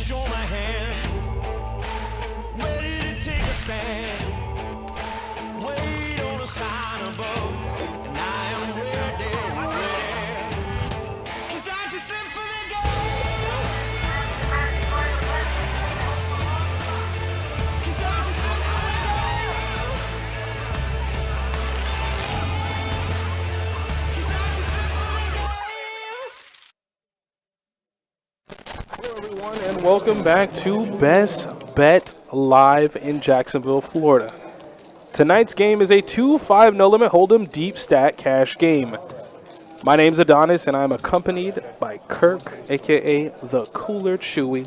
show my hand, ready to take a stand. welcome back to Best Bet Live in Jacksonville, Florida. Tonight's game is a 2-5 no-limit hold'em deep stack cash game. My name's Adonis, and I'm accompanied by Kirk, a.k.a. the Cooler Chewy.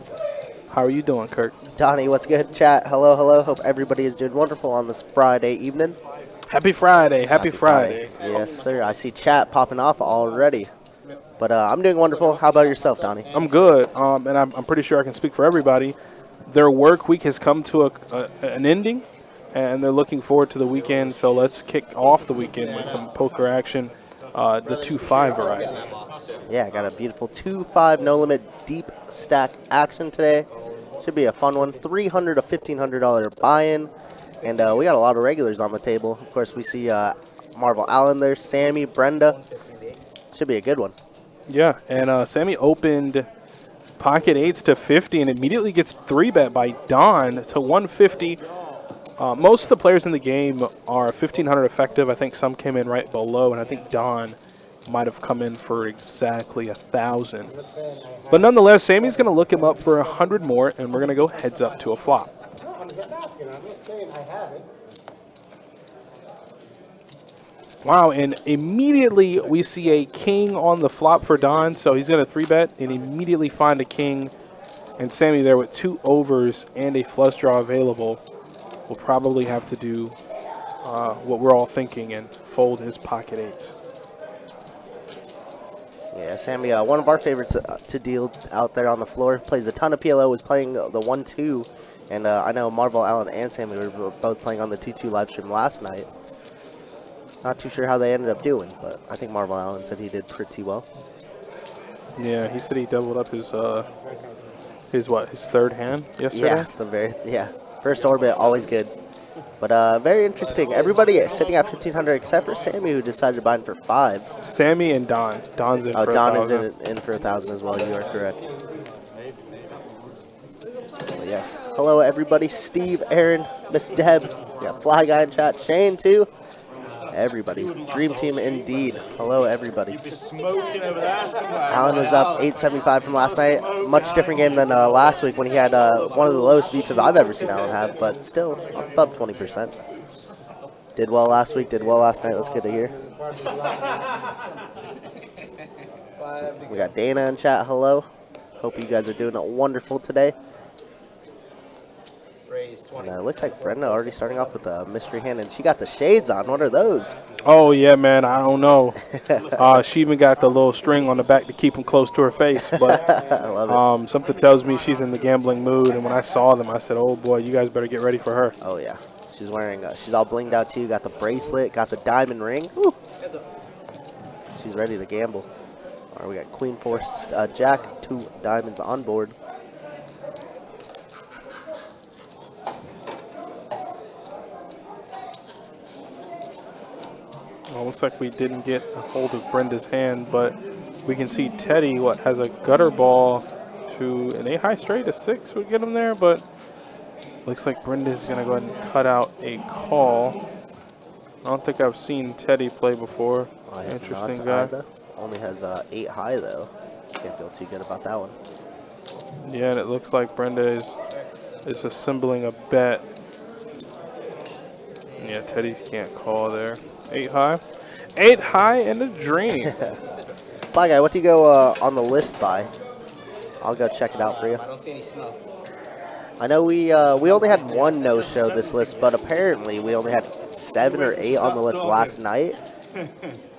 How are you doing, Kirk? Donnie, what's good, chat? Hello, hello. Hope everybody is doing wonderful on this Friday evening. Happy Friday. Happy Friday. Yes, sir. I see chat popping off already. But I'm doing wonderful. How about yourself, Donnie? I'm good, and I'm pretty sure I can speak for everybody. Their work week has come to an ending, and they're looking forward to the weekend. So let's kick off the weekend with some poker action, the 2-5 variety. Yeah, I got a beautiful 2-5 no-limit deep stack action today. Should be a fun one. $300 to $1,500 buy-in. And we got a lot of regulars on the table. Of course, we see Marvel Allen there, Sammy, Brenda. Should be a good one. Yeah, and Sammy opened pocket eights to 50 and immediately gets 3-bet by Don to 150. Most of the players in the game are 1,500 effective. I think some came in right below, and I think Don might have come in for exactly 1,000. But nonetheless, Sammy's going to look him up for 100 more, and we're going to go heads up to a flop. Wow, and immediately we see a king on the flop for Don, so he's going to 3-bet and immediately find a king. And Sammy there with 2 overs and a flush draw available will probably have to do what we're all thinking and fold his pocket eights. Yeah, Sammy, one of our favorites to deal out there on the floor. Plays a ton of PLO, was playing the 1-2. And I know Marvel Allen and Sammy were both playing on the 2-2 live stream last night. Not too sure how they ended up doing, but I think Marvel Allen said he did pretty well. Yeah, he said he doubled up his third hand yesterday? Yeah, first orbit, always good. But very interesting. Everybody is sitting at 1,500 except for Sammy, who decided to buy in for 5. Sammy and Don. Don's in for 1,000. Don is in for 1,000 as well. You are correct. Well, yes. Hello, everybody. Steve, Aaron, Miss Deb. We got Fly Guy in chat. Shane, too. Everybody. Dream team indeed. Hello, everybody. Allen was up 875 from last night. Much different game than last week when he had one of the lowest VPIP I've ever seen Allen have, but still above 20%. Did well last week, did well last night. That's good to hear. We got Dana in chat. Hello. Hope you guys are doing wonderful today. And it looks like Brenda already starting off with a mystery hand, and she got the shades on. What are those? Oh, yeah, man. I don't know. She even got the little string on the back to keep them close to her face. But I love it. Something tells me she's in the gambling mood. And when I saw them, I said, oh, boy, you guys better get ready for her. Oh, yeah. She's wearing, she's all blinged out, too. Got the bracelet, got the diamond ring. Woo. She's ready to gamble. All right, we got Queen Force, Jack, 2 diamonds on board. Well, looks like we didn't get a hold of Brenda's hand, but we can see Teddy, has a gutter ball to an 8 high straight, a 6 would get him there, but looks like Brenda's going to go ahead and cut out a call. I don't think I've seen Teddy play before. Interesting guy. Either. Only has 8 high, though. Can't feel too good about that one. Yeah, and it looks like Brenda is assembling a bet. Yeah, Teddy can't call there. 8 high. 8 high and a dream. Fly Guy, what do you go on the list by? I'll go check it out for you. I don't see any smoke. I know we only had 1 no-show this list, but apparently we only had 7 or 8 on the list last night.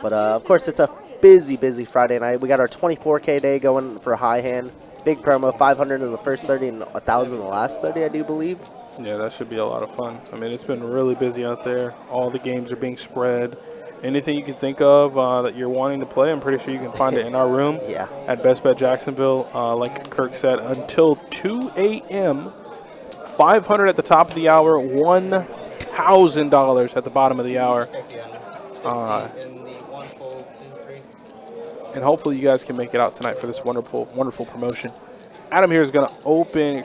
But of course, it's a busy Friday night. We got our 24K day going for a high hand. Big promo, 500 in the first 30 and 1,000 in the last 30, I do believe. Yeah, that should be a lot of fun. I mean, it's been really busy out there. All the games are being spread. Anything you can think of that you're wanting to play, I'm pretty sure you can find it in our room at Best Bet Jacksonville. Like Kirk said, until 2 a.m., 500 at the top of the hour, $1,000 at the bottom of the hour. And hopefully you guys can make it out tonight for this wonderful promotion. Adam here is going to open,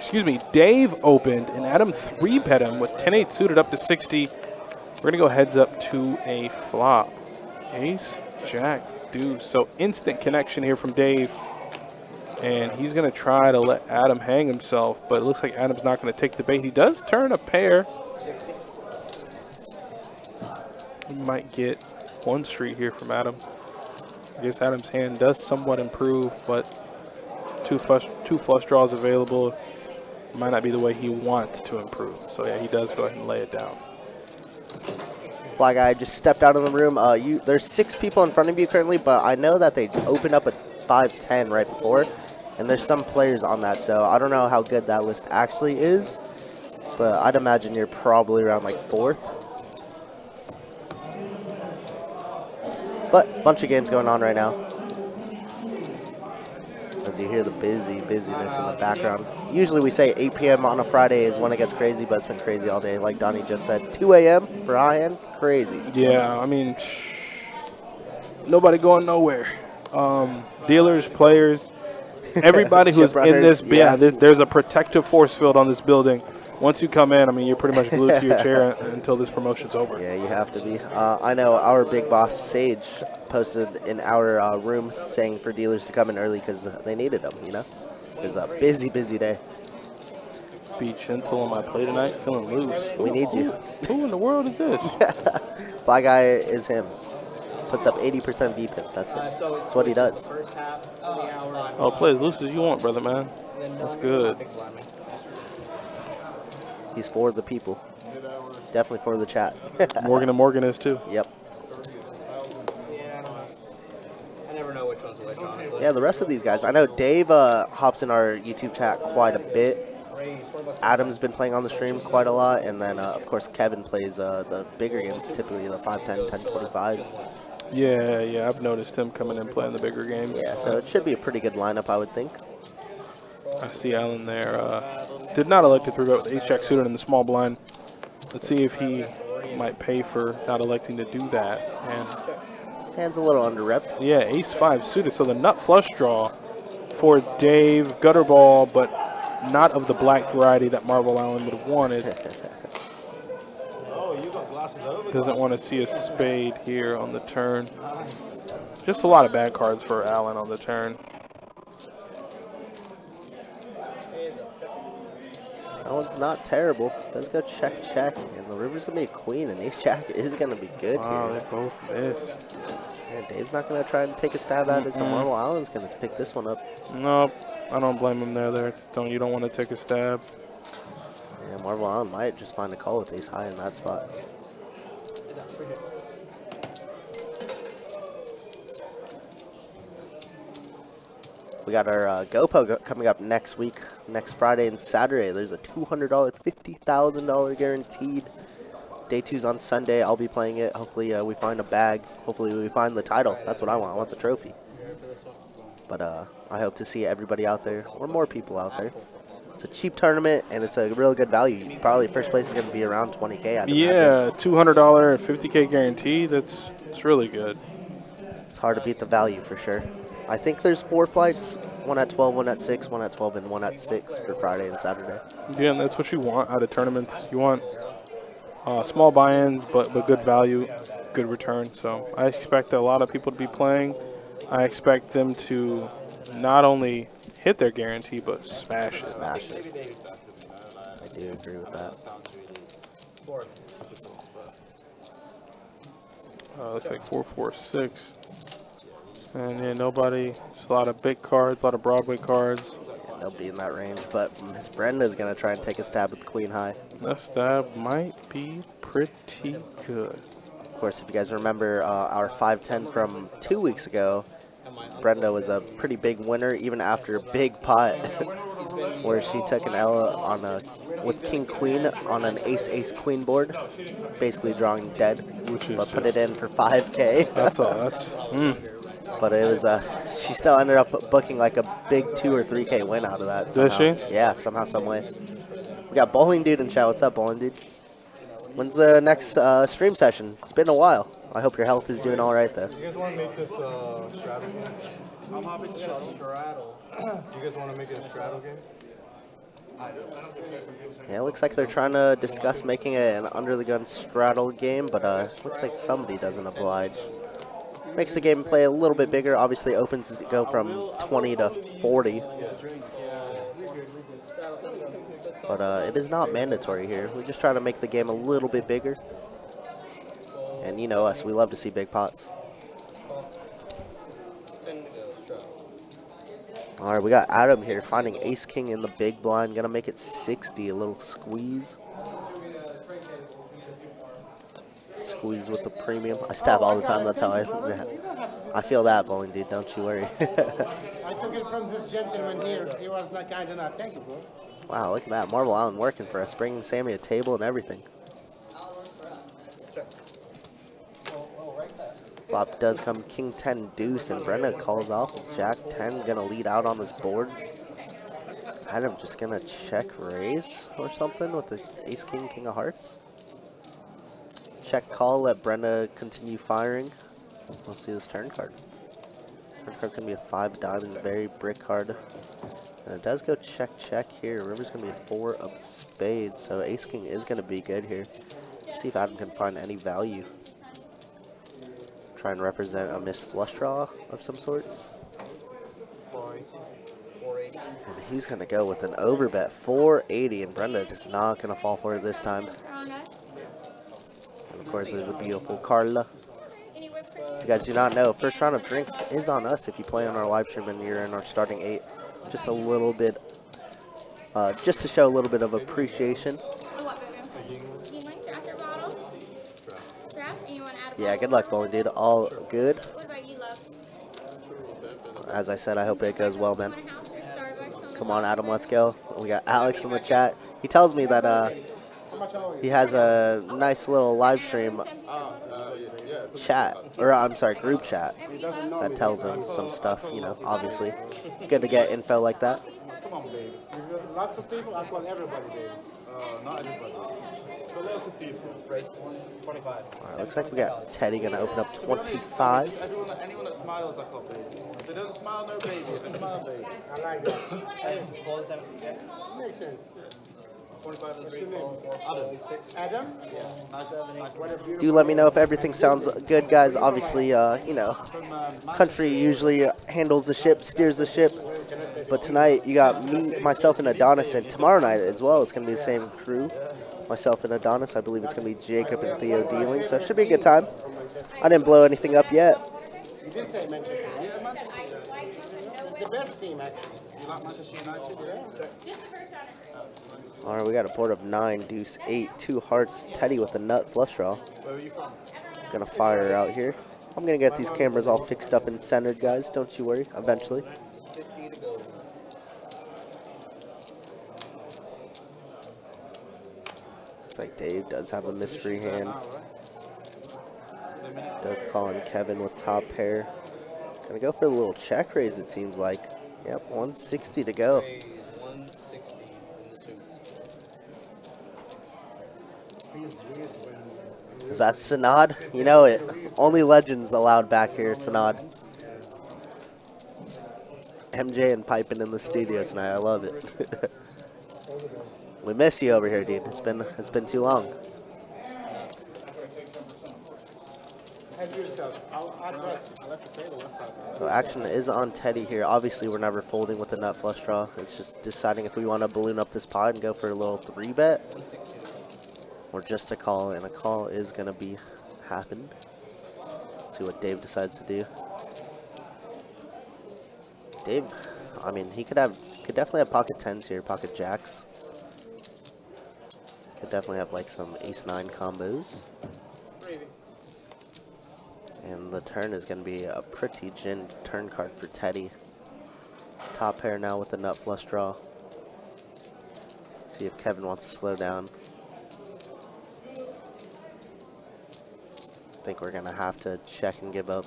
Dave opened, and Adam 3-bet him with 10-8 suited up to 60. We're going to go heads up to a flop. Ace, Jack, deuce. So instant connection here from Dave. And he's going to try to let Adam hang himself, but it looks like Adam's not going to take the bait. He does turn a pair. We might get one street here from Adam. I guess Adam's hand does somewhat improve, but two flush draws available. Might not be the way he wants to improve. So yeah, he does go ahead and lay it down. Fly guy just stepped out of the room. There's 6 people in front of you currently, but I know that they opened up at 5:10 right before, and there's some players on that, so I don't know how good that list actually is, but I'd imagine you're probably around like 4th. But a bunch of games going on right now. As you hear the busyness in the background. Usually we say 8 p.m. on a Friday is when it gets crazy, but it's been crazy all day. Like Donnie just said, 2 a.m. for high-end, crazy. Yeah, I mean, nobody going nowhere. Dealers, players, everybody who's in this, there's a protective force field on this building. Once you come in, I mean, you're pretty much glued to your chair until this promotion's over. Yeah, you have to be. I know our big boss, Sage, posted in our room saying for dealers to come in early because they needed them, you know? It was a busy day. Be gentle on my play tonight, feeling loose. We need you. Who in the world is this? Fly guy is him. Puts up 80% VPIP. That's it. That's what he does. Oh, play as loose as you want, brother, man. That's good. He's for the people. Definitely for the chat. Morgan and Morgan is too. Yep. I never know which one's which, honestly. Yeah, the rest of these guys. I know Dave hops in our YouTube chat quite a bit. Adam's been playing on the stream quite a lot. And then, of course, Kevin plays the bigger games, typically the 5-10, 10-25s. Yeah, I've noticed him coming in playing the bigger games. Yeah, so it should be a pretty good lineup, I would think. I see Allen there. Did not elect to 3-bet with ace-jack suited in the small blind. Let's see if he might pay for not electing to do that. And hand's a little under rep. Yeah, ace-5 suited. So the nut flush draw for Dave. Gutter ball, but not of the black variety that Marvel Allen would have wanted. Doesn't want to see a spade here on the turn. Just a lot of bad cards for Allen on the turn. That one's not terrible. Does go check, and the river's gonna be a queen, and ace-jack is gonna be good wow, here. They both miss. Yeah, Dave's not gonna try to take a stab at it, so Marvel Allen's gonna pick this one up. Nope, I don't blame him there. You don't want to take a stab. Yeah, Marvel Allen might just find a call with ace high in that spot. We got our GoPro coming up next week, next Friday and Saturday. There's a $200, $50,000 guaranteed. Day 2's on Sunday. I'll be playing it. Hopefully we find a bag. Hopefully we find the title. That's what I want. I want the trophy. But I hope to see everybody out there, or more people out there. It's a cheap tournament, and it's a real good value. Probably first place is going to be around 20K. I'd yeah, $200, 50K guarantee. It's really good. It's hard to beat the value for sure. I think there's 4 flights, one at 12, one at 6, one at 12, and one at 6 for Friday and Saturday. Yeah, and that's what you want out of tournaments. You want small buy-ins, but good value, good return. So I expect a lot of people to be playing. I expect them to not only hit their guarantee, but smash it. Smash it. I do agree with that. Looks like 4-4-6. And yeah, nobody, just a lot of big cards, a lot of Broadway cards. Yeah, nobody in that range, but Miss Brenda's going to try and take a stab at the queen high. That stab might be pretty good. Of course, if you guys remember our 5-10 from 2 weeks ago, Brenda was a pretty big winner, even after a big pot, where she took an L on with king-queen on an ace-ace-queen board, basically drawing dead, but put it in for 5K. That's all. But it was she still ended up booking like a big 2 or 3K win out of that. Somehow. Did she? Yeah, somehow, some way. We got Bowling Dude in chat. What's up, Bowling Dude? When's the next stream session? It's been a while. I hope your health is doing all right, though. Do you guys want to make this straddle game? I'm happy to straddle. Do you guys want to make it a straddle game? Yeah, it looks like they're trying to discuss making it an under-the-gun straddle game, but looks like somebody doesn't oblige. Makes the gameplay a little bit bigger. Obviously, opens go from 20 to 40. But it is not mandatory here. We just try to make the game a little bit bigger. And you know us, we love to see big pots. All right, we got Adam here finding ace king in the big blind. Gonna make it 60, a little squeeze. Squeeze with the premium. I stab all the time, that's how I feel that, bowling dude, don't you worry. I took it from this gentleman here. He was not kind enough. Thank you, bro. Wow, look at that. Marble Island working for us, bringing Sammy a table and everything. Flop does come king 10 deuce, and Brenda calls off jack 10. Gonna lead out on this board. Adam just gonna check raise or something with the ace king, king of hearts. Check call, let Brenda continue firing. Let's see this turn card. Turn card's gonna be a 5 diamonds, very brick card. And it does go check check here. River's gonna be a 4 of spades, so ace king is gonna be good here. Let's see if Adam can find any value. Try and represent a missed flush draw of some sorts. 480. And he's gonna go with an overbet 480, and Brenda is not gonna fall for it this time. And of course, there's the beautiful Carla. If you guys do not know, first round of drinks is on us if you play on our live stream and you're in our starting 8. Just a little bit, just to show a little bit of appreciation. Yeah, good luck, bowling dude. All good. As I said, I hope it goes well, man. Come on, Adam, let's go. We got Alex in the chat. He tells me that he has a nice little live stream chat, or I'm sorry, group chat that tells him some stuff, you know, obviously. Good to get info like that. Come on, baby. Lots of people. I call everybody, baby. Not everybody. But lots of people. 25. All right, looks like we got Teddy gonna open up 25. Anyone that smiles, I call baby. If they don't smile, no baby. If they smile, baby. I like that. Makes sense. 25 and 3, Adam? Do let me know if everything sounds good, guys. Obviously, you know, country usually handles the ship, steers the ship. But tonight, you got me, myself, and Adonis. And tomorrow night as well, it's going to be the same crew. Myself and Adonis. I believe it's going to be Jacob and Theo dealing. So it should be a good time. I didn't blow anything up yet. You did say Manchester. Yeah, Manchester. It's the best team, actually. You like Manchester United? Yeah. All right, we got a board of 9, deuce, 8, 2 hearts. Teddy with a nut flush draw. Where are you from? Gonna fire out here. I'm gonna get these cameras all fixed up and centered, guys. Don't you worry. Eventually. 50 to go. Looks like Dave does have a mystery hand. Does call in Kevin with top pair. Gonna go for a little check raise, it seems like. Yep, 160 to go. Raise 160 in the 2. Is that Synod? You know it. Only legends allowed back here, Synod. MJ and Piping in the studio tonight. I love it. We miss you over here, dude. It's been too long. Have yourself. I'll trust. I left the table last time. So action is on Teddy here. Obviously, we're never folding with the nut flush draw. It's just deciding if we want to balloon up this pot and go for a little 3-bet. Or just a call, and a call is going to be happened. Let's see what Dave decides to do. Dave, I mean, he could definitely have pocket 10s here, pocket jacks. Could definitely have like some ace-9 combos. And the turn is going to be a pretty gin turn card for Teddy. Top pair now with the nut flush draw. See if Kevin wants to slow down. I think we're going to have to check and give up.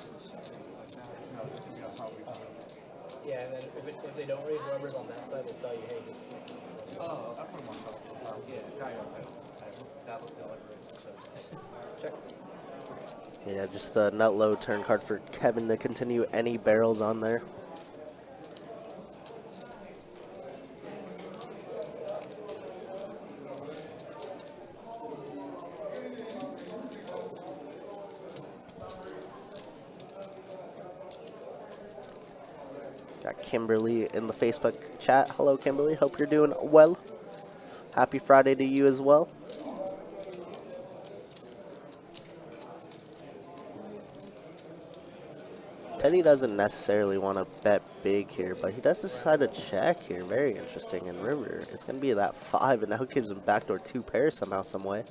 Yeah, and then if they don't raise, whoever's on that side will tell you, hey, just Oh, I put myself. Yeah, that was check. Yeah, just a nut low turn card for Kevin to continue any barrels on there. Kimberly in the Facebook chat. Hello, Kimberly. Hope you're doing well. Happy Friday to you as well. Teddy doesn't necessarily want to bet big here, but he does decide to check here. Very interesting. And River is going to be that 5, and now gives him backdoor 2 pairs somehow, some way.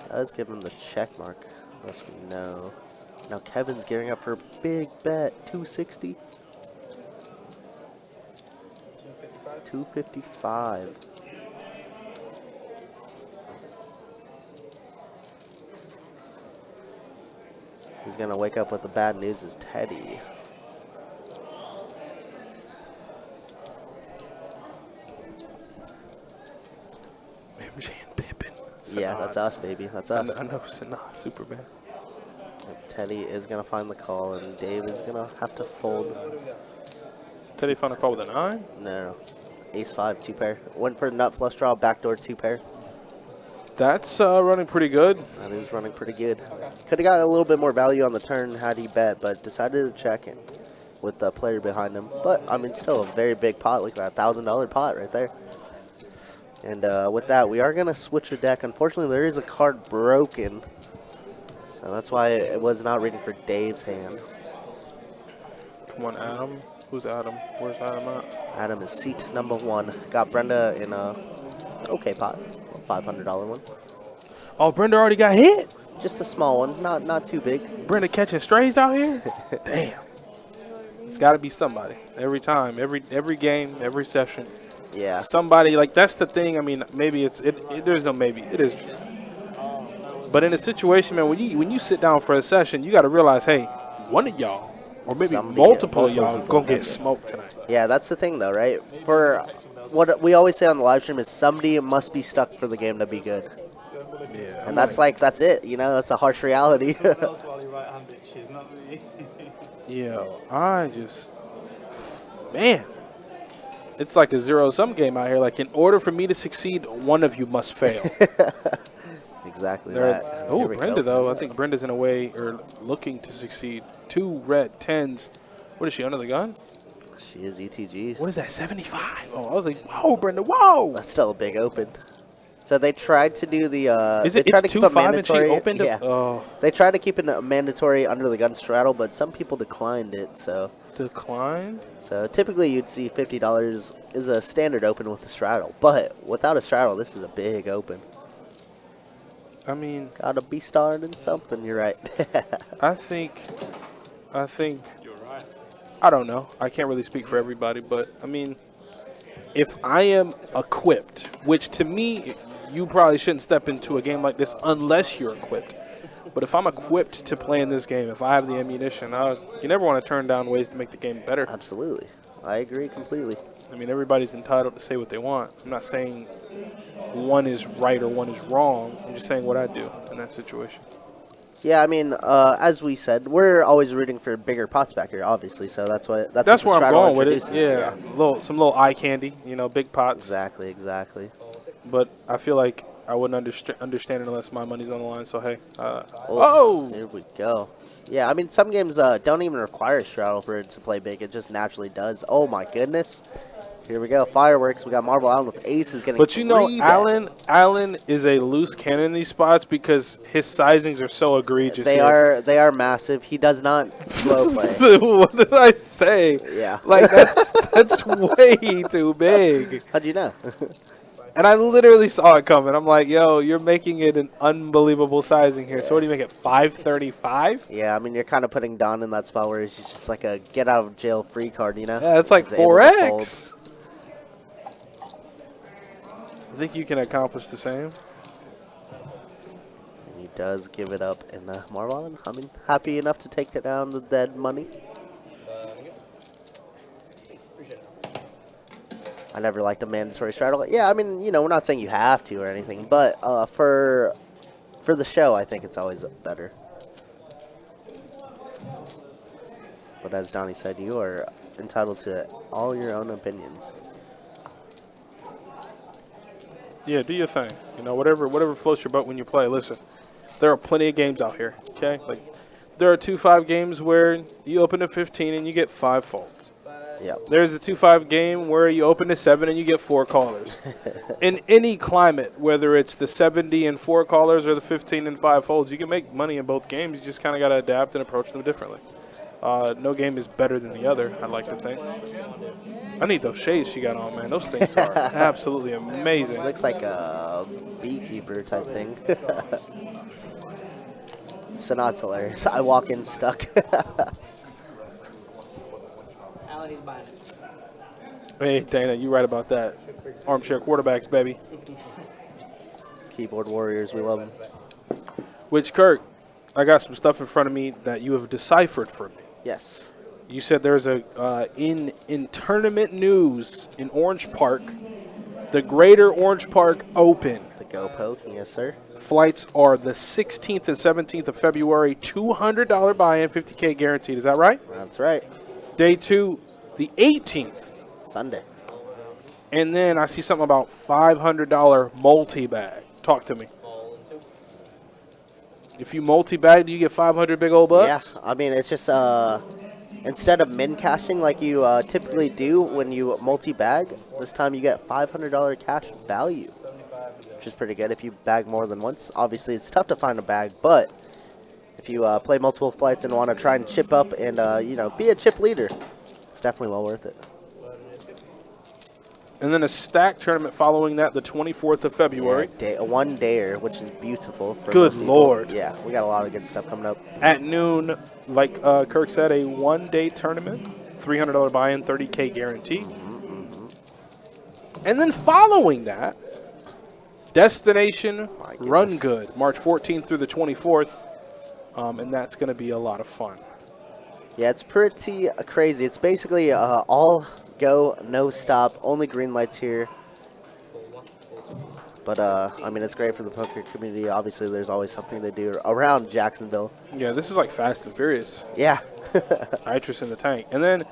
Does give him the check mark, unless we know. Now Kevin's gearing up for a big bet, 260. 255. He's gonna wake up with the bad news is Teddy. MJ and Pippin. Yeah, that's us, baby. That's us. I know, Sanaa, Superman. Teddy is gonna find the call, and Dave is gonna have to fold. Teddy found a call with a 9? No, ace 5, 2 pair. Went for nut flush draw, backdoor 2 pair. That's running pretty good. That is running pretty good. Could have got a little bit more value on the turn had he bet, but decided to check in with the player behind him. But, I mean, still a very big pot. Look at that $1,000 pot right there. And with that, we are going to switch the deck. Unfortunately, there is a card broken. So that's why it was not reading for Dave's hand. Come on, Adam. Who's Adam? Where's Adam at? Adam is seat number 1. Got Brenda in a okay pot. $500 one. Oh, Brenda already got hit? Just a small one, not too big. Brenda catching strays out here? Damn. It's got to be somebody. Every time, every game, every session. Yeah. Somebody, like, that's the thing. I mean, maybe there's no maybe. It is. But in a situation, man, when you sit down for a session, you got to realize, hey, one of y'all, or maybe multiple of y'all, gonna get smoked tonight. Yeah, that's the thing, though, right? For what we always say on the live stream is somebody must be stuck for the game to be good. Yeah. And that's it, you know, that's a harsh reality. Yeah, man, it's like a zero-sum game out here. Like, in order for me to succeed, one of you must fail. Exactly that. Oh, Brenda, though. I think Brenda's in a way, or looking to succeed. 2 red 10s. What is she, under the gun? She is ETGs. What is that, 75? Oh, I was like, whoa, Brenda, whoa. That's still a big open. So they tried to do the is it, it's 2-5 and she opened it? Yeah. Oh. They tried to keep it a mandatory under the gun straddle, but some people declined it, so. Declined? So typically you'd see $50 is a standard open with the straddle, but without a straddle, this is a big open. I mean, gotta be starting something. You're right. I think. You're right. I don't know. I can't really speak for everybody, but I mean, if I am equipped, which to me, you probably shouldn't step into a game like this unless you're equipped. But if I'm equipped to play in this game, if I have the ammunition, you never want to turn down ways to make the game better. Absolutely. I agree completely. I mean, everybody's entitled to say what they want. I'm not saying one is right or one is wrong. I'm just saying what I do in that situation. Yeah, I mean, as we said, we're always rooting for bigger pots back here, obviously. So that's what where I'm going with it. Yeah, some little eye candy, you know, big pots. Exactly. But I feel like I wouldn't understand it unless my money's on the line. So hey, there we go. Yeah, I mean, some games don't even require a straddle for it to play big. It just naturally does. Oh my goodness. Here we go. Fireworks. We got Marble Allen with aces getting. But you know, Allen is a loose cannon in these spots because his sizings are so egregious. They are massive. He does not slow play. What did I say? Yeah. Like that's way too big. How'd you know? And I literally saw it coming. I'm like, yo, you're making it an unbelievable sizing here. So what do you make it, 535? Yeah, I mean, you're kind of putting Don in that spot where he's just like a get-out-of-jail-free card, you know? Yeah, it's like 4X. I think you can accomplish the same. And he does give it up in Marble. I mean, happy enough to take down the dead money. I never liked a mandatory straddle. Yeah, I mean, you know, we're not saying you have to or anything, but for the show, I think it's always better. But as Donnie said, you are entitled to all your own opinions. Yeah, do your thing. You know, whatever floats your boat when you play. Listen, there are plenty of games out here. Okay, like there are 2-5 games where you open to 15 and you get 5 folds. Yep. There's a 2-5 game where you open to 7 and you get 4 callers. In any climate, whether it's the 70 and 4 callers or the 15 and 5 folds, you can make money in both games. You just kind of got to adapt and approach them differently. No game is better than the other, I'd like to think. I need those shades she got on, man. Those things are absolutely amazing. Looks like a beekeeper type thing. Sonat's hilarious. I walk in stuck. Alan, he's buying it. Hey, Dana, you right about that. Armchair quarterbacks, baby. Keyboard warriors, we love them. Which, Kirk, I got some stuff in front of me that you have deciphered for me. Yes. You said there's a in tournament news in Orange Park, the Greater Orange Park Open. The Go Poke, yes, sir. Flights are the 16th and 17th of February, $200 buy-in, $50K guaranteed. Is that right? That's right. Day 2, the 18th. Sunday. And then I see something about $500 multi-bag. Talk to me. If you multi-bag, do you get 500 big old bucks? Yeah, I mean, it's just instead of min cashing like you typically do when you multi-bag, this time you get $500 cash value, which is pretty good if you bag more than once. Obviously, it's tough to find a bag, but if you play multiple flights and want to try and chip up and you know, be a chip leader, it's definitely well worth it. And then a stack tournament following that, the 24th of February. Yeah, a one-dayer, which is beautiful. For Good most people. Lord. Yeah, we got a lot of good stuff coming up. At noon, like Kirk said, a one-day tournament, $300 buy-in, $30K guarantee. And then following that, Destination Run Good, March 14th through the 24th. And that's going to be a lot of fun. Yeah, it's pretty crazy. It's basically all go, no stop, only green lights here. But, I mean, it's great for the poker community. Obviously, there's always something to do around Jacksonville. Yeah, this is like Fast and Furious. Yeah. Nitrous in the tank. And then,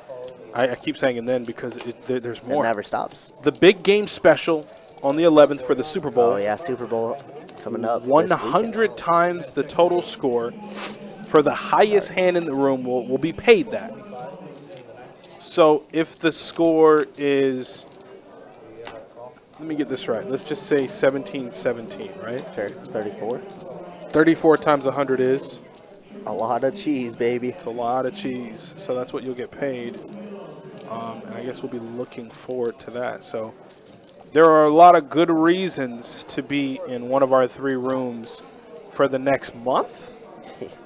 I keep saying and then because there's more. It never stops. The big game special on the 11th for the Super Bowl. Oh, yeah, Super Bowl coming up. 100 times the total score for the highest hand in the room will be paid that. So if the score is, let me get this right. Let's just say 17-17, right? Sure, 34. 34 times 100 is? A lot of cheese, baby. It's a lot of cheese. So that's what you'll get paid. And I guess we'll be looking forward to that. So there are a lot of good reasons to be in one of our 3 rooms for the next month.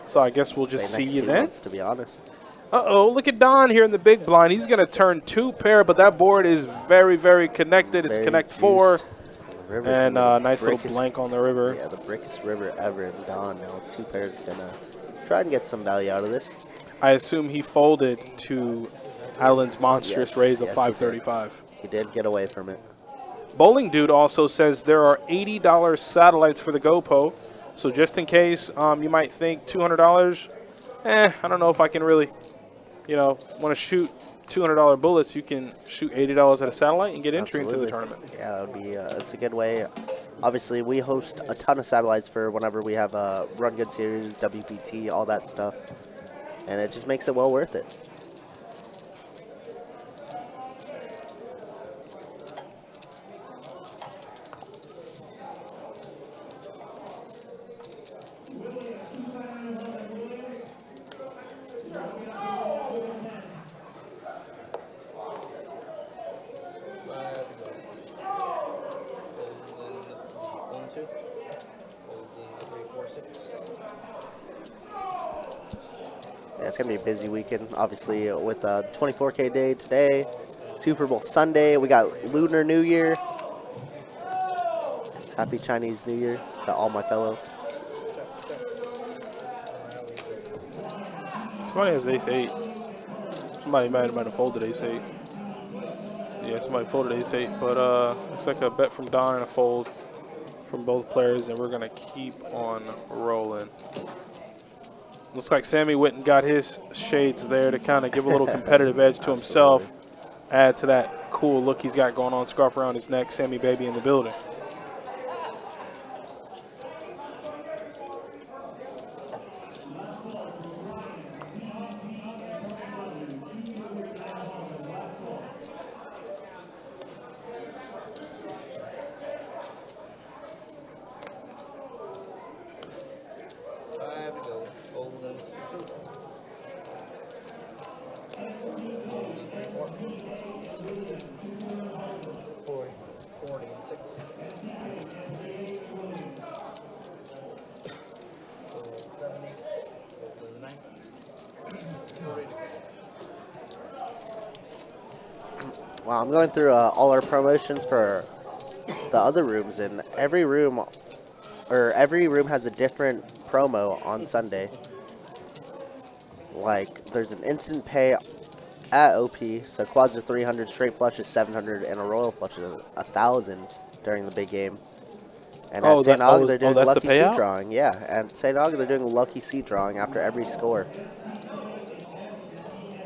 So I guess we'll just see you then. Months, to be honest. Uh-oh, look at Don here in the big blind. He's going to turn 2 pair, but that board is very, very connected. It's Connect 4. And a nice little blank on the river. Yeah, the brickest river ever. And Don now 2 pairs going to try and get some value out of this. I assume he folded to Allen's monstrous raise of 535. He did get away from it. Bowling Dude also says there are $80 satellites for the GoPro. So just in case you might think $200, I don't know if I can really, want to shoot $200 bullets. You can shoot $80 at a satellite and get entry into the tournament. Yeah, that would be, it's a good way. Obviously, we host a ton of satellites for whenever we have Run Good Series, WPT, all that stuff. And it just makes it well worth it. Yeah, it's going to be a busy weekend, obviously, with 24K day today, Super Bowl Sunday. We got Lunar New Year. Happy Chinese New Year to all my fellow. Somebody has ace-8. Somebody might have folded ace-8. Yeah, somebody folded ace-8. But looks like a bet from Don and a fold from both players, and we're going to keep on rolling. Looks like Sammy went and got his shades there to kind of give a little competitive edge to himself. Add to that cool look he's got going on, scarf around his neck, Sammy baby in the building. Wow, I'm going through all our promotions for the other rooms, and every room has a different promo on Sunday. Like, there's an instant pay at OP, so quads are 300, straight flush is 700, and a royal flush is 1,000 during the big game. And at St. Aug, they're doing that's lucky the payout? seat drawing. Yeah, at St. Aug, they're doing lucky seat drawing after every score.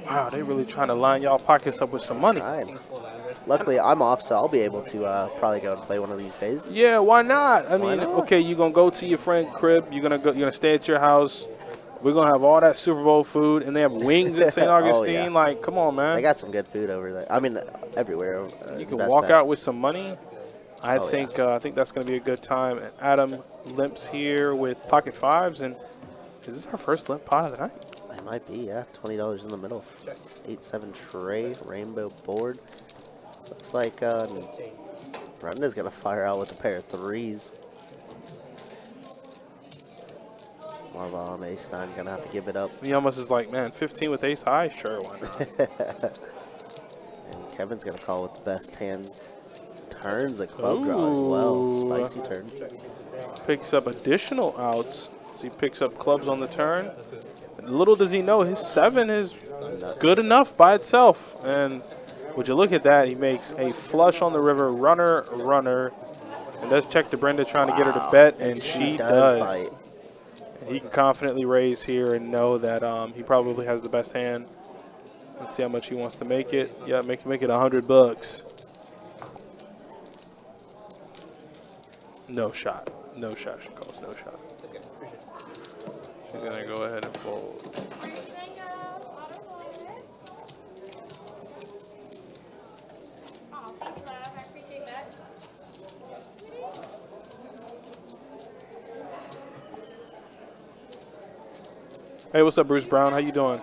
Wow, they really trying to line y'all pockets up with some money. Trying. Luckily, I'm off, so I'll be able to probably go and play one of these days. Yeah, why not? I Why mean, not? okay, you're gonna go to your friend crib. You're gonna stay at your house. We're gonna have all that Super Bowl food, and they have wings at St. Augustine. Oh, yeah. Like, come on, man. They got some good food over there. I mean, everywhere. You can walk out with some money. I Oh, think that's going to be a good time. And Adam limps here with pocket fives, and is this our first limp pot of the night? It might be, yeah. $20 in the middle. 8-7 tray, rainbow board. Looks like Brenda's gonna fire out with a pair of threes. Marvel on ace-9, gonna have to give it up. He almost is like, man, 15 with ace high? Sure, why not? And Kevin's gonna call with the best hand. Turns a club draw as well. Spicy turn. Picks up additional outs. So he picks up clubs on the turn. Little does he know, his 7 is good enough by itself. And would you look at that, he makes a flush on the river, runner, runner. And does check to Brenda trying to get her to bet, and she does. Bite. And he can confidently raise here and know that he probably has the best hand. Let's see how much he wants to make it. Yeah, make it $100. No shot. No shot, she calls. No shot. She's going to go ahead and fold. Hey, what's up, Bruce Brown? How you doing?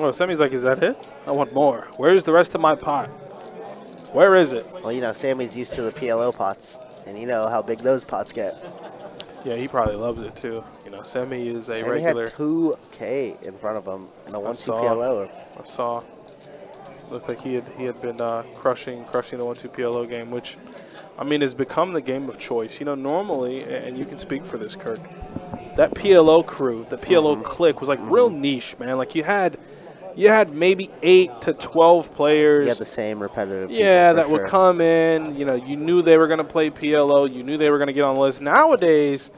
Oh, Sammy's like, is that it? I want more. Where's the rest of my pot? Where is it? Well, you know, Sammy's used to the PLO pots, and you know how big those pots get. Yeah, he probably loves it too. You know, Sammy is a Sammy regular. had 2K in front of him in a 1-2 PLO. I saw. Looked like he had been crushing the 1-2 PLO game, which, I mean, has become the game of choice. You know, normally, and you can speak for this, Kirk, that PLO crew, the PLO clique was like real niche, man. Like you had maybe 8 to 12 players. You had the same repetitive. Yeah, that would come in. You know, you knew they were going to play PLO. You knew they were going to get on the list. Nowadays,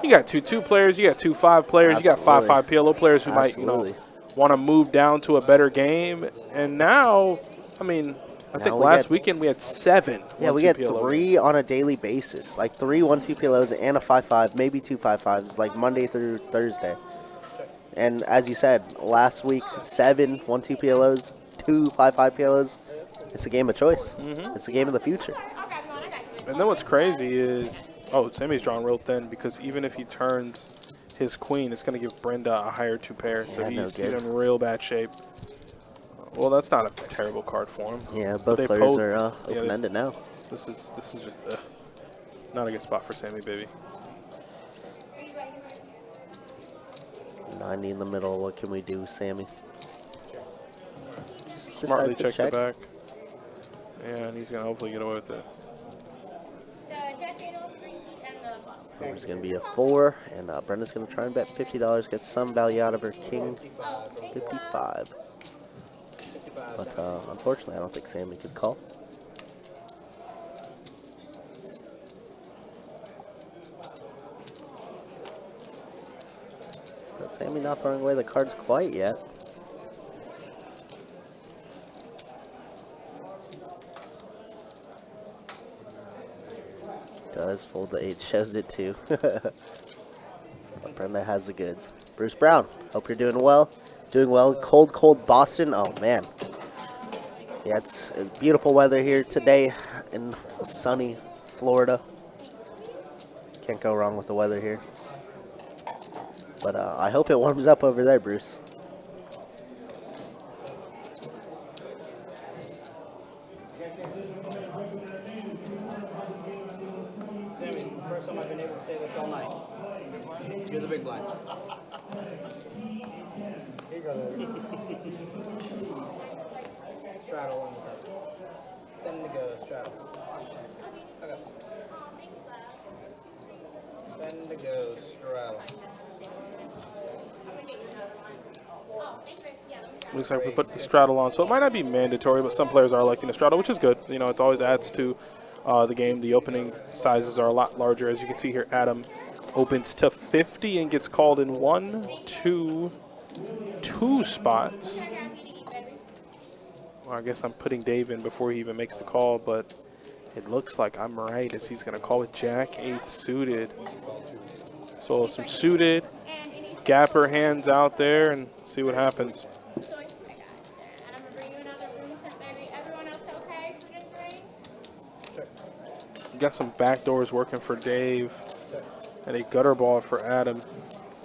you got 2-2 players. You got 2-5 players. Absolutely. You got 5-5 PLO players who might, you know, want to move down to a better game. And now, I mean, I think last weekend we had 7. Yeah, we get 3 on a daily basis. Like 3 1-2 PLOs and a 5-5, maybe 2 5-5s, like Monday through Thursday. And as you said, last week, 7 1-2 PLOs, 2 5-5 PLOs. It's a game of choice. It's a game of the future. And then what's crazy is, Sammy's drawn real thin because even if he turns his queen, it's going to give Brenda a higher 2 pair. So he's in real bad shape. Well, that's not a terrible card for him. Yeah, both players are open-ended now. This is just not a good spot for Sammy, baby. 90 in the middle. What can we do, Sammy? Smartly checks it back. Yeah, and he's going to hopefully get away with it. There's going to be a 4, and Brenda's going to try and bet $50, get some value out of her king. 55. But unfortunately, I don't think Sammy could call. But Sammy not throwing away the cards quite yet. Does fold the 8, shows it too. Brenda has the goods. Bruce Brown, hope you're doing well. Doing well. Cold, cold Boston. Oh, man. Yeah, it's beautiful weather here today in sunny Florida. Can't go wrong with the weather here. But I hope it warms up over there, Bruce. Sammy, it's the first time I've been able to say this all night. You're the big blind. Here you go. Straddle on the side. Send him to go, straddle. Okay. Send to go, straddle. Looks like we put the straddle on, so it might not be mandatory, but some players are electing to straddle, which is good. You know, it always adds to the game. The opening sizes are a lot larger. As you can see here, Adam opens to 50 and gets called in 1, 2 spots. Well, I guess I'm putting Dave in before he even makes the call, but it looks like I'm right as he's going to call with Jack 8 suited. So some suited, gapper hands out there and see what happens. Got some back doors working for Dave and a gutter ball for Adam.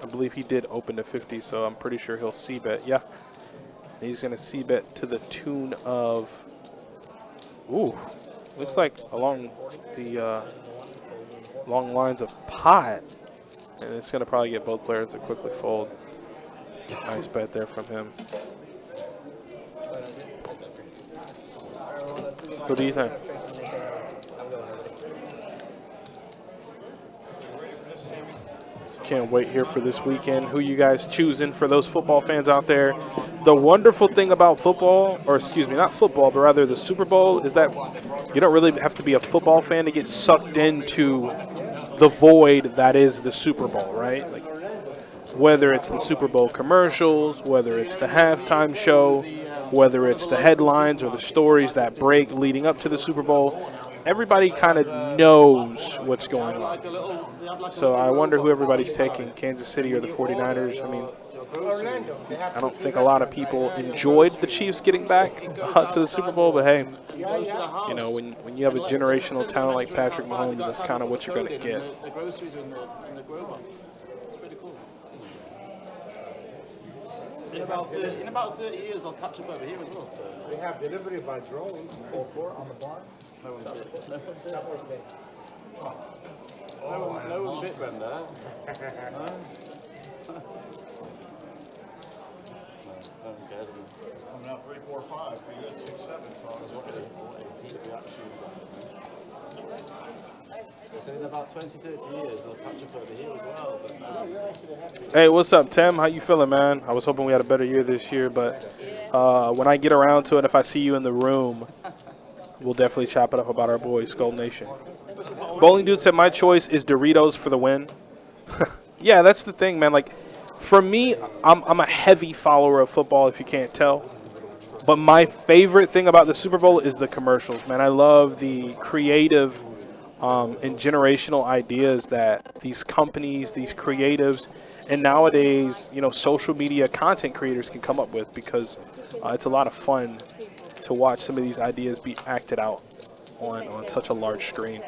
I believe he did open to 50, so I'm pretty sure he'll c-bet. Yeah, he's going to c-bet to the tune of, ooh, looks like along the long lines of pot. And it's going to probably get both players to quickly fold. Nice bet there from him. What do you think? Can't wait here for this weekend. Who you guys choosing for those football fans out there? The wonderful thing about football, or excuse me, not football, but rather the Super Bowl, is that you don't really have to be a football fan to get sucked into the void that is the Super Bowl, right? Like, whether it's the Super Bowl commercials, whether it's the halftime show, whether it's the headlines or the stories that break leading up to the Super Bowl, everybody kind of knows what's going on. So I wonder who everybody's taking, Kansas City or the 49ers. I mean, I don't think a lot of people enjoyed the Chiefs getting back to the Super Bowl, but hey, you know, when you have a generational talent like Patrick Mahomes, that's kind of what you're going to get. The groceries are in the grow box. It's pretty cool. In about 30 years, I'll catch up over here as well. They have delivery by drones on the barn. No one's bit Brenda. Coming out 3, 4, 5. You got 6, 7. So I was wondering. So in about 20, 30 years, they'll catch up over here as well. But, Hey, what's up, Tim? How you feeling, man? I was hoping we had a better year this year, but when I get around to it, if I see you in the room, we'll definitely chop it up about our boys, Skull Nation. Bowling Dude said my choice is Doritos for the win. Yeah, that's the thing, man. Like, for me, I'm a heavy follower of football, if you can't tell. But my favorite thing about the Super Bowl is the commercials, man. I love the creative and generational ideas that these companies, these creatives, and nowadays, you know, social media content creators can come up with, because it's a lot of fun to watch some of these ideas be acted out on such a large screen.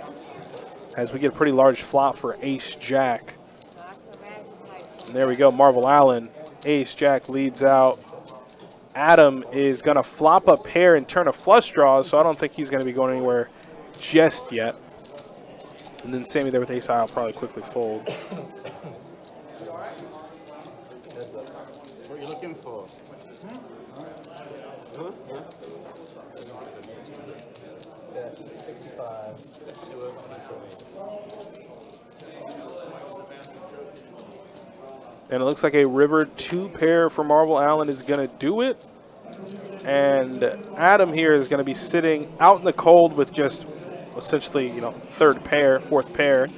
As we get a pretty large flop for Ace Jack. And there we go, Marvel Allen. Ace Jack leads out. Adam is going to flop a pair and turn a flush draw, so I don't think he's going to be going anywhere just yet. And then Sammy there with ace high will probably quickly fold. what are you looking for? Yeah, 65. And it looks like a river 2 pair for Marvel Allen is going to do it. And Adam here is going to be sitting out in the cold with just essentially, you know, 4th pair.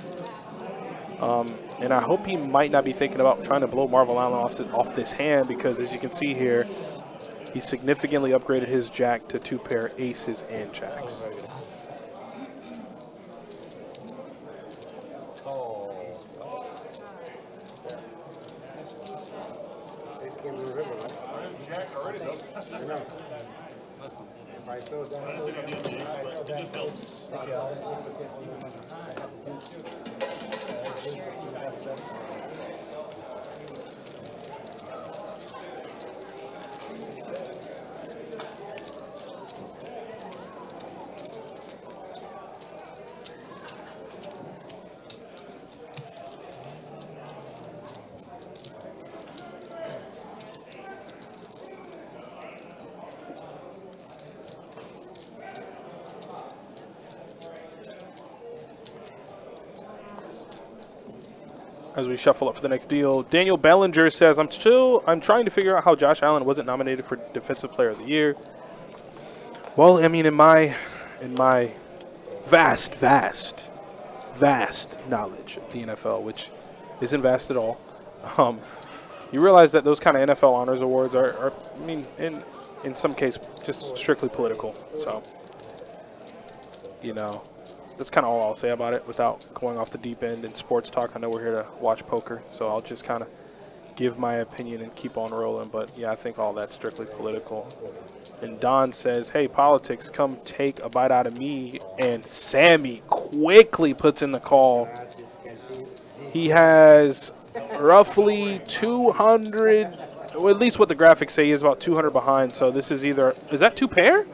And I hope he might not be thinking about trying to blow Marvel Allen off this hand, because as you can see here, he significantly upgraded his jack to 2 pair aces and jacks. If I throw down, as we shuffle up for the next deal, Daniel Bellinger says, I'm trying to figure out how Josh Allen wasn't nominated for Defensive Player of the Year. Well, I mean, in my vast knowledge of the NFL, which isn't vast at all, you realize that those kind of NFL honors awards are I mean, in some case, just strictly political. So, you know, that's kind of all I'll say about it without going off the deep end in sports talk. I know we're here to watch poker, so I'll just kind of give my opinion and keep on rolling. But, yeah, I think all that's strictly political. And Don says, hey, politics, come take a bite out of me. And Sammy quickly puts in the call. He has roughly 200, well, at least what the graphics say, he is about 200 behind. So this is either, is that 2 pair?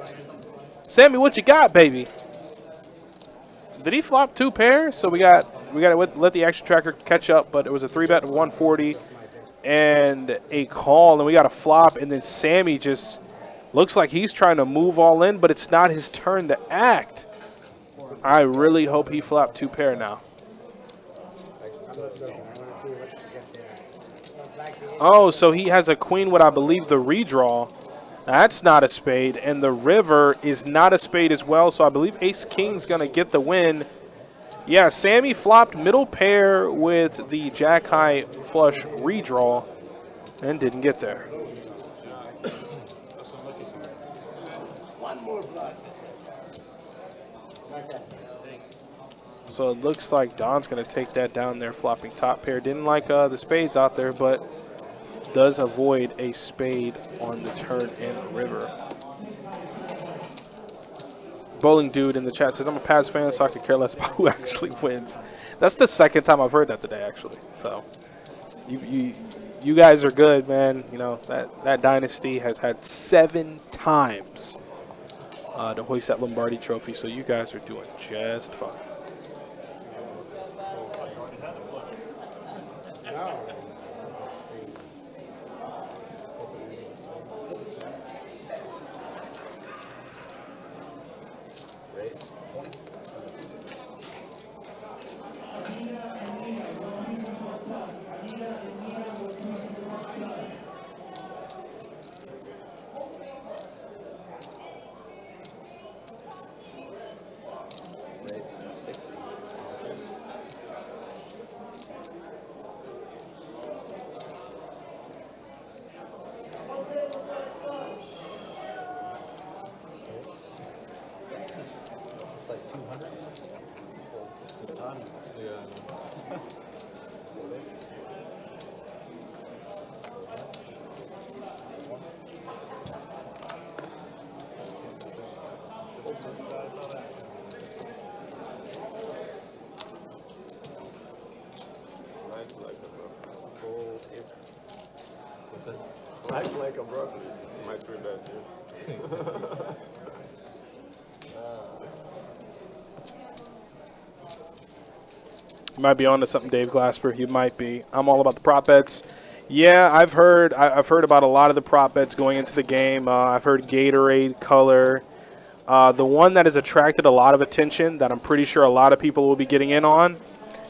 Sammy, what you got, baby? Did he flop 2 pair? So we got to let the action tracker catch up, but it was a 3-bet of 140 and a call, and we got a flop, and then Sammy just looks like he's trying to move all in, but it's not his turn to act. I really hope he flopped 2 pair now. Oh, so he has a queen with, I believe, the redraw. That's not a spade, and the river is not a spade as well, so I believe ace-king's going to get the win. Yeah, Sammy flopped middle pair with the jack-high flush redraw and didn't get there. So it looks like Don's going to take that down there, flopping top pair. Didn't like the spades out there, but does avoid a spade on the turn and river. Bowling Dude in the chat says, I'm a Paz fan, so I could care less about who actually wins. That's the second time I've heard that today, actually. So you guys are good, man. You know, that dynasty has had 7 times to hoist that Lombardi trophy, so you guys are doing just fine. Act like a broccoli. Might do that too. You might be onto something, Dave Glasper. You might be. I'm all about the prop bets. Yeah, I've heard about a lot of the prop bets going into the game. I've heard Gatorade color. The one that has attracted a lot of attention that I'm pretty sure a lot of people will be getting in on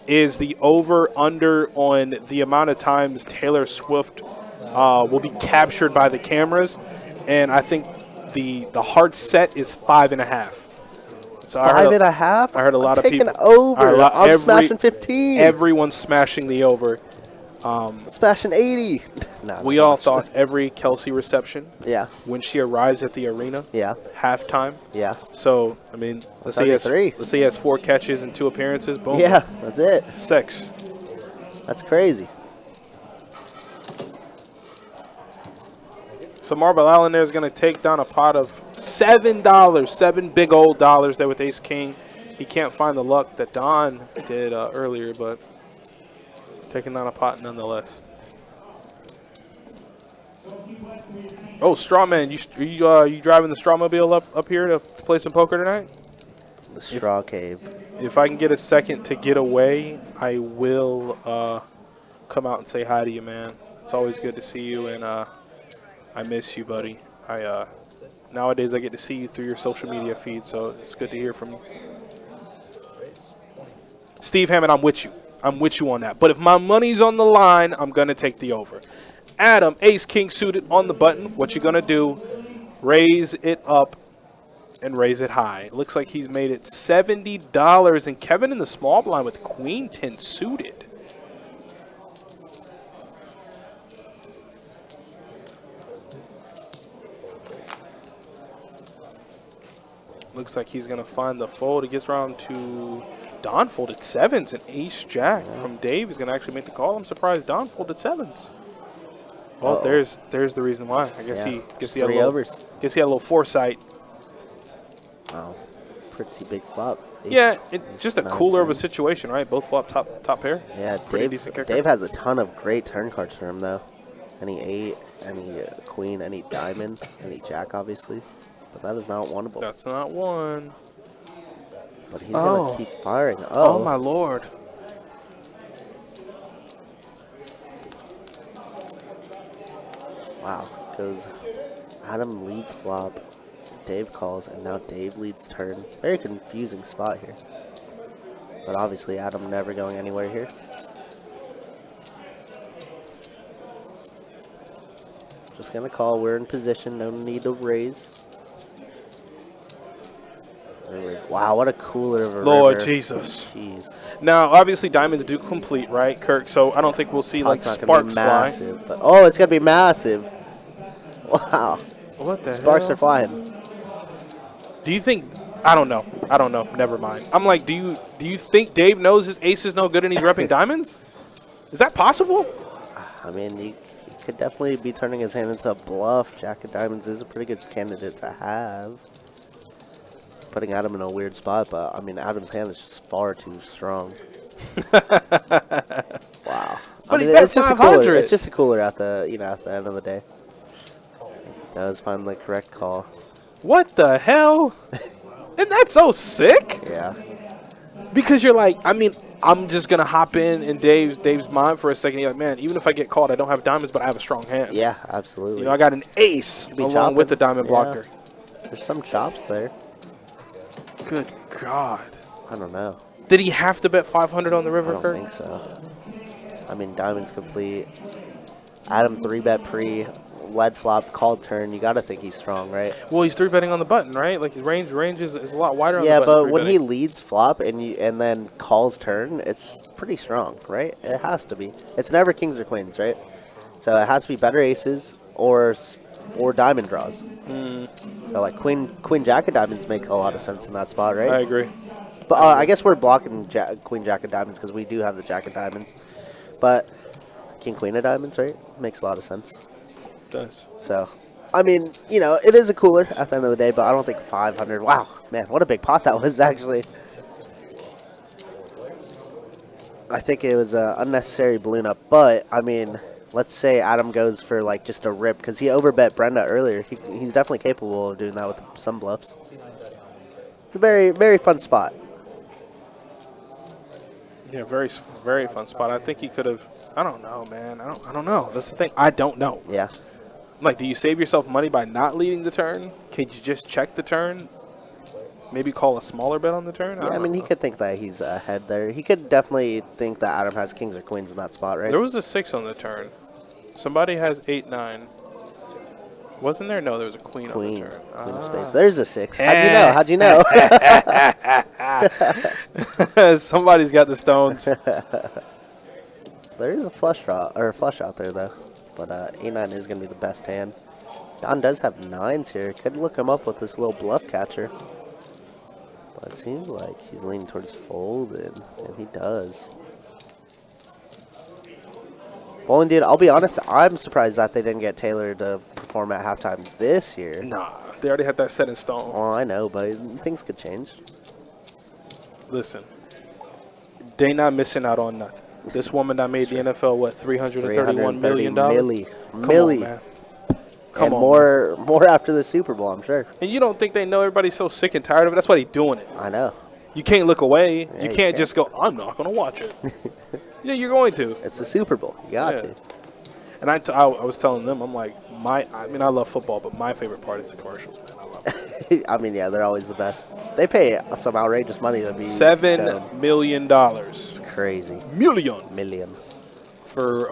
is the over-under on the amount of times Taylor Swift will be captured by the cameras. And I think the hard set is 5.5. So 5.5? I heard a lot of people. Over. I'm smashing 15. Everyone's smashing the over. Smashing 80. No, we all thought every Kelsey reception. Yeah. When she arrives at the arena. Yeah. Halftime. Yeah. So I mean, let's say he has 4 catches and 2 appearances. Boom. Yeah, that's it. 6. That's crazy. So Marble Allen there is going to take down a pot of $7. 7 big old dollars there with Ace King. He can't find the luck that Don did earlier, but taking down a pot nonetheless. Oh, Strawman, you driving the Strawmobile up here to play some poker tonight? The Straw Cave. If I can get a second to get away, I will come out and say hi to you, man. It's always good to see you, and I miss you, buddy. Nowadays I get to see you through your social media feed, so it's good to hear from you. Steve Hammond, I'm with you. I'm with you on that. But if my money's on the line, I'm going to take the over. Adam, Ace King suited on the button. What you going to do? Raise it up and raise it high. Looks like he's made it $70. And Kevin in the small blind with Queen 10 suited. Looks like he's going to find the fold. It gets around to Don folded sevens and ace jack from Dave. He's going to actually make the call. I'm surprised Don folded sevens. Well, there's the reason why. I guess he had a little foresight. Wow, pretty big flop. Yeah, it's just a cooler of a situation, right? Both flop top pair. Yeah, Dave has a ton of great turn cards for him though. Any 8, any queen, any diamond, any jack, obviously. But that is not oneable. That's not one. But he's gonna keep firing. Oh my lord. Wow, goes Adam leads flop, Dave calls, and now Dave leads turn. Very confusing spot here. But obviously Adam never going anywhere here. Just gonna call, we're in position, no need to raise. Wow, what a cooler of a Lord river. Jesus. Jeez. Now, obviously, diamonds do complete, right, Kirk? So I don't think we'll see, like, sparks fly. But, oh, it's going to be massive. Wow. What the Sparks hell? are flying. Do you think... I don't know. Never mind. I'm like, do you think Dave knows his ace is no good and he's repping diamonds? Is that possible? I mean, he could definitely be turning his hand into a bluff. Jack of diamonds is a pretty good candidate to have. Putting Adam in a weird spot, but I mean, Adam's hand is just far too strong. Wow. But he bet 500. It's just a cooler at the at the end of the day. He does find the correct call. What the hell? Isn't that so sick? Yeah. Because you're like, I mean, I'm just gonna hop in Dave's mind for a second. You're like, man, even if I get called, I don't have diamonds, but I have a strong hand. Yeah, absolutely. You know, I got an ace along with the diamond blocker. There's some chops there. Good God. I don't know. Did he have to bet 500 on the river, I Kurt? don't think so. I mean, diamonds complete. Adam 3-bet pre, lead flop, call turn. You got to think he's strong, right? Well, he's 3-betting on the button, right? Like his range is a lot wider on the button. Yeah, but when he leads flop and then calls turn, it's pretty strong, right? It has to be. It's never kings or queens, right? So it has to be better aces or diamond draws. So like queen jack of diamonds make a lot of sense in that spot, right? I agree. But I guess we're blocking queen jack of diamonds because we do have the jack of diamonds. But king queen of diamonds, right? Makes a lot of sense. It does. So, I mean, it is a cooler at the end of the day, but I don't think 500. Wow, man, what a big pot that was actually. I think it was an unnecessary balloon up, but I mean, let's say Adam goes for like just a rip because he overbet Brenda earlier. He's definitely capable of doing that with some bluffs. A very, very fun spot. Yeah, very, very fun spot. I think he could have. I don't know, man. I don't know. That's the thing. I don't know. Yeah. Like, do you save yourself money by not leading the turn? Can you just check the turn? Maybe call a smaller bet on the turn? Yeah, I mean, he could think that he's ahead there. He could definitely think that Adam has kings or queens in that spot, right? There was a 6 on the turn. Somebody has 8-9. Wasn't there? No, there was a queen on the turn. Queen of spades. There's a 6. How'd you know? Somebody's got the stones. There is a flush draw or a flush out there though, but 8-9 is gonna be the best hand. Don does have 9s here. Could look him up with this little bluff catcher, but it seems like he's leaning towards folded, and he does. Bowling Dude, I'll be honest, I'm surprised that they didn't get Taylor to perform at halftime this year. Nah, they already had that set in stone. Well, I know, but things could change. Listen, they not missing out on nothing. This woman that made the NFL, what, $331 million? Millie. On, man. Come And on, more after the Super Bowl, I'm sure. And you don't think they know everybody's so sick and tired of it? That's why they're doing it. I know. You can't look away. Yeah, you you can't can't. just go, I'm not going to watch it. Yeah, you're going to. It's the Super Bowl. You got Yeah. to. And I was telling them, I'm like, I mean, I love football, but my favorite part is the commercials, man. I love it. I mean, yeah, they're always the best. They pay some outrageous money to be $7 million. It's crazy. Million. For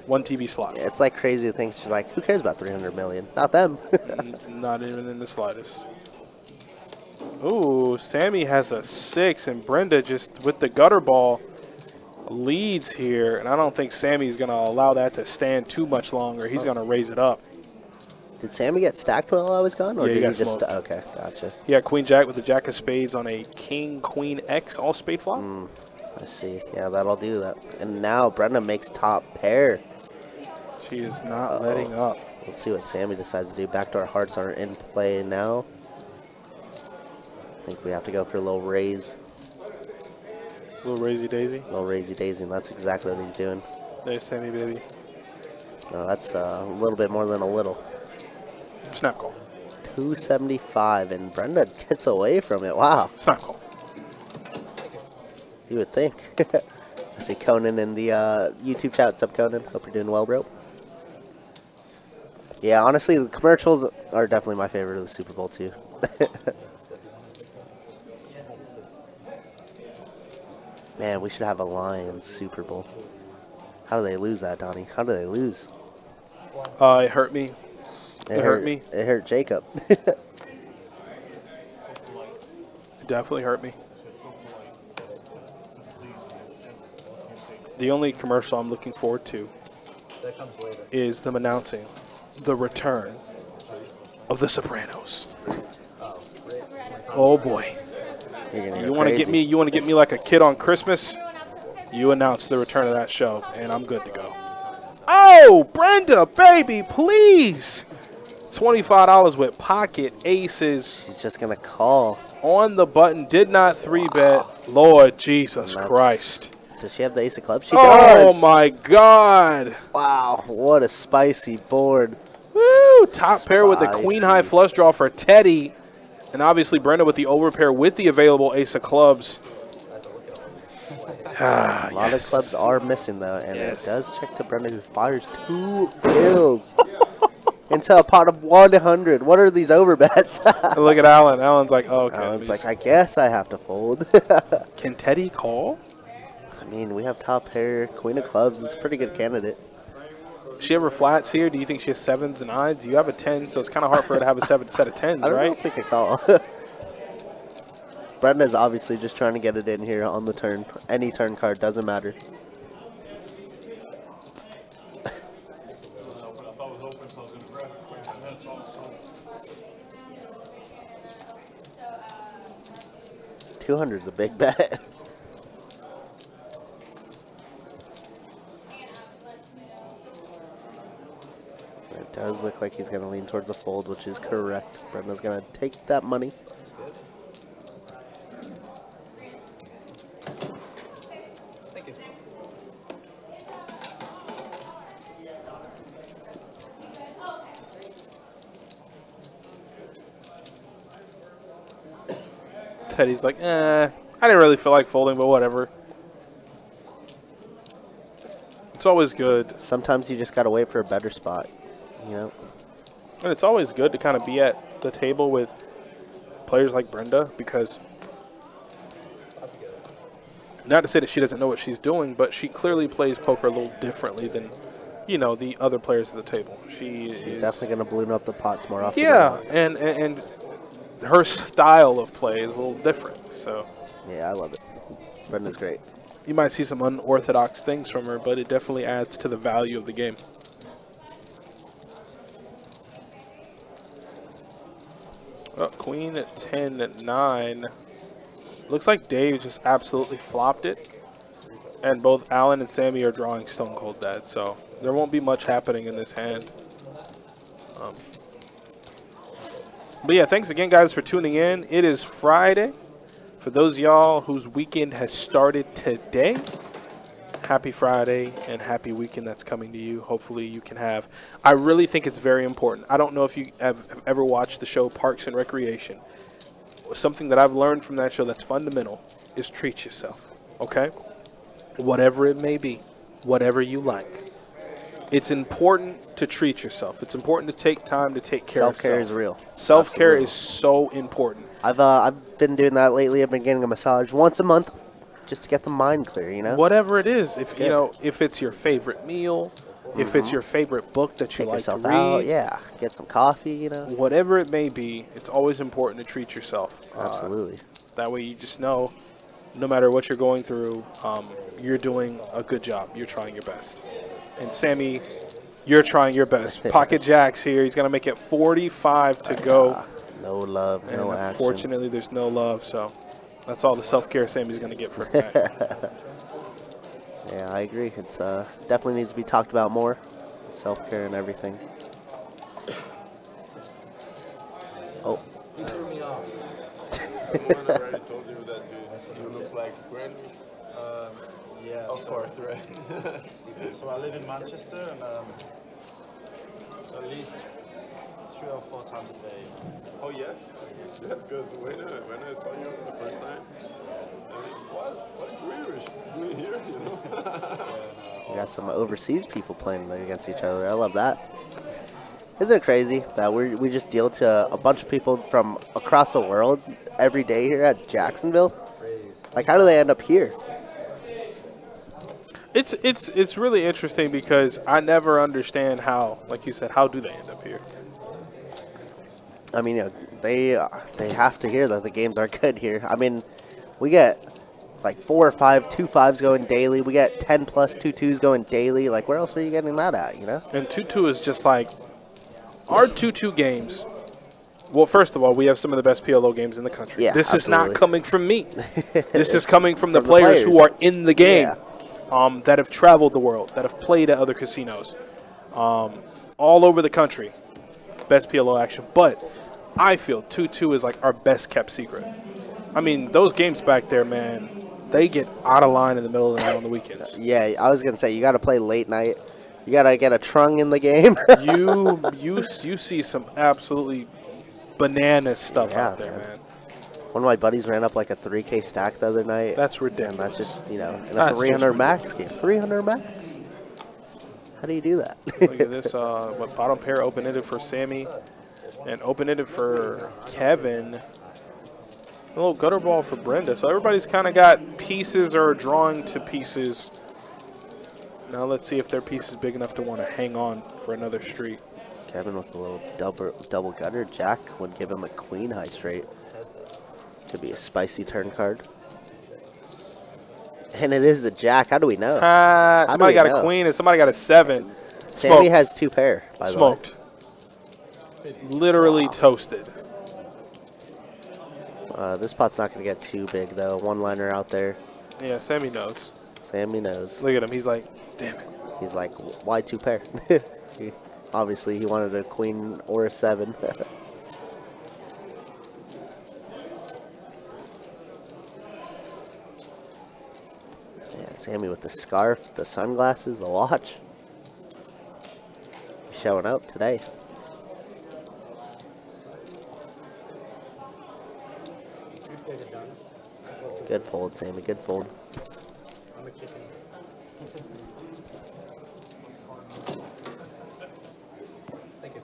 one TV slot. Yeah, it's like crazy to think. She's like, who cares about 300 million? Not them. Not even in the slightest. Ooh, Sammy has a 6, and Brenda just with the gutter ball leads here. And I don't think Sammy's going to allow that to stand too much longer. He's going to raise it up. Did Sammy get stacked while I was gone? Or Yeah, he did got he just. smoked. Okay, gotcha. He got Queen Jack with the Jack of Spades on a King Queen X all spade flop. I see. Yeah, that'll do that. And now Brenda makes top pair. She is not letting up. Let's see what Sammy decides to do. Backdoor hearts are in play now. I think we have to go for a little raise. Little raisy daisy. Little raisey daisy, and that's exactly what he's doing. There's Sammy, baby. No, that's a little bit more than a little. Snap call. 275, and Brenda gets away from it. Wow. Snap call. You would think. I see Conan in the YouTube chat. What's up, Conan? Hope you're doing well, bro. Yeah, honestly, the commercials are definitely my favorite of the Super Bowl, too. Man, we should have a Lions Super Bowl. How do they lose that, Donnie? How do they lose? It hurt me. It hurt me. It hurt Jacob. It definitely hurt me. The only commercial I'm looking forward to is them announcing the return of The Sopranos. Oh boy. You want to get me? You want to get me like a kid on Christmas? You announce the return of that show, and I'm good to go. Oh, Brenda, baby, please! $25 with pocket aces She's just going to call. on the button. Did not 3-bet. Lord Jesus That's- Christ! Does she have the ace of clubs? She Oh does. my God! Wow, what a spicy board. Woo! Top pair with the queen high Spicy. flush draw for Teddy. And obviously Brenda with the overpair with the available ace of clubs. A lot of clubs are missing, though, and Yes. it does check to Brenda, who fires 2 bills into a pot of 100. What are these overbets? Look at Alan. Alan's like, oh, okay. It's like, I guess I have to fold. Can Teddy call? I mean, we have top pair, queen of clubs. It's a pretty good candidate. She ever flats here? Do you think she has 7s and 9s? You have a 10, so it's kind of hard for her to have a set of 10s, I don't know right? if we could call. Brenda's obviously just trying to get it in here on the turn. Any turn card, doesn't matter. $200's a big bet. It does look like he's going to lean towards the fold, which is correct. Brenda's going to take that money. Thank you. Teddy's like, I didn't really feel like folding, but whatever. It's always good. Sometimes you just got to wait for a better spot, you know? And it's always good to kind of be at the table with players like Brenda because, not to say that she doesn't know what she's doing, but she clearly plays poker a little differently than, you know, the other players at the table. She's Definitely going to balloon up the pots more often. Yeah, and her style of play is a little different. So Yeah, I love it. Brenda's great. you might see some unorthodox things from her, but it definitely adds to the value of the game. Oh, queen at 10 at 9. Looks like Dave just absolutely flopped it. And both Alan and Sammy are drawing Stone Cold Dead, so there won't be much happening in this hand. But yeah, thanks again, guys, for tuning in. It is Friday. For those of y'all whose weekend has started today, happy Friday and happy weekend that's coming to you. Hopefully you can have. I really think it's very important. I don't know if you have ever watched the show Parks and Recreation. Something that I've learned from that show that's fundamental is treat yourself, okay? Whatever it may be, whatever you like. It's important to treat yourself. It's important to take time to take care of yourself. Self-care is real. Self-care Absolutely. is so important. I've been doing that lately. I've been getting a massage once a month just to get the mind clear, you know? Whatever it is, if good. you know, if it's your favorite meal, if it's your favorite book that you Take like to yourself read, out, yeah. Get some coffee, you know? whatever it may be, it's always important to treat yourself. Absolutely. That way you just know, no matter what you're going through, you're doing a good job. You're trying your best. And Sammy, you're trying your best. Pocket Jack's here. He's going to make it 45 to go. No love, And no action. unfortunately, there's no love, so that's all the self-care Sammy's going to get for today. Yeah, I agree. It's definitely needs to be talked about more. Self-care and everything. Oh. Threw me off. Someone already told you that you looks like Brenda. Yeah, Of course, right? So I live in Manchester, and at least 3 or 4 times a day. Oh yeah? Yeah, because when I saw you the first time, I mean, what British doing here, you know? We got some overseas people playing against each other. I love that. Isn't it crazy that we just deal to a bunch of people from across the world every day here at Jacksonville? Like, how do they end up here? It's really interesting because I never understand how, like you said, how do they end up here? I mean, you know, they have to hear that the games are good here. I mean, we get like 4 or 5 2-5s going daily. We get 10 plus 2-2s going daily. Like, where else are you getting that at, you know? And 2-2 is just like our 2-2 games. Well, first of all, we have some of the best PLO games in the country. Yeah, this is not absolutely. coming from me. This is It's coming from the from the players who players. are in the game, Yeah. that have traveled the world, that have played at other casinos, all over the country. Best PLO action. But I feel 2-2 is like our best kept secret. I mean, those games back there, man, they get out of line in the middle of the night on the weekends. Yeah, I was going to say, you got to play late night. You got to get a trung in the game. you see some absolutely bananas stuff Yeah, out there, man. man. One of my buddies ran up like a 3K stack the other night. That's And ridiculous. that's just, you know, in That's a just 300 max game. 300 max. How do you do that? Look at this. What bottom pair open-ended for Sammy and open-ended for Kevin. A little gutter ball for Brenda. So everybody's kind of got pieces or drawing to pieces. Now let's see if their piece is big enough to want to hang on for another street. Kevin with a little double gutter. Jack would give him a queen high straight. Could be a spicy turn card. And it is a jack. How do we know? How do Somebody we got know? a queen and somebody got a 7. Sammy Smoked. has 2 pair, by the way. Smoked. Literally toasted. This pot's not going to get too big, though. One-liner out there. Yeah, Sammy knows. Sammy knows. Look at him. He's like, damn it. He's like, why 2 pair? Obviously, he wanted a queen or a 7. Yeah, Sammy with the scarf, the sunglasses, the watch. Showing up today. Good fold, Sammy. Good fold. I'm a chicken. Thank you.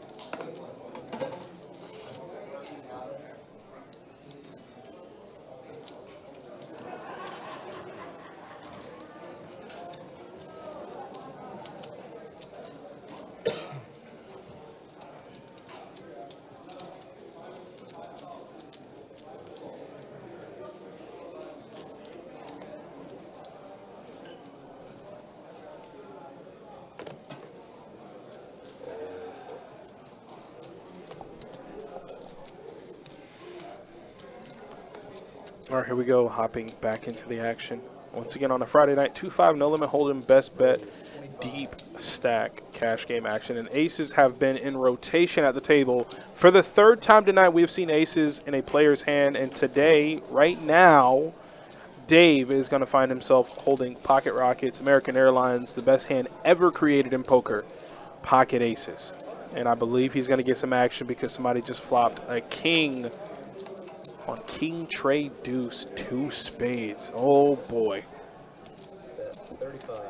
All right, here we go, hopping back into the action. Once again on a Friday night, 2-5 no limit hold'em best bet deep stack cash game action, and aces have been in rotation at the table for the 3rd time tonight. We have seen aces in a player's hand, and today, right now, Dave is going to find himself holding pocket rockets, American Airlines, the best hand ever created in poker, pocket aces. And I believe he's going to get some action because somebody just flopped a king on king trade deuce, 2 spades. Oh boy. 35.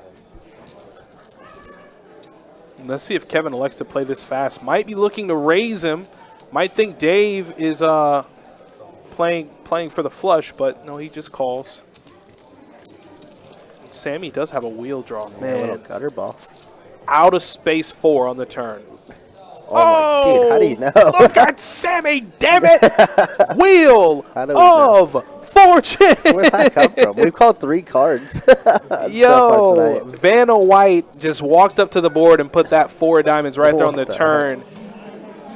Let's see if Kevin elects to play this fast. Might be looking to raise him. Might think Dave is playing for the flush, but no, he just calls. Sammy does have a wheel draw, A little man. gutter ball. Out of space 4 on the turn. Oh, my, dude, how do you know? Look at Sammy, damn it! Wheel How do we know? of Fortune! Where'd that come from? We've called 3 cards. So Yo, far tonight. Vanna White just walked up to the board and put that 4 of diamonds right there on the What the turn.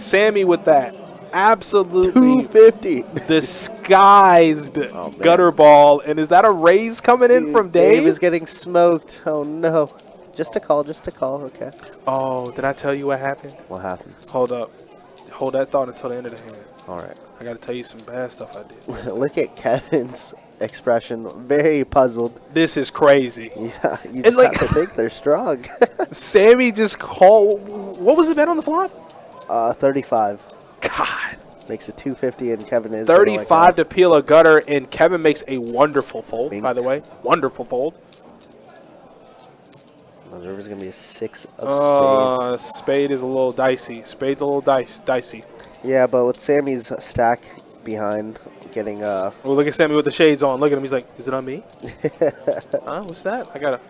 Sammy with that absolutely 250. disguised man. gutter ball. And is that a raise coming in from Dave? Dave is getting smoked. Oh, no. Just a call, just a call. Okay. Oh, did I tell you what happened? What happened? Hold up. Hold that thought until the end of the hand. All right. I got to tell you some bad stuff I did. Look at Kevin's expression. Very puzzled. This is crazy. Yeah, you just like- have to think they're strong. Sammy just called. What was the bet on the flop? 35. God. Makes it 250, and Kevin is gonna 35 to peel a gutter, and Kevin makes a wonderful fold, Bing. by the way. Wonderful fold. The river's going to be a 6 of spades. Spade is a little dicey. Spade's a little dicey. Yeah, but with Sammy's stack behind, getting Oh, look at Sammy with the shades on. Look at him. He's like, is it on me? What's that? I got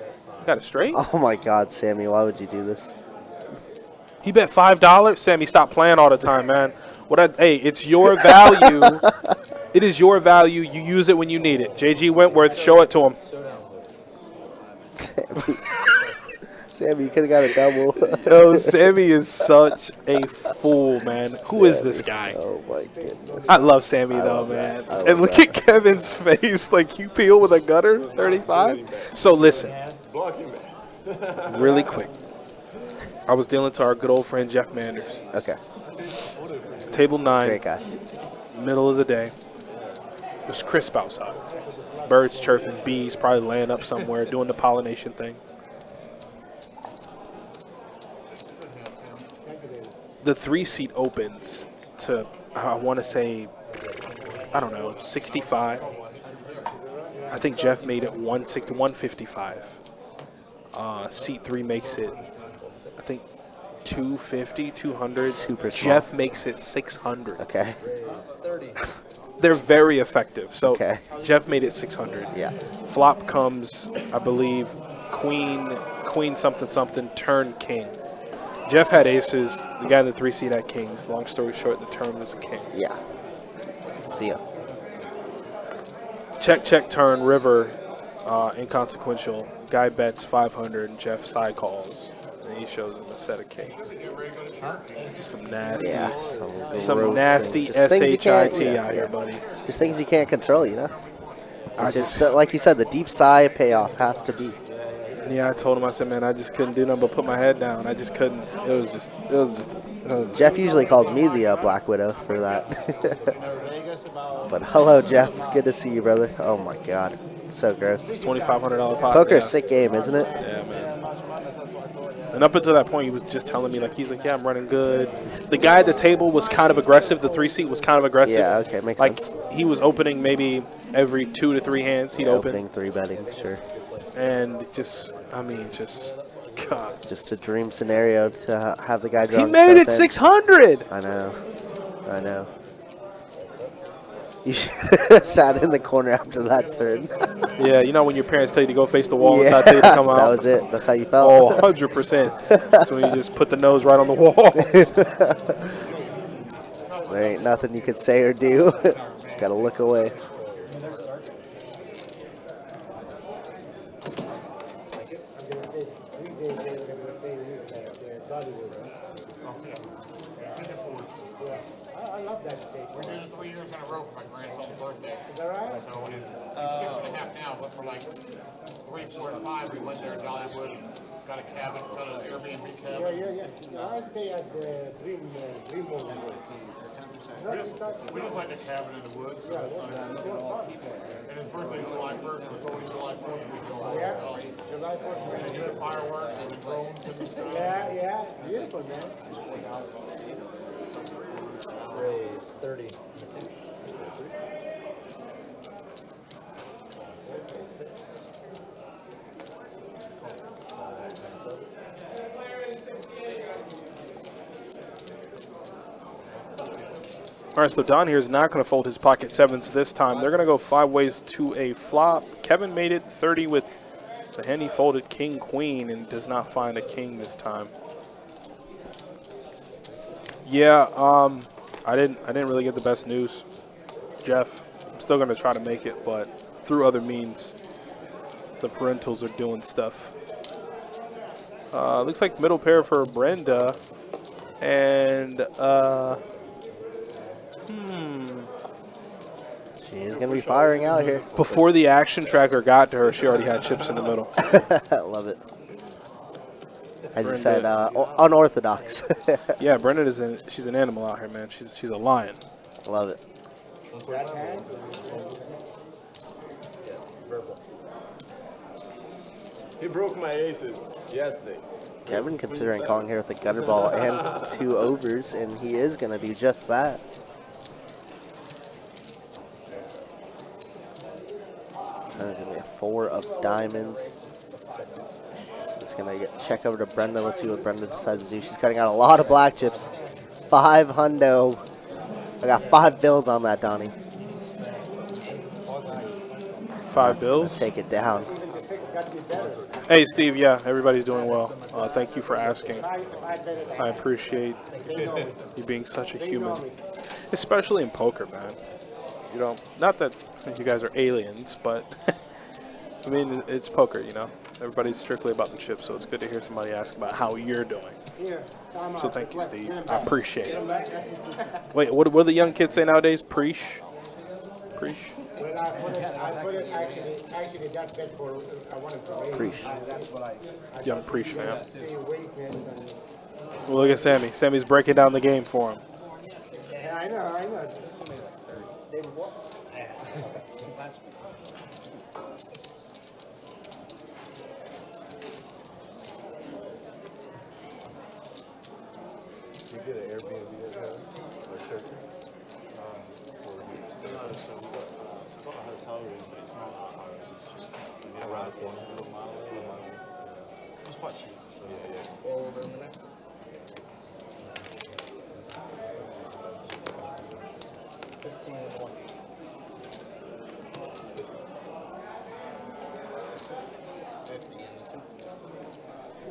a straight? Oh my God, Sammy, why would you do this? He bet $5. Sammy, stop playing all the time, man. Hey, it's your value. It is your value. You use it when you need it. JG Wentworth, show it to him. Sammy, you could have got a double. Yo, Sammy is such a fool, man. Who is this guy? Oh my goodness. I love Sammy, I though, love man. that. I love And look that. at Kevin's face. Like, you peel with a gutter, 35? So, listen, Blocking man. really quick. I was dealing to our good old friend Jeff Manders. Okay, Table 9, great guy. middle of the day. It was crisp outside. Birds chirping, bees probably laying up somewhere, doing the pollination thing. The 3-seat opens to, I want to say, I don't know, 65. I think Jeff made it 160, 155. Seat 3 makes it, I think, 250, 200. Super small. Jeff makes it 600. Okay, 30. They're very effective. So Okay. Jeff made it 600. yeah. Flop comes, I believe, queen something something, turn king. Jeff had aces. The guy in the 3-seat had kings. Long story short, the turn was a king. Yeah. See ya. Check, check, turn, river, inconsequential. Guy bets 500, and Jeff side calls. And he shows him a set of kings. Just some nasty, Yeah. some gross nasty things. Just things you can't- SHIT yeah, out here, yeah. buddy. Just things you can't control, you know? I It's just, just- like you said, the deep sigh payoff has to be. Yeah, I told him, I said, man, I just couldn't do nothing but put my head down. I just couldn't. It was Jeff usually calls me the Black Widow for that. But hello, Jeff. Good to see you, brother. Oh my God. So gross. $2,500 pot. Poker's yeah. a sick game, isn't it? Yeah, man. And up until that point, he was just telling me, like, he's like, yeah, I'm running good. The guy at the table was kind of aggressive. The 3-seat was kind of aggressive. Yeah, okay, makes like, sense. he was opening maybe every 2 to 3 hands he'd open. Opening 3 betting, sure. And just, I mean, just, God. Just a dream scenario to have the guy He drunk. made it so thin. 600. I know. I know. You should have sat in the corner after that turn. Yeah, you know when your parents tell you to go face the wall Yeah, and tell you to come out? that was it. That's how you felt. Oh, 100%. That's when you just put the nose right on the wall. There ain't nothing you could say or do. Just gotta look away. I love that steak. We're doing 3 years in a row for my grandson's birthday. Is that right? So he's 6.5 now, but for like 3, 4, and 5, we went there in Dollywood, got a cabin, got an Airbnb cabin. Yeah. I stay at the Dream World. We just like the cabin in the woods, so it's nice. And his birthday's July 1st, so it's always July 4th we go out. Yeah, July 1st. And the fireworks and the drones in the sky. Yeah, beautiful, man. Raise 30. All right, so Don here is not going to fold his pocket sevens this time. They're going to go 5 ways to a flop. Kevin made it 30 with the hand he folded king queen and does not find a king this time. Yeah, I didn't really get the best news, Jeff. I'm still going to try to make it, but through other means. The parentals are doing stuff. Looks like middle pair for Brenda, and She's going to be firing out here. before the action tracker got to her, she already had chips in the middle. I love it. As you said, unorthodox. Yeah, Brenda she's an animal out here, man. She's a lion. Love it. He broke my aces yesterday. Kevin considering calling here with a gutter ball and 2 overs, and he is going to do just that. There's going to be a 4 of diamonds. So it's going to check over to Brenda. Let's see what Brenda decides to do. She's cutting out a lot of black chips. 5 hundo. I got 5 bills on that, Donnie. 5 bills. Take it down. Hey, Steve. Yeah, everybody's doing well. Thank you for asking. I appreciate you being such a human, especially in poker, man. You know, not that you guys are aliens, but I mean, it's poker, you know. Everybody's strictly about the chips, so it's good to hear somebody ask about how you're doing. So thank you, Steve. I appreciate it. Wait, what do the young kids say nowadays? Preach? Preach? Well, I put it actually that bet for I wanted to raise. Preach. Young Preach fan. See weakness and Well, look at Sammy. Sammy's breaking down the game for him. yeah, I know. You get an Airbnb or something? No, so we've got a hotel room, but it's not that far. It's just around the corner, a little mile away. It's quite cheap. So yeah. 15 and 1.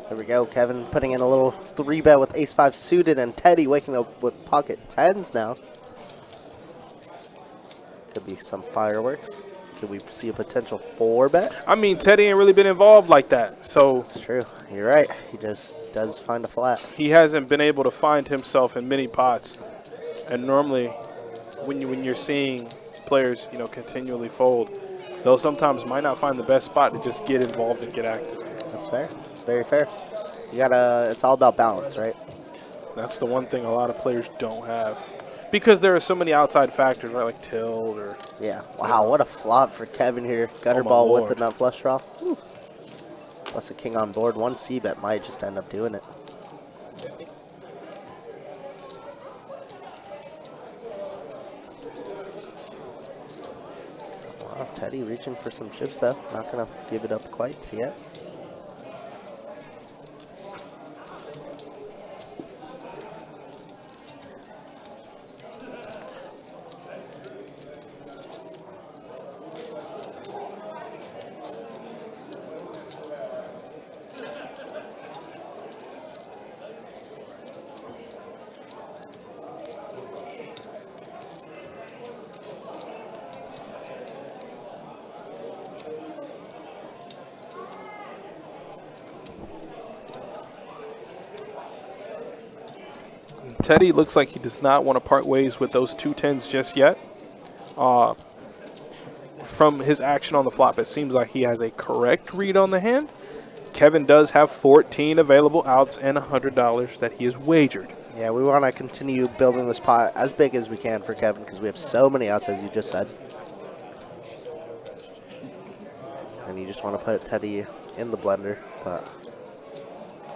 There we go. Kevin putting in a little 3-bet with ace-5 suited, and Teddy waking up with pocket 10s now. Could be some fireworks. Could we see a potential 4-bet? I mean, Teddy ain't really been involved like that, so It's true. You're right. He just does find a flat. he hasn't been able to find himself in many pots. And normally, when you're seeing players, you know, continually fold, they'll sometimes might not find the best spot to just get involved and get active. That's fair. It's very fair. You gotta. It's all about balance, right? That's the one thing a lot of players don't have. Because there are so many outside factors, right, like tilt or... Yeah. Wow, what a flop for Kevin here. Gutter Oh, my ball with Lord. the nut flush draw. Whew. Plus a king on board. 1 c-bet might just end up doing it. Wow, Teddy reaching for some chips though. Not gonna give it up quite yet. Teddy looks like he does not want to part ways with those 2 10s just yet. From his action on the flop, it seems like he has a correct read on the hand. Kevin does have 14 available outs and $100 that he has wagered. Yeah, we want to continue building this pot as big as we can for Kevin because we have so many outs, as you just said. And you just want to put Teddy in the blender, but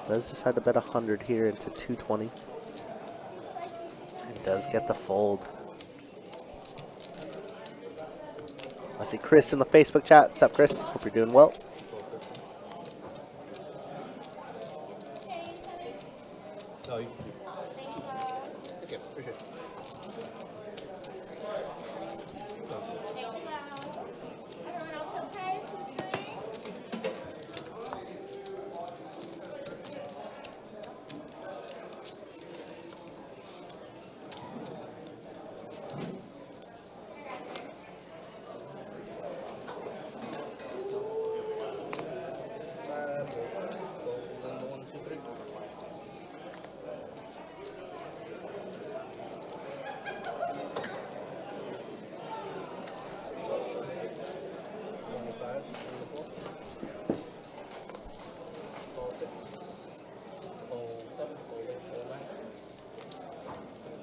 does decide to bet 100 here into 220. And does get the fold. I see Chris in the Facebook chat. What's up, Chris? Hope you're doing well. No, you Okay, appreciate it.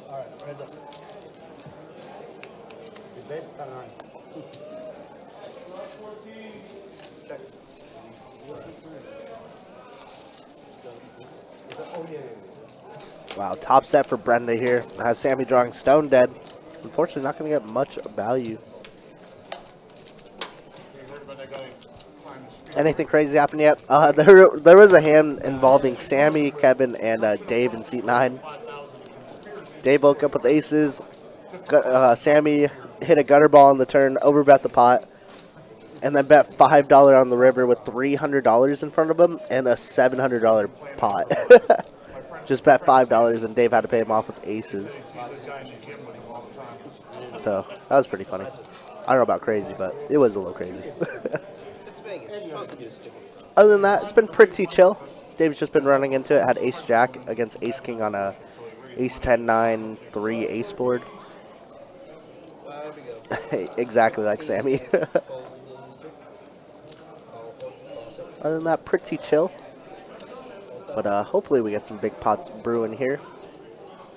Alright, heads up. The best time. Check. Oh, yeah. Wow, top set for Brenda here. Has Sammy drawing stone dead. Unfortunately, not going to get much value. Anything crazy happened yet? There was a hand involving Sammy, Kevin, and Dave in seat 9. Dave woke up with aces. Sammy hit a gutter ball on the turn, overbet the pot, and then bet $5 on the river with $300 in front of him and a $700 pot. Just bet $5 and Dave had to pay him off with aces. So that was pretty funny. I don't know about crazy, but it was a little crazy. It's Vegas. You're supposed to do stupid stuff. Other than that, it's been pretty chill. Dave's just been running into it. Had ace jack against ace king on a ace 10 9 3 ace board. Well, there we go. Exactly like Sammy. Other than that, pretty chill. But hopefully we get some big pots brewing here.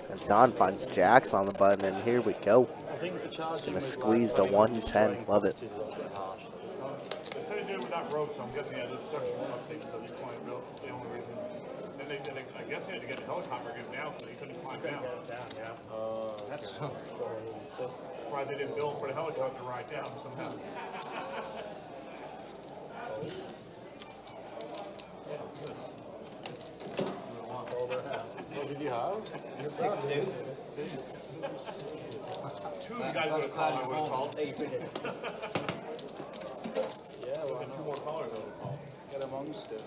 As Don finds jacks on the button, and here we go. Gonna squeeze to 110. Love it. They said they did it without ropes, so I'm guessing I just sucked one up things so you climb built. The only reason. Then I guess they had to get the helicopter to get down so he couldn't climb down. That's why they didn't build for the helicopter to ride down somehow. What did you have? 6 deuce. 6. Two of the guys would have called, I would have called. Hey, you pretty good. Yeah, well, Two more callers I would have called. get amongst it.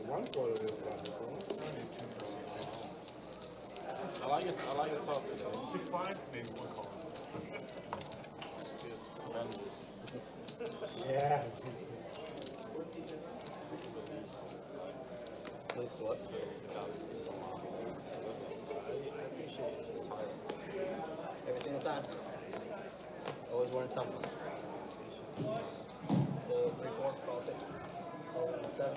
One quarter is wonderful. I like it top today. 6'5", maybe one caller. Tremendous. Yeah. Place what? God, it's a lot. I appreciate it. It's tired. Every single time. Always learn something. Full 3-4, call 6. Call 7.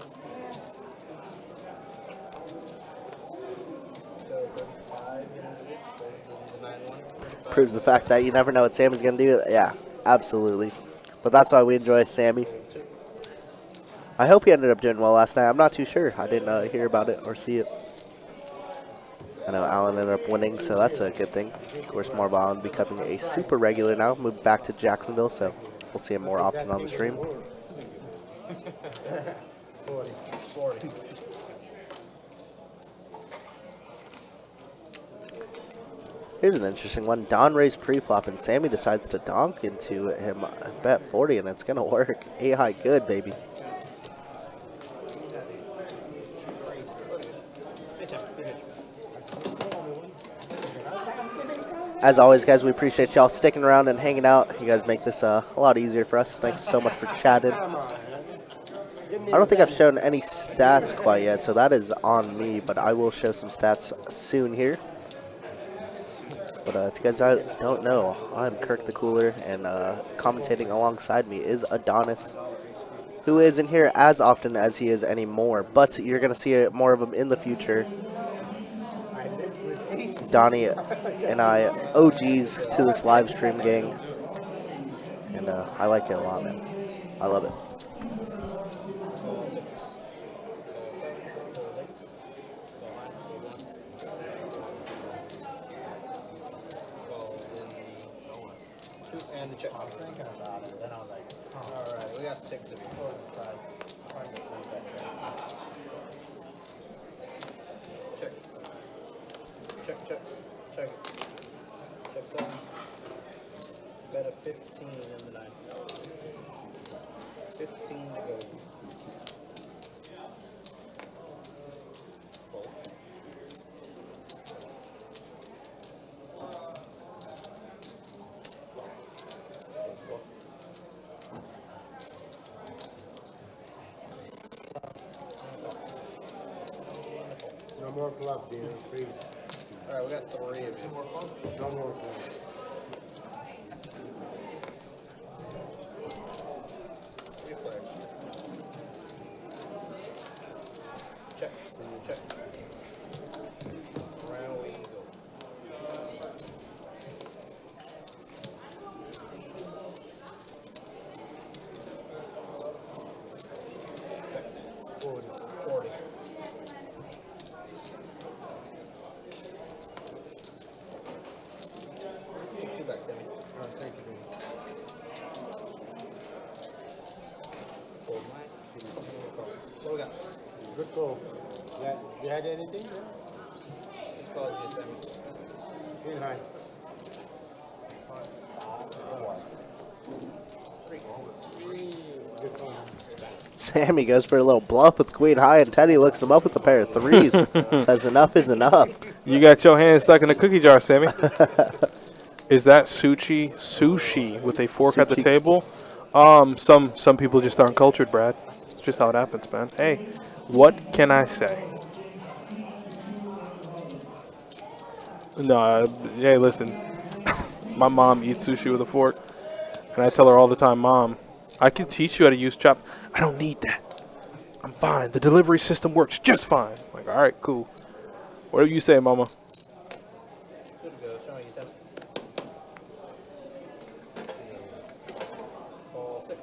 Go 35 into 9-1. Proves the fact that you never know what Sammy's gonna do. Yeah, absolutely. But that's why we enjoy Sammy. I hope he ended up doing well last night. I'm not too sure. I didn't hear about it or see it. I know Alan ended up winning, so that's a good thing. Of course, Marble Allen becoming a super regular now. Moved back to Jacksonville, so we'll see him more often on the stream. 40. Here's an interesting one. Don raised pre-flop, and Sammy decides to donk into him. Bet 40, and it's going to work. 8 high good, baby. As always, guys, we appreciate y'all sticking around and hanging out. You guys make this a lot easier for us. Thanks so much for chatting. I don't think I've shown any stats quite yet, so that is on me, but I will show some stats soon here. But if you guys don't know, I'm Kirk the Cooler, and commentating alongside me is Adonis, who isn't here as often as he is anymore, but you're going to see more of him in the future. Donnie and I, OGs to this live stream gang, and I like it a lot, man. I love it. And the check. I was thinking about it, then I was like, oh. All right, we got 6 of you. Check. Check, check, check it. Check 7. Bet a 15 in the 9. 15 to go. Fold. No more bluff, dear. Please. All right, we got 3 of you. No more bluff. Check. Check. Round we go. Check. 40. Take 2 back, Sammy. Thank you, baby. Fold mine. What do we got? Good call. Yeah, you had anything? Just call it just Sammy. Queen high. Good call. Sammy goes for a little bluff with queen high, and Teddy looks him up with a pair of 3s. Says enough is enough. You got your hand stuck in the cookie jar, Sammy. Is that sushi with a fork at the Sushi. table? Some people just aren't cultured, Brad. It's just how it happens, man. Hey, what can I say? No, hey, listen. My mom eats sushi with a fork, and I tell her all the time, Mom, I can teach you how to use chop. I don't need that. I'm fine. The delivery system works just fine. I'm like, all right, cool. Whatever you say, Mama. Good to go. Show me you, Sammy. Ball 6.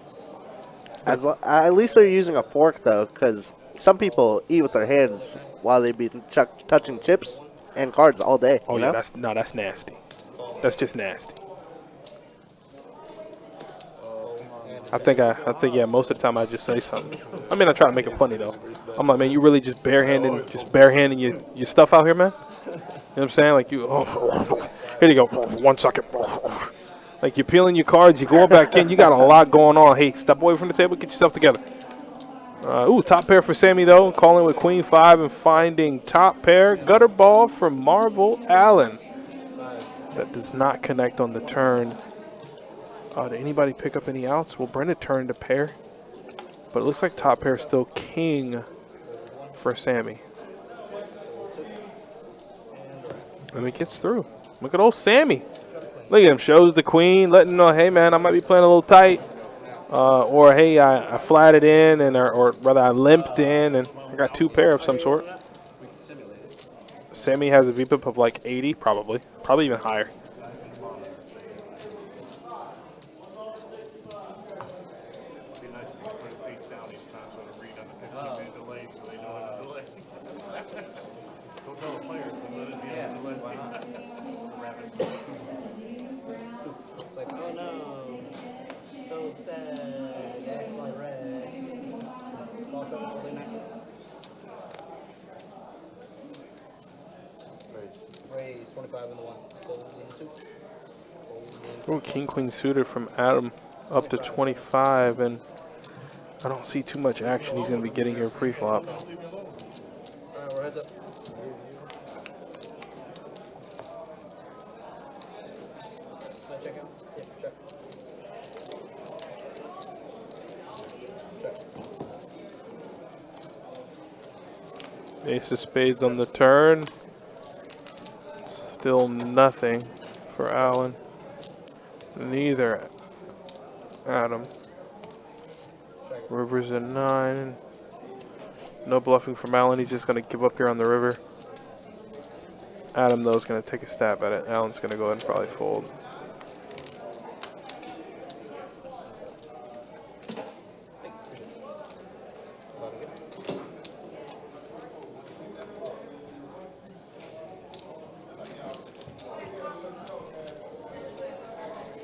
At least they're using a fork, though, because some people eat with their hands while they be touching chips and cards all day. Oh, you yeah, know? that's nasty. That's just nasty. I think, yeah, most of the time I just say something. I mean, I try to make it funny, though. I'm like, man, you really just barehanding your stuff out here, man? You know what I'm saying? Like, you, here you go, 1 second. Like, you're peeling your cards, you're going back in, you got a lot going on. Hey, step away from the table, get yourself together. Ooh, top pair for Sammy, though. Calling with queen 5 and finding top pair. Gutter ball from Marvel Allen. That does not connect on the turn. Did anybody pick up any outs? Well, Brenda turned a pair. But it looks like top pair is still king for Sammy. And it gets through. Look at old Sammy. Look at him. Shows the queen, letting him know, hey, man, I might be playing a little tight. Or, hey, I flatted in, or rather I limped in, and I got 2 pair of some sort. Sammy has a VPIP of like 80, probably. Probably even higher. It's like, oh no. So sad. That's my red. Ball 7, holding 9. Raise 25 in the 1. Fold in 2. Oh, king queen suited from Adam up to 25, and I don't see too much action he's going to be getting here pre-flop. Alright, we're heads up. Check out? Yeah, check. Check. Ace of spades on the turn. Still nothing. for Allen. Neither Adam. River's a 9. No bluffing from Allen. He's just going to give up here on the river. Adam, though, is going to take a stab at it. Allen's going to go ahead and probably fold.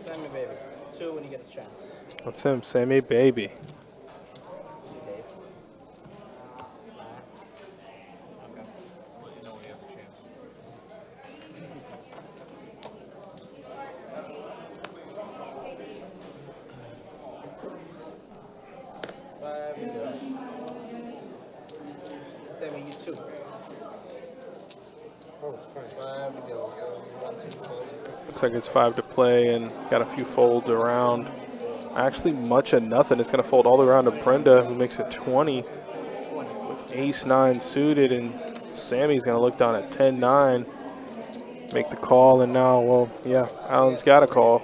Sammy, baby. 2 when you get the chance. That's him, Sammy baby. Sammy, you 2. Oh, 5 to go. 1, 2, 3. Looks like it's 5 to play and got a few folds around. Actually, much of nothing. It's going to fold all the way around to Brenda, who makes it 20 with ace-9 suited, and Sammy's going to look down at 10-9, make the call, and now, well, yeah, Allen's got a call.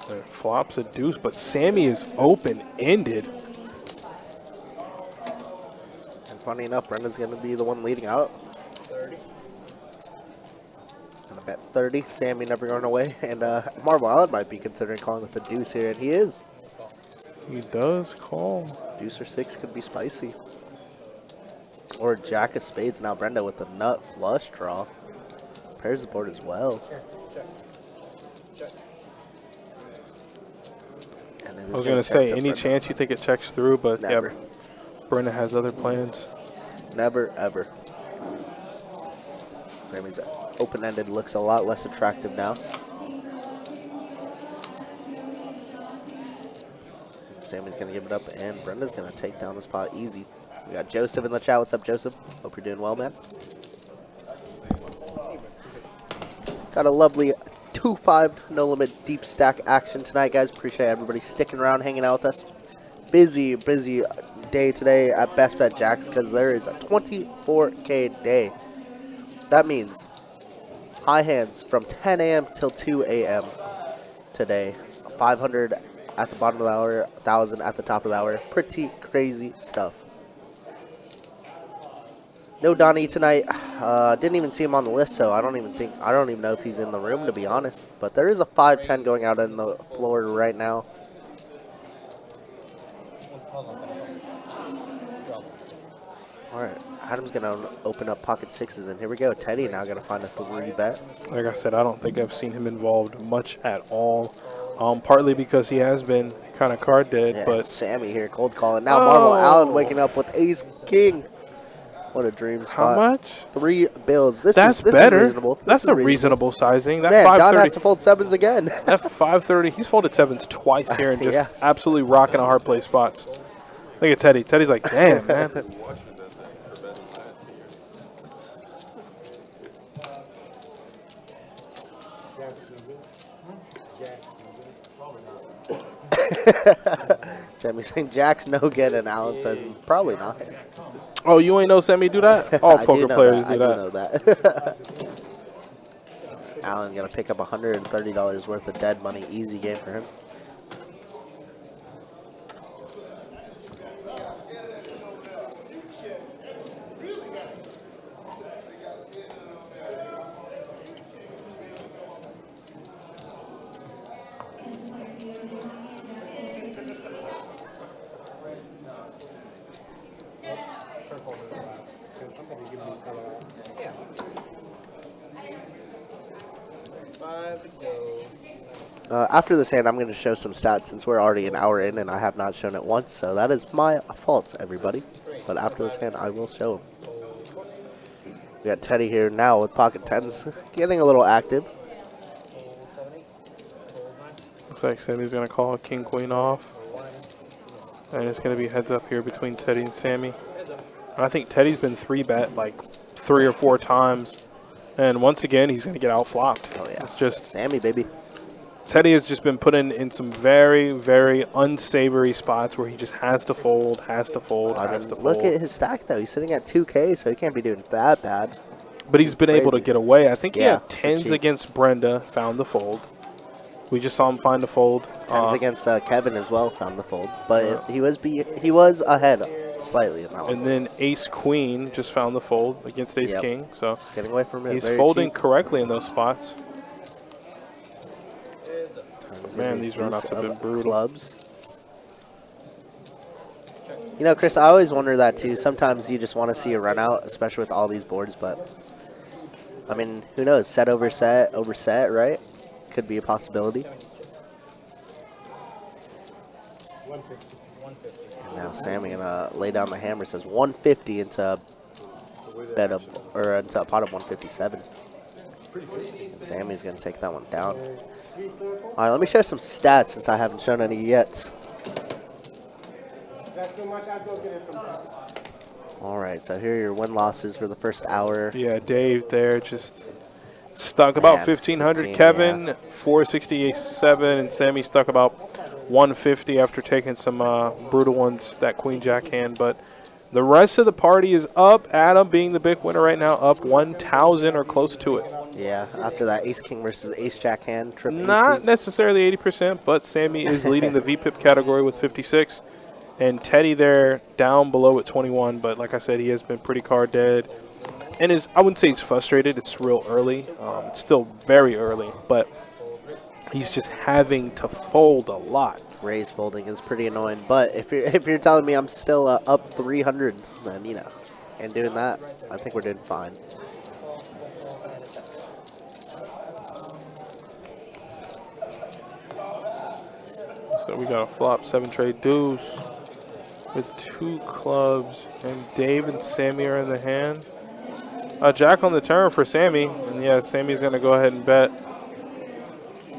And flops a deuce, but Sammy is open-ended. And funny enough, Brenda's going to be the one leading out. 30. Gonna bet 30. Sammy never going away. And Marvel Allen might be considering calling with the deuce here, and he is. He does call. Deuce or 6 could be spicy. Or Jack of Spades. Now Brenda with the nut flush draw. Pairs the board as well. Check. And it is I was going to check say, to any Brenda. chance you think it checks through, but Never. yeah, Brenda has other plans. Never, ever. Sammy's open-ended looks a lot less attractive now. Sammy's going to give it up, and Brenda's going to take down the spot easy. We got Joseph in the chat. What's up, Joseph? Hope you're doing well, man. Got a lovely 2-5 no-limit deep stack action tonight, guys. Appreciate everybody sticking around, hanging out with us. Busy day today at Best Bet Jacks because there is a 24K day. That means high hands from 10 a.m. till 2 a.m. today. 500 at the bottom of the hour, 1,000 at the top of the hour. Pretty crazy stuff. No Donnie tonight. Didn't even see him on the list, so I don't even know if he's in the room, to be honest. But there is a 5-10 going out on the floor right now. All right, Adam's gonna open up pocket 6s, and here we go. Teddy now gonna find a 3 bet. Like I said, I don't think I've seen him involved much at all. Partly because he has been kind of card dead, Yeah, but Sammy here cold calling. Now Marvel Allen waking up with Ace King. What a dream spot. how much? 3 bills. This That's is better. reasonable. This That's is a reasonable sizing. That Man, Don has 530. to fold 7s again. That 530. He's folded 7s twice here and just Yeah. absolutely rocking a hard play spots. Look at Teddy. Teddy's like, damn, man. Sammy saying Jack's no good, and Allen says probably not. Oh, you ain't know Sammy do that? All I poker do know players that. do I that. do know that. Allen gonna pick up $130 worth of dead money. Easy game for him. Yeah. 5 to go. After this hand, I'm going to show some stats since we're already an hour in and I have not shown it once, so that is my fault, everybody. But after this hand, I will show them. We got Teddy here now with pocket 10s, getting a little active. Looks like Sammy's going to call King Queen off. And it's going to be heads up here between Teddy and Sammy. I think Teddy's been 3-bet like 3 or 4 times. And once again, he's going to get out flopped. Oh, yeah. It's just Sammy, baby. Teddy has just been put in some very, very unsavory spots where he just has to fold, has to fold, has to fold. Look at his stack, though. He's sitting at 2K, so he can't be doing that bad. But he's been able to get away. I think he had for 10s cheap. against Brenda, found the fold. We just saw him find the fold. 10s against Kevin as well, found the fold. But he was ahead slightly in that one. And then Ace Queen just found the fold against Ace King. So he's getting away from it. He's folding correctly in those spots. Man, these runouts have been brutal. Clubs. You know, Chris, I always wonder that too. Sometimes you just want to see a run out, especially with all these boards. But I mean, who knows? Set, right? Could be a possibility. And now Sammy gonna lay down the hammer. Says 150 into bet of, or into a pot of 157. And Sammy's gonna take that one down. All right, let me share some stats since I haven't shown any yet. All right, so here are your win losses for the first hour. Yeah, Dave there just stuck about 1,500. Kevin, 467, and Sammy stuck about 150 after taking some brutal ones, that Queen Jack hand. But the rest of the party is up. Adam being the big winner right now, up 1,000 or close to it. Yeah, after that Ace King versus Ace Jack hand trip. Not necessarily 80%, but Sammy is leading the VPIP category with 56. And Teddy there down below at 21. But like I said, he has been pretty card dead. And I wouldn't say he's frustrated. It's real early. It's still very early. But he's just having to fold a lot. Raise folding is pretty annoying. But if you're telling me I'm still up 300, then, you know, and doing that, I think we're doing fine. So we got a flop 7 trade deuce with 2 clubs, and Dave and Sammy are in the hand. Jack on the turn for Sammy, and yeah, Sammy's gonna go ahead and bet.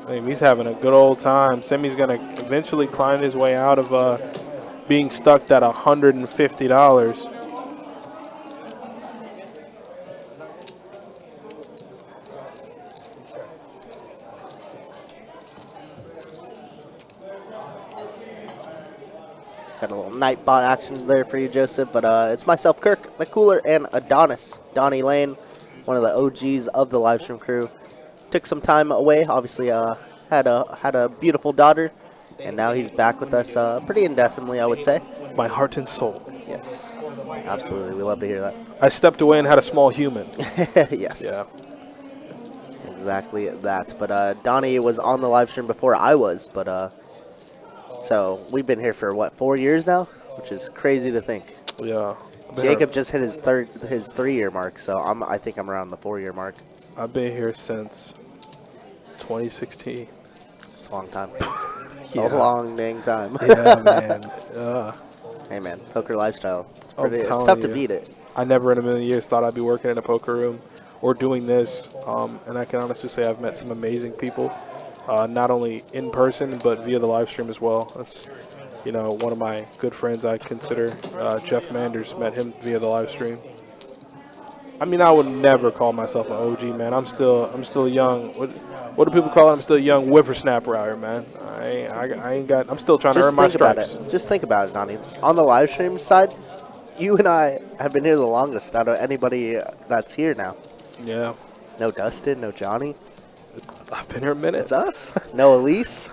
I mean, he's having a good old time. Sammy's gonna eventually climb his way out of being stuck at $150. Got a little Nightbot action there for you, Joseph. But it's myself, Kirk, the Cooler, and Adonis. Donnie Lane, one of the OGs of the livestream crew. Took some time away. Obviously, had a beautiful daughter, and now he's back with us pretty indefinitely, I would say. My heart and soul. Yes, absolutely. We love to hear that. I stepped away and had a small human. Yes. Yeah. Exactly that. But Donnie was on the live stream before I was. But so we've been here for what, 4 years now, which is crazy to think. Yeah. Jacob just hit his 3-year mark, so I think I'm around the 4-year mark. I've been here since 2016. It's a long time. Yeah. A long dang time. Yeah, man. Hey, man, poker lifestyle. It's telling tough to you. beat it. I never in a million years thought I'd be working in a poker room or doing this. And I can honestly say I've met some amazing people, not only in person, but via the live stream as well. That's, you know, one of my good friends I consider, Jeff Manders, met him via the live stream. I mean, I would never call myself an OG, man. I'm still young. What do people call it? I'm still a young whippersnapper out here, man. I'm still trying to earn my stripes. Just think about it, Donnie. On the live stream side, you and I have been here the longest out of anybody that's here now. Yeah. No Dustin, no Johnny. I've been here a minute. It's us. No Elise.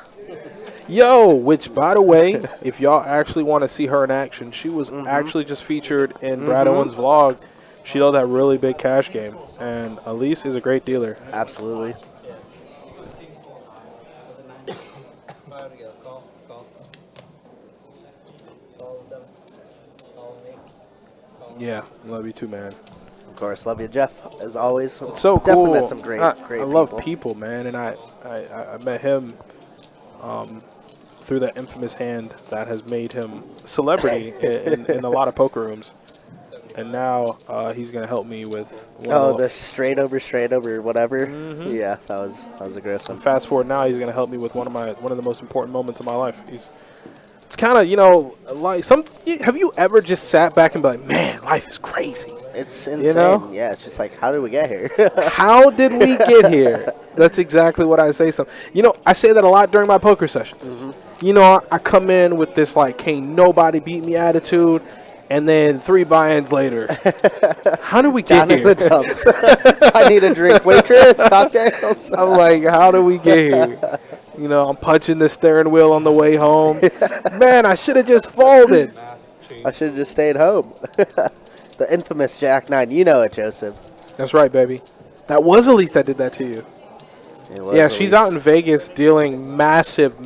Yo, which, by the way, if y'all actually want to see her in action, she was actually just featured in Brad Owen's vlog. She held that really big cash game, and Elise is a great dealer. Absolutely. Yeah, love you too, man. Of course, love you, Jeff, as always. It's so Definitely cool. met some great I love people, man, and I met him through that infamous hand that has made him a celebrity in a lot of poker rooms. And now he's gonna help me with. The straight over, whatever. Yeah, that was a gross one. Fast forward now, he's gonna help me with one of the most important moments of my life. It's kind of, you know, like have you ever just sat back and be like, man, life is crazy? It's insane. You know? Yeah, it's just like, how did we get here? How did we get here? That's exactly what I say. So, you know, I say that a lot during my poker sessions. You know, I come in with this, like, can't nobody beat me attitude, and then 3 buy-ins later. How do we get Down in here? the dumps. I need a drink. Waitress, cocktails. I'm like, how do we get here? You know, I'm punching the steering wheel on the way home. Man, I should have just folded. I should have just stayed home. The infamous Jack 9. You know it, Joseph. That's right, baby. That was Elise that did that to you. It was Yeah, she's Elise. out in Vegas dealing massive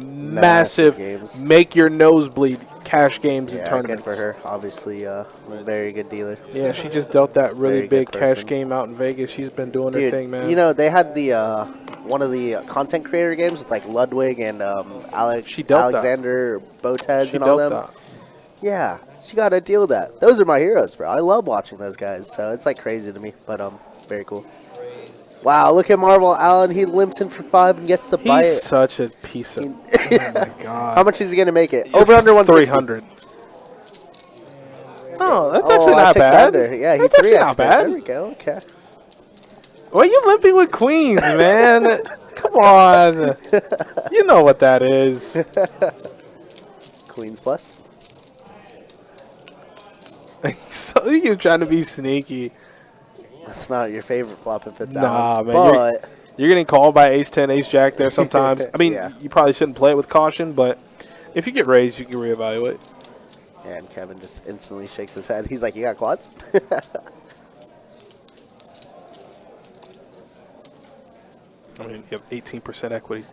games. make your nose bleed cash games and Yeah, tournaments. good for her. Obviously, very good dealer. Yeah, she just dealt that really Very good big cash person. game out in Vegas. She's been doing her Dude, thing, man. you know, they had the one of the content creator games with like Ludwig and She dealt that. Alexander Botez she and all dealt them. that. Yeah, she got a deal with that. Those are my heroes, bro. I love watching those guys. So it's like crazy to me, but very cool. Wow, look at Marvel Allen. He limps in for 5 and gets to buy He's it. such a piece of. Oh my god. How much is he gonna make it? Over under 160. 300. Oh, that's Oh, actually I not took bad. the under. Yeah, he That's actually 3X'd not it. bad. There we go. Okay. Why are you limping with queens, man? Come on. You know what that is. Queens plus. So you're trying to be sneaky. That's not your favorite flop if it's Nah, out. man, But You're getting called by ace 10, ace jack there sometimes. I mean, Yeah. you probably shouldn't play it with caution, but if you get raised, you can reevaluate. and Kevin just instantly shakes his head. He's like, "You got quads?" I mean, you have 18% equity.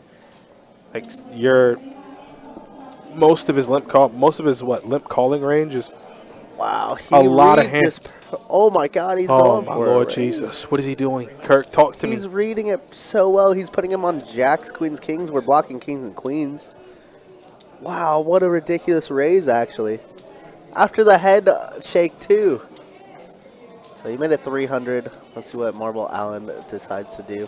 Like you're most of his limp calling range is. Wow, he A lot of reads this. Oh my God, he's Oh going my for Lord it. Jesus! What is he doing? Kirk, talk to He's me. reading it so well. He's putting him on jacks, queens, kings. We're blocking kings and queens. Wow, what a ridiculous raise, actually. After the head shake, too. So he made it 300. Let's see what Marble Allen decides to do.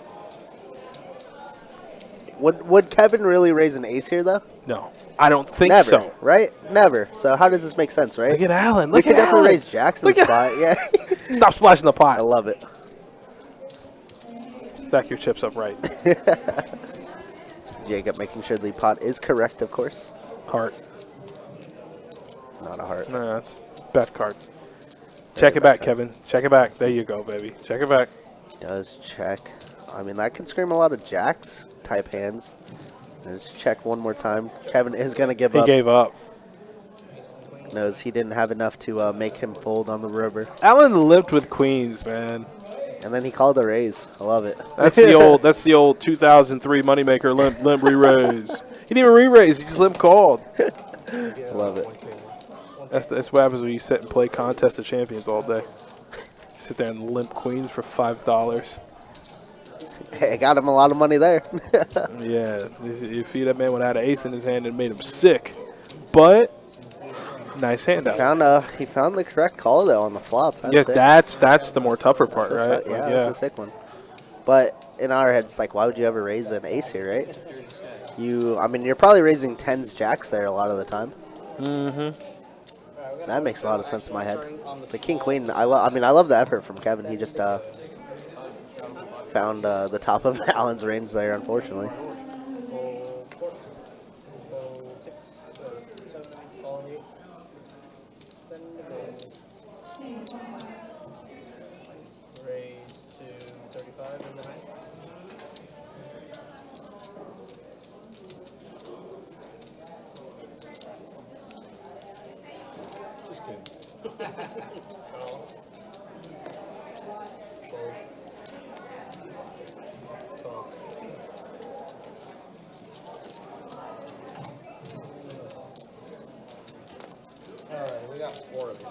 Would Kevin really raise an ace here, though? No, I don't think Never, so. right? Never. So how does this make sense, right? Look at Allen. We Look could at definitely Allen. raise jacks in Look the at- spot. Yeah. Stop splashing the I pot. love it. Stack your chips up right. Jacob making sure the pot is correct, of course. Heart. Not a heart. No, that's bet card. Check it back, Kevin. Check it back. There you go, baby. Check it back. Does check. I mean, that could scream a lot of jacks type hands. Let's check one more time. Kevin is going to give He up. gave up. Knows he didn't have enough to make him fold on the river. Allen limped with queens, man. And then he called a raise. I love it. That's the old. That's the old 2003 moneymaker limp re-raise. He didn't even re-raise. He just limp called. I love it. That's what happens when you sit and play Contest of Champions all day. Sit there and limp queens for $5. Hey, got him a lot of money there. Yeah, you feed that man without an ace in his hand and made him sick. But nice handout. He found the correct call though on the flop. That's Yeah, it. that's the more tougher part, That's a right? sick- Like, yeah, that's a sick one. But in our heads, like, why would you ever raise an ace here, right? I mean, you're probably raising tens, jacks there a lot of the time. Mm-hmm. That makes a lot of sense in my head. The king queen, I love the effort from Kevin. He just found the top of Allen's range there, unfortunately. Raise to 35 in the night. Just kidding. Alright, we got 4 of them.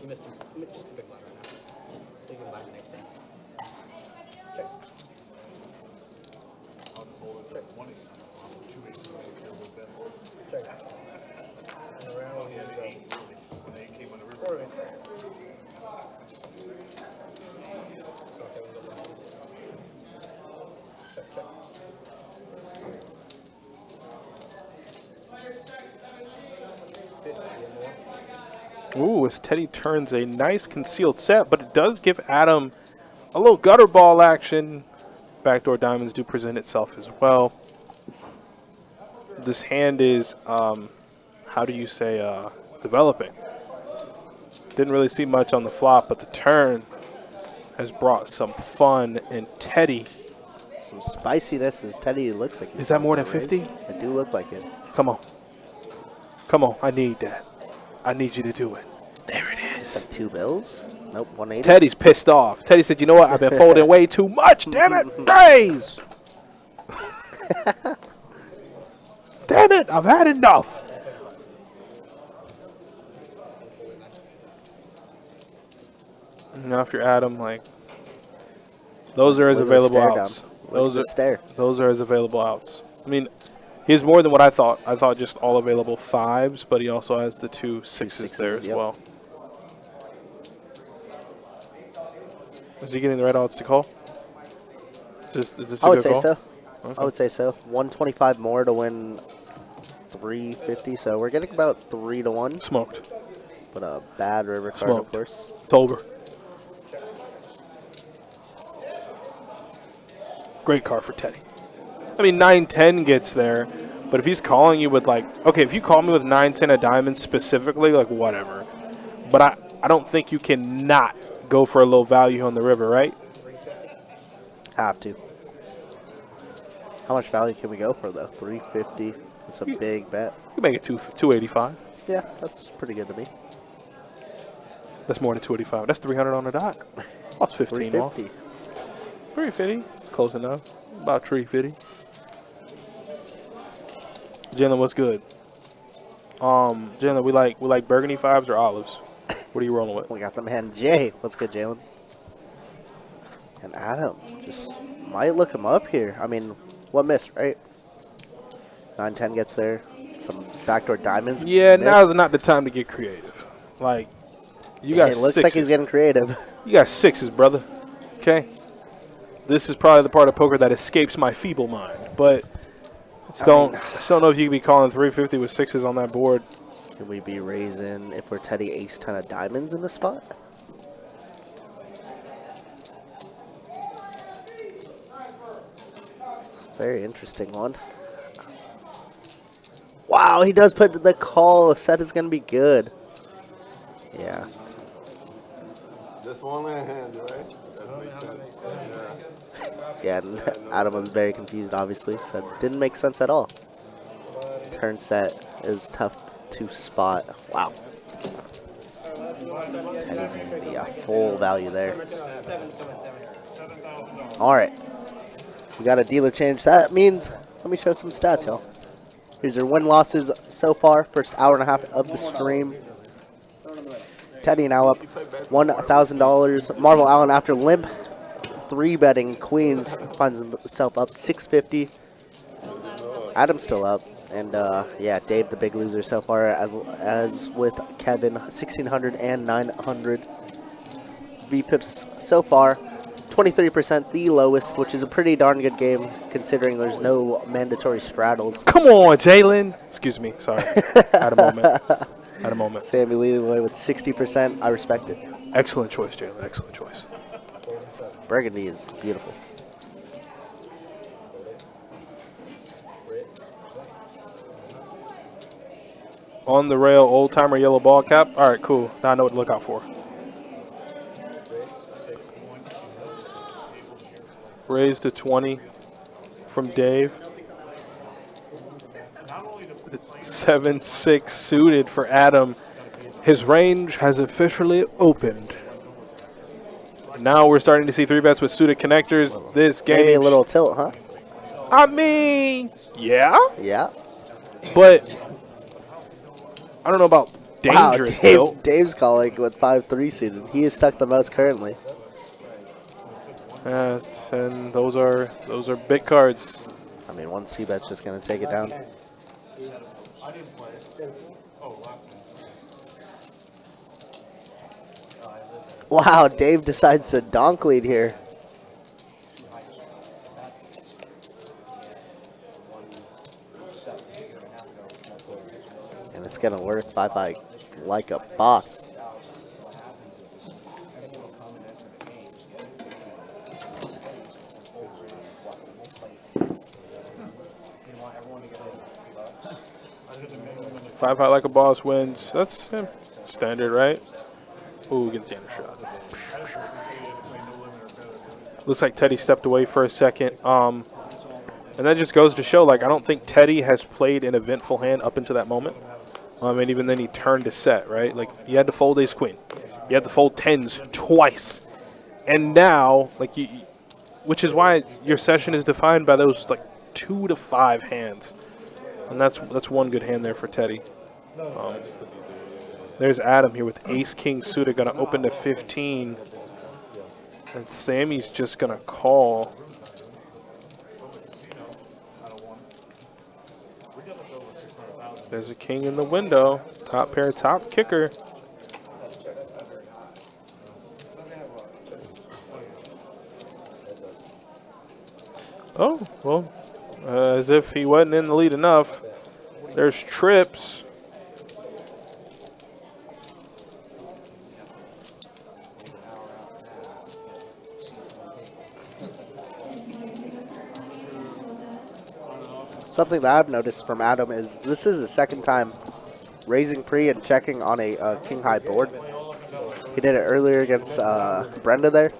You missed him. Just a big line right now. So you can buy the next thing. Check. Check. And around we go. 4 of it. Okay, we'll go back. Check, check. Ooh, as Teddy turns a nice concealed set, but it does give Adam a little gutter ball action. Backdoor diamonds do present itself as well. This hand is, how do you say, developing. Didn't really see much on the flop, but the turn has brought some fun. And Teddy, Some spiciness as Teddy looks like he's is that more than going for a 50? raise. I do look like it. Come on. Come on, I need that. I need you to do it. There it is. Like 2 bills? Nope, 180. Teddy's pissed off. Teddy said, you know what? I've been folding way too much. Damn it. Raise. Damn it. I've had enough. Now if you're Adam, like, those are his Look at the available stare outs. down. Look at the stare. Those are his available outs. I mean, he has more than what I thought. I thought just all available 5s, but he also has the 2 6s there as yep. well. Is he getting the right odds to call? Is this a I would good say call? so. Okay. I would say so. 125 more to win 350, so we're getting about 3 to 1. Smoked. But a bad river card, Smoked. of course. It's over. Great card for Teddy. I mean, 9-10 gets there, but if he's calling you with, like, okay, if you call me with 9-10 of diamonds specifically, like, whatever. But I don't think you can not go for a low value on the river, right? Have to. How much value can we go for, though? 350. That's a big bet. You can make it 285. Yeah, that's pretty good to me. That's more than 285. That's 300 on the dot. That's 15 off. 350. 350. Close enough. About 350. Jalen, what's good? Jalen, we like burgundy 5s or olives? What are you rolling with? We got the man Jay. What's good, Jalen? And Adam just might look him up here. I mean, what missed, right? 9-10 gets there. Some backdoor diamonds. Yeah, missed. now's not the time to get creative. Like, you got It looks 6s. like he's getting creative. You got 6s, brother. Okay? This is probably the part of poker that escapes my feeble mind. But I just don't know if you can be calling 350 with 6s on that board. Could we be raising if we're Teddy ace 10 of diamonds in the spot? It's a very interesting one. Wow, he does put the call. The set is going to be good. Yeah. Just one hand, right? That makes sense. Yeah, and Adam was very confused, obviously. Said didn't make sense at all. Turn set is tough to spot. Wow. Teddy's going to be a full value there. All right. We got a dealer change. That means, let me show some stats, y'all. Here's your win-losses so far. First hour and a half of the stream. Teddy now up $1,000. Marvel Allen after limp. 3-betting Queens finds himself up $650. Adam's still up. And, yeah, Dave, the big loser so far, as with Kevin, 1,600 and 900. VPIPs so far, 23%, the lowest, which is a pretty darn good game, considering there's no mandatory straddles. Come on, Jalen. Excuse me. Sorry. Had a moment. Had a moment. Sammy leading the way with 60%. I respect it. Excellent choice, Jalen. Excellent choice. Burgundy is beautiful. On the rail, old timer yellow ball cap. All right, cool. Now I know what to look out for. Raise to 20 from Dave. 7-6 suited for Adam. His range has officially opened. Now we're starting to see 3-bets with suited connectors. This game. Maybe a little tilt, huh? I mean, yeah. Yeah. But I don't know about dangerous wow, Dave's calling with 5-3 suited. He is stuck the most currently. And those are big cards. I mean, one C-bet's just going to take it down. Wow, Dave decides to donk lead here. And it's going to work by like a boss. 5 high like a boss wins. That's standard, right? Ooh, gets the undershot. Looks like Teddy stepped away for a second. And that just goes to show, like, I don't think Teddy has played an eventful hand up until that moment. And even then he turned to set, right? Like, you had to fold ace queen. You had to fold tens twice. And now, like, which is why your session is defined by those, like, 2 to 5 hands. And that's one good hand there for Teddy. There's Adam here with ace-king suited, going to open to 15. And Sammy's just going to call. There's a king in the window. Top pair, top kicker. Oh, well, as if he wasn't in the lead enough. There's trips. Something that I've noticed from Adam is this is the second time raising pre and checking on a king high board. He did it earlier against Brenda there,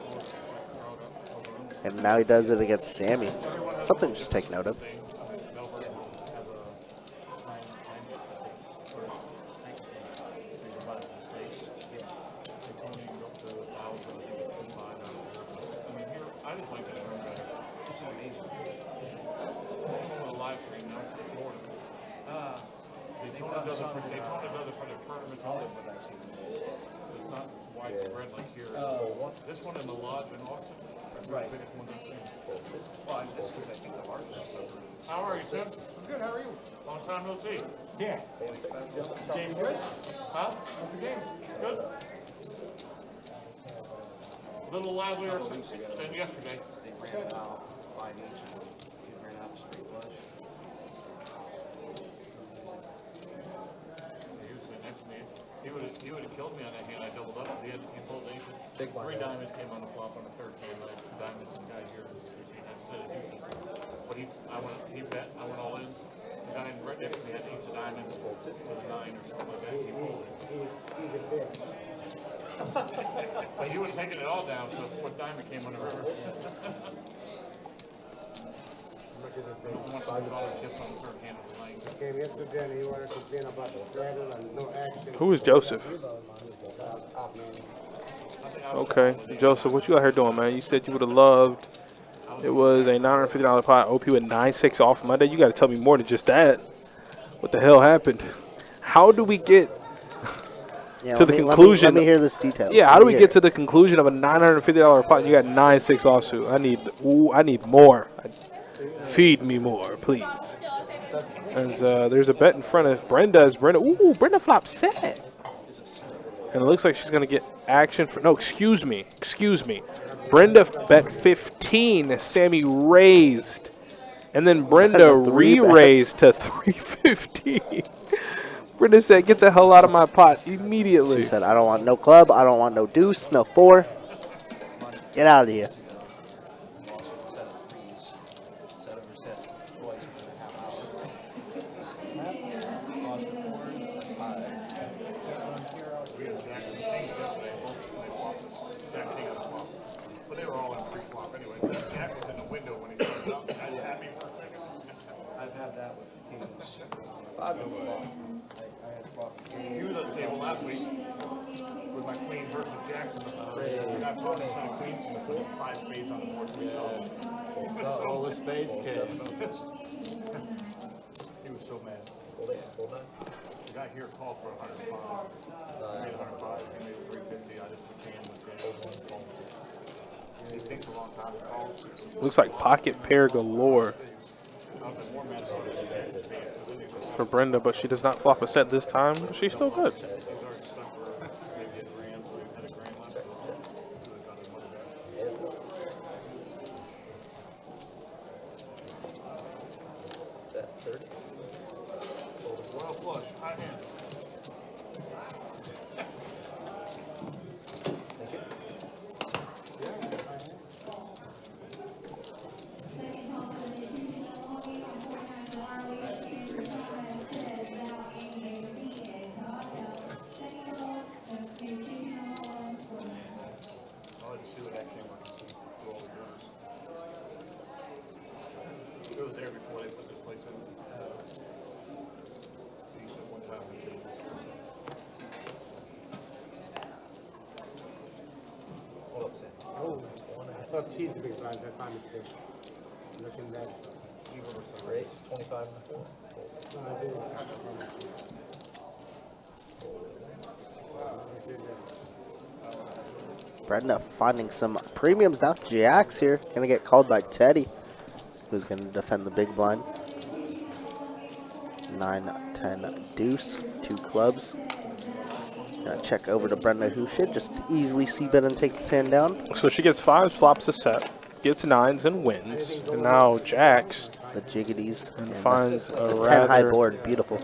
and now he does it against Sammy. Something to just take note of. This one in the lodge in Austin. Right. How are you, Tim? I'm good. How are you? Long time no see. Yeah. Game good? Huh? How's the game? Good. A little livelier than yesterday. They ran out by nature. He ran out straight flush. He was sitting next to me. He would have killed me on that hand. I doubled up. He pulled ace. 3 diamonds came on the flop on the third hand. I had 2 diamonds and the guy here instead of deuces. But he bet. I went all in. The guy right next to me had ace of diamonds with a 9 or something like that. He pulled it. But he would have taken it all down. So what diamond came on the river? $100 chips on the third hand of the lane. Came yesterday and he wanted to complain about the straddle and no action. Who is Joseph? Okay, Joseph, what you out here doing, man? You said you would have loved. It was a $950 pot. OP with 9-6 off Monday. You got to tell me more than just that. What the hell happened? How do we get to the conclusion? Let me hear this detail. Yeah, how do we get to the conclusion of a $950 pot and you got 9-6 offsuit? I need more. Feed me more, please. As there's a bet in front of Brenda. Ooh, Brenda flop set. And it looks like she's going to get action for, no, excuse me. Brenda bet 15, Sammy raised. And then Brenda re-raised to 315. Brenda said, get the hell out of my pot immediately. She said, I don't want no club, I don't want no deuce, no 4. Get out of here. He was at the table last week with my queen versus Jackson. I got bonus on the queens and put 5 spades on the board. All the spades came. He was so mad. The guy here called for 105. I made 105. He made 350. I just became with him. He takes a long time to call. Looks like pocket pair galore for Brenda, but she does not flop a set this time. She's still good. thought she's the big blind. That's my mistake. Looking that. Raise 25 and 4. No, I didn't. Brenda finding some premiums now. Jacks here. Gonna get called by Teddy, who's gonna defend the big blind. 9-10 deuce. 2 clubs. Gonna check over to Brenda, who should just easily c-bet and take this hand down. So she gets 5s, flops a set, gets 9s and wins. And now jacks The jiggities. and finds a 10 high rather, board. Beautiful.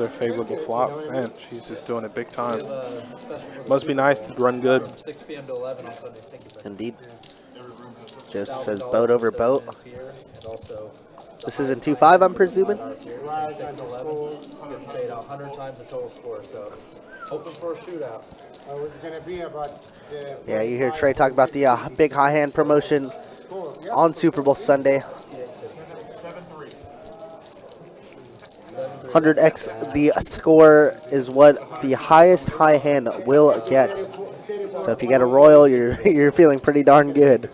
favorable flop. Man, she's just doing it big time. Must be nice to run good. 6 p.m. to 11 on Sunday. Thank you. Indeed. Joseph says boat over boat. And also, This is in 2-5, I'm presuming. 6 to 11 gets paid out 100 times the total score. So, hoping for a shootout. Oh, it's gonna be about. Yeah, you hear Trey talk about the big high hand promotion Score. Yeah. on Super Bowl Sunday. 100x the score is what the highest high hand will get. So if you get a royal, you're feeling pretty darn good.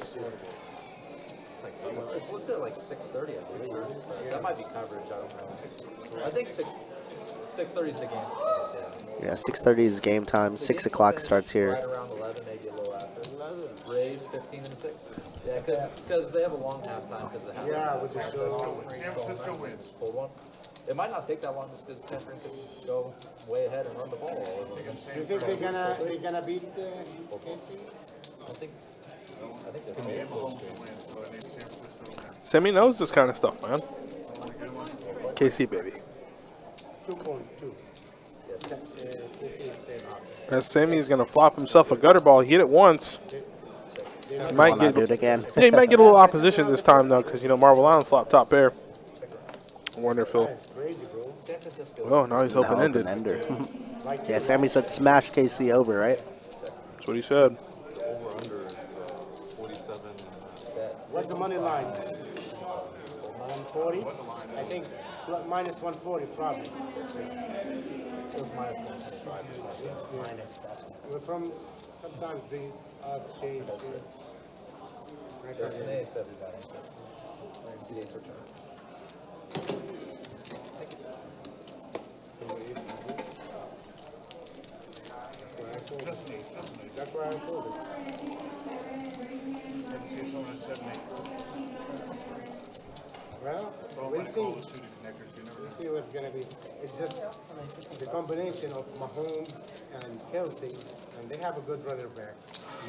It's listed at like 6:30 at 6:30. So that might be coverage. I don't know. I think 6:30 is the game. Yeah, 6:30 is game time. 6 o'clock starts here. Right around 11, maybe a little after. Raise 15 and 6. Yeah, because they have a long halftime because of the halftime. Yeah, with the show. San Francisco wins. Hold one. It might not take that long just because San Francisco could go way ahead and run the ball. You think they're gonna beat Casey? I think it's going to be able to. Sammy knows this kind of stuff, man. KC, baby. 2.2. As Sammy's going to flop himself a gutter ball. He hit it once. He might Why not do get, it again? yeah, he might get a little opposition this time, though, because, you know, Marble Island flop top pair. I wonder if he'll... Crazy, bro. San Francisco. Oh, now he's No, open-ended. open-ender. Yeah, Sammy said smash KC over, right? That's what he said. Over under is 47. What's the money line? 140? I think minus 140 probably. It was minus 125. Minus. We're from sometimes they change. There's an ace, everybody. See the ace return. That's why I told it. Well, we'll see. We'll see what's gonna be. It's just the combination of Mahomes and Kelsey, and they have a good running back.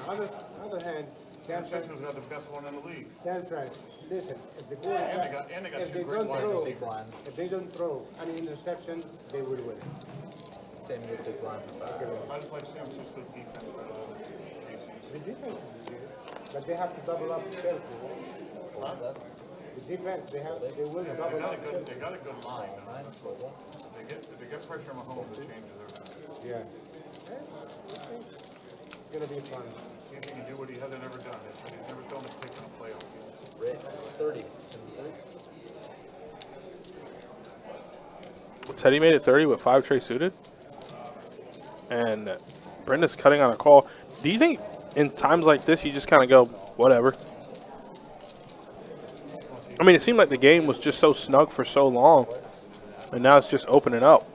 On the other hand, San Francisco's got the best one in the league. San Fran, listen, if the And they got if two they great don't wide throw, receivers. if they don't throw any interception, they will win. Same with big blind for 5. I just like San Francisco's defense better than Casey's. The defense is good, but they have to double up Chelsea. What's that? The defense, they will They double got up a Chelsea. good line. If they get pressure on Mahomes, it changes everything. Yeah. It's gonna be fun. See if he can do what he hasn't ever done. He's never thrown a pick in a playoff game. Raise 30. Teddy made it 30 with 5 tray suited. And Brenda's cutting on a call. Do you think in times like this you just kind of go, whatever? I mean, it seemed like the game was just so snug for so long. And now it's just opening up.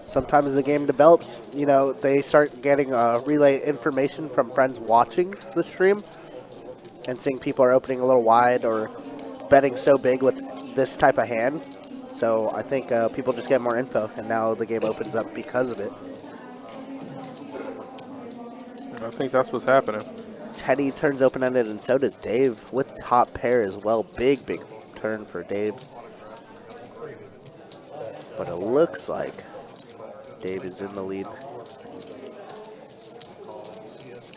Sometimes the game develops, you know, they start getting relay information from friends watching the stream and seeing people are opening a little wide or betting so big with this type of hand. So I think people just get more info, and now the game opens up because of it. I think that's what's happening. Teddy turns open-ended, and so does Dave with top pair as well. Big turn for Dave. But it looks like Dave is in the lead.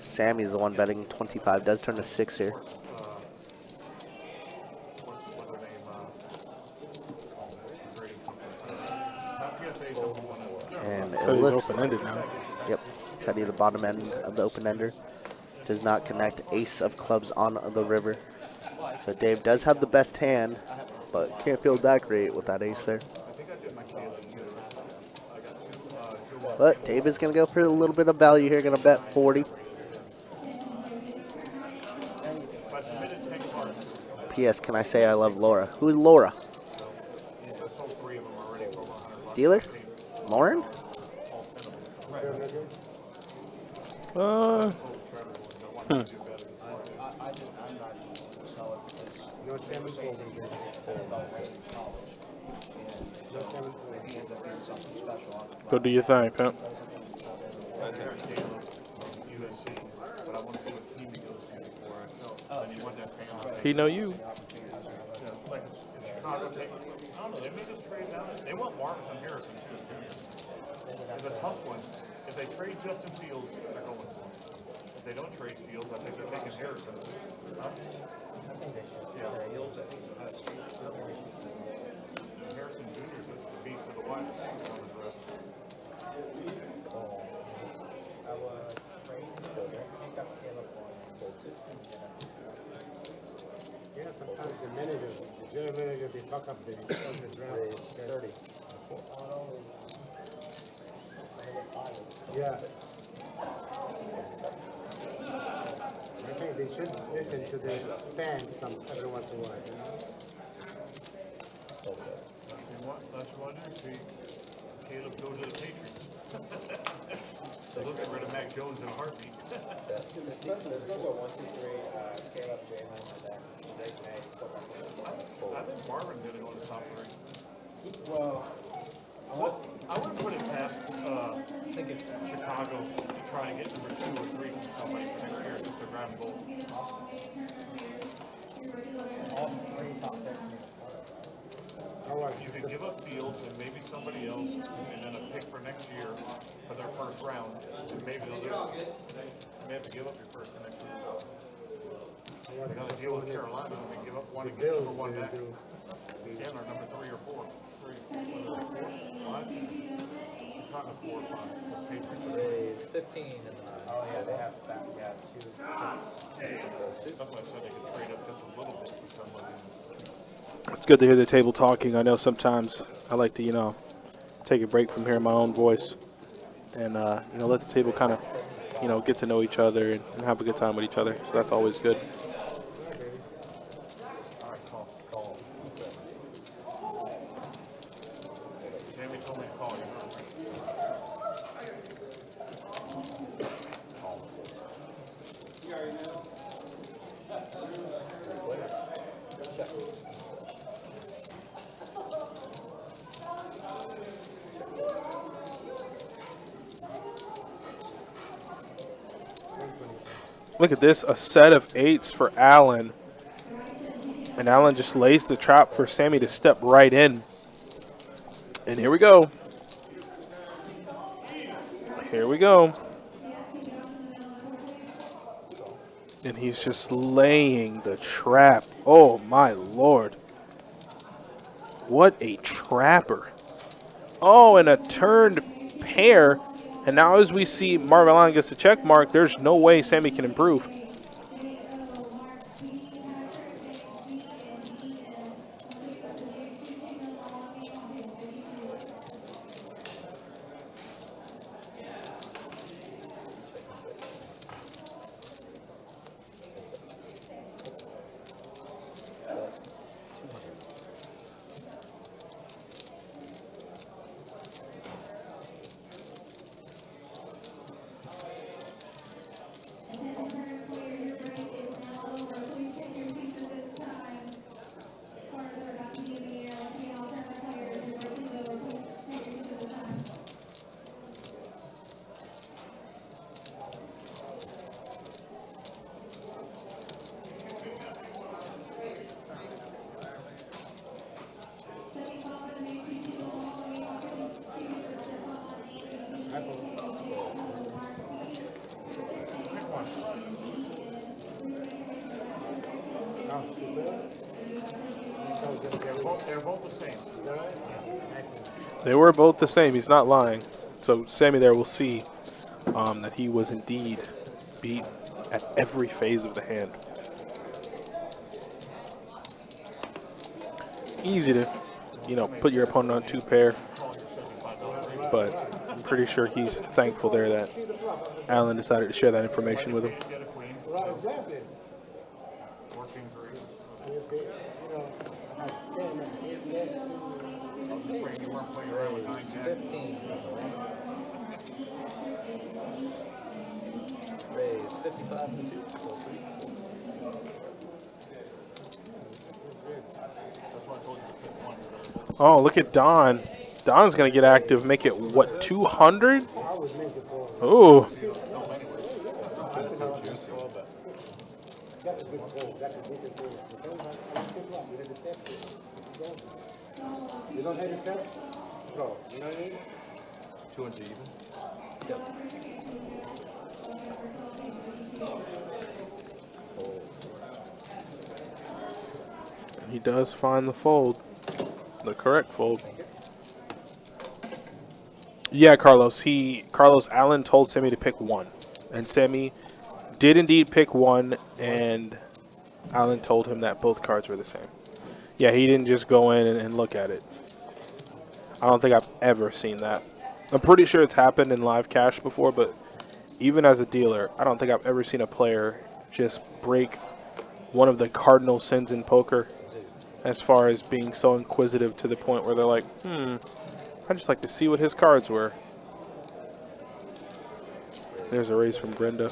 Sammy's the one betting 25. Does turn to 6 here. And it Teddy's looks open-ended now. Yep, Teddy, the bottom end of the open-ender, does not connect. Ace of clubs on the river. So Dave does have the best hand, but can't feel that great with that ace there. But David's going to go for a little bit of value here. Going to bet 40. P.S. Can I say I love Laura? Who's Laura? Dealer? Lauren? No Chairman's organization. Go do your thing, pimp. He know you. Like Chicago, I don't know, they may just trade down. They want Marcus and Harrison too. It's a tough one. If they trade Justin Fields, they're going for him. If they don't trade Fields, I think they're taking Harrison. Huh? Harrison Jr. is the beast of the West. Yeah, sometimes the managers, the general manager, they fuck up the draft. 30. Yeah. I think they should listen to the fans every once in a while, you know? That's what I do. See Caleb go to the Patriots. So they'll get rid of Mac Jones in a heartbeat. I think Marvin did it on the top three. Well, I would put it past Chicago to try and get number 2 or 3 from somebody for next year just to grab them both. all 3 top picks. You could give up Fields and maybe somebody else, and then a pick for next year for their first round, and maybe they'll do it. You may have to give up your first for next year. They got to deal with Carolina and they give up one and get number 1 back. Again, or number 3 or 4. 3, 4, 5. Chicago 4 or 5. Patriots. 15 and oh yeah, they have that. Yeah, 2. That's why I said they could trade up just a little bit for somebody. It's good to hear the table talking. I know sometimes I like to, you know, take a break from hearing my own voice and, you know, let the table kind of, you know, get to know each other and have a good time with each other. So that's always good. All right, call. Jamie told me to call you. Look at this, a set of 8s for Allen. And Allen just lays the trap for Sammy to step right in. And here we go. Here we go. And he's just laying the trap. Oh, my Lord. What a trapper. Oh, and a turned pair. And now as we see Marvin Allen gets the check mark, there's no way Sammy can improve. They're both the same. They were both the same. He's not lying. So Sammy there will see that he was indeed beat at every phase of the hand. Easy to, you know, put your opponent on 2 pair, but Pretty sure he's thankful there that Alan decided to share that information with him. Get a queen. Right, exactly. 14-3. You You weren't playing around with 9 15. Raise 55 to 2. So 3. That's why I told you to pick one. Oh, look at Don. Don's going to get active, make it, what, 200? Ooh. That's a good goal. That's a decent goal. You don't have a set? Bro, you know what I mean? 200 even. And he does find the fold, the correct fold. Yeah, Carlos. Allen told Sammy to pick one, and Sammy did indeed pick one, and Allen told him that both cards were the same. Yeah, he didn't just go in and look at it. I don't think I've ever seen that. I'm pretty sure it's happened in live cash before, but even as a dealer, I don't think I've ever seen a player just break one of the cardinal sins in poker as far as being so inquisitive to the point where they're like, I'd just like to see what his cards were. There's a raise from Brenda.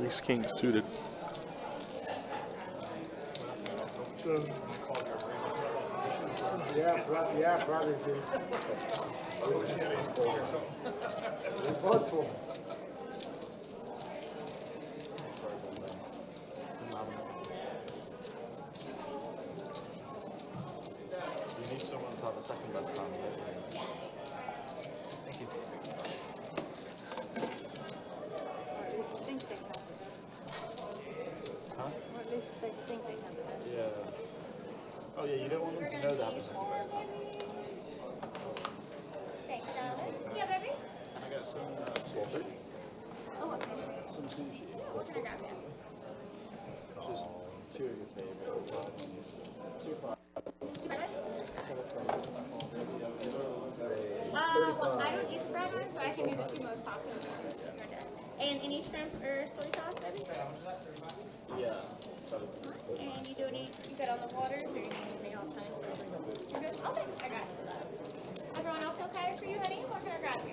Ace King suited. Yeah, brothers. Thoughtful. You need someone to have a second best time. Thank you. Huh? Or at least they think they have the best. Yeah. Oh yeah, you don't want them to know they have a second best time. Thanks, darling. Yeah, baby? Can I get some swap? Oh, okay. Some sushi. What can I grab you? Just two of your favorites. Well, I don't eat fried rice, but I can do the 2 most popular. And any shrimp or soy sauce, baby? Yeah. And you good on the waters, or you need me all the time? You're good? Okay, I got you. Everyone else okay for you, honey? What can I grab you?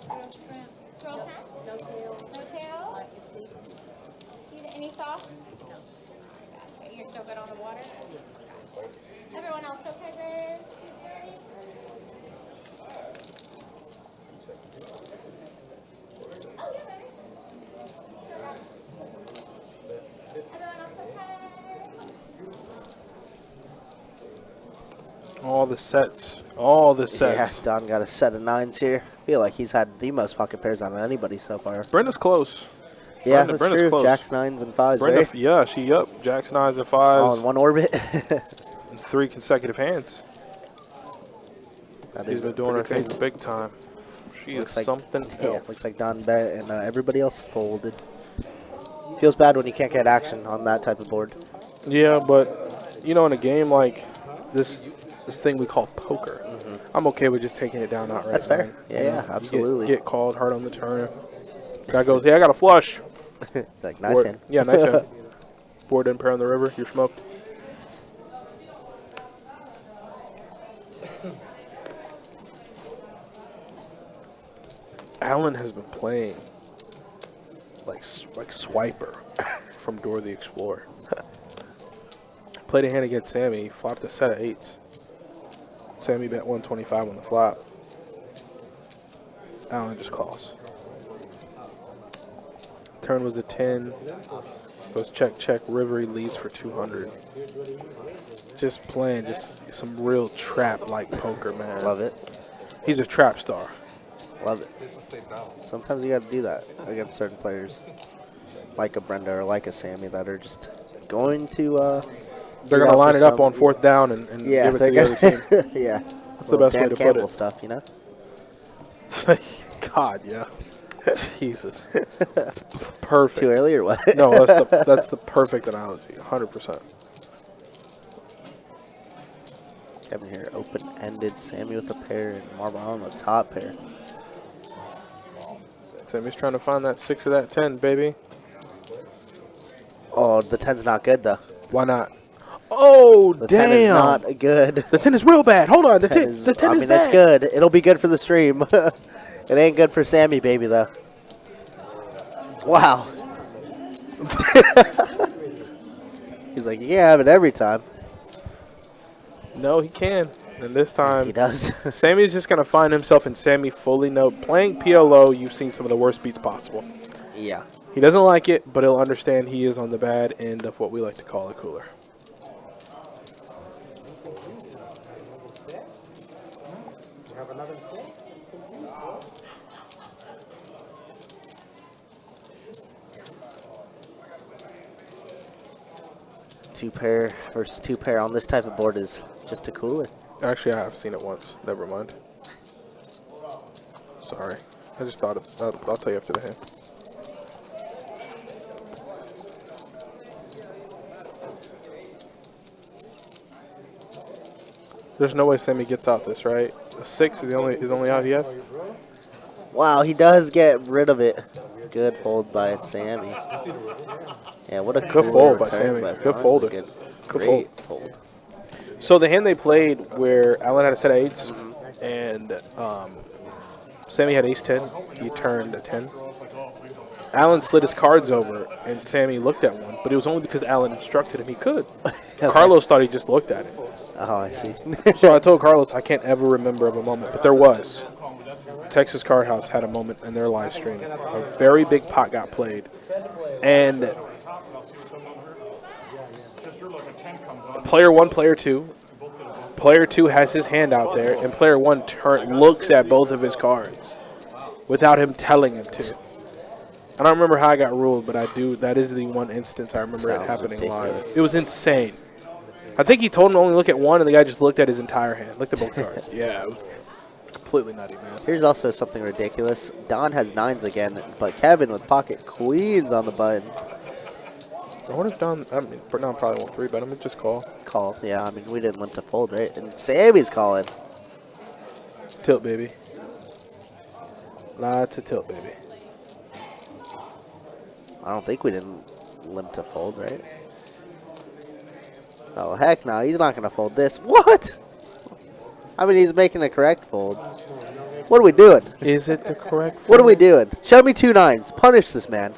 Grilled shrimp. Grilled shrimp? No tail. No tail? Any sauce? No. Gotcha. You're still good on the water? Gotcha. Everyone else okay there? Oh, yeah, baby. Everyone else okay? All the sets. All the sets. Yeah, Don got a set of 9s here. I feel like he's had the most pocket pairs on anybody so far. Brenda's close. Yeah, that's Brenda's true. close. Jacks, 9s, and 5s, Brenda, right? yeah, she Jacks, 9s, and 5s. All in one orbit. In 3 consecutive hands. That She's is been doing her pretty thing crazy. big time. She Looks is like- something Yeah, else. looks like Don bet and everybody else folded. Feels bad when you can't get action on that type of board. Yeah, but you know, in a game like this thing we call poker, I'm okay with just taking it down outright. That's fair. man. Yeah, You know, yeah, you absolutely. Get called hard on the turn. Guy goes, "Hey, I got a flush." Like, nice Board, hand. yeah, nice hand. Board didn't pair on the river. You're smoked. Alan has been playing like Swiper from Dora the Explorer. Played a hand against Sammy. He flopped a set of 8s. Sammy bet 125 on the flop. Alan just calls. Turn was a 10. Goes check, check. River, he leads for 200. Just playing just some real trap-like poker, man. Love it. He's a trap star. Love it. Sometimes you got to do that against certain players, like a Brenda or like a Sammy, that are just going to. They're going to line it up on 4th down and yeah, give it to the other team. yeah, That's the best way Dan to Campbell put it. stuff, you know. God, yeah. Jesus. That's perfect. Too early or what? No, that's the perfect analogy. 100%. Kevin here, open-ended. Sammy with the pair and Marble on the top pair. Sammy's trying to find that 6 of that 10, baby. Oh, the 10's not good though. Why not? Oh, The damn. 10 is not good. The 10 is real bad. Hold on. The 10 is, is I mean, bad. it's good. It'll be good for the stream. It ain't good for Sammy, baby, though. Wow. He's like, you can't have it every time. No, he can. And this time, He does. Sammy's just going to find himself in Sammy fully note. Playing PLO, you've seen some of the worst beats possible. Yeah. He doesn't like it, but he'll understand he is on the bad end of what we like to call a cooler. You have another set? Two pair versus two pair on this type of board is just a cooler. Actually, I have seen it once. Never mind. Sorry. I just thought I'll tell you after the hand. There's no way Sammy gets out this, right? A 6 is the only out he has. Wow, he does get rid of it. Good fold by Sammy. Yeah, what a Good cool fold by return Sammy. by Good Franz. folder. Good, Good great fold. So the hand they played where Alan had a set of 8s and Sammy had ace 10, he turned a 10. Alan slid his cards over and Sammy looked at one, but it was only because Alan instructed him he could. Carlos thought he just looked at it. Oh, I see. So I told Carlos I can't ever remember of a moment, but there was. Texas Card House had a moment in their live stream. A very big pot got played. And player 1, player 2. Player 2 has his hand out there, and player 1 looks at both of his cards without him telling him to. I don't remember how I got ruled, but I do. That is the one instance I remember it happening ridiculous. live. It was insane. I think he told him to only look at one, and the guy just looked at his entire hand. Looked at both cards. Yeah, it was completely nutty, man. Here's also something ridiculous. Don has 9s again, but Kevin with pocket queens on the button. I wonder if Don probably won't 3-bet him. Just call. Call. Yeah, I mean, we didn't limp to fold, right? And Sammy's calling. Tilt, baby. Lots of tilt, baby. I don't think we didn't limp to fold, right? Oh, heck no. He's not going to fold this. What? I mean, he's making a correct fold. What are we doing? Is it the correct fold? What are we doing? Show me 2 9s. Punish this man.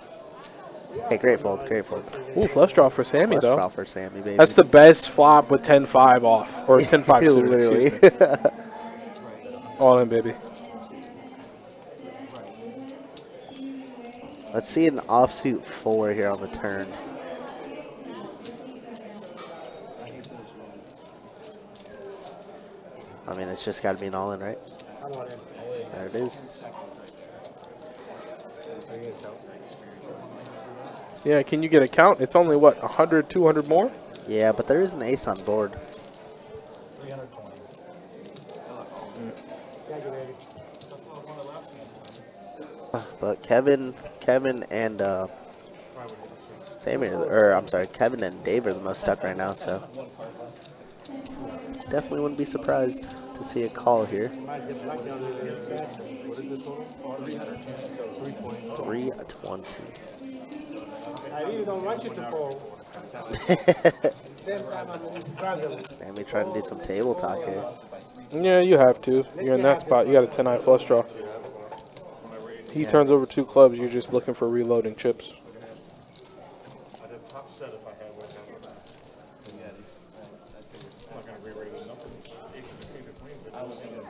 Hey, great fold. Great fold. Ooh, flush draw for Sammy, Flush though. draw for Sammy, baby. That's the best flop with 10-5 off. Or 10-5 suited, Literally. excuse me. All in, baby. Let's see an offsuit 4 here on the turn. I mean, it's just got to be an all-in, right? There it is. Yeah, can you get a count? It's only, what, 100, 200 more? Yeah, but there is an ace on board. 320. But Kevin and Sammy, I'm sorry, Kevin and Dave are the most stuck right now, so definitely wouldn't be surprised to see a call here. 320. I really don't want you to fold. Same time I'm struggling. Sammy trying to do some table talk here. Yeah, you have to. You're in that spot. You got a 10-9 flush draw. He turns over 2 clubs. You're just looking for reloading chips. I did top set if I had one. I'm not going to re-raise it. Aces and kings and queens, but I was going to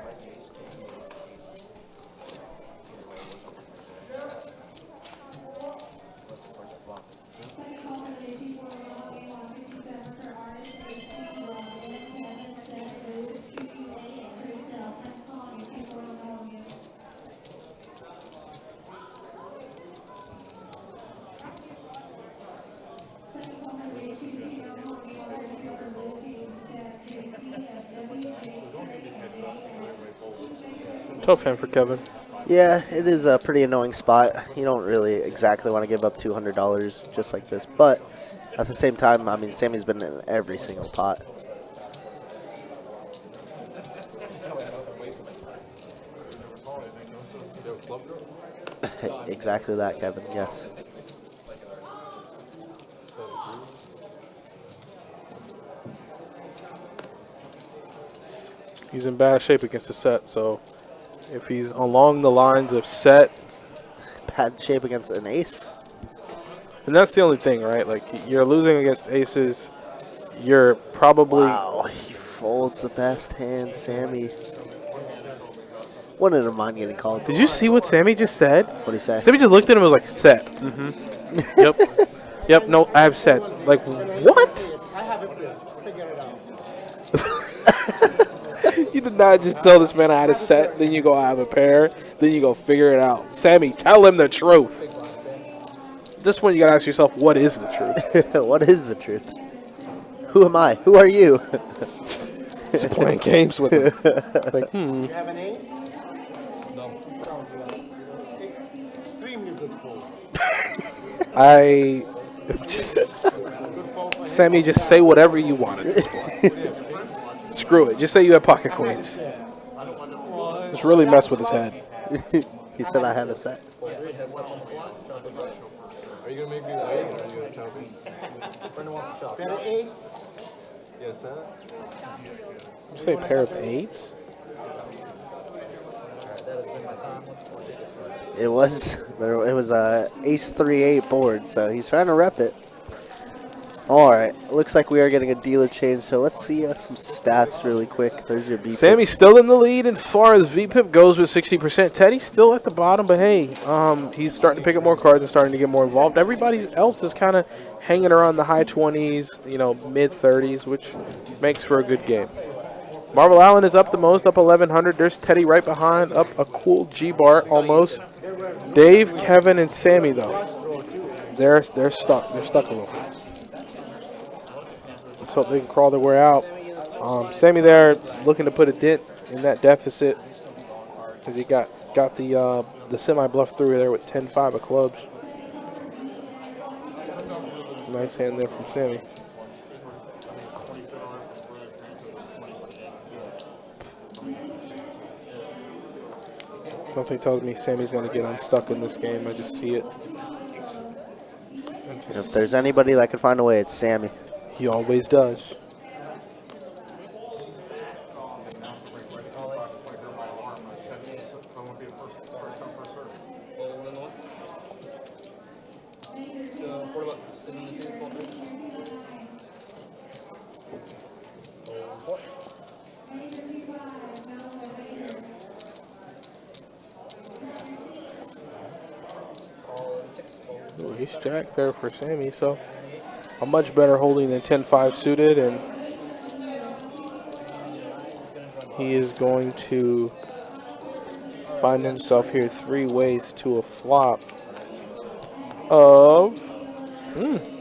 Tough hand for Kevin. Yeah, it is a pretty annoying spot. You don't really exactly want to give up $200 just like this, but at the same time, I mean, Sammy's been in every single pot. Exactly that, Kevin. Yes. He's in bad shape against the set, so if he's along the lines of set, Bad shape against an ace. and that's the only thing, right? Like, you're losing against aces, you're probably... Wow, he folds the best hand, Sammy. Wouldn't have mind getting called. Did you see what Sammy just said? What'd he say? Sammy just looked at him and was like, set. Mm-hmm. Yep. Yep, no, I have set. Like, what? I have it here. Figure it out. You did not just tell this man I had a set, then you go have a pair, then you go figure it out. Sammy, tell him the truth. This one you gotta ask yourself, what is the truth? What is the truth? Who am I? Who are you? Just playing games with him. Like, You have an ace? No. Extremely good fold. Sammy, just say whatever you want at this point. Screw it. Just say you have pocket queens. Just really mess with his head. He said I had a set. Are you gonna make me wait, or are you gonna tell me? Brenda wants to chop. Pair of eights. Yes, sir. You say a pair of eights? Alright, that has been my time. What's more digits? It was a ace 3-8 board, so he's trying to rep it. All right, looks like we are getting a dealer change, so let's see some stats really quick. There's your B. Sammy's still in the lead as far as VPIP goes with 60%. Teddy's still at the bottom, but hey, he's starting to pick up more cards and starting to get more involved. Everybody else is kind of hanging around the high 20s, you know, mid 30s, which makes for a good game. Marvel Allen is up the most, up 1,100. There's Teddy right behind, up a cool G-bar almost. Dave, Kevin, and Sammy, though, they're stuck. They're stuck a little bit. Let's hope they can crawl their way out. Sammy there looking to put a dent in that deficit because he got the semi-bluff through there with 10-5 of clubs. Nice hand there from Sammy. Something tells me Sammy's going to get unstuck in this game. I just see it. If there's anybody that can find a way, it's Sammy. He always does. Ooh, ace jack there for Sammy, so a much better holding than 10-5 suited, and he is going to find himself here 3 ways to a flop of,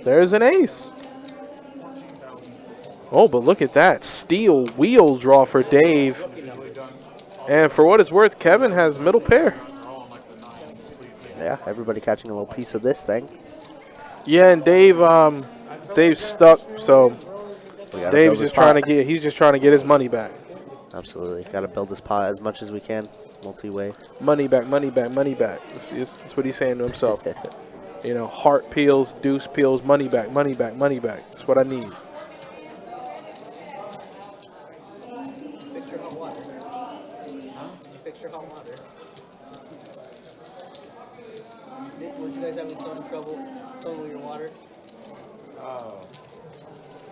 there's an ace. Oh, but look at that, steel wheel draw for Dave, and for what it's worth, Kevin has middle pair. Yeah, everybody catching a little piece of this thing. Yeah, and Dave's stuck, so Dave's just trying to get his money back. Absolutely, got to build this pot as much as we can, multi-way. Money back, money back, money back. That's what he's saying to himself. You know, heart peels, deuce peels, money back, money back, money back. That's what I need. Fix your hot water. Huh? You fix your hot water. Weren't you guys having some trouble with your water? Oh.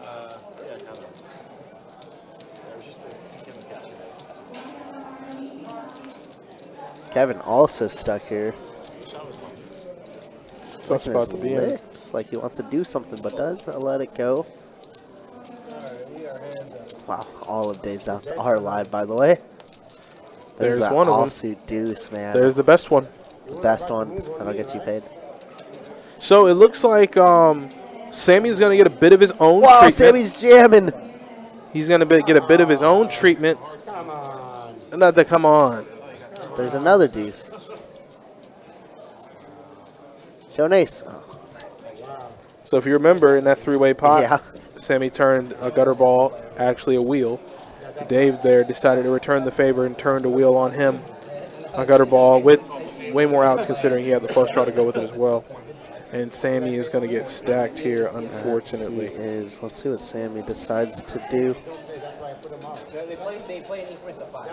Yeah, kind of. It was just a sink in the cabinet. Kevin also stuck here. Tough spot to be in. Lips like he wants to do something, but does let it go. Wow, all of Dave's outs are live, by the way. There's that one of them. offsuit deuce, man. There's the best one. The best one that'll get you paid. So it looks like Sammy's going to get a bit of his own Wow, treatment. Sammy's jamming. He's going to get a bit of his own treatment. Come on. Not that, come on. There's another deuce. Show an ace. Oh. So if you remember in that 3-way pot, Yeah. Sammy turned a gutter ball, actually a wheel. Dave there decided to return the favor and turned a wheel on him. a gutter ball with way more outs considering he had the flush draw to go with it as well. And Sammy is going to get stacked here, unfortunately. He is. Let's see what Sammy decides to do. They play in increments of 5.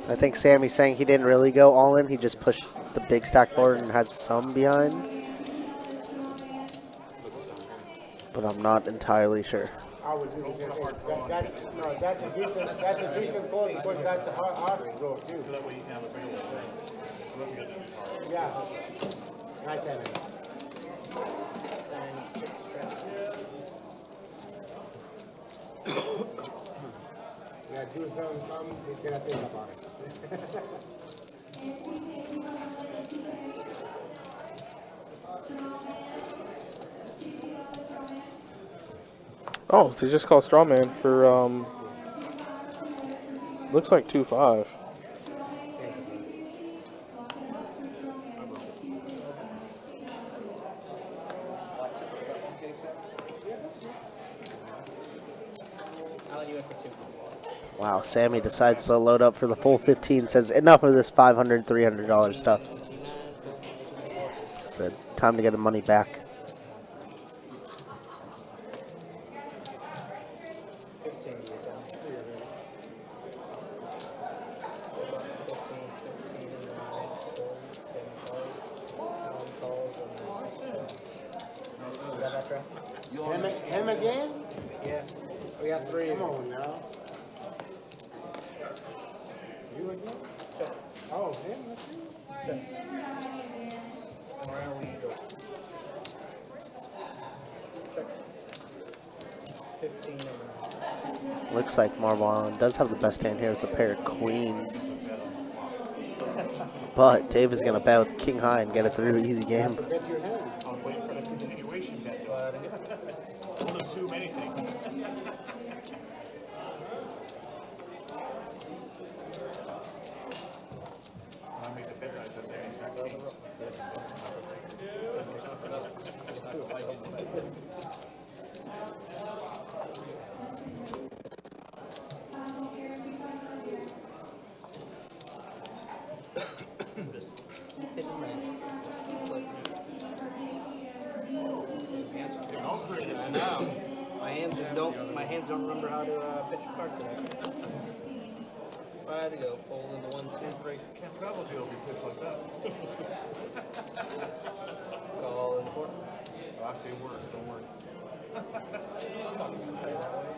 I think Sammy's saying he didn't really go all in. He just pushed the big stack forward and had some behind. But I'm not entirely sure. I would do that's a decent call because that's a hard roll too. So that way you can have a bigger one. Yeah. Nice having. Yeah, Juice doesn't come, he's gonna think about it. Oh, they just called Strawman for, looks like 2-5. Wow, Sammy decides to load up for the full 15. Says enough of this $500, $300 stuff. Said time to get the money back. Him again? Yeah. We have 3. Come on now. You again? Oh, him? Where we go? Check. 15 and Looks like Marlon does have the best hand here with a pair of queens. But Dave is going to bet with king high and get it through. Easy game. I was waiting for the continuation bet. Don't assume anything. I'll make the bet guys up there. I know. My hands don't remember how to pitch a card today. 5 to go. Fold into 1, 2, 3. Can't travel if you pitch like that. Call in 4. I say worse, don't worry.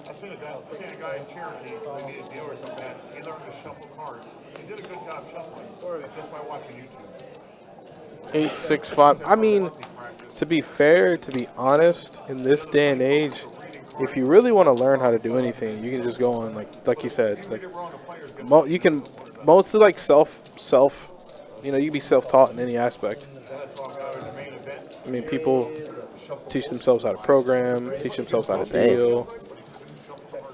I seen a guy in Cherokee, they needed a deal or something. He learned to shuffle cards. He did a good job shuffling, just by watching YouTube. 8-6-5. I mean, to be fair, to be honest, in this day and age, if you really want to learn how to do anything, you can just go on, like you said, like you can mostly like self, you know, you can be self-taught in any aspect. I mean, people teach themselves how to program, teach themselves how to deal,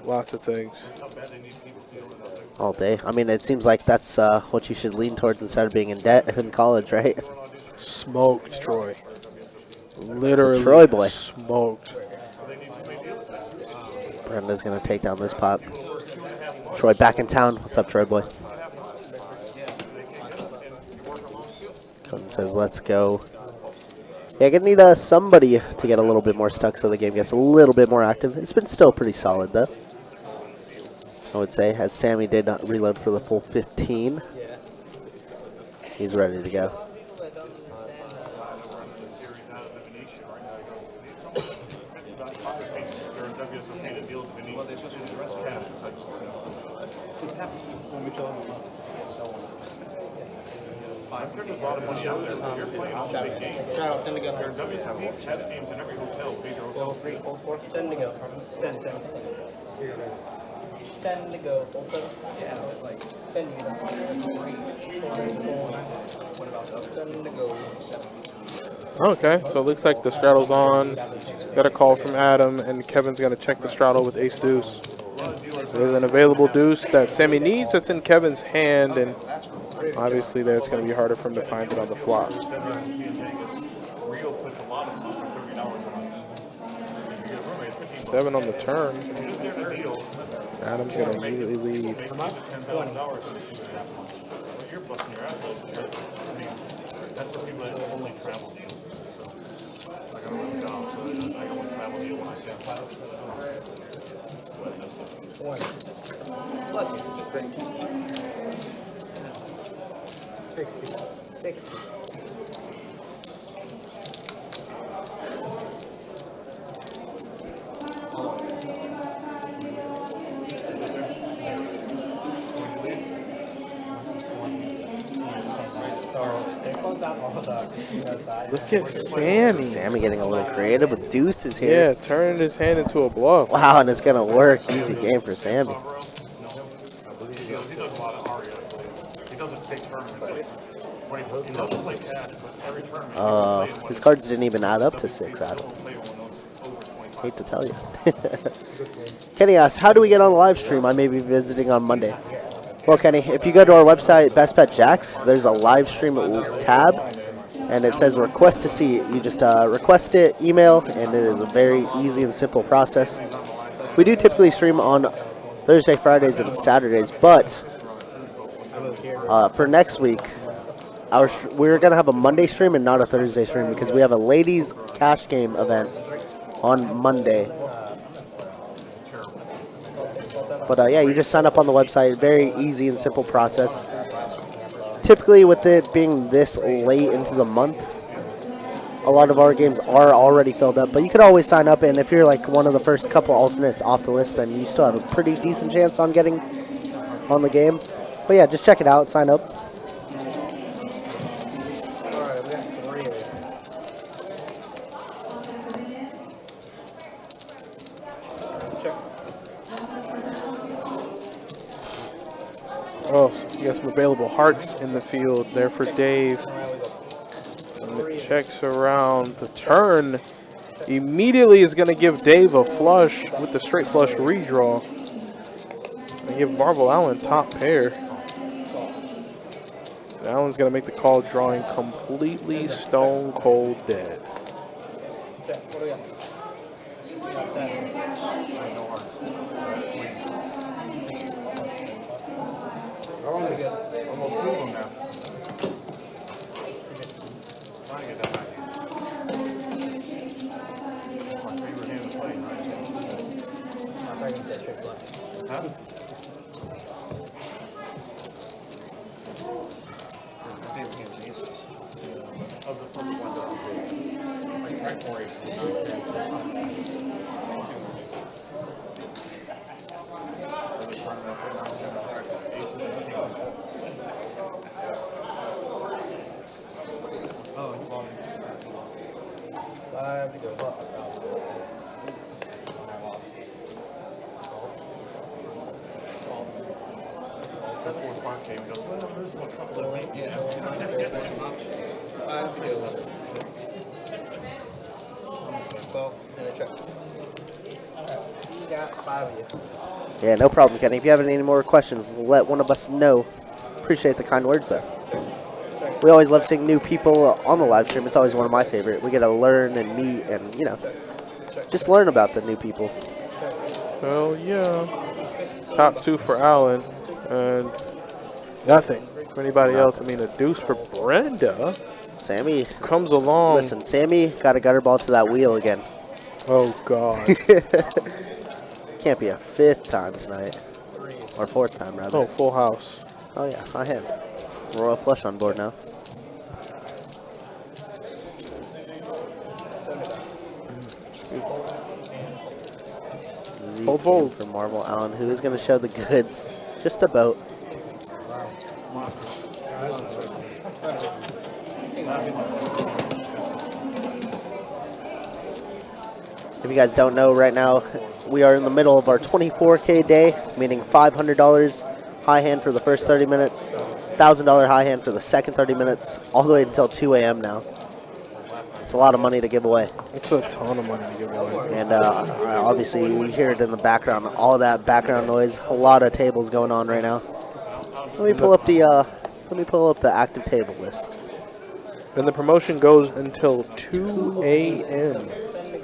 lots of things. All day. I mean, it seems like that's what you should lean towards instead of being in debt in college, right? Smoked Troy. Literally Troy boy. Smoked. Brenda's going to take down this pot. Troy back in town. What's up, Troy boy? Coden says, let's go. Yeah, going to need somebody to get a little bit more stuck so the game gets a little bit more active. It's been still pretty solid, though. I would say, as Sammy did not reload for the full 15. He's ready to go. Shadow, 10 to go. WSOP has games in every hotel, big hotel. 3, 4, 10 to go. 10, 7. 10 to go. 10 to go. 10 to go. 7. Okay, so it looks like the straddle's on. Got a call from Adam, and Kevin's going to check the straddle with ace deuce. There's an available deuce that Sammy needs that's in Kevin's hand, and obviously there it's going to be harder for him to find it on the flop. 7 on the turn. Adam's going to immediately lead. $10,000 you're busting your ass. I mean, that's for people that only travel deals. So I got a real job, so I only travel deal when I can. 20. Bless you. 60. Look at Sammy. Sammy getting a little creative with deuces here. Yeah, turning his hand into a bluff. Wow, and it's going to work. Easy game for Sammy. He does a lot of aria. He doesn't take tournaments. He doesn't play cash, but every tournament. His cards didn't even add up to 6, Adam. Hate to tell you. Kenny asks, how do we get on the live stream? I may be visiting on Monday. Well, Kenny, if you go to our website, Best Bet Jacks, there's a live stream tab, and it says request to see. You just request it, email, and it is a very easy and simple process. We do typically stream on Thursday, Fridays, and Saturdays, but for next week, we're going to have a Monday stream and not a Thursday stream because we have a ladies cash game event on Monday. But yeah, you just sign up on the website. Very easy and simple process. Typically, with it being this late into the month, a lot of our games are already filled up. But you could always sign up, and if you're like one of the first couple alternates off the list, then you still have a pretty decent chance on getting on the game. But yeah, just check it out. Sign up. Alright, we got 3 of them. Check. Oh, you got some available hearts in the field there for Dave. And it checks around. The turn immediately is going to give Dave a flush with the straight flush redraw. And give Marvel Allen top pair. And Allen's going to make the call, drawing completely stone cold dead. Check. What do we got? We got 10. Almost two of them now. Trying to get that back in. My favorite hand to play, right? I'm not going to say straight bluff. Huh? Of the first one that I'm saying. Like right for it. I have to go bluff. I have to go bluff. Well, and a check. You got 5 of you. Yeah, no problem, Kenny. If you have any more questions, let one of us know. Appreciate the kind words there. We always love seeing new people on the live stream. It's always one of my favorite. We get to learn and meet and, you know, just learn about the new people. Well, yeah. Top 2 for Allen. And nothing for anybody else. I mean, a deuce for Brenda. Sammy Comes along. Listen, Sammy got a gutter ball to that wheel again. Oh, God. Can't be a 5th time tonight. Or 4th time, rather. Oh, full house. Oh, yeah, high hand. Royal flush on board now. Fold, fold. For Marvel Allen, who is going to show the goods. Just about. If you guys don't know, right now we are in the middle of our 24K day, meaning $500 high hand for the first 30 minutes, $1,000 high hand for the second 30 minutes, all the way until 2 a.m. now. It's a lot of money to give away. It's a ton of money to give away. And obviously you hear it in the background, all that background noise, a lot of tables going on right now. Let me pull up the active table list. And the promotion goes until 2 a.m.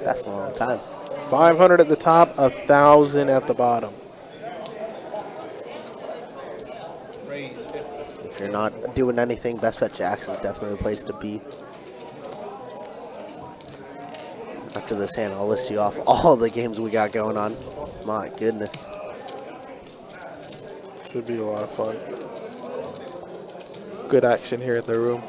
That's a long time. 500 at the top, 1,000 at the bottom. Raise 50. If you're not doing anything, Best Bet Jacks is definitely the place to be. After this hand, I'll list you off all the games we got going on. My goodness. Should be a lot of fun. Good action here in the room.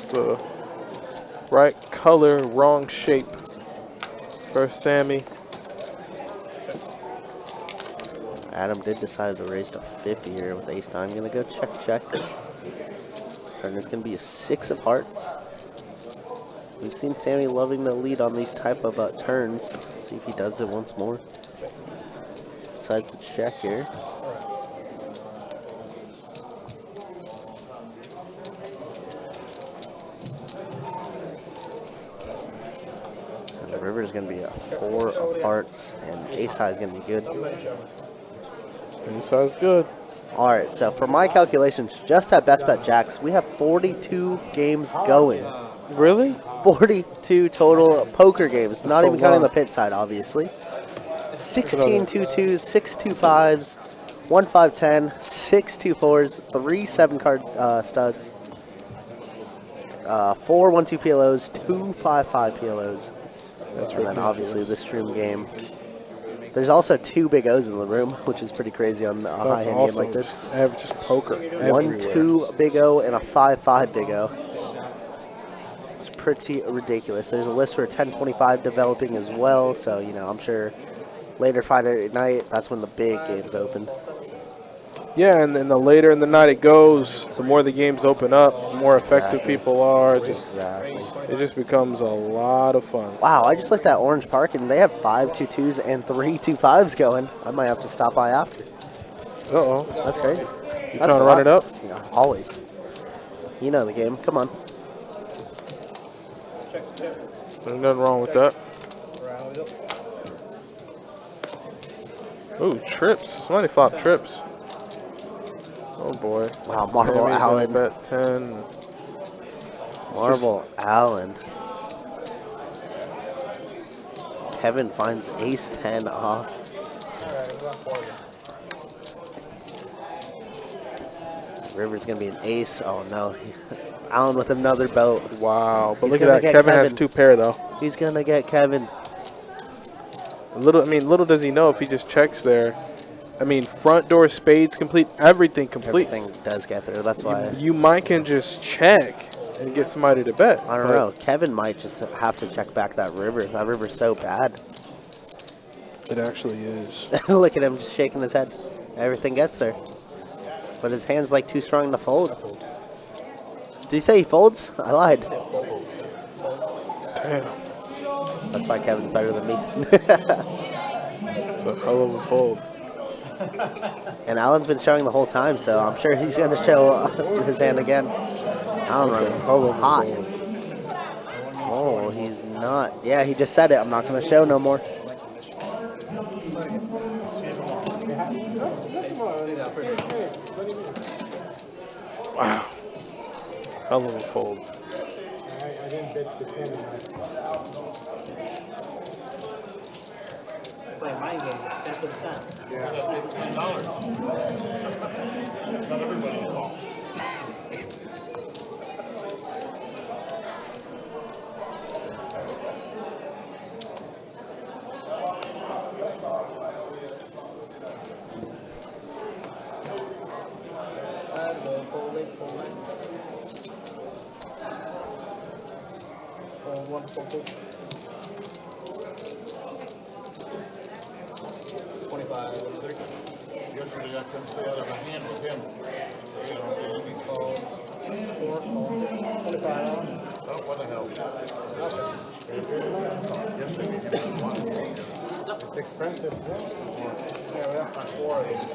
The right color, wrong shape for Sammy. Adam did decide to raise to 50 here with ace 9. Gonna go check, check. Turn is gonna be a 6 of hearts. We've seen Sammy loving to lead on these type of turns. Let's see if he does it once more. Decides to check here. And the river is gonna be a 4 of hearts, and ace high is gonna be good. And sounds good. All right, so for my calculations, just at Best Bet Jacks, we have 42 games going. Really? 42 total poker games, not That's even a counting the lot. pit side, obviously. 16 2-2s, 6 2-5s, 1 5-10, 6 2-4s, 3 7-card studs, 4 1-2 PLOs, 2 5-5 PLOs, and then obviously the stream game. There's also 2 big O's in the room, which is pretty crazy on a high hand game like this. Just poker. 1 2 big O and a 5-5 big O. It's pretty ridiculous. There's a list for 10-25 developing as well, so you know I'm sure later Friday night that's when the big games open. Yeah, and then the later in the night it goes, the more the games open up, the more effective Exactly. people are. It Exactly. just becomes a lot of fun. Wow, I just looked at Orange Park and they have 5 2-2s and 3 2-5s going. I might have to stop by after. Uh-oh. That's crazy. You That's trying to a run lot. it up? Yeah, always. You know the game. Come on. There's nothing wrong with that. Ooh, trips. Somebody flopped trips. Oh boy. Wow, Marvel Sammy's gonna Allen. Bet 10. Marvel Allen. Kevin finds ace 10 off. River's gonna be an ace. Oh no. Allen with another boat. Wow. But He's look at gonna that. get Kevin has Kevin. 2 pair though. He's gonna get Kevin. Little does he know if he just checks there. I mean, front door spades complete, everything complete. Everything does get there. That's why. You might can just check and get somebody to bet. I don't know. Kevin might just have to check back that river. That river's so bad. It actually is. Look at him just shaking his head. Everything gets there. But his hand's like too strong to fold. Did he say he folds? I lied. Damn. That's why Kevin's better than me. It's a hell of a fold. And Allen's been showing the whole time, so I'm sure he's going to show his hand again. Allen running hot. Oh, he's not. Yeah, he just said it. I'm not going to show no more. Wow. Hell of a fold. I didn't bet the 10 enough. Playing mind games at 10 for the 10. $10. Not everybody will call. One fold. 25. Yesterday I couldn't stay out of my hand with him. You know, he calls. 25 on. Oh, what the hell? Yesterday he won. It's expensive. Yeah. Yeah, we have 4 of these.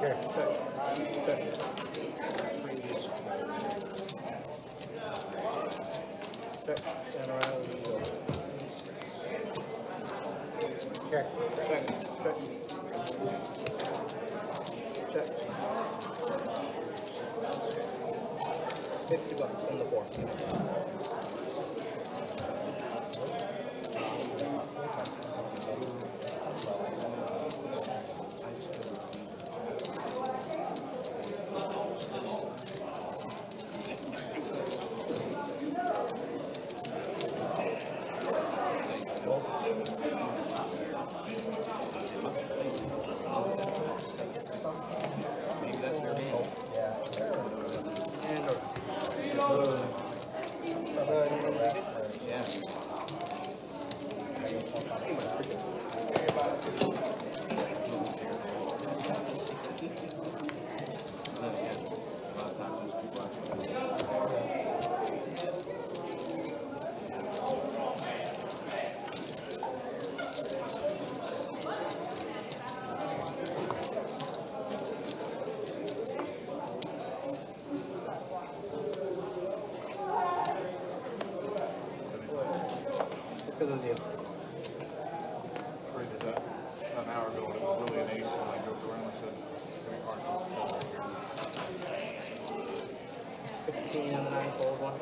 Here. Check. Check. And around we go. Check. Check. $50 on the board. Because it was you. Created that an hour ago, and it was really an ace when I joked around and said, it's gonna be hard to 15 on the 9 fold one.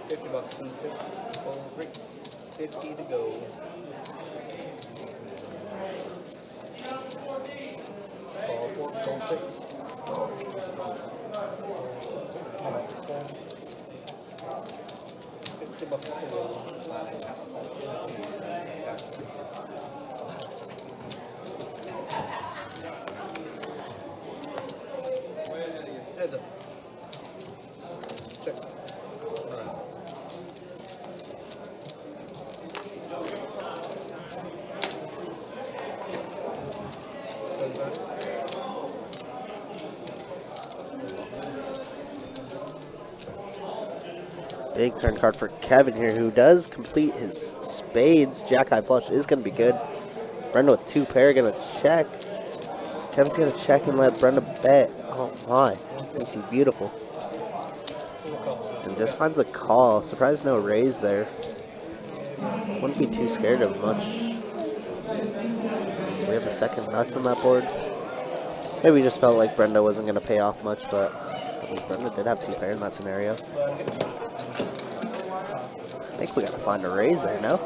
$50 on the 2 fold 3. 50 to go. Call 4, fold 6. $50 to go. Heads up. Check. Alright. Send back. Big turn card for Kevin here, who does complete his spades. Jack high flush is going to be good. Brenda with 2 pair going to check. Kevin's going to check and let Brenda bet. Oh my, this is beautiful. And just finds a call. Surprised no raise there. Wouldn't be too scared of much. So we have the second nuts on that board. Maybe we just felt like Brenda wasn't going to pay off much, but I mean, Brenda did have 2 pair in that scenario. I think we got to find a raise there, no?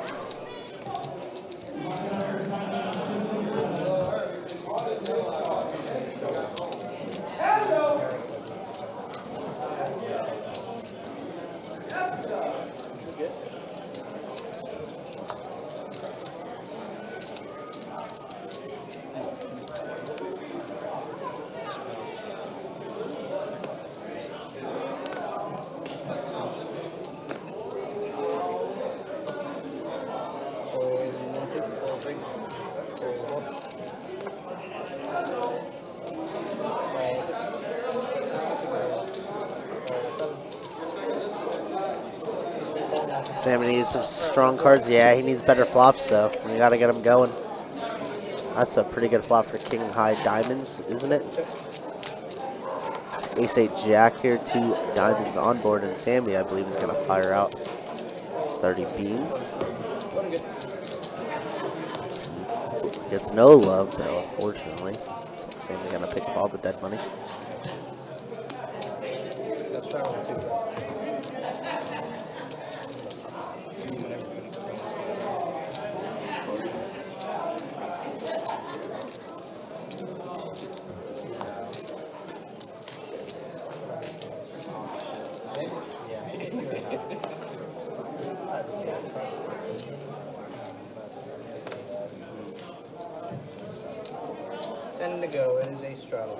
Sam needs some strong cards. Yeah, he needs better flops, though. We got to get him going. That's a pretty good flop for King High Diamonds, isn't it? Ace 8 Jack here, 2 diamonds on board, and Sammy, I believe, is going to fire out 30 beans. Gets no love, though, unfortunately. Sammy going to pick up all the dead money. Let's try one, 2. To go, it is a straddle.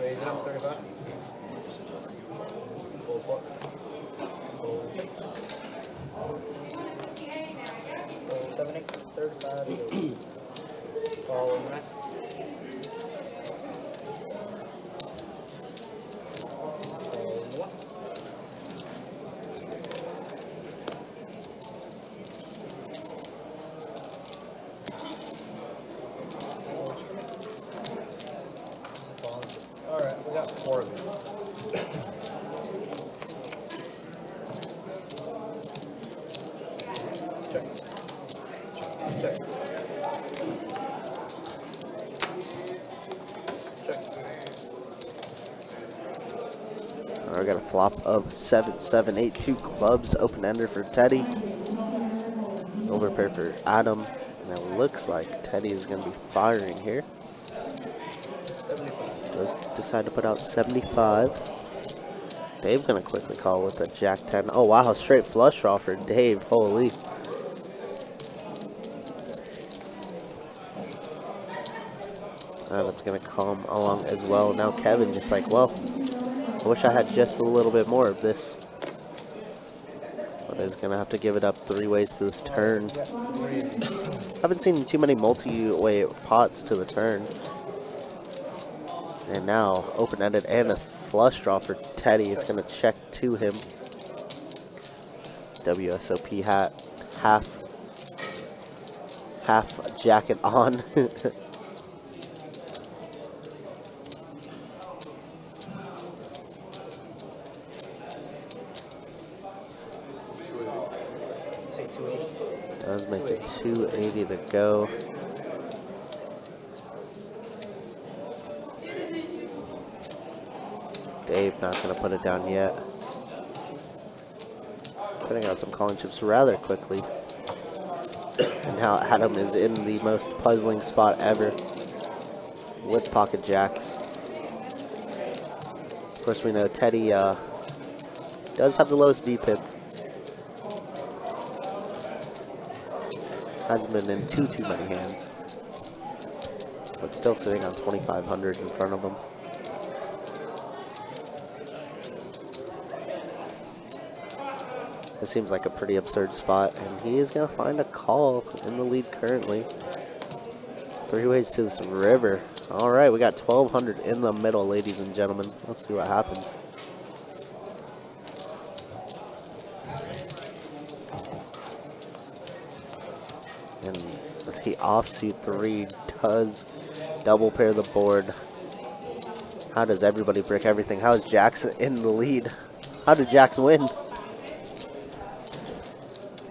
Raise it up 35. Full 4. Full 6. Full 7, 8, 35 to go. Follow the right. Alright, we got 4 of them. Check. Check. I got a flop of 7-7-8-2 clubs, open-ender for Teddy. Overpair for Adam. And it looks like Teddy is going to be firing here. Does decide to put out 75. Dave's going to quickly call with a Jack-10. Oh, wow, straight flush draw for Dave. Holy. Adam's going to come along as well. Now Kevin just like, well, I wish I had just a little bit more of this. But he's going to have to give it up 3 ways to this turn. Haven't seen too many multi-way pots to the turn. And now, open-ended and a flush draw for Teddy. It's going to check to him. WSOP hat, half jacket on. Say 280. Does make it 280 to go. Dave not going to put it down yet. Putting out some calling chips rather quickly. And now Adam is in the most puzzling spot ever with pocket jacks. Of course, we know Teddy does have the lowest VPIP. Hasn't been in too many hands. But still sitting on 2,500 in front of him. This seems like a pretty absurd spot, and he is going to find a call in the lead currently. 3 ways to this river. All right, we got 1,200 in the middle, ladies and gentlemen. Let's see what happens. And the offsuit 3 does double pair the board. How does everybody break everything? How is Jackson in the lead? How did Jackson win?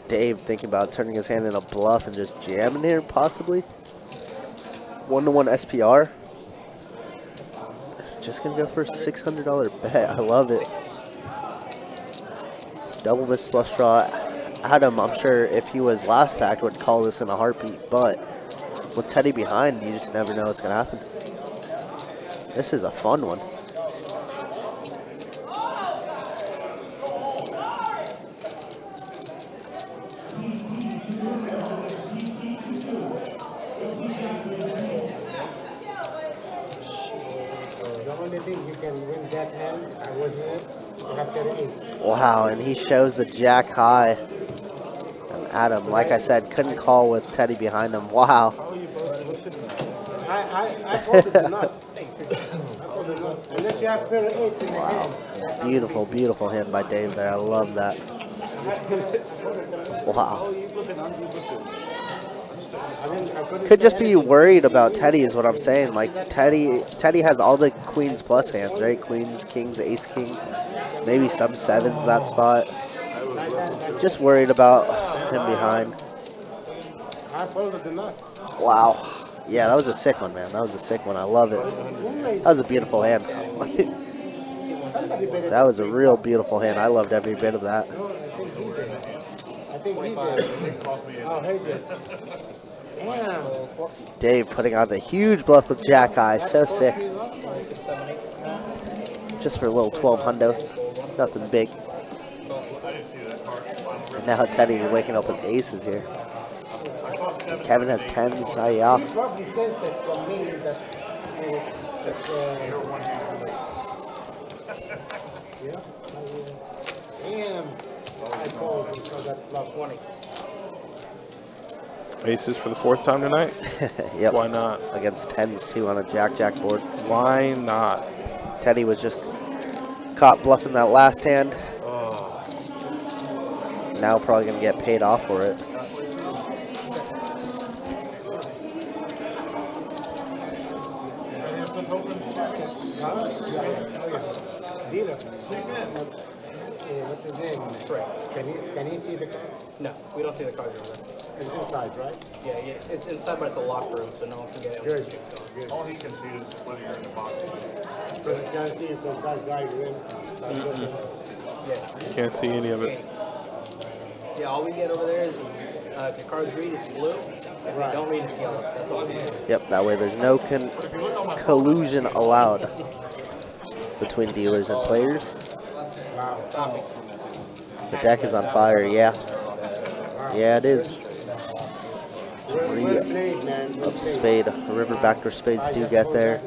Dave thinking about turning his hand in a bluff and just jamming here, possibly. 1-to-1 SPR. Just gonna go for a $600 bet. I love it. Double miss flush draw. Adam, I'm sure if he was last stacked, would call this in a heartbeat, but with Teddy behind, you just never know what's gonna happen. This is a fun one. You can win that hand. I was in it. You have to eat. Wow, and he shows the jack high. And Adam, like I said, couldn't call with Teddy behind him. Wow. I folded the nuts. I folded the nuts. Unless you have pair of 8s in the hand. Beautiful, beautiful hand by Dave there. I love that. Wow. Could just be worried about Teddy is what I'm saying. Like Teddy has all the queens plus hands, right? Queens, kings, ace, king, maybe some 7s in that spot. Just worried about him behind. I folded the nuts. Wow. Yeah, that was a sick one, man. That was a sick one. I love it. That was a beautiful hand. That was a real beautiful hand. I loved every bit of that. I think he did. Oh, he did. Damn. Dave putting on a huge bluff with jack high. So sick. Just for a little 12 hundo. Nothing big. And now Teddy waking up with aces here. Kevin has 10s. Yeah. He probably sensed it from me that damn. I called because that bluff 20. Aces for the 4th time tonight? Yep. Why not? Against 10s too on a jack-jack board. Why not? Teddy was just caught bluffing that last hand. Now probably going to get paid off for it. what's his name? Trey. Can he see the card? No, we don't see the cards over there. It's inside, right? Yeah, it's inside, but it's a locked room, so no one can get it. Good. Good. All he can see is whether you're in the box. Because you can't see if those guys are in. Yeah. Can't see any of it. Yeah, all we get over there is if your cards read, it's blue. If you don't read, it's yellow. That's all we get. Yep, that way there's no collusion allowed between dealers and players. The deck is on fire, yeah. Yeah, it is. 3 of spade. The river backdoor spades do get there.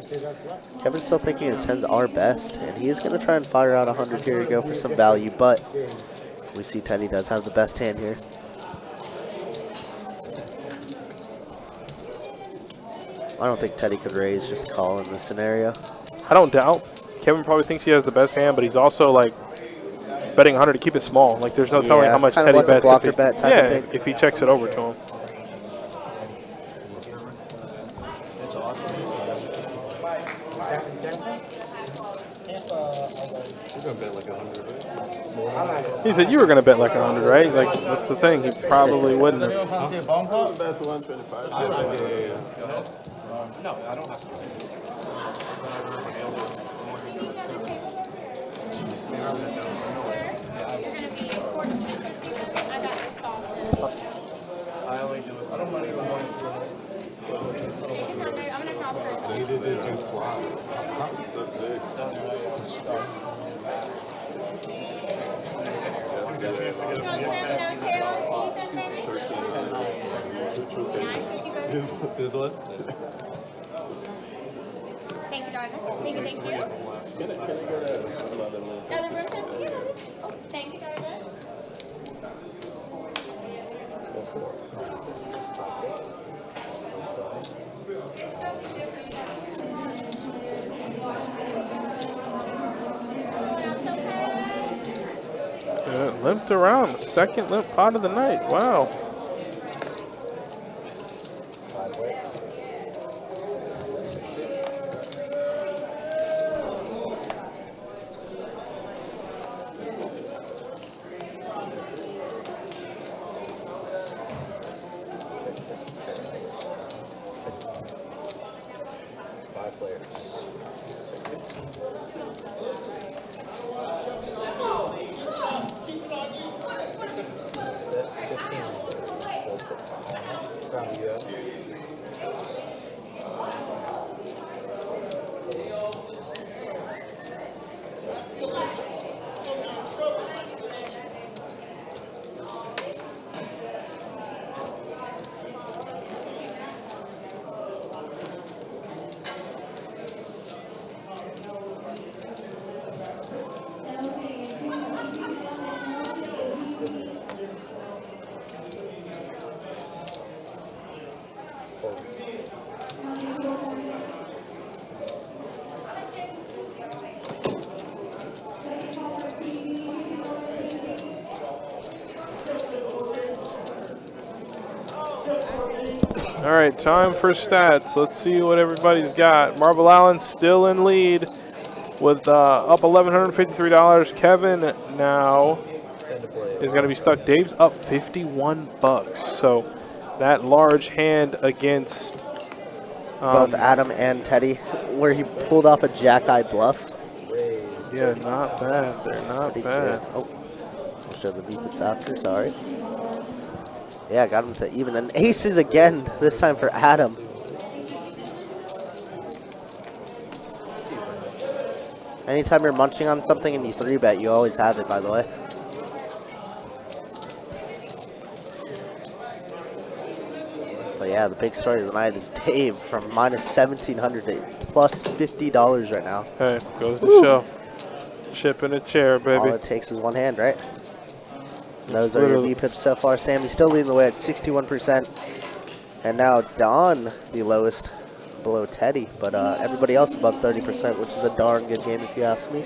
Kevin's still thinking his hands are best, and he is going to try and fire out 100 here to go for some value, but we see Teddy does have the best hand here. I don't think Teddy could raise, just call in this scenario. I don't doubt. Kevin probably thinks he has the best hand, but he's also like betting 100 to keep it small. Like there's no telling how much kind of Teddy like a bets blocker bet type of thing. if he checks it over to him. You're gonna bet like 100, right? He said you were going to bet like 100, right? Like that's the thing. He probably wouldn't have. I'm gonna bet to 125. No, I don't have to. I only do it. I don't mind even going through it. I'm gonna drop her. Neither did you fly. That's big. This one? Thank you, darling. Thank you, thank you. Another room for you. Oh, thank you, darling. It limped around. Second limp pot of the night. Wow. All right, time for stats. Let's see what everybody's got. Marble Allen still in lead with up $1,153. Kevin now is going to be stuck. Dave's up $51. So that large hand against Both Adam and Teddy, where he pulled off a jack-eye bluff. Yeah, not bad. They're not Pretty bad. good. Oh, I'll show the beeps after, sorry. Yeah, got him to even. And aces again, this time for Adam. Anytime you're munching on something and you 3-bet, you always have it, by the way. But yeah, the big story of the night is Dave from minus 1,700 to plus $50 right now. Hey, goes to show. Chip in a chair, baby. All it takes is one hand, right? Those are your V-pips so far. Sammy still leading the way at 61%. And now Don, the lowest below Teddy. But everybody else above 30%, which is a darn good game if you ask me.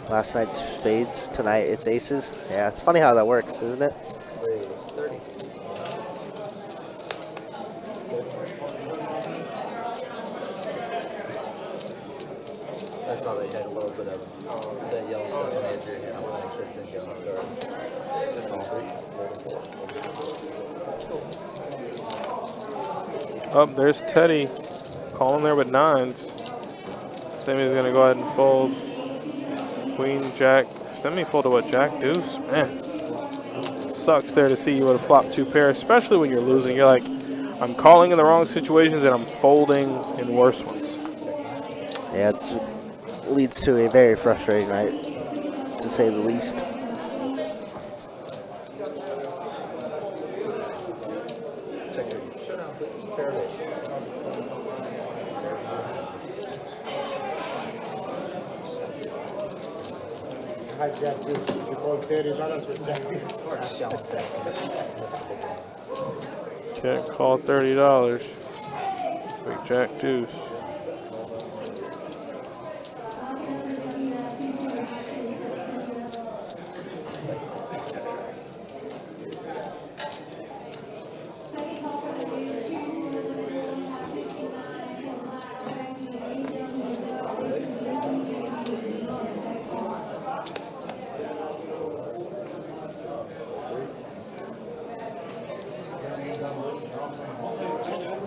Last night's spades, tonight it's aces. Yeah, it's funny how that works, isn't it? I saw they had a little bit of that yellow stuff in the edge of your hand. I want to make sure it didn't get on the guard. Oh, there's Teddy calling there with nines. Sammy's gonna go ahead and fold. Queen, Jack. Sammy folded what? Jack, deuce? Man. Sucks there to see you would have flopped 2 pair, especially when you're losing. You're like, I'm calling in the wrong situations and I'm folding in worse ones. Yeah, it leads to a very frustrating night, to say the least. Check your showdown, please. Pair of 8. Hi, Jack. You call $30 with Jack. Check, call $30. Big Jack, deuce.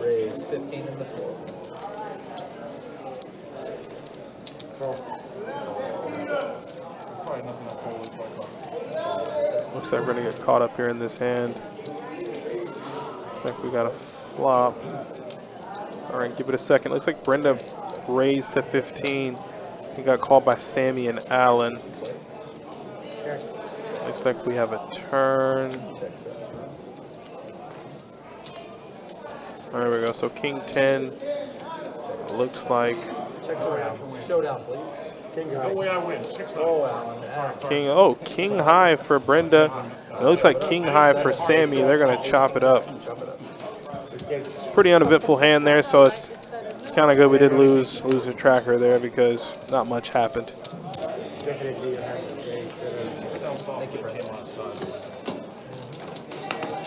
Raise 15 in the floor. Probably nothing that fold looks like. Looks like we're gonna get caught up here in this hand. Looks like we got a flop. All right, give it a second. Looks like Brenda raised to 15. He got called by Sammy and Allen. Looks like we have a turn. There we go. So King 10. Looks like Checks around. Showdown, please. No way I win. 6-9. Oh, Allen. King high for Brenda. It looks like King high for Sammy. They're gonna chop it up. It's a pretty uneventful hand there, so it's kind of good we did lose a tracker there because not much happened. Definitely, you have Thank you for him on side.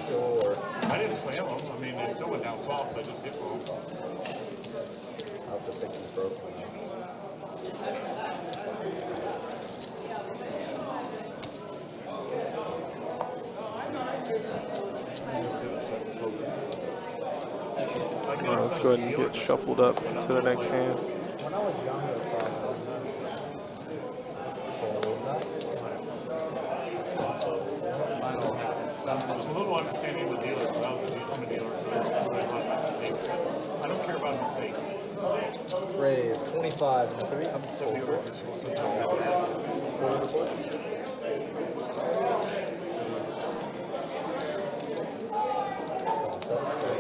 Sure. I didn't slam them. I mean, they still went down soft. I just hit wrong. Out the 6 is broken. Let's go ahead and get shuffled up to the next hand. When I was younger, It's a little understanding of the dealer, but I'm a dealer, so I don't care about a mistake. raise 25 and 3. I'm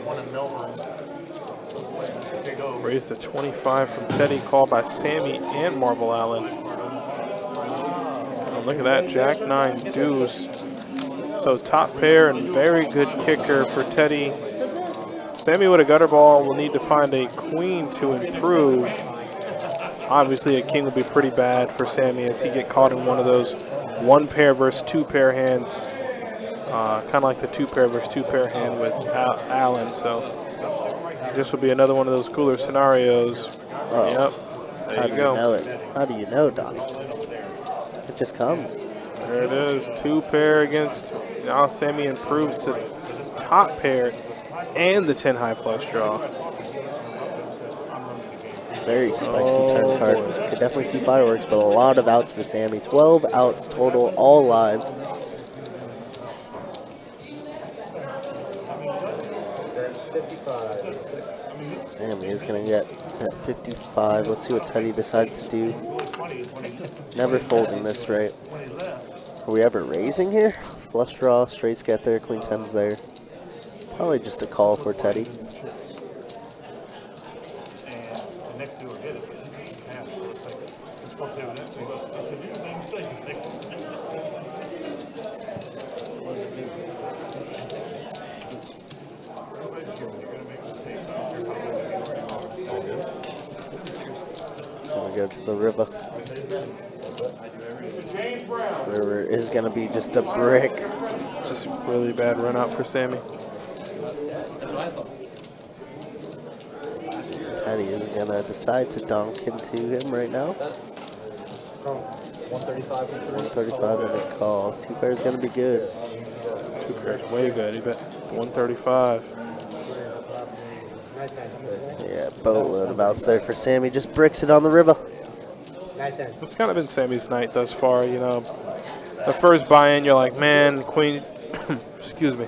One in Melbourne. Big O. Raised to 25 from Teddy, called by Sammy and Marvel Allen. Oh, look at that, Jack 9 deuce. So top pair and very good kicker for Teddy. Sammy with a gutter ball will need to find a queen to improve. Obviously a king will be pretty bad for Sammy as he get caught in one of those 1 pair versus 2 pair hands. Kind of like the 2 pair versus 2 pair hand with Allen. So this will be another one of those cooler scenarios. Oh. Yep, there you go. Know it? How do you know, Donnie? It just comes. There it is, 2 pair against, now Sammy improves to top pair and the 10 high flush draw. Very spicy turn card. Could definitely see fireworks, but a lot of outs for Sammy. 12 outs total, all live. Sammy is going to get at 55. Let's see what Teddy decides to do. Never folding this straight. Are we ever raising here? Flush draw, straights get there, queen 10's there. Probably just a call for Teddy. Gonna go to the river. River is gonna be just a brick. Just really bad run out for Sammy. gonna decide to donk into him right now. 135 and 3. 135 and a call. Two pairs gonna be good. Two pairs way good. He bet 135. Yeah, boatload of outs there for Sammy. Just bricks it on the river. Nice hand. It's kind of been Sammy's night thus far, you know. The first buy-in, you're like, man, queen, excuse me.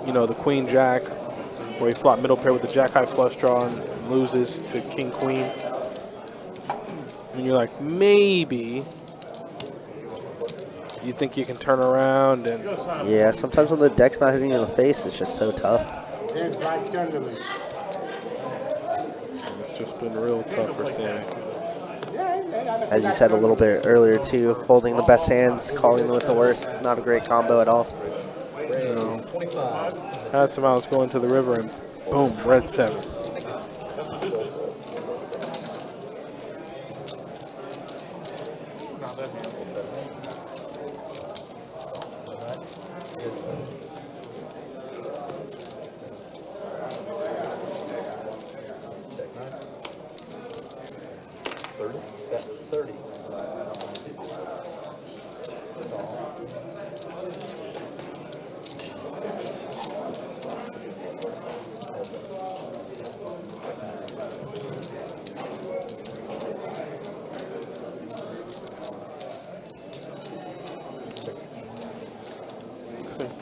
You know, the queen jack, where he flopped middle pair with the jack high flush draw and loses to king queen. And you're like, maybe you think you can turn around and Yeah, sometimes when the deck's not hitting you in the face, it's just so tough. There's right tournament. it's just been real tough for Sammy. As you said a little bit earlier too, holding the best hands, calling with the worst. Not a great combo at all. You know, 25. had some outs going to the river and boom, red 7. Bet 30.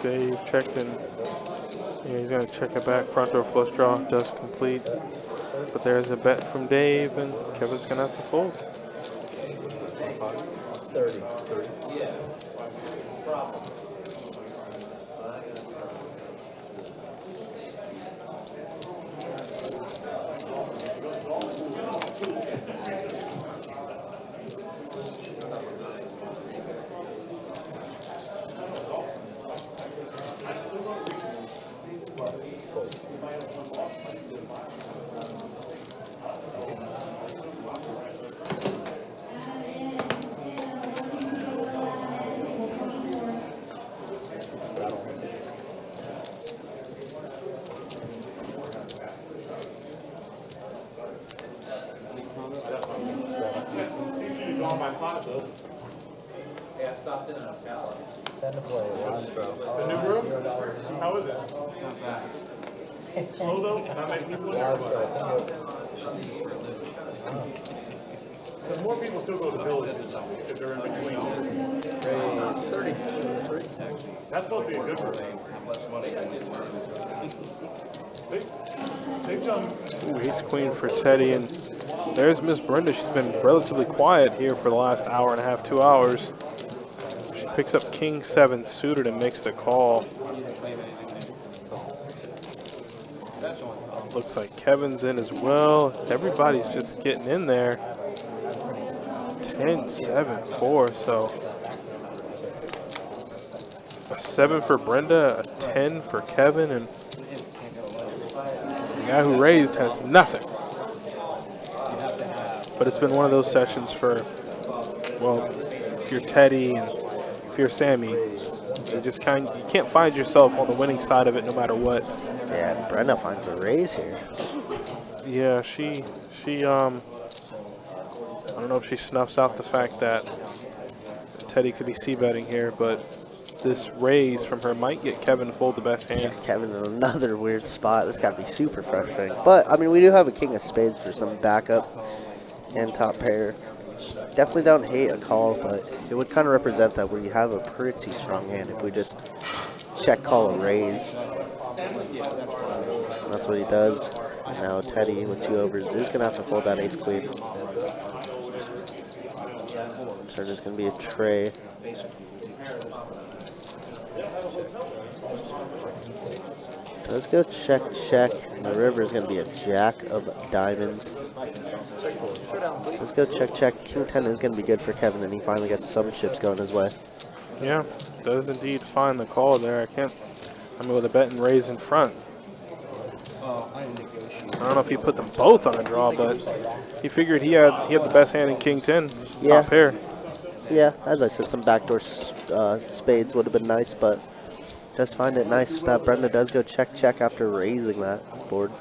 Dave checked and yeah, he's going to check it back. Front door flush draw does complete. But there's a bet from Dave, and Kevin's going to have to fold. 30. Send to play. The new room? How is it? Slow though? Not many people in there? Because more people still go to villages if they're in between. Raise 30. That's supposed to be a good room. They've done. Ooh, ace queen for Teddy, and there's Miss Brenda. She's been relatively quiet here for the last hour and a half, 2 hours. She picks up king 7 suited and makes the call. Looks like Kevin's in as well. Everybody's just getting in there. 10-7-4, so a 7 for Brenda, a 10 for Kevin, and the guy who raised has nothing. But it's been one of those sessions for, well, if you're Teddy and if you're Sammy, you just you can't find yourself on the winning side of it no matter what. Yeah, Brenda finds a raise here. Yeah, she I don't know if she snuffs out the fact that Teddy could be c-betting here, but this raise from her might get Kevin to fold the best hand. Yeah, Kevin in another weird spot. This got to be super frustrating. But, I mean, we do have a king of spades for some backup and top pair. Definitely don't hate a call, but it would kind of represent that where you have a pretty strong hand if we just check call a raise. That's what he does. Now Teddy with 2 overs is going to have to fold that ace queen. Turn is going to be a tray. Let's go check, check. And the river is going to be a jack of diamonds. Let's go check, check. King 10 is going to be good for Kevin, and he finally gets some chips going his way. Yeah, does indeed find the call there. I mean, with a bet and raise in front. I don't know if he put them both on the draw, but he figured he had the best hand in King 10, Yeah. top pair. Yeah, as I said, some backdoor spades would have been nice, but does find it nice that Brenda does go check, check after raising that board.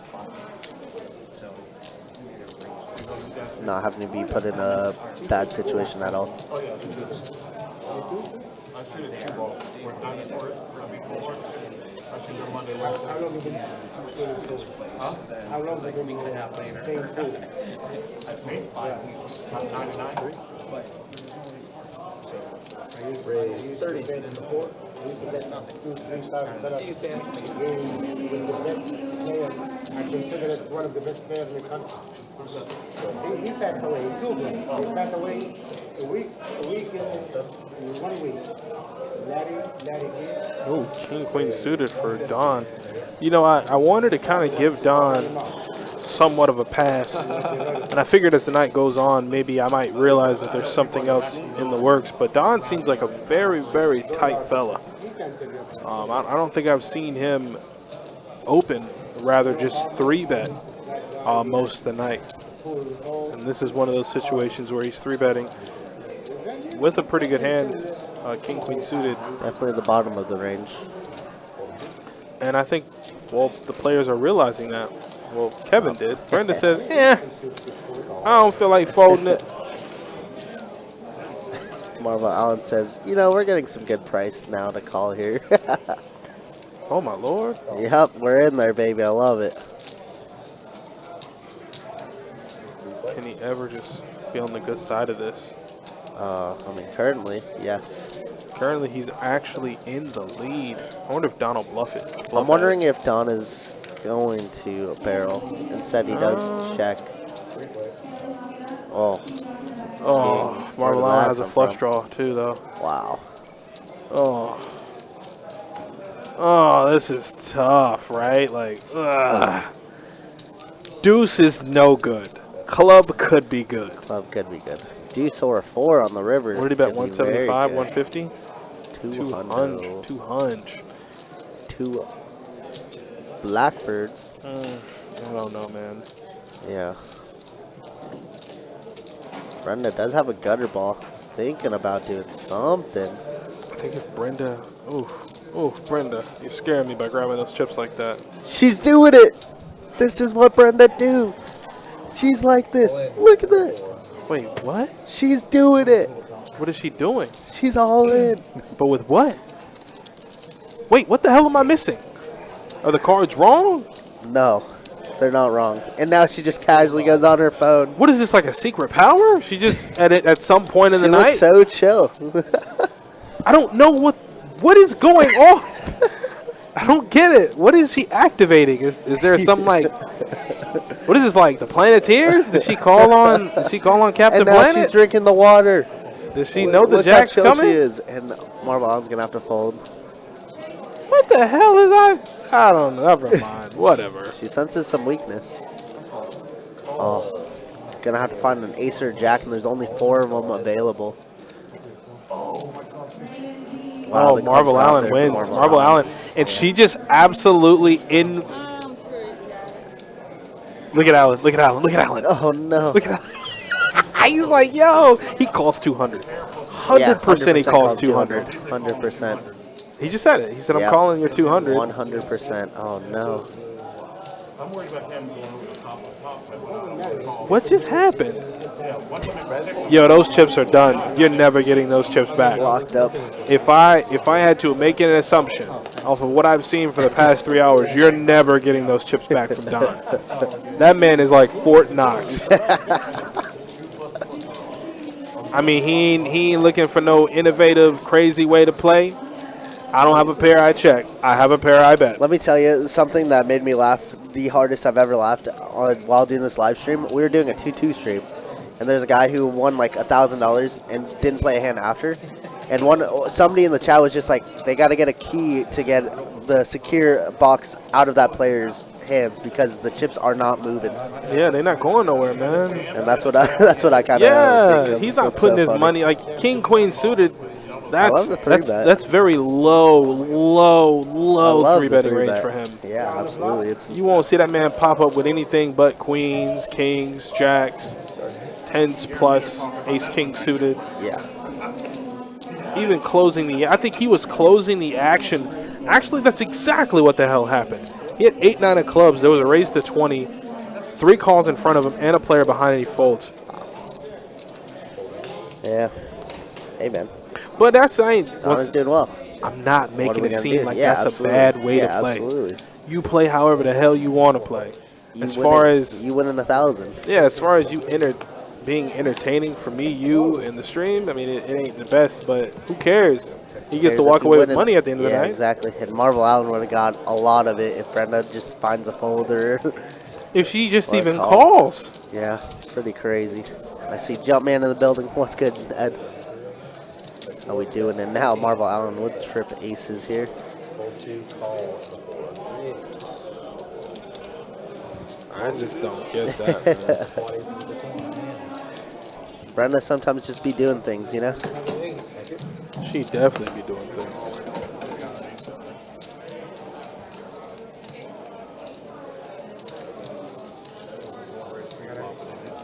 not having to be put in a bad situation at all. Oh yeah, it's good. I shoot it 2 ball. We're dinosaurs. I mean, before. I shoot them Monday, Wednesday. How long have you been Huh? How long have you been playing pool? Me? Yeah. 99. Raised 30 in the port. We used to bet nothing. See you, Sam. With the best player, I consider it one of the best players in the country. He passed away. He passed away a week in 1 week. Larry here. Oh, king queen suited for Don. You know, I wanted to kind of give Don somewhat of a pass, and I figured as the night goes on, maybe I might realize that there's something else in the works. But Don seems like a very, very tight fella. I don't think I've seen him open, rather just 3-bet most of the night. And this is one of those situations where he's 3-betting with a pretty good hand, king queen suited. Definitely the bottom of the range. And I think, well, the players are realizing that. Well, Kevin did. Brenda says, I don't feel like folding it. Marvel Allen says, you know, we're getting some good price now to call here. Oh, my Lord. Yep, we're in there, baby. I love it. Can he ever just be on the good side of this? I mean, currently, yes. Currently, he's actually in the lead. I wonder if Don will bluff it. I'm wondering if Don is going to barrel. Instead, he does check. Oh. Oh, Where Marvel did Allen that has a come flush from? draw, too, though. Wow. Oh, this is tough, right? Like, ugh. Deuce is no good. Club could be good. Club could be good. Deuce or 4 on the river. What did he bet, could be very 175, good. 150? 200. 2 Blackbirds. I don't know, man. Yeah. Brenda does have a gutter ball. Thinking about doing something. I think if Brenda... Ooh, Brenda, you're scaring me by grabbing those chips like that. She's doing it! This is what Brenda do. She's like this. Look at that. Wait, what? She's doing it. What is she doing? She's all in. But with what? Wait, what the hell am I missing? Are the cards wrong? No, they're not wrong. And now she just casually goes on her phone. What is this, like a secret power? She just, at some point in the She night? looks so chill. I don't know what is going on. I don't get it. What is she activating? Is there some like, what is this, like the Planeteers? Did she call on Captain And now Planet? she's drinking the water. Does she know the Look jack's how chill coming? She is. And Marvel Allen's going to have to fold. What the hell is I don't know. Never mind. Whatever. She senses some weakness. Oh. Going to have to find an ace or a jack, and there's only 4 of them available. Wow, Oh, Marvel Allen wins. Marvel Allen. And she just absolutely in. Look at Allen. Look at Allen. Look at Allen. Oh, no. Look at Allen. He's like, yo. He calls 200. 100% he calls 200. 100%. He just said it. He said, I'm Yep. calling your 200. 100%. Oh, no. I'm worried about him going over the top of top. What just happened? Yo, those chips are done. You're never getting those chips back. Locked up. If I had to make an assumption off of what I've seen for the past 3 hours, you're never getting those chips back from Don. That man is like Fort Knox. I mean, he ain't looking for no innovative, crazy way to play. I don't have a pair I check. I have a pair I bet. Let me tell you something that made me laugh the hardest I've ever laughed while doing this live stream. We were doing a 2-2 stream, and there's a guy who won like $1,000 and didn't play a hand after. And somebody in the chat was just like, they got to get a key to get the secure box out of that player's hands because the chips are not moving. Yeah, they're not going nowhere, man. And that's what I kind of Yeah, he's not putting his money like king queen suited. That's very low 3-betting range for him. Yeah, absolutely. You won't see that man pop up with anything but queens, kings, jacks, 10s plus, ace king suited. Yeah. Even closing I think he was closing the action. Actually, that's exactly what the hell happened. He had 8-9 of clubs. There was a raise to 20, 3 calls in front of him, and a player behind, and he folds. Yeah. Hey, man. But that's Donna's doing well. I'm not What making are we it gonna seem do? like Yeah, that's absolutely. a bad way Yeah, to play. absolutely. You play however the hell you want to play. You winning 1,000. Yeah, as far as being entertaining for me, you, and the stream, I mean, it ain't the best, but who cares? He gets to walk away with money at the end of the night. Yeah, exactly. And Marvel Allen would have got a lot of it if Brenda just finds a folder. If she just or a even call. calls. Yeah, pretty crazy. I see Jumpman in the building. What's good, Ed? How we doing? And now Marvel Allen with trip aces here. I just don't get that, Brenda sometimes just be doing things, you know? She definitely be doing things.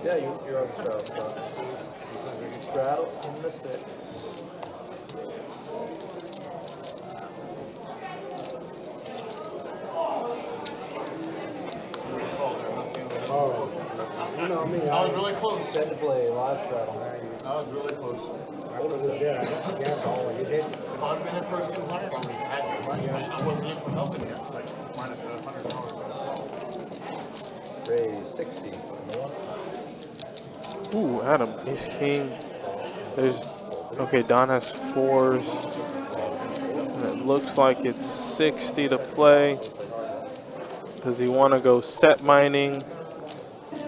Yeah, you're on the straddle spot. Straddle in the 6. Oh, you know me. That was really close. Set to play, live straddle. That was really close. I was there. I guess all you did. If I'd been in first 200, I would have had you. I wasn't in for helping yet. It's like minus $100. Raise 60. Ooh, Adam, ace king. Okay, Don has 4s. And it looks like it's 60 to play. Does he want to go set mining?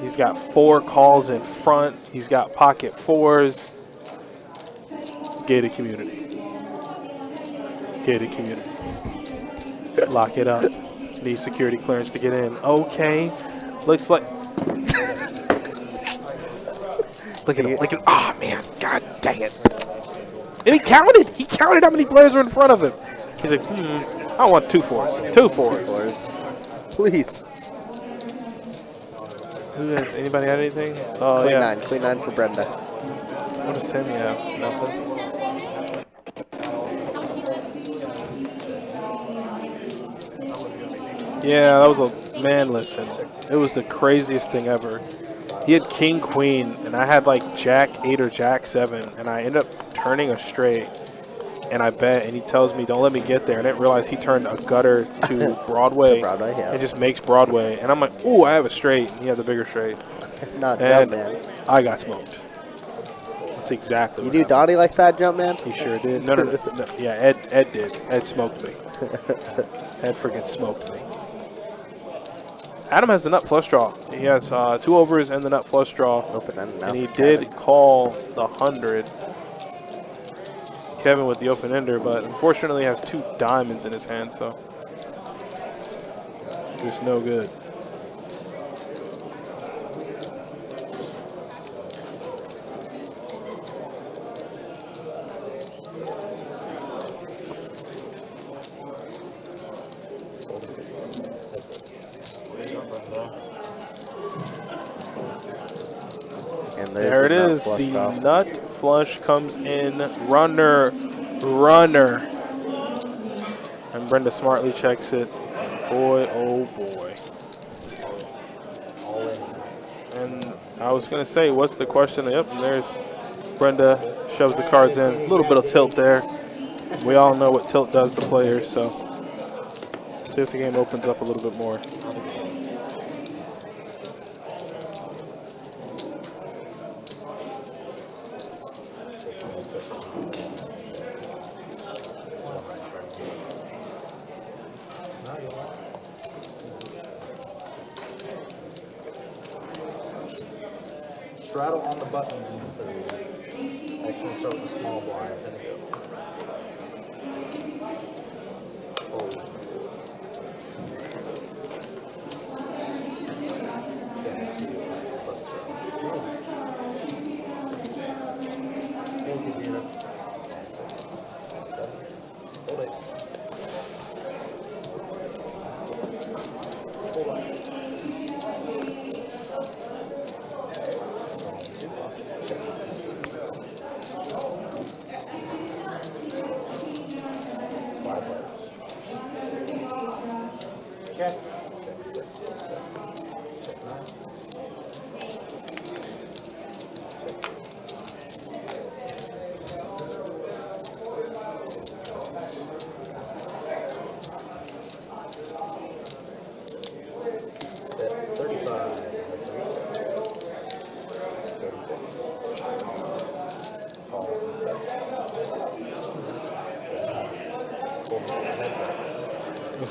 He's got 4 calls in front. He's got pocket 4s. Gated community. Gated community. Lock it up. Need security clearance to get in. Okay. Looks like... Look at him. Look at him. Oh, man. God dang it. And he counted. He counted how many players were in front of him. He's like, I want 2 4s. 2 4s. Please. Who has, anybody had anything? Oh, Queen yeah. 9. Queen 9 for Brenda. What does Sammy have? Nothing. Yeah, that was a... Man, listen. It was the craziest thing ever. He had king, queen, and I had like jack 8 or jack 7, and I ended up turning a straight, and I bet, and he tells me, don't let me get there. And I didn't realize he turned a gutter to Broadway, yeah. and just makes Broadway. And I'm like, ooh, I have a straight. And he had the bigger straight. Not and Jumpman. I got smoked. That's exactly You what do happened. Donnie like that, Jumpman? He sure did. No. Yeah, Ed did. Ed smoked me. Ed freaking smoked me. Adam has the nut flush draw. He has 2 overs and the nut flush draw. Open end now. And he did call the 100. Kevin with the open ender, but unfortunately has 2 diamonds in his hand, so just no good. And There it is. The nut flush comes in. Runner. And Brenda smartly checks it. Boy, oh boy. And I was going to say, what's the question? Yep, and there's Brenda shoves the cards in. A little bit of tilt there. We all know what tilt does to players, so see if the game opens up a little bit more. Straddle on the button in the 3. Actually start with small blinds. And fold. Thank you, Gina. Hold it. Hold on.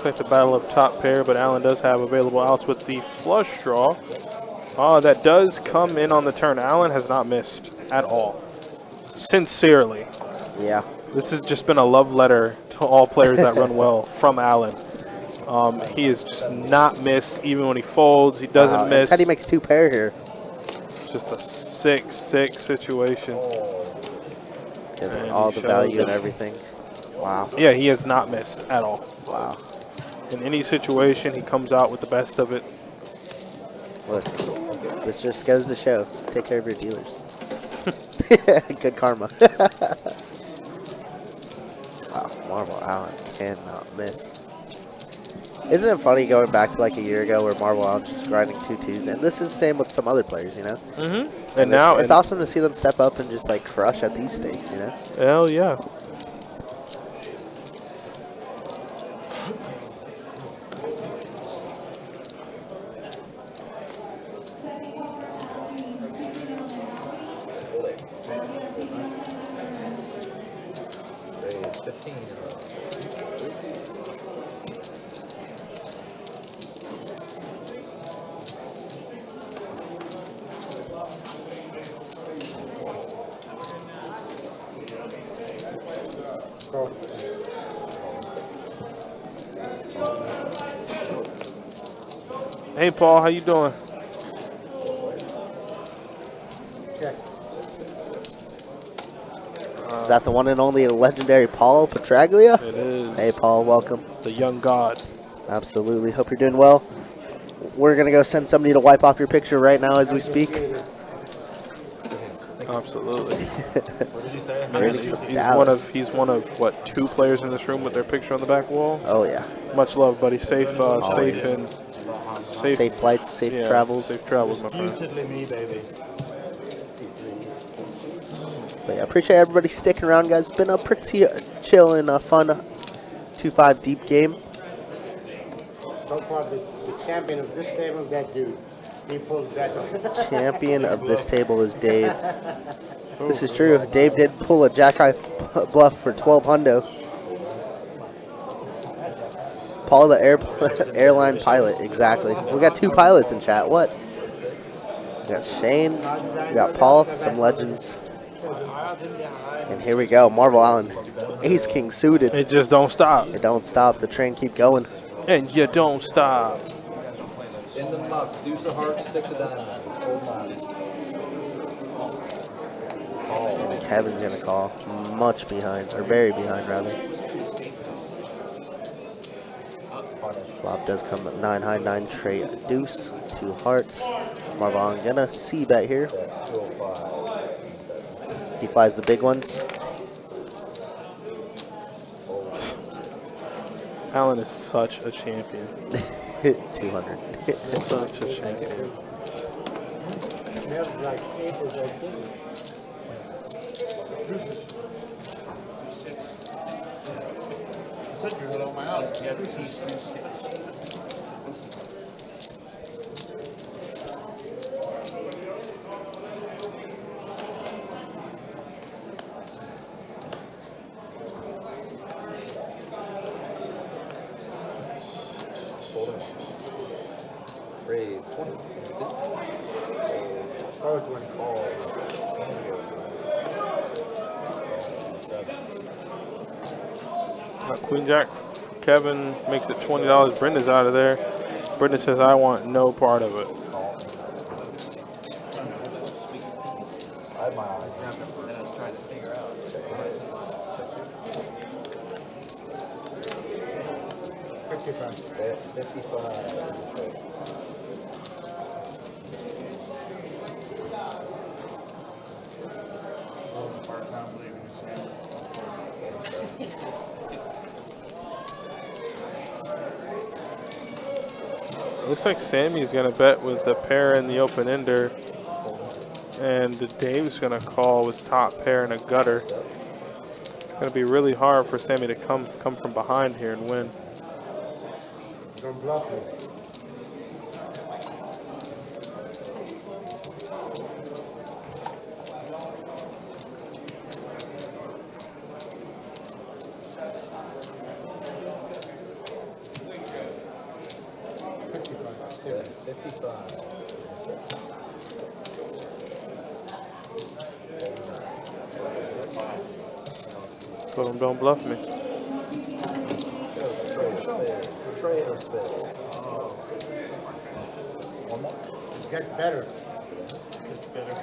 Looks like the battle of top pair, but Allen does have available outs with the flush draw. Oh, that does come in on the turn. Allen has not missed at all. Sincerely. Yeah. This has just been a love letter to all players that run well from Allen. He is just not missed even when he folds. He doesn't miss. Teddy makes 2 pair here. It's just a 6-6 situation. Gives him all the value and everything. Wow. Yeah, he has not missed at all. Wow. In any situation, he comes out with the best of it. Listen, this just goes to show. Take care of your dealers. Good karma. Wow, Marvel Allen cannot miss. Isn't it funny going back to like a year ago where Marvel Allen just grinding 2-2s, and this is the same with some other players, you know? Mm-hmm. And now it's awesome to see them step up and just like crush at these stakes, you know? Hell yeah. Raise 15. Hey, Paul, how you doing? Is that the one and only legendary Paul Petraglia? It is. Hey, Paul, welcome. The young god. Absolutely. Hope you're doing well. We're going to go send somebody to wipe off your picture right now as we speak. Absolutely. What did you say? He's one of what, 2 players in this room with their picture on the back wall? Oh, yeah. Much love, buddy. Safe flights, safe travels. Safe travels, my friend. Disputedly me, baby. But yeah, I appreciate everybody sticking around, guys. It's been a pretty chill and fun 2-5 deep game. So far, the champion of this table, that dude. He pulls better. Champion of this table is Dave. This is true. Dave did pull a jack high bluff for 12 hundo. Paul, the airline pilot, exactly. We got 2 pilots in chat. What? We got Shane. We got Paul. Some legends. And here we go. Marvel Allen, Ace King suited. It just don't stop. It don't stop. The train keep going. And you don't stop. In the muck, deuce of hearts, 6 of diamonds, And Kevin's gonna call. Much behind, or very behind rather. Flop does come at 9 high, 9 trade deuce, 2 hearts. Marvel Allen gonna c-bet here. He flies the big ones. Allen is such a champion. 200. Such a champion. Smells like aces right there. I said you would own my house. Yeah, this is raise 20. That's it. Queen Jack. Kevin makes it $20. Brenda's out of there. Brenda says, I want no part of it. Looks like Sammy's going to bet with the pair and the open ender. And Dave's going to call with top pair and a gutter. It's going to be really hard for Sammy to come from behind here and win. Don't bluff me. 55. Told him don't bluff me. Trade or spade? One more? It gets better. It's better.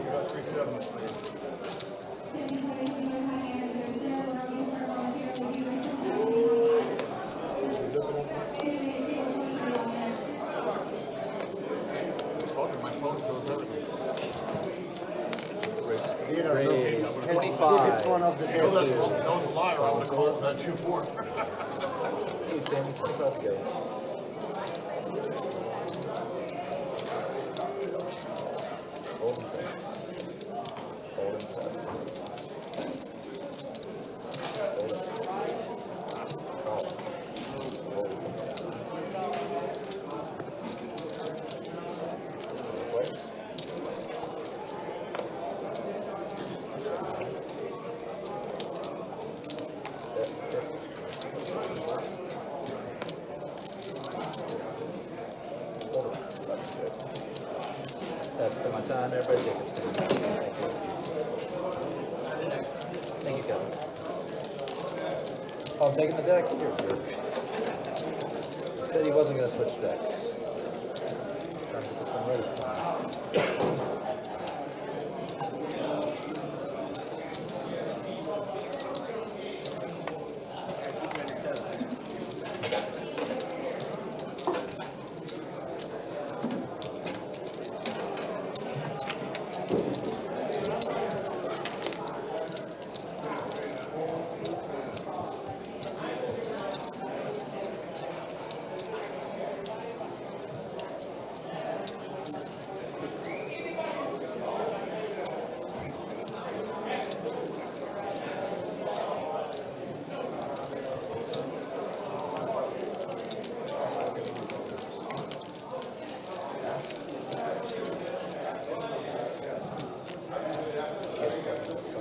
About 3-7. My phone shows everything. You know, Raise, it's 25. It's one of the That was best. a liar. I would have called that 2-4. See you, Sammy. 25 to go. Fold and set. Fold and set. Fold it. Call. Fold. Wait. That's been my time. Everybody Jacobs. Thank you, Kevin. Oh, I'm taking the deck? You're a jerk. He said he wasn't going to switch decks. Trying to get this thing ready for me.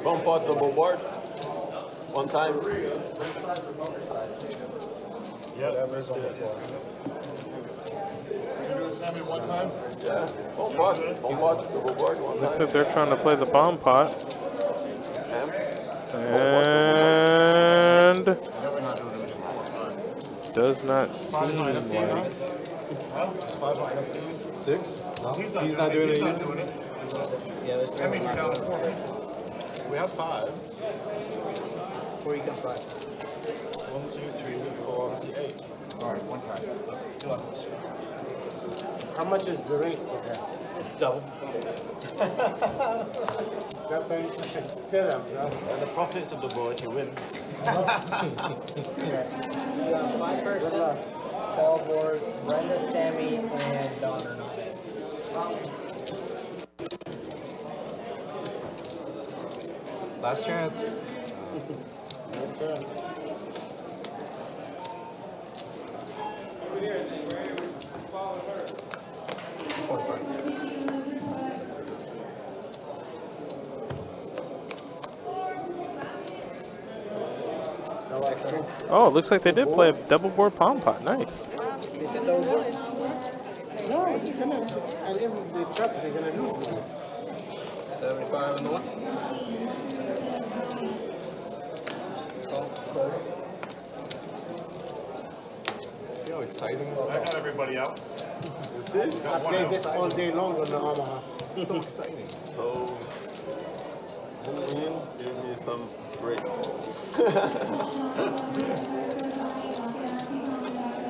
Bump out double board. One time. Yeah, that's it. You do Sammy one time? Yeah. Bump out. Bump out double board one Looks time. like they're trying to play the bomb pot. And And Yeah, we're not doing it anymore. does not seem like. It's 5 on 15. 6? No, He's not doing it either. Yeah, there's That means you're down to 4. We have 5. Before you come back. 1, 2, 3, 4, 8. All right, one time. How much is the rate for that? It's double. That's why you should tell them, bro. And the profits of the board, you win. My person, Paul Board, Brenda, Sammy, and Don are not in. Last chance. Oh, it looks like they did play a double board palm pot. Nice. They said double board? No, you're gonna, and if they chop, they're gonna lose money. 75 and the one. See how exciting it I got everybody out. that's it. I say this all day long on the Omaha. is. So exciting. So, win, give me some break.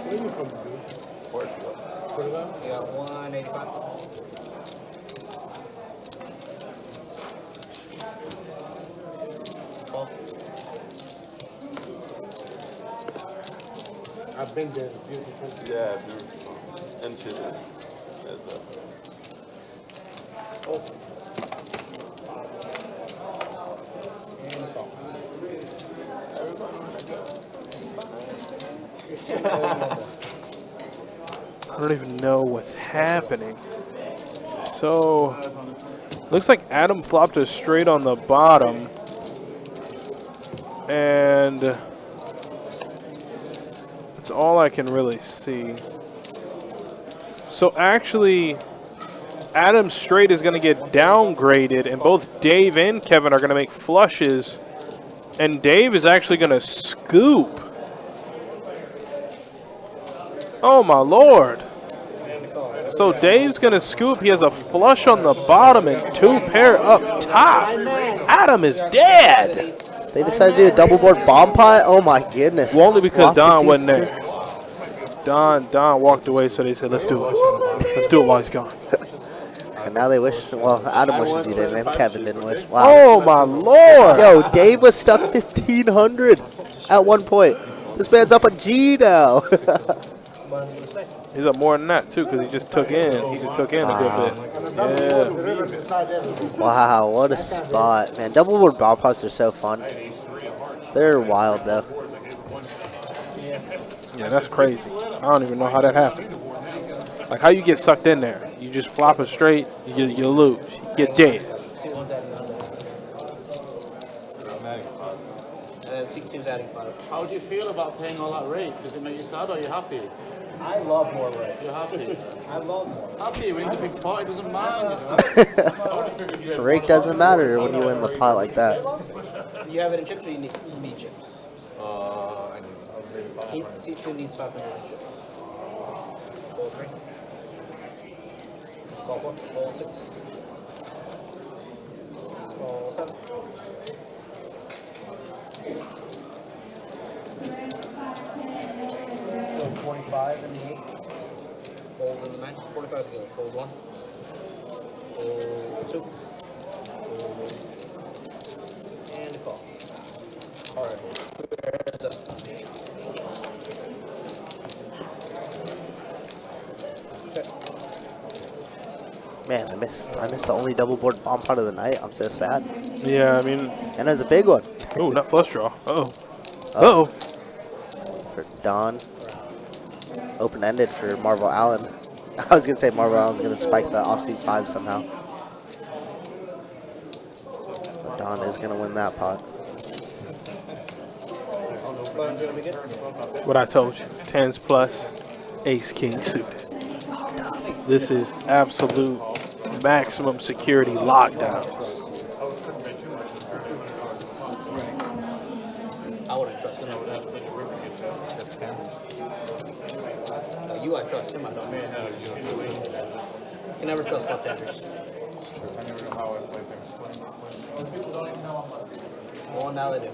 Where you from, dude? Portugal. Portugal? You got 185. I've been there, beautiful. Yeah, beautiful. And Chile. That's up. I don't even know what's happening. So, looks like Adam flopped us straight on the bottom. And That's all I can really see. So actually, Adam Straight is going to get downgraded, and both Dave and Kevin are going to make flushes. And Dave is actually going to scoop. Oh, my Lord. So Dave's going to scoop. He has a flush on the bottom and 2 pair up top. Adam is dead. They decided to do a double board bomb pot? Oh my goodness. Well, only because Flop Don wasn't there. 56. Don walked away, so they said, let's do it. Let's do it while he's gone. And now they wish, well, Adam wishes he didn't, and Kevin didn't wish. Wow. Oh, my Lord. Yo, Dave was stuck 1,500 at one point. This man's up a G now. He's up more than that, too, because he just took in. He just took in a good bit. Yeah. Wow, what a spot. Man, double board bomb pots are so fun. They're wild, though. Yeah, that's crazy. I don't even know how that happened. Like, how you get sucked in there? You just flop it straight, you lose. You're dead. How do you feel about paying all that rate? Does it make you sad or are you happy? I love more rate. You're happy? I love more. Happy, wins a big pot, it doesn't mind, you know? Rate doesn't matter when you win the pot like that. You have it in chips or you need chips? I need She needs 500 chips. Roll 3. Roll 4. Roll 6. Roll 7. Roll 45 in the 8. Fold in the 9. 45 to go. Fold 1. Fold 2. Fold. And a call. Alright. Where's up? Man, I missed the only double board bomb pot of the night. I'm so sad. Yeah, I mean. And it was a big one. Oh, not flush draw. Uh-oh. Uh-oh. For Don. Open-ended for Marvel Allen. I was going to say Marvel Allen's going to spike the offseat 5 somehow. But Don is going to win that pot. What I told you. 10s plus, ace king suited. This is absolute maximum security lockdown. I wouldn't trust him. You, I trust him. I don't. You can never trust left-handers. I never know how I play things. Well, now they do.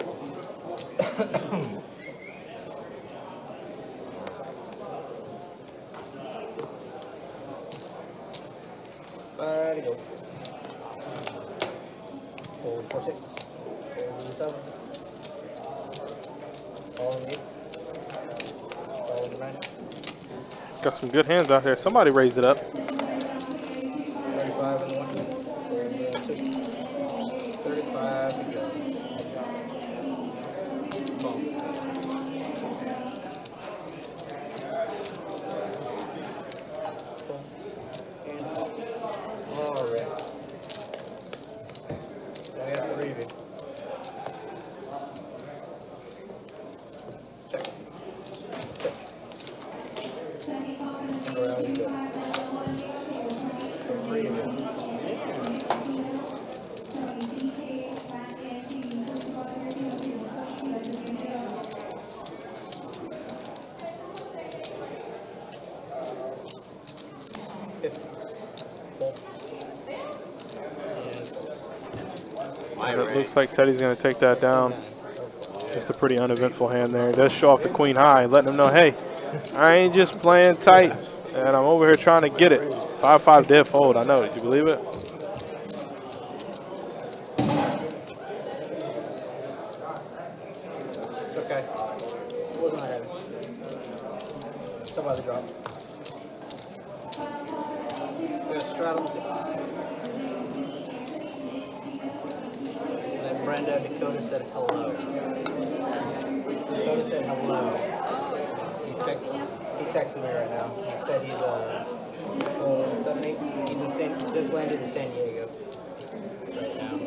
There you go. Fold 4 6. Fold 7. Fold 8. Fold 9. Got some good hands out here. Somebody raised it up. 35 and 1. Fold 2. 35 to go. Boom. Alright. Now we have to read it. Check. Check. And around we go. Read it. And it looks like Teddy's going to take that down. Just a pretty uneventful hand there. It does show off the queen high, letting him know, hey, I ain't just playing tight, and I'm over here trying to get it. 5-5 dead fold, I know. Did you believe it? It's okay. It wasn't that heavy. Still by the drop. We're going to straddle 6. And then Brenda, Dakota said hello. Dakota said hello. He texted me right now. He said he's 7, 8. He's just landed in San Diego right now.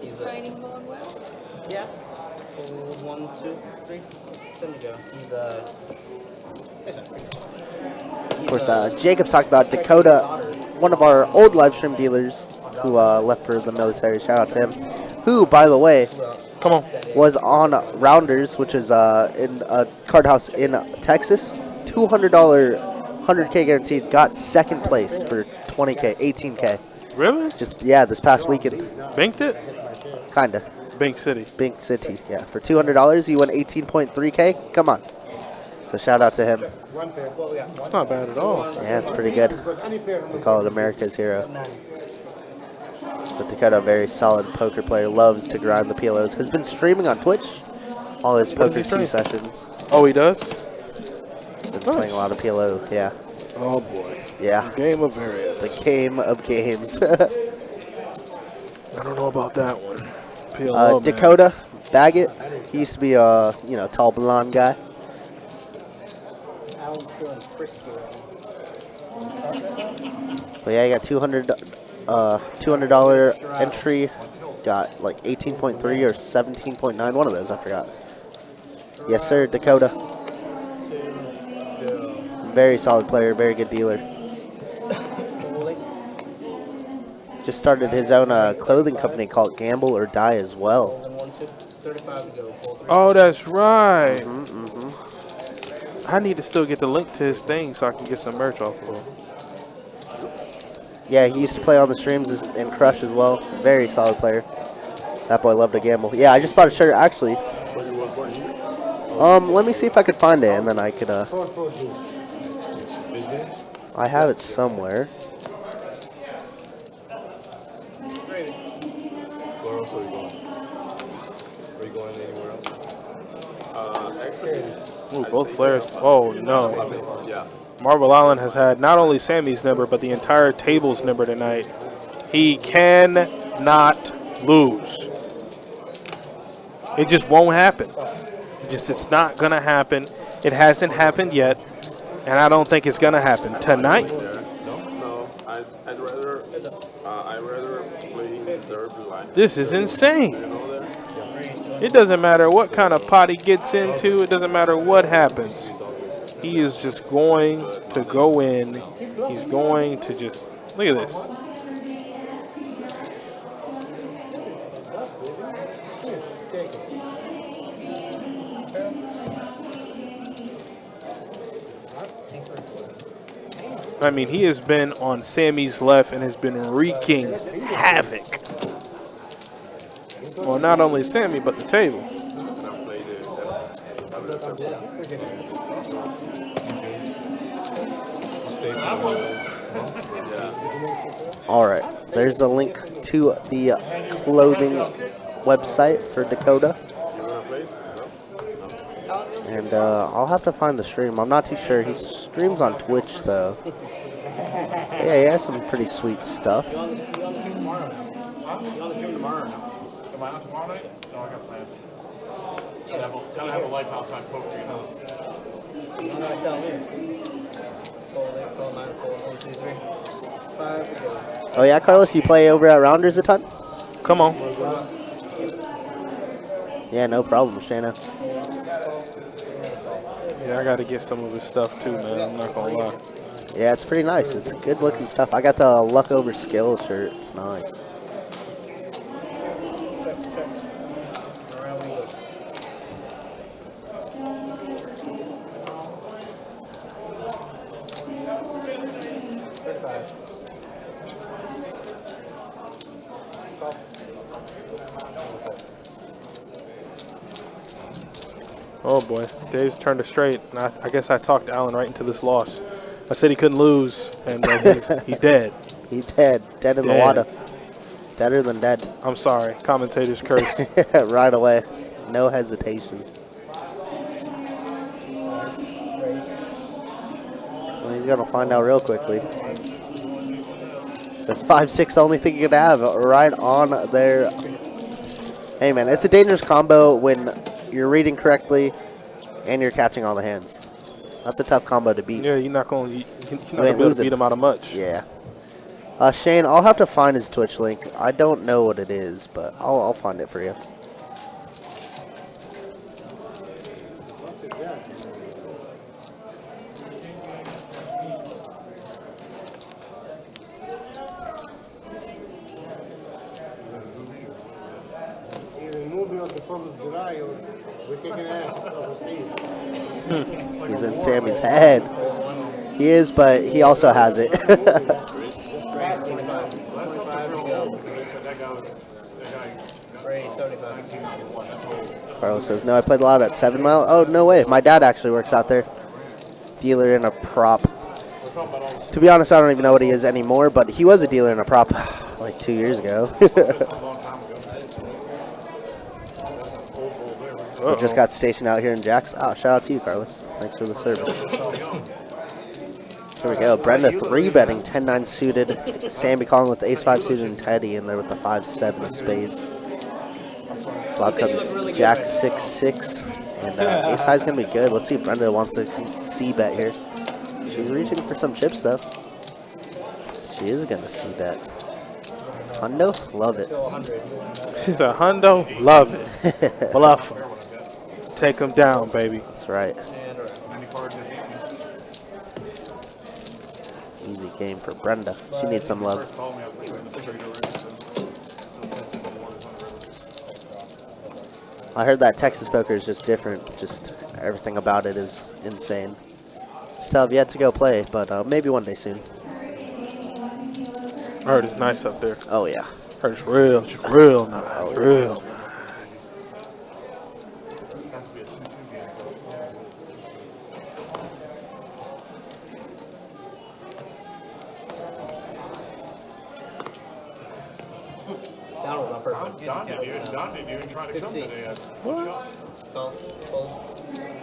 He's Training going well? yeah. 1, 2, 3. Send me Joe. He's Of course, Jacob's talked about Dakota, one of our old live stream dealers who left for the military. Shout out to him. Who, by the way, Come on. was on Rounders, which is in a card house in Texas. $200, 100K guaranteed. Got second place for 20K, 18K. Really? Just, yeah, this past weekend. Banked it? Kinda. Bank City. Bink City, yeah. For $200, he won 18.3K. Come on. So shout out to him. It's not bad at all. Yeah, it's pretty good. We call it America's hero. But Dakota, very solid poker player, loves to grind the PLOs. Has been streaming on Twitch. All his What does poker he stream? 2 sessions. Oh, he does? Been playing a lot of PLO, yeah. Oh, boy. Yeah. Game of variance. The game of games. I don't know about that one. PLO, man. Dakota, Baggett. He used to be a tall blonde guy. But yeah, he got $200 entry. Got like 18.3 or 17.9. One of those, I forgot. Yes, sir, Dakota. Very solid player, very good dealer. Just started his own clothing company called Gamble or Die as well. Oh, that's right. I need to still get the link to his thing so I can get some merch off of him. Yeah, he used to play on the streams and Crush as well. Very solid player. That boy loved to gamble. Yeah, I just bought a shirt actually. Let me see if I could find it, and then I could I have it somewhere. Where else are you going? Are you going anywhere else? Actually, Ooh, both players. Oh, no. yeah. Marble Island has had not only Sammy's number, but the entire table's number tonight. He cannot lose. It just won't happen. It's not going to happen. It hasn't happened yet, and I don't think it's going to happen tonight. No, I'd rather play in the derby line. This is insane. You know that? It doesn't matter what kind of pot he gets into. It doesn't matter what happens. He is just going to go in. He's going to just, look at this. I mean, he has been on Sammy's left and has been wreaking havoc. Well, not only Sammy, but the table. All right, there's a link to the clothing website for Dakota. And I'll have to find the stream. I'm not too sure. He streams on Twitch, though. Yeah, he has some pretty sweet stuff. You on the stream tomorrow? Huh? You on the stream tomorrow? Am I on tomorrow night? No, I got plans. Gotta have a life outside poker, you know. You know what I tell me? 5, Oh yeah, Carlos, you play over at Rounders a ton? Come on. Yeah, no problem, Shana. Yeah, I got to get some of his stuff too, man. I'm not going to lie. Yeah, it's pretty nice. It's good looking stuff. I got the Luck Over Skill shirt. It's nice. Oh boy, Dave's turned it straight. And I guess I talked Alan right into this loss. I said he couldn't lose, and he's dead. He's dead. Dead in the water. Deader than dead. I'm sorry. Commentator's curse. Right away. No hesitation. Well, he's going to find out real quickly. Says 5-6, the only thing you could have right on there. Hey, man, it's a dangerous combo when you're reading correctly and you're catching all the hands. That's a tough combo to beat. Yeah, you're not going to beat him out of much. Yeah. Shane, I'll have to find his Twitch link. I don't know what it is, but I'll find it for you. 4th of July, we're kicking ass overseas. He's in Sammy's head. He is, but he also has it. Carlos says, no, I played a lot at 7 Mile. Oh, no way. My dad actually works out there. Dealer in a prop. To be honest, I don't even know what he is anymore, but he was a dealer in a prop like 2 years ago. We just got stationed out here in Jack's. Oh, shout out to you, Carlos. Thanks for the service. Here we go. Brenda 3-betting 10-9 suited. Sammy calling with the ace-5 suited and Teddy in there with the 5-7 of spades. Flop comes Jack 6-6. And ace-high is going to be good. Let's see if Brenda wants to C-bet here. She's reaching for some chips, though. She is going to C-bet. Hundo? Love it. She's a hundo? Love it. Bluff. Take them down, baby. That's right. Easy game for Brenda. She needs some love. I heard that Texas poker is just different. Just everything about it is insane. Still have yet to go play, but maybe one day soon. I heard it's nice up there. Oh, yeah. I heard it's real nice. Real nice. Don didn't even try to come today.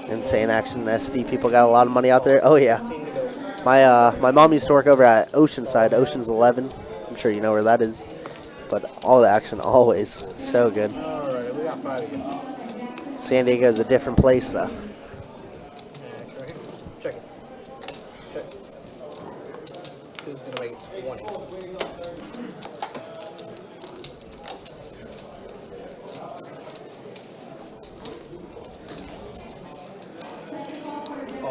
Insane action. SD people got a lot of money out there. Oh, yeah. My mom used to work over at Oceanside, Ocean's 11. I'm sure you know where that is. But all the action always. So good. All right, we got 5 again. San Diego is a different place, though. Check it. Check. Who's going to make it 20?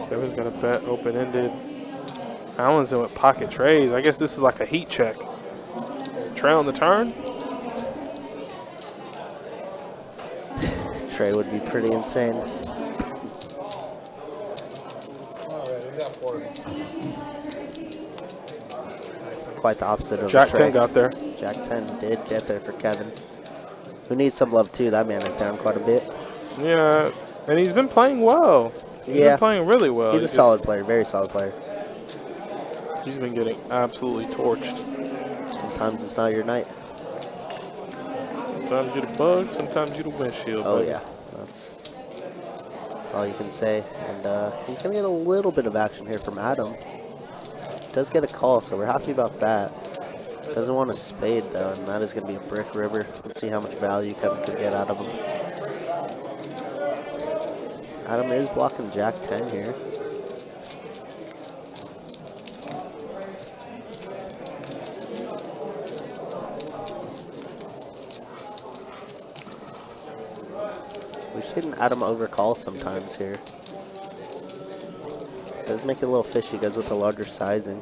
Devin's got a bet open-ended. Allen's in with pocket trays. I guess this is like a heat check. Trail on the turn. Trey would be pretty insane. All right, we got 4 again. Quite the opposite of Jack the Trey. 10 got there. Jack 10 did get there for Kevin, who needs some love too. That man is down quite a bit. Yeah, and he's been playing well. He's been playing really well. He's a solid player, very solid player. He's been getting absolutely torched. Sometimes it's not your night. Sometimes you're the bug, sometimes you're the windshield. Oh baby. yeah, that's all you can say. And he's gonna get a little bit of action here from Adam. Does get a call, so we're happy about that. Doesn't want a spade though, and that is gonna be a brick river. Let's see how much value Kevin could get out of him. Adam is blocking Jack 10 here. We've seen Adam overcall sometimes here. Does make it a little fishy, goes with a larger sizing.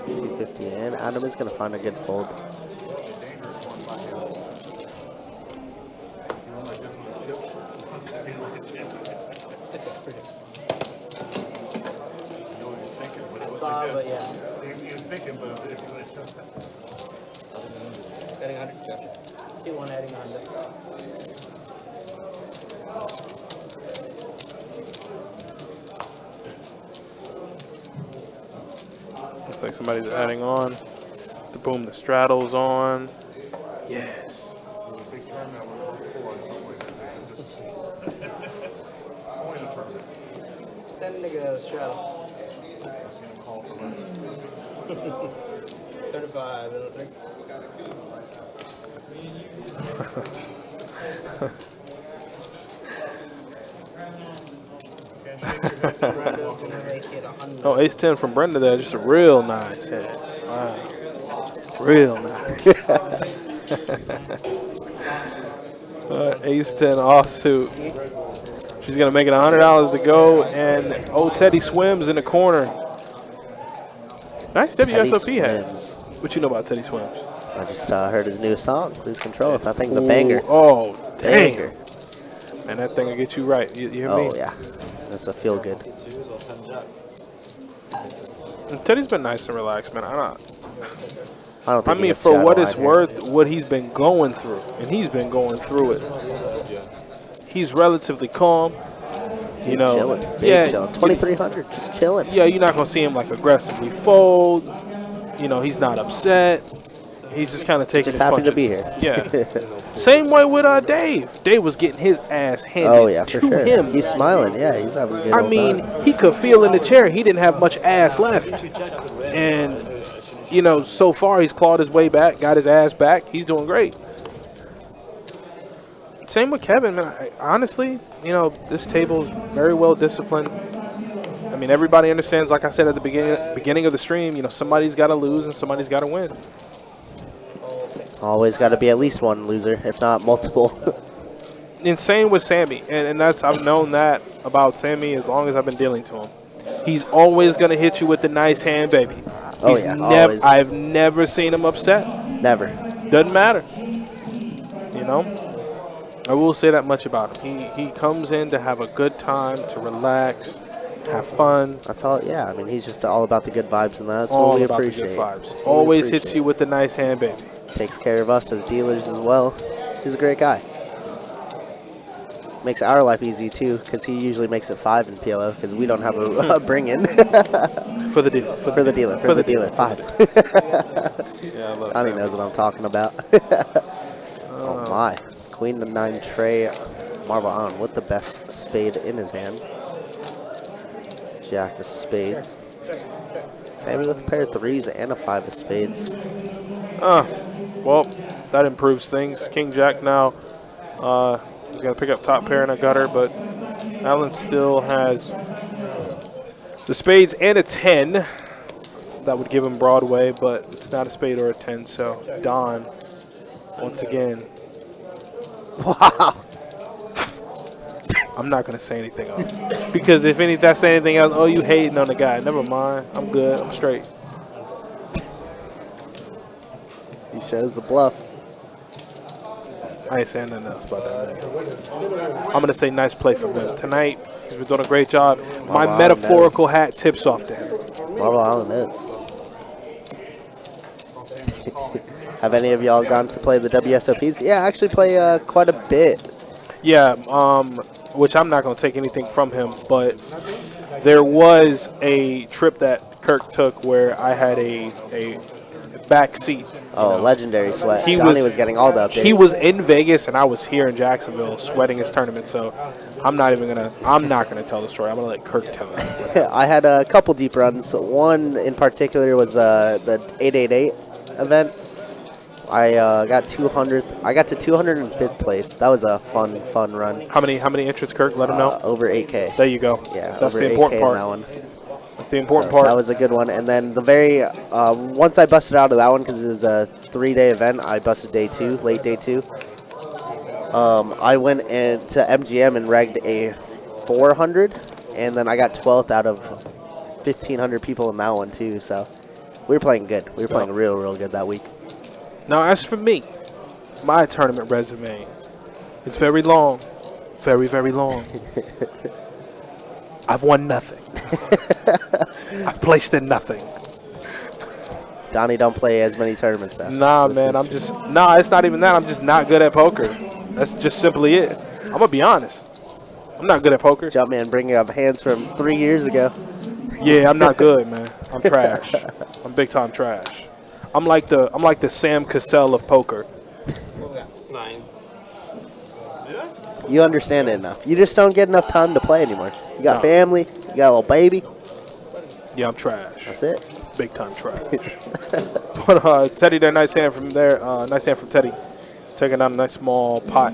250 in. Adam is going to find a good fold. But yeah. He was thinking, but it's Adding 100. Gotcha. See one adding 100. Looks like somebody's adding on. The boom, the straddle's on. Yes. big tournament we're full on some places. Only the tournament. That nigga straddle. I've seen him call for less. 35, it'll take. Oh, ace 10 from Brenda there. Just a real nice hit. Wow. Real nice. Ace 10 offsuit. She's going to make it $100 to go. And old Teddy Swims in the corner. Nice WSOP hat. What you know about Teddy Swims? I just heard his new song, Lose Control. That thing's a banger. Oh, dang. Banger. Man, that thing will get you right. You hear me? Oh, yeah. That's a feel good. And Teddy's been nice and relaxed, man. I don't I think he mean, gets for too out what of it's line here. worth, what he's been going through, and he's been going through it. He's relatively calm. You He's know, chilling. Big yeah, chilling. 2,300, just chilling. yeah, you're not gonna see him like aggressively fold. You know, he's not upset. He's just kind of taking Just his happy to punches. be here. Yeah. Same way with Dave. Dave was getting his ass handed Oh, yeah, for to sure. him. He's smiling. Yeah, he's having a good I old mean, time. he could feel in the chair he didn't have much ass left. And, you know, so far he's clawed his way back, got his ass back. He's doing great. Same with Kevin. Honestly, you know, this table's very well disciplined. I mean, everybody understands, like I said at the beginning of the stream, you know, somebody's got to lose and somebody's got to win. Always got to be at least one loser, if not multiple. And same with Sammy. And that's, I've known that about Sammy as long as I've been dealing to him. He's always going to hit you with the nice hand, baby. Oh, yeah, always. I've never seen him upset. Never. Doesn't matter. You know? I will say that much about him. He comes in to have a good time, to relax, have fun. That's all. Yeah, I mean, he's just all about the good vibes, and that's All what we about appreciate. the good vibes. That's what we Always hits appreciate. you with the nice hand, baby. Takes care of us as dealers as well. He's a great guy. Makes our life easy too, because he usually makes it 5 in PLO, because we don't have a bring in. For the dealer. For the dealer. For the dealer. 5. Yeah, I love Donnie Sammy. knows what I'm talking about. Oh my. Queen to 9 tray. Marble on with the best spade in his hand. Jack of spades. Sammy with a pair of 3s and a 5 of spades. Well, that improves things. King Jack now is going to pick up top pair in a gutter, but Allen still has the spades and a 10. That would give him Broadway, but it's not a spade or a 10, so Don, once again. Wow. I'm not going to say anything else. Because if I say anything else, oh, you hating on the guy. Never mind. I'm good. I'm straight. He shows the bluff. I ain't saying nothing else about that, man. I'm going to say nice play from him. Tonight, he's been doing a great job. My Allen metaphorical is. hat tips off to him. Marble Allen is. Have any of y'all gone to play the WSOPs? Yeah, I actually play quite a bit. Yeah, which I'm not going to take anything from him, but there was a trip that Kirk took where I had a back seat. Oh, legendary sweat. He Donnie was getting all the updates. He was in Vegas and I was here in Jacksonville sweating his tournament, so I'm not gonna tell the story. I'm gonna let Kirk tell it. I had a couple deep runs. One in particular was the 888 event. I got 200. I got to 205th place. That was a fun run. How many entrants, Kirk? Let him know. Over 8K. There you go. Yeah, that's over the important 8K part. in that one. That's the important So part. that was a good one. And then the very once I busted out of that one because it was a 3-day event, I busted day 2, late day 2. I went into MGM and regged a 400, and then I got 12th out of 1,500 people in that one too. So we were playing good. We were playing real good that week. Now, as for me, my tournament resume, it's very long, very long. I've won nothing. I've placed in nothing. Donnie don't play as many tournaments now. Nah, This man, is I'm true. just it's not even that. I'm just not good at poker. That's just simply it. I'm gonna be honest. I'm not good at poker. Jumpman bringing up hands from 3 years ago. Yeah, I'm not good, man. I'm trash. I'm big time trash. I'm like the Sam Cassell of poker. 9. You understand it enough. You just don't get enough time to play anymore. You got No. family. You got a little baby. Yeah, I'm trash. That's it. Big time trash. But Teddy there, nice hand from there. Nice hand from Teddy. Taking out a nice small pot.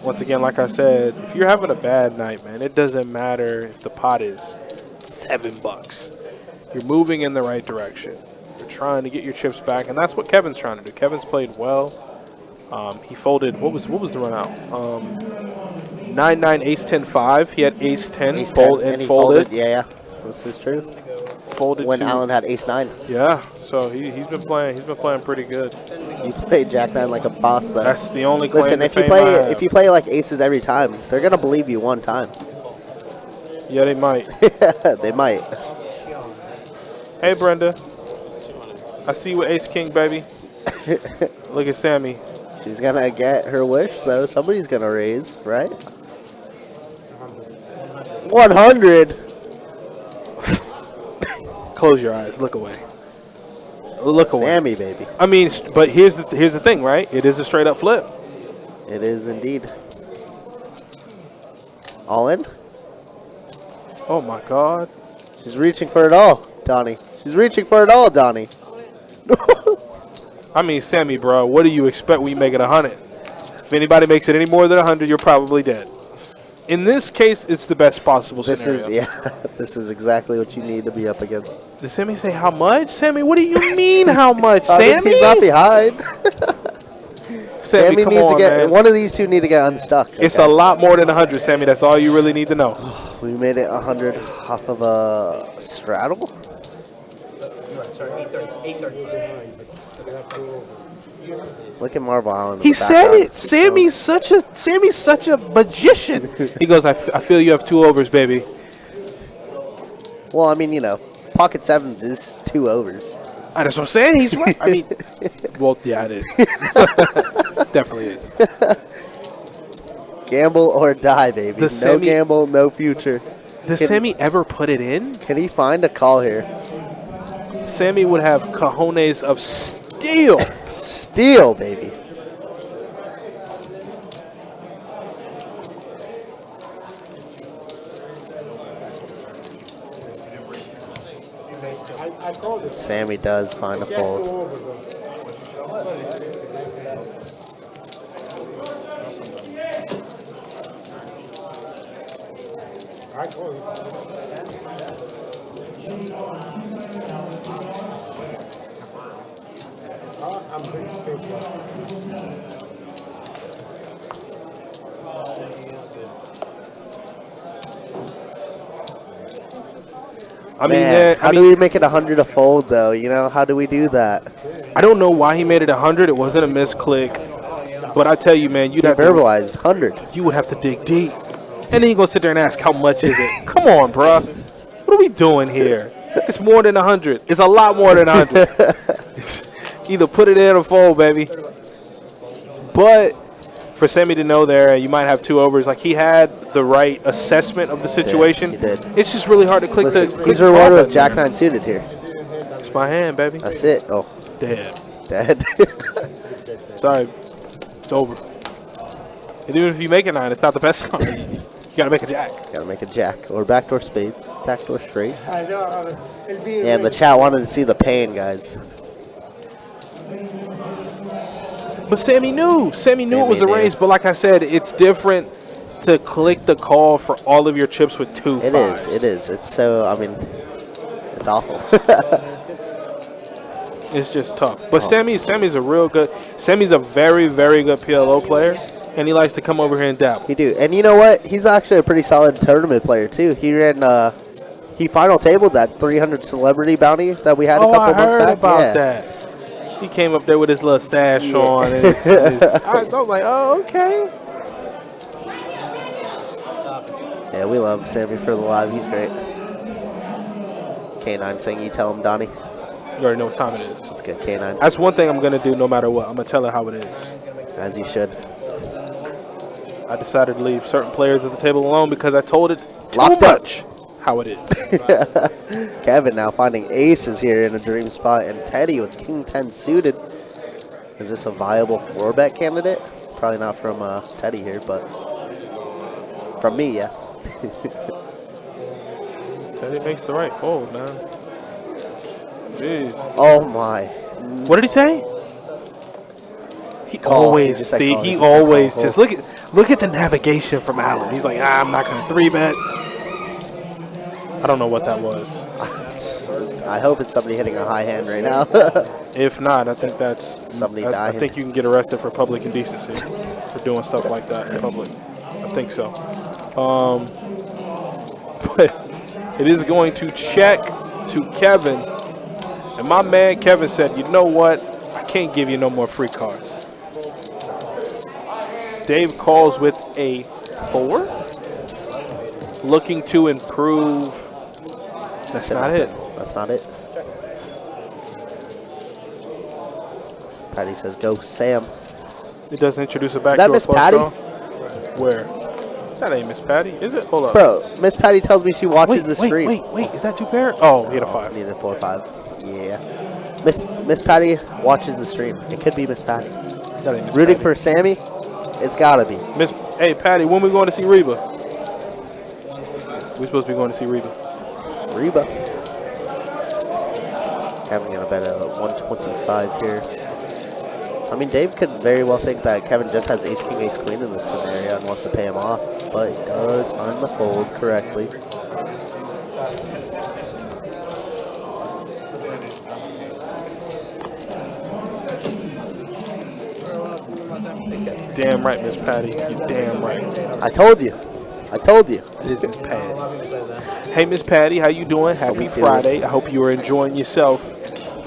Once again, like I said, if you're having a bad night, man, it doesn't matter if the pot is $7. You're moving in the right direction. You're trying to get your chips back, and that's what Kevin's trying to do. Kevin's played well. He folded. What was the run out? 9-9 ace 10 5. He had ace 10 Ace fold 10, and he folded. Yeah. This is true. folded when to Allen had ace-9. Yeah, so he's been playing pretty good. You play Jack-9 like a boss, though. That's the only claim Listen, to if you fame play I have. if you play like aces every time, they're gonna believe you one time. Yeah, they might. They might. Hey, Brenda. I see you with Ace King, baby. Look at Sammy. She's gonna get her wish, so somebody's gonna raise, right? 100. Close your eyes. Look away. Look away. Sammy, baby. I mean, but here's the thing, right? It is a straight up flip. It is indeed. All in. Oh my God. She's reaching for it all, Donnie. She's reaching for it all, Donnie. I mean, Sammy, bro, what do you expect when you make it 100? If anybody makes it any more than 100, you're probably dead. In this case, it's the best possible scenario. This is exactly what you need to be up against. Did Sammy say how much? Sammy, what do you mean how much? Sammy? He's not behind. Sammy, come needs on, to get man. one of these two need to get unstuck. It's a lot more than 100, Sammy. That's all you really need to know. We made it 100 off of a straddle. Look at Marvel Island. He said it. Sammy's such a magician. He goes, I feel you have 2 overs, baby. Well, I mean, you know, pocket sevens is 2 overs. That's what I'm saying. He's right. I mean, well, yeah, it is. Definitely is. Gamble or die, baby. No gamble, no future. Does Sammy ever put it in? Can he find a call here? Sammy would have cojones of steel. Steel, baby. I called it. Sammy does find a fold. I called it. I'm pretty faithful. I mean, Man, how do we make it 100 a fold, though? You know, how do we do that? I don't know why he made it 100. It wasn't a misclick. But I tell you, man, you'd have verbalized 100. You would have to dig deep. And then you go sit there and ask, how much is it? Come on, bro. What are we doing here? It's more than 100. It's a lot more than 100. Either put it in or fold, baby. But for Sammy to know there, you might have 2 overs. Like, he had the right assessment of the situation. He did. It's just really hard to click. He's rewarded with Jack-9 suited here. It's my hand, baby. That's it. Oh. Dead. Dead. Sorry. It's over. And even if you make a 9, it's not the best time. You gotta make a jack. Gotta make a jack. Or backdoor spades. Backdoor straights. I know. It'll be Yeah, and the chat wanted to see the pain, guys. But Sammy knew. Sammy knew it was a raise. But like I said, it's different to click the call for all of your chips with 2 fives. It is. It's so, I mean, it's awful. It's just tough. But Sammy's a real good. Sammy's a very, very good PLO player, and he likes to come over here and dabble. He do. And you know what? He's actually a pretty solid tournament player, too. He ran, he final tabled that 300 celebrity bounty that we had a couple months back. I heard about that. He came up there with his little sash on. And I was like, oh, okay. Yeah, we love Sammy for the live. He's great. K9 saying you tell him, Donnie. You already know what time it is. That's good, K9. That's one thing I'm going to do no matter what. I'm going to tell her how it is. As you should. I decided to leave certain players at the table alone because I told it too Locked much how it is. Kevin now finding aces here in a dream spot, and Teddy with King 10 suited. Is this a viable 4-bet candidate? Probably not from Teddy here, but from me, yes. Teddy makes the right fold, man. Jeez. Oh my. What did he say? He always just look at the navigation from Allen. He's like, I'm not gonna 3-bet. I don't know what that was. I hope it's somebody hitting a high hand right now. If not, I think that's somebody I dying. think you can get arrested for public indecency for doing stuff like that in public. I think so. But it is going to check to Kevin. And my man Kevin said, you know what? I can't give you no more free cards. Dave calls with a 4. Looking to improve. That's not it. That's not it. Patty says, go Sam. It doesn't introduce a back Is that door Miss flush Patty? draw. Where? That ain't Miss Patty, is it? Hold up. Bro, Miss Patty tells me she watches the stream. Wait. Is that 2 pair? Oh, he had a 5. Needed a 4 or 5. Yeah. Miss Patty watches the stream. It could be Miss Patty. That ain't Miss Rooting Patty. for Sammy? It's gotta be. Hey, Patty, when we going to see Reba? We're supposed to be going to see Reba. Reba. Kevin gonna bet a 125 here. I mean, Dave could very well think that Kevin just has ace king, ace queen in this scenario and wants to pay him off, but he does find the fold correctly. Damn right, Miss Patty. You're damn right. I told you. I told you. It is Miss Patty. Hey, Miss Patty, how you doing? Happy Friday. I hope you are enjoying yourself.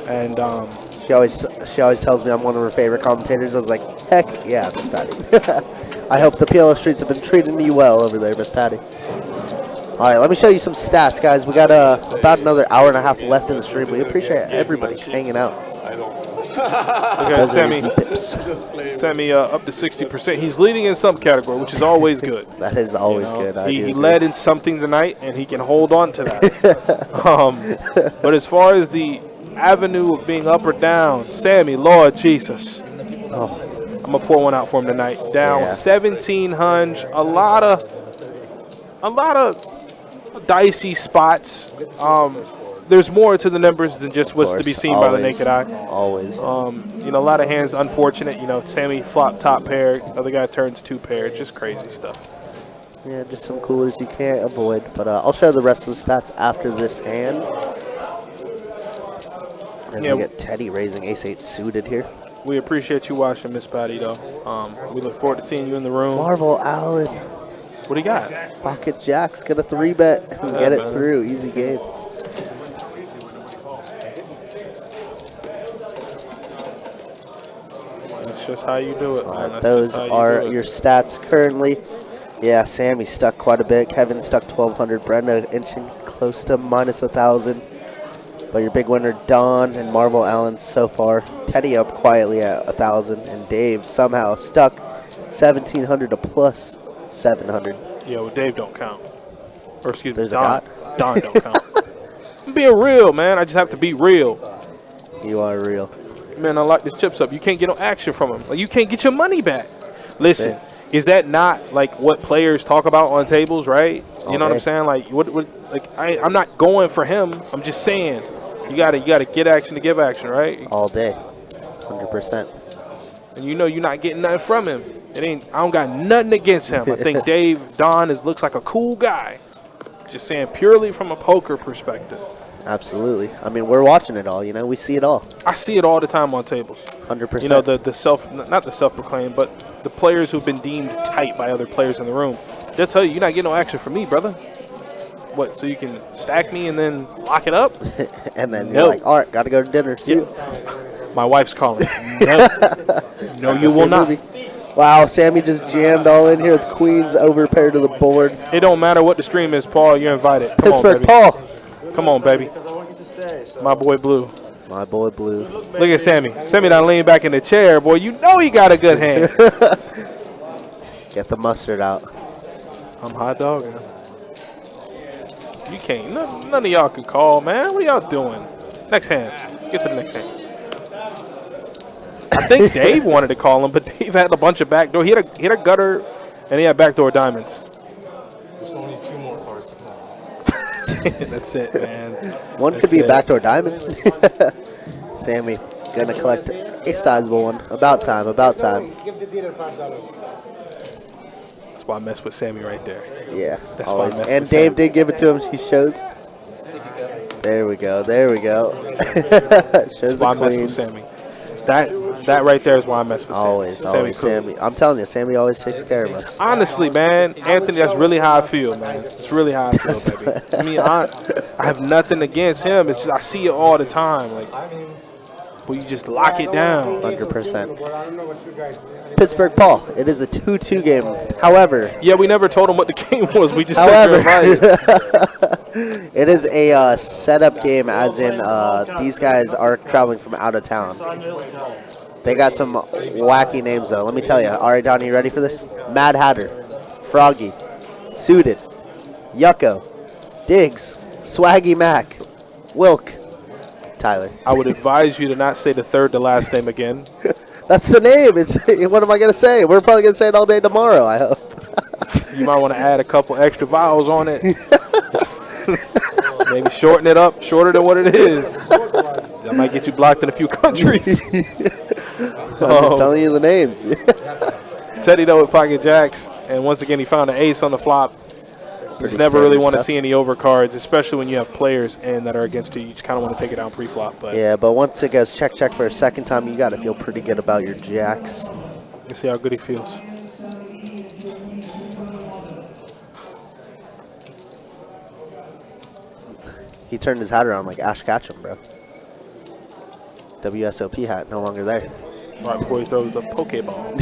And She always tells me I'm one of her favorite commentators. I was like, heck yeah, Miss Patty. I hope the PLO streets have been treating you well over there, Miss Patty. All right, let me show you some stats, guys. We got about another hour and a half left in the stream. We appreciate everybody hanging out. I don't. okay, Sammy up to 60%. He's leading in some category, which is always good. That is always good. He led in something tonight, and he can hold on to that. But as far as the avenue of being up or down, Sammy, Lord Jesus. Oh. I'm going to pour one out for him tonight. Down 1,700. A lot of dicey spots. There's more to the numbers than just what's to be seen by the naked eye. Always. A lot of hands unfortunate. Sammy flop top pair, other guy turns 2 pair. Just crazy stuff. Yeah, just some coolers you can't avoid. But I'll show the rest of the stats after this hand. As we get Teddy raising ace-8 suited here. We appreciate you watching, Miss Patty, though. We look forward to seeing you in the room. Marvel Allen. What do you got? Pocket Jack's got a 3-bet and get it through. Easy game. That's just how you do it, man. That's Those are your stats currently. Yeah, Sammy's stuck quite a bit. Kevin's stuck 1,200. Brenda inching close to -1,000. But your big winner, Don and Marvel Allen so far. Teddy up quietly at 1,000. And Dave somehow stuck 1,700 to plus 700. Yeah, well, Dave don't count. Or excuse me, There's Don. a Don don't count. I'm being real, man. I just have to be real. You are real. Man, I like this chips up. You can't get no action from him. Like, you can't get your money back. Listen, is that not like what players talk about on tables, right? You know what I'm saying? Like, I'm not going for him. I'm just saying, you gotta get action to give action, right? All day, 100%. And you're not getting nothing from him. I don't got nothing against him. I think Dave Don looks like a cool guy. Just saying, purely from a poker perspective. Absolutely. I mean, we're watching it all. We see it all. I see it all the time on tables. 100%. Not the self-proclaimed, but the players who've been deemed tight by other players in the room. They'll tell you, you're not getting no action from me, brother. What, so you can stack me and then lock it up? And then you're like, all right, got to go to dinner. See you. My wife's calling. No, you will not. Wow, Sammy just jammed all in here with queens over pair to the board. It don't matter what the stream is, Paul. You're invited. Come on, baby. Paul. Come on, baby. My boy Blue. My boy Blue. Look at Sammy. Sammy done lean back in the chair, boy. You know he got a good hand. Get the mustard out. I'm hot dogging. You can't. None of y'all can call, man. What are y'all doing? Next hand. Let's get to the next hand. I think Dave wanted to call him, but Dave had a bunch of backdoor. He had a gutter, and he had backdoor diamonds. There's only 2 more cards to come. That's it, man. One could be a backdoor diamond. Sammy gonna collect a sizable one. About time. About time. Give the dealer $5. That's why I mess with Sammy right there. Yeah, That's always. why I mess And with Dave Sammy. did give it to him. He shows. There we go. There we go. Shows That's why I the mess with queens. Sammy. That That right there is why I mess with Always, Sammy. always, Sammy Sammy. I'm telling you, Sammy always takes care of us. Honestly, man, Anthony, that's really how I feel, man. It's really how I feel, baby. I mean, I have nothing against him. It's just I see it all the time. Like, but you just lock it down. 100%. Pittsburgh, Paul. It is a 2-2 game. However, yeah, we never told him what the game was. We just however, said right. it is a setup game, as in these guys are traveling from out of town. They got some wacky names, though. Let me tell you. All right, Donnie, you ready for this? Mad Hatter, Froggy, Suited, Yucko, Diggs, Swaggy Mac, Wilk, Tyler. I would advise you to not say the third to last name again. That's the name. It's what am I gonna say? We're probably gonna say it all day tomorrow, I hope. You might want to add a couple extra vowels on it. Maybe shorten it up, shorter than what it is. That might get you blocked in a few countries. I'm just telling you the names. Teddy though with pocket jacks, and once again he found an ace on the flop. You just never really want to see any overcards, especially when you have players and that are against you. You just kind of want to take it down pre-flop. But yeah, but once it goes check for a second time, you got to feel pretty good about your jacks. You see how good he feels. He turned his hat around like Ash Ketchum, bro. WSOP hat, no longer there. Right before he throws the Pokeball.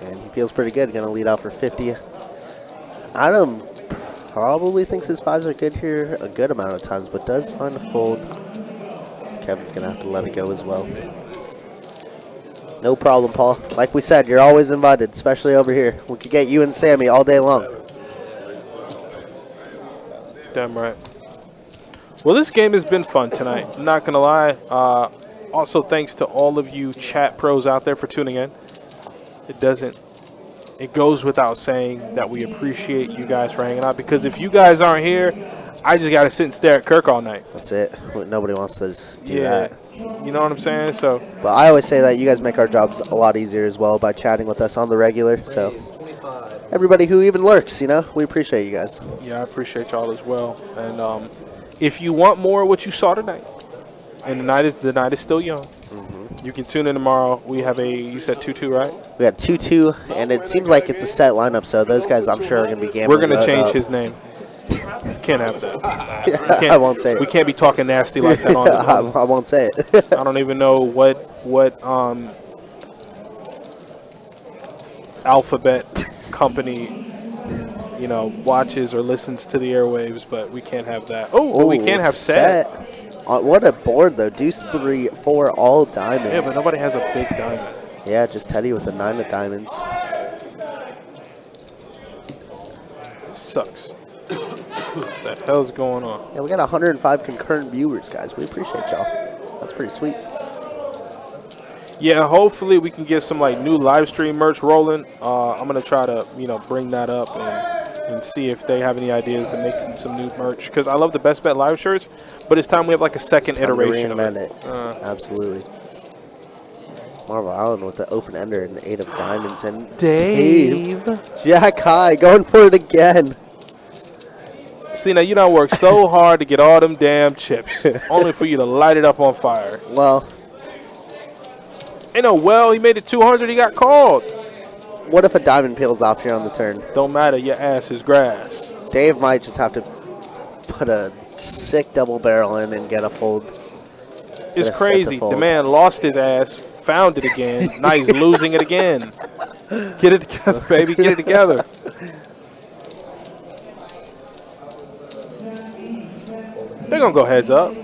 And he feels pretty good. Going to lead out for 50. Adam probably thinks his fives are good here a good amount of times, but does find a fold. Kevin's going to have to let it go as well. No problem, Paul. Like we said, you're always invited, especially over here. We could get you and Sammy all day long. Damn right. Well, this game has been fun tonight. I'm not going to lie. Also, thanks to all of you chat pros out there for tuning in. It goes without saying that we appreciate you guys for hanging out, because if you guys aren't here, I just got to sit and stare at Kirk all night. That's it. Nobody wants to do that. You know what I'm saying? So, but I always say that you guys make our jobs a lot easier as well by chatting with us on the regular. So everybody who even lurks, you know, we appreciate you guys. Yeah, I appreciate y'all as well. And if you want more of what you saw tonight, and the night is still young. You can tune in tomorrow. We have you said 2-2, right? We got 2-2, and it seems like it's a set lineup, so those guys I'm sure are going to be gambling. We're going to change his name. Can't have that. I won't say it. We can't be talking nasty like that on I won't say it. I don't even know what alphabet company, you know, watches or listens to the airwaves, but we can't have that. Oh, we can't have set. What a board, though. Deuce 3, 4, all diamonds. Yeah, but nobody has a big diamond. Yeah, just Teddy with a 9 of diamonds. Sucks. What the hell's going on? Yeah, we got 105 concurrent viewers, guys. We appreciate y'all. That's pretty sweet. Yeah, hopefully we can get some like new live stream merch rolling. I'm gonna try to bring that up and see if they have any ideas to make some new merch, because I love the Best Bet live shirts, but it's time we have like a second iteration of it. Absolutely. Marvel Allen with the open ender and 8 of diamonds, and Dave Jack high going for it again. See, now you done worked so hard to get all them damn chips, only for you to light it up on fire. Well, he made it 200. He got called. What if a diamond peels off here on the turn? Don't matter. Your ass is grass. Dave might just have to put a sick double barrel in and get a fold. It's crazy. The man lost his ass, found it again. Now he's losing it again. Get it together, baby. Get it together. They're going to go heads up.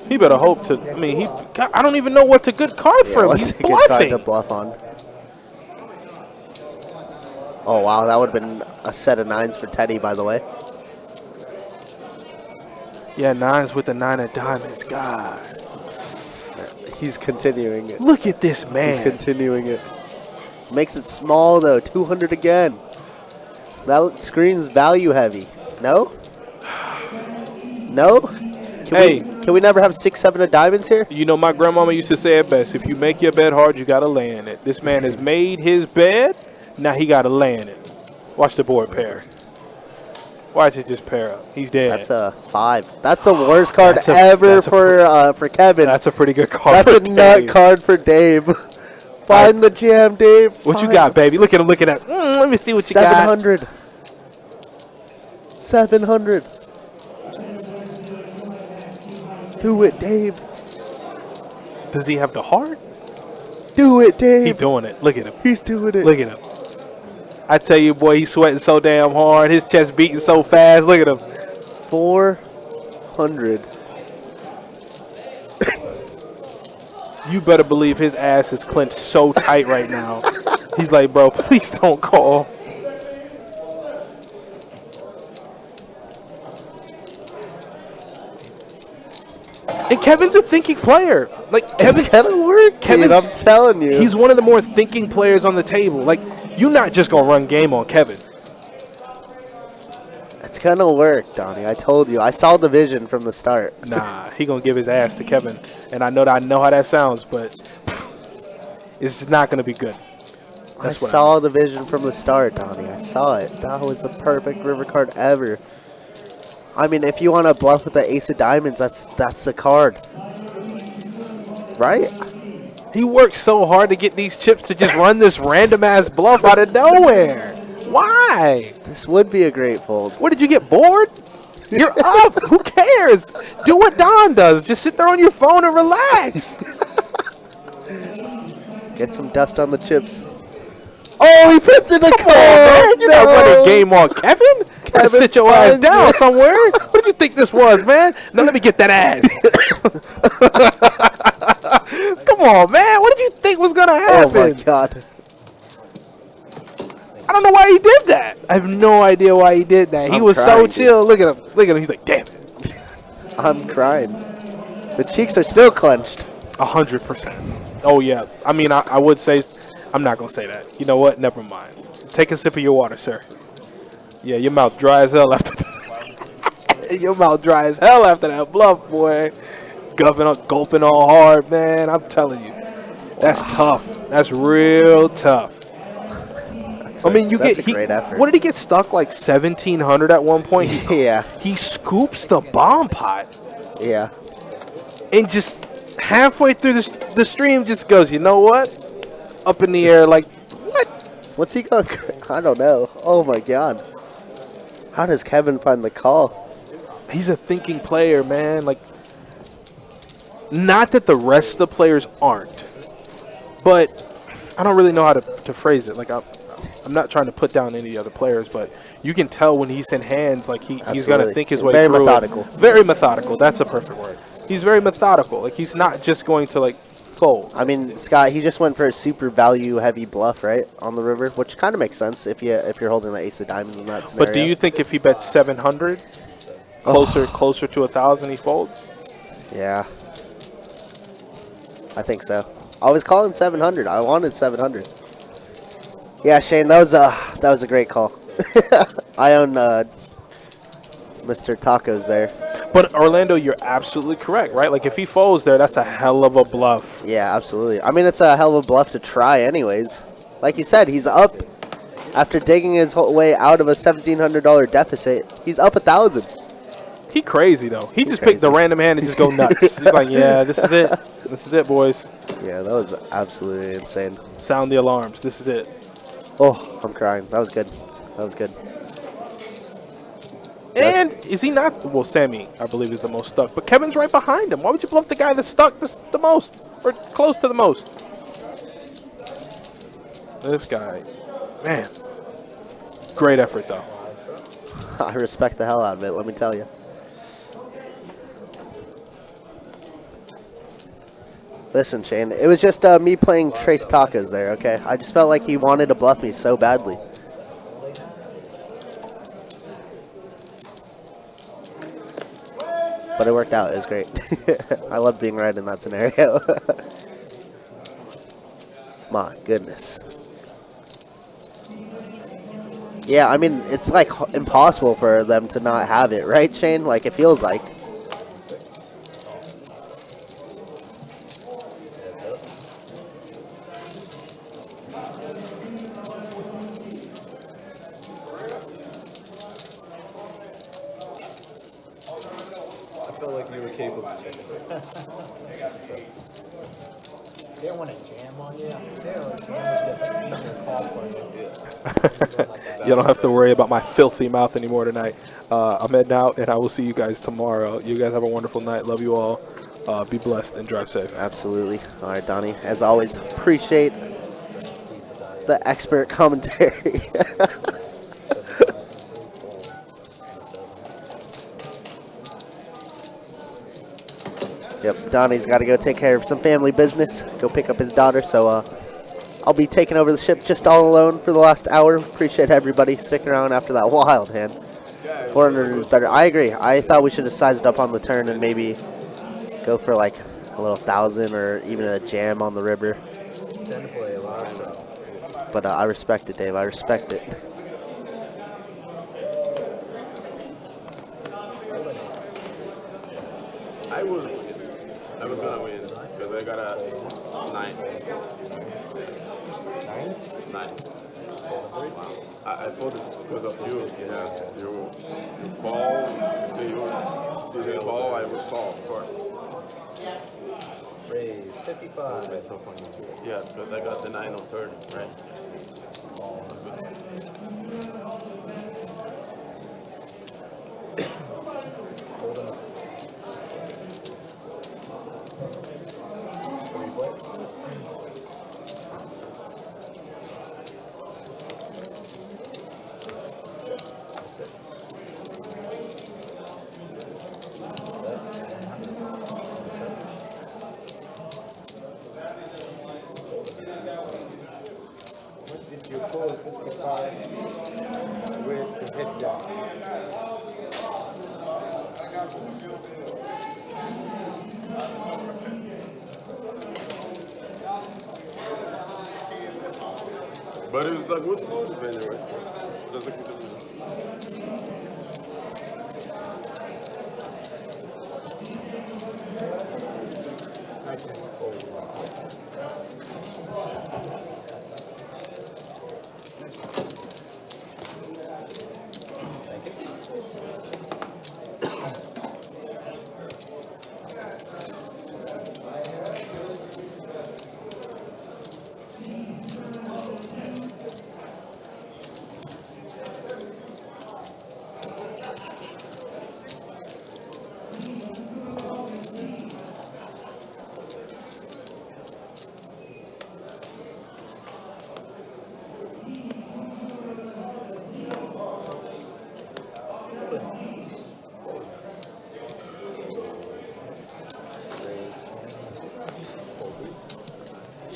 He better hope to. I mean, I don't even know what's a good card for him. He's bluffing. To bluff on. Oh, wow. That would have been a set of 9s for Teddy, by the way. Yeah, 9s with the 9 of diamonds. God. He's continuing it. Look at this man. He's continuing it. Makes it small, though. 200 again. That screams value heavy. No? No? Can we never have 6, 7 of diamonds here? You know, my grandmama used to say it best. If you make your bed hard, you got to lay in it. This man has made his bed. Now he got to lay in it. Watch the board pair. Why'd you just pair up? He's dead. That's a 5. That's the worst card That's a- ever that's a for Kevin. That's a pretty good card. That's for a nut Dave. card for Dave. Find the jam, Dave. What you Find got, baby? Look at him looking at. Let me see what you got. 700. 700. Do it, Dave. Does he have the heart? Do it, Dave. He doing it. Look at him. He's doing it. Look at him. I tell you, boy, he's sweating so damn hard. His chest beating so fast. Look at him. 400. You better believe his ass is clenched so tight right now. He's like, bro, please don't call. And Kevin's a thinking player. Like Kevin, It's gonna work, Kevin's, Kevin's, I'm telling you. he's one of the more thinking players on the table. Like, you're not just gonna run game on Kevin. It's gonna work, Donnie. I told you. I saw the vision from the start. Nah, he gonna give his ass to Kevin, and I know how that sounds, but it's just not gonna be good. I saw the vision from the start, Donnie. I saw it. That was the perfect river card ever. I mean, if you want to bluff with the ace of diamonds, that's the card, right? He worked so hard to get these chips to just run this random ass bluff out of nowhere. Why? This would be a great fold. What, did you get bored? You're up. Who cares? Do what Don does. Just sit there on your phone and relax. Get some dust on the chips. Oh, he puts in the card. Man, you're not running game on Kevin. Gotta sit your ass finds down it. somewhere. What did you think this was, man? Now let me get that ass. Come on, man. What did you think was gonna happen? Oh my god. I don't know why he did that. I have no idea why he did that. He I'm was so crying, dude. chill. Look at him. Look at him. He's like, damn it. I'm crying. The cheeks are still clenched. 100%. Oh yeah. I mean, I would say. I'm not gonna say that. You know what? Never mind. Take a sip of your water, sir. Yeah, your mouth dry as hell after that. Your mouth dry as hell after that bluff, boy. Gulping all hard, man. I'm telling you. That's tough. That's real tough. I mean, That's a great effort. What did he get stuck like 1,700 at one point? Yeah. He scoops the bomb pot Yeah. and just halfway through the stream just goes, you know what? Up in the air like, what? What's he going? I don't know. Oh my god. How does Kevin find the call? He's a thinking player, man. Like, not that the rest of the players aren't, but I don't really know how to phrase it. Like, I'm not trying to put down any other players, but you can tell when he's in hands, like he's going to Absolutely. think his way Very through methodical. it. Very methodical. That's a perfect word. He's very methodical. Like, he's not just going to, like, fold. I mean, Scott, he just went for a super value heavy bluff, right, on the river, which kind of makes sense if you're holding the ace of diamonds in that scenario. But do you think if he bets 700, closer to 1,000, he folds? Yeah. I think so. I was calling 700. I wanted 700. Yeah, Shane, that was a great call. I own Mr. Tacos there. But Orlando, you're absolutely correct, right? Like, if he folds there, that's a hell of a bluff. Yeah, absolutely. I mean, it's a hell of a bluff to try anyways. Like you said, he's up. After digging his whole way out of a $1,700 deficit, he's up 1,000. He crazy, though. He just picked the random hand and just go nuts. He's like, yeah, this is it. This is it, boys. Yeah, that was absolutely insane. Sound the alarms. This is it. Oh, I'm crying. That was good. That was good. And is he not? Well, Sammy, I believe, is the most stuck. But Kevin's right behind him. Why would you bluff the guy that's stuck the most? Or close to the most? This guy. Man. Great effort, though. I respect the hell out of it, let me tell you. Listen, Shane, it was just me playing Trace Tacos there, okay? I just felt like he wanted to bluff me so badly. But it worked out. It was great. I love being right in that scenario. My goodness. Yeah, I mean, it's like impossible for them to not have it, right, Shane? Like, it feels like. You were capable. They don't want to jam on you. They don't want to jam with the call for you. You don't have to worry about my filthy mouth anymore tonight. I'm heading out, and I will see you guys tomorrow. You guys have a wonderful night. Love you all. Be blessed and drive safe. Absolutely. All right, Donnie. As always, appreciate the expert commentary. Yep, Donnie's got to go take care of some family business, go pick up his daughter, so I'll be taking over the ship just all alone for the last hour. Appreciate everybody sticking around after that wild hand. 400 is better. I agree. I thought we should have sized up on the turn and maybe go for like a little 1,000 or even a jam on the river. But I respect it, Dave. I respect it. I was gonna win because I got a 9. 9. I folded because of you. Yeah, you call. If you didn't call, I would call, of course. Raise 55. Yeah, because I got the 9 on turn, right? You call 55 with the head down. But it was a good move anyway. It was a good move.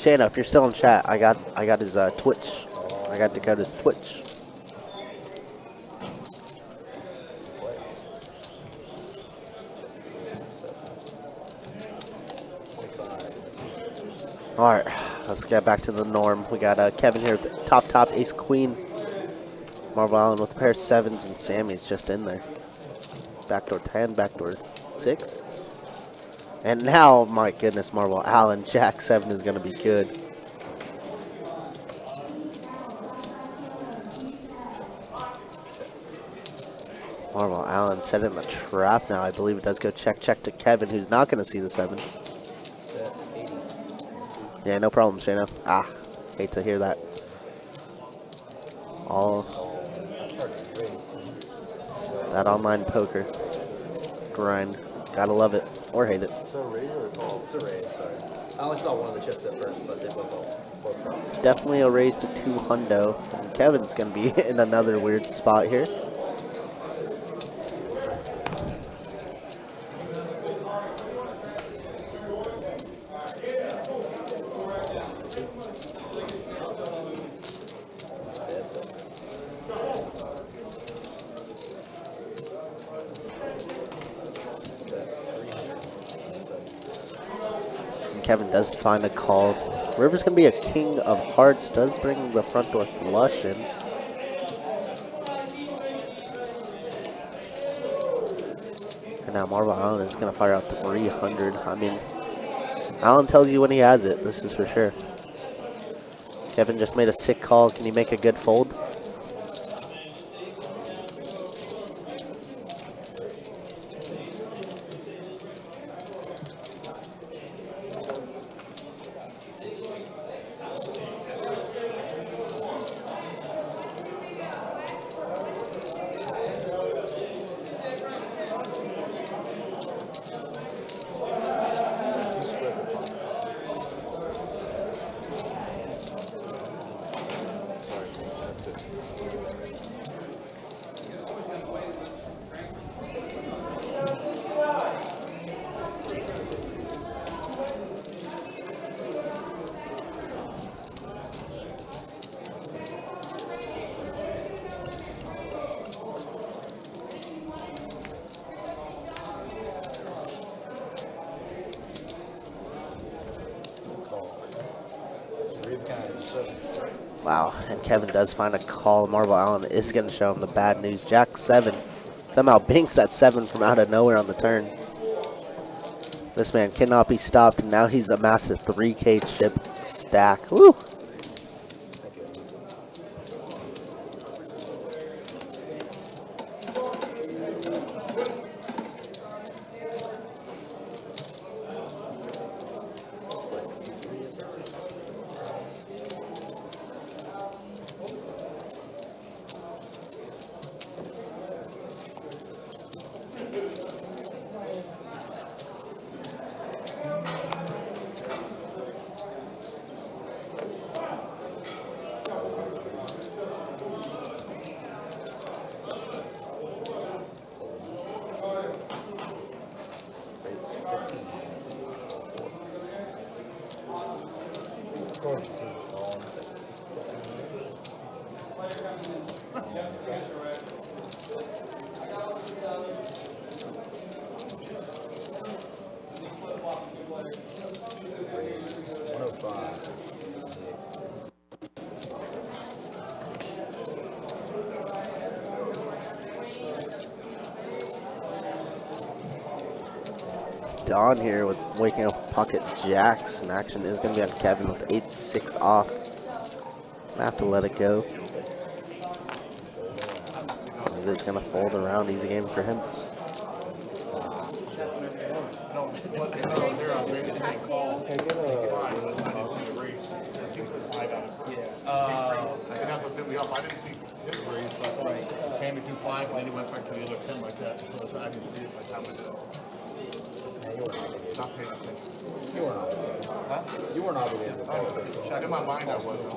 Shayna, if you're still in chat, I got his Twitch. I got Dakota's Twitch. All right, let's get back to the norm. We got Kevin here with the top ace queen. Marvel Allen with a pair of 7s, and Sammy's just in there. Backdoor 10, backdoor 6. And now, my goodness, Marvel Allen, Jack 7 is going to be good. Marvel Allen set in the trap now. I believe it does go check to Kevin, who's not going to see the 7. Yeah, no problem, Shayna. Hate to hear that. All that online poker grind. Gotta love it. Or hate it. Is that a raise or a call? It's a raise, sorry. I only saw one of the chips at first, but they both dropped. Definitely a raise to 200. And Kevin's gonna be in another weird spot here. Kevin does find a call. River's going to be a king of hearts. Does bring the front door flush in. And now Marvel Allen is going to fire out 300. I mean, Allen tells you when he has it. This is for sure. Kevin just made a sick call. Can he make a good fold? Wow, and Kevin does find a call. Marvel Allen is going to show him the bad news. Jack 7 somehow binks that 7 from out of nowhere on the turn. This man cannot be stopped, and now he's amassed a 3K chip stack. Woo! Don here with waking up pocket jacks, and action is going to be on Kevin with 8-6 off. Gonna have to let it go. It's going to fold around. Easy game for him. I didn't see his raise, but like came between 5 and then he went back to the other 10 like that. So I didn't see it by the time I did it. Not paying attention. You weren't obligated. Huh? You weren't obligated to call it. In my mind I wasn't.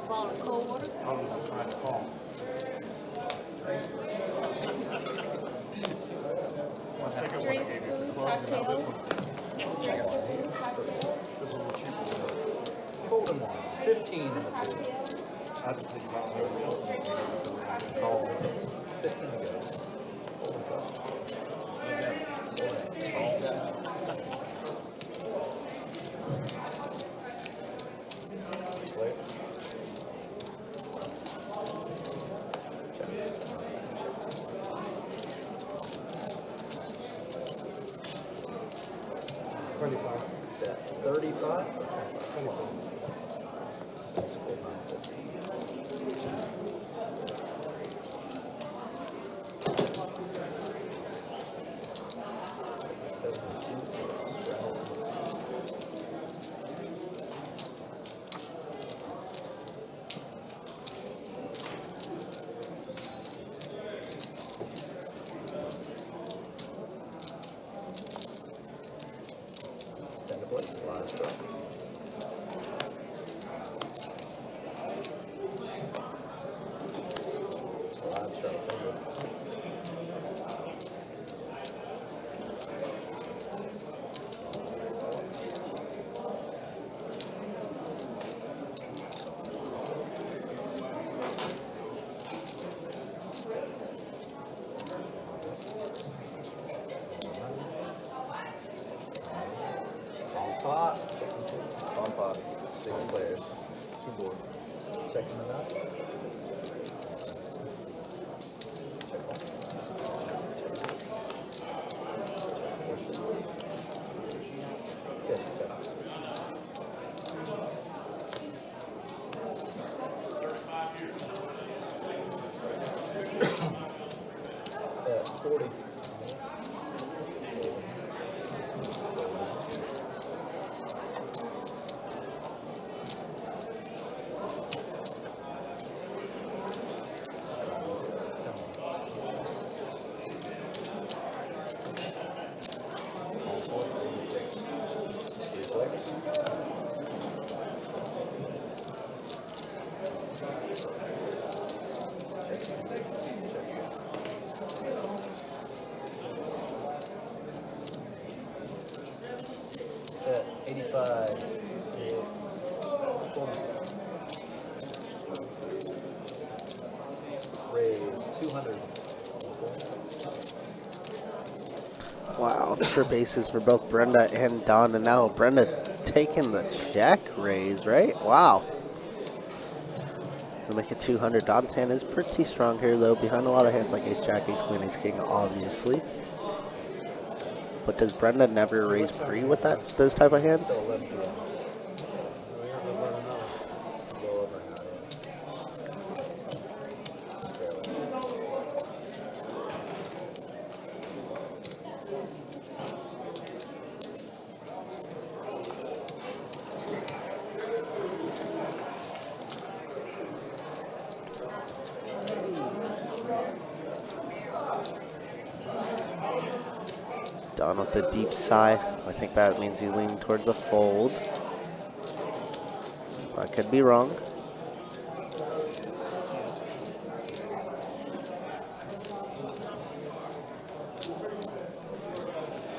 Ball of cold water. I was just trying to call. Drinks, food, cocktails. Drinks, food, cocktails. This is a little cheaper. Hold him on. 15 in the two. I just think about it. Call 15 to go. Hold him up. Wait. 25. 35? 25. On pot. 6 players. 2 board. Checking them out. Check one. Yes, check. 40. At 85. Raise 200. Wow, trip aces for both Brenda and Don, and now Brenda taking the check raise, right? Wow. to make it 200. Don's hand is pretty strong here, though, behind a lot of hands like Ace Jack, Ace Queen, Ace King, obviously. But does Brenda never raise pre with those type of hands? Don with the deep sigh. I think that means he's leaning towards the fold. I could be wrong.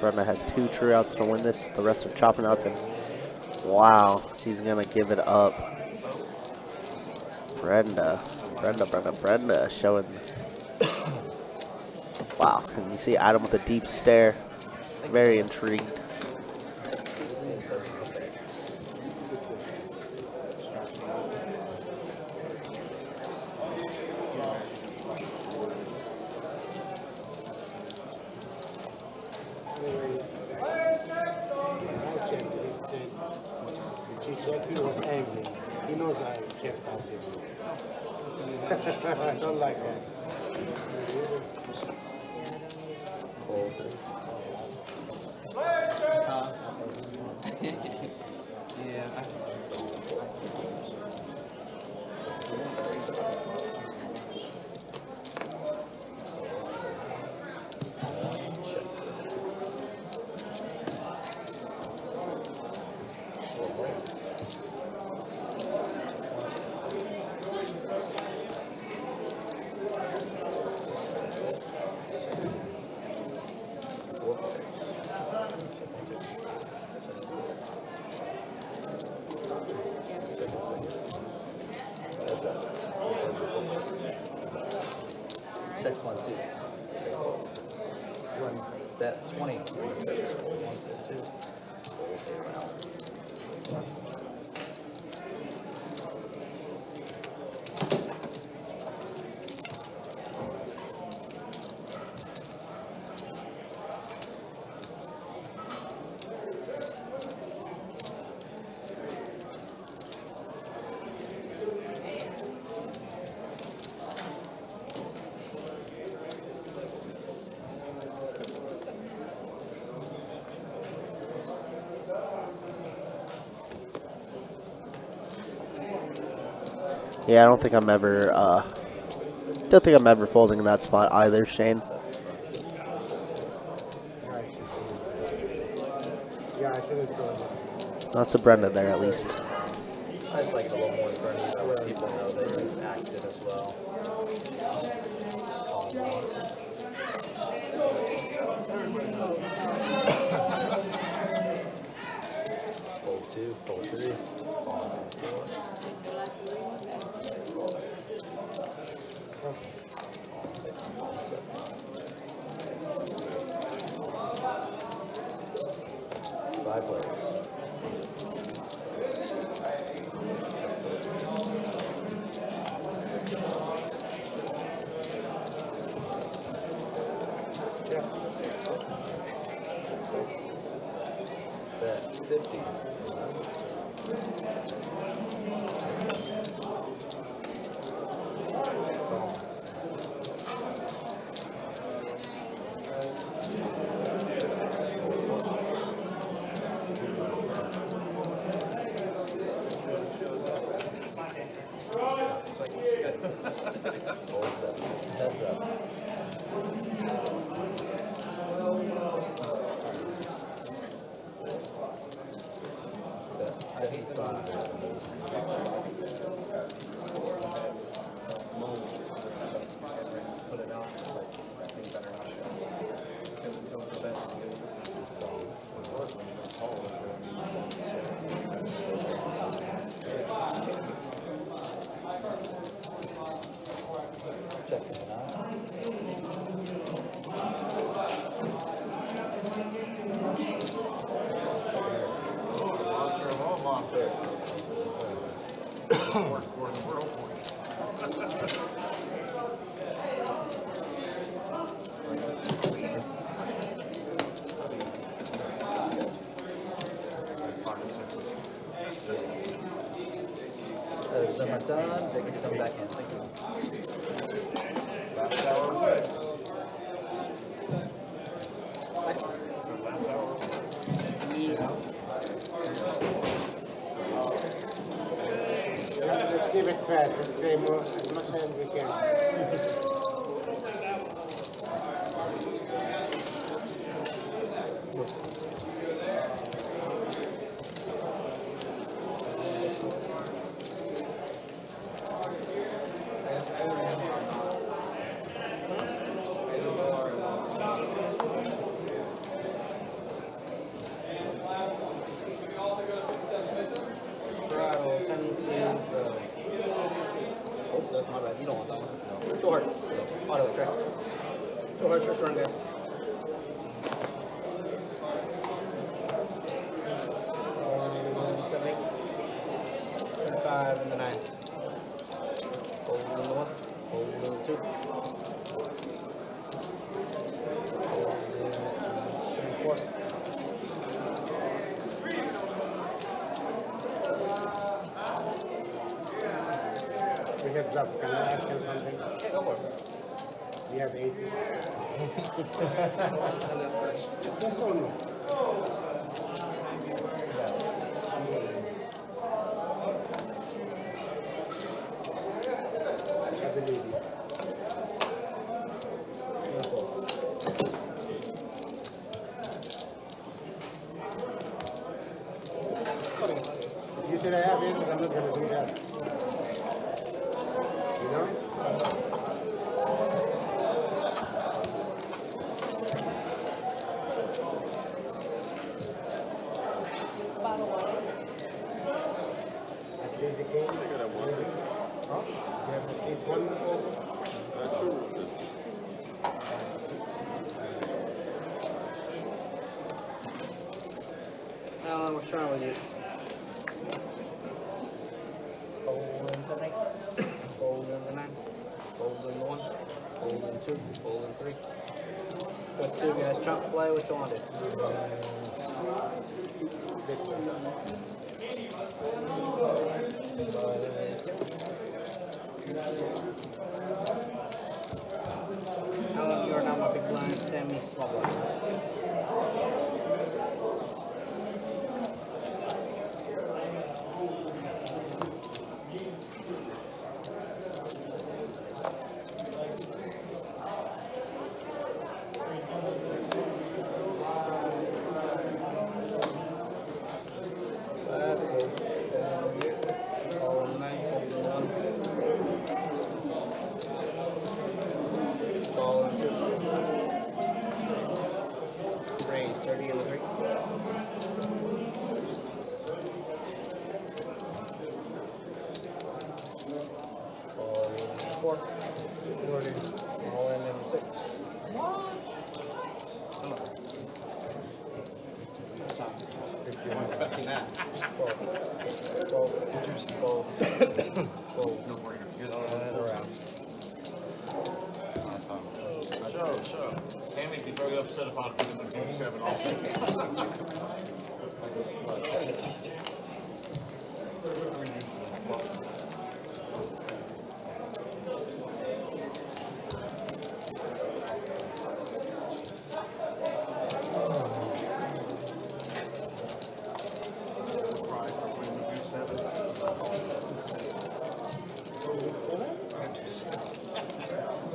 Brenda has 2 true outs to win this. The rest are chopping outs, and wow, he's gonna give it up. Brenda showing. Wow, and you see Adam with a deep stare. Very intrigued. He was angry. He knows I checked out him. I don't like that. Check 1, 2. Bet 20. 1, 2. Yeah, I don't think I'm ever folding in that spot either, Shane. Yeah, I shouldn't throw it. Not to Brenda there, at least. I just like it a little more in front of you, so people know that you acted as well. Fold 2, fold 3, fold 4. Five players. Bet 50. Heads up. Bet 75. Put it out. I think better not checking it out. 2 hearts. Auto trick. 2 hearts for front, guys. $5 and the 9. Fold in the 1. Fold in the 2. Fold in the 4. Heads up, can I ask him something? Yeah, go for it. Do you have aces? Yes or no? I believe you. If you said I have aces, I'm not going to do that. You know? There's a game. Huh? You have at least one over? Alan, what's wrong with you? Fold in 7, 8. Fold in the 9. Fold in the 1. Fold in 2. Fold in 3. What's 2 guys? Trump play, what you want to do? Alan, you're not my big blind. Sammy, small blind. All in 6. Expecting that. 12. You're the other around. Sure. Sammy would be very upset if I put him in game 7 all day.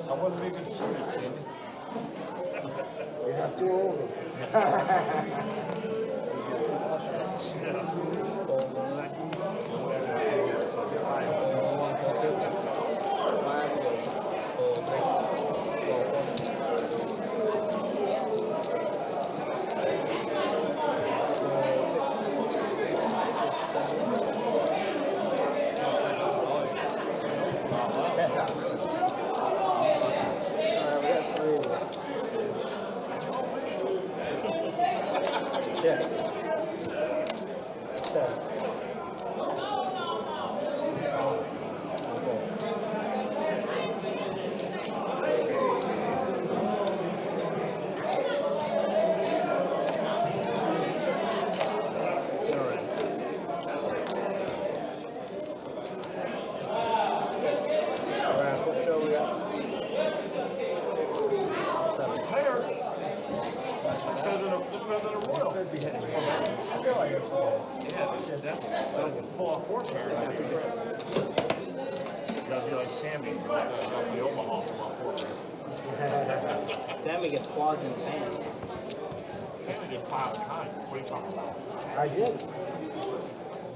I wasn't even serious, Sammy. You have 2 over. Check. 7. Pull off 4 pairs. Gotta be like Sammy from the Omaha from off 4 pairs. Sammy gets quads in his hand. Sammy gets pile of kind. What are you talking about? I did.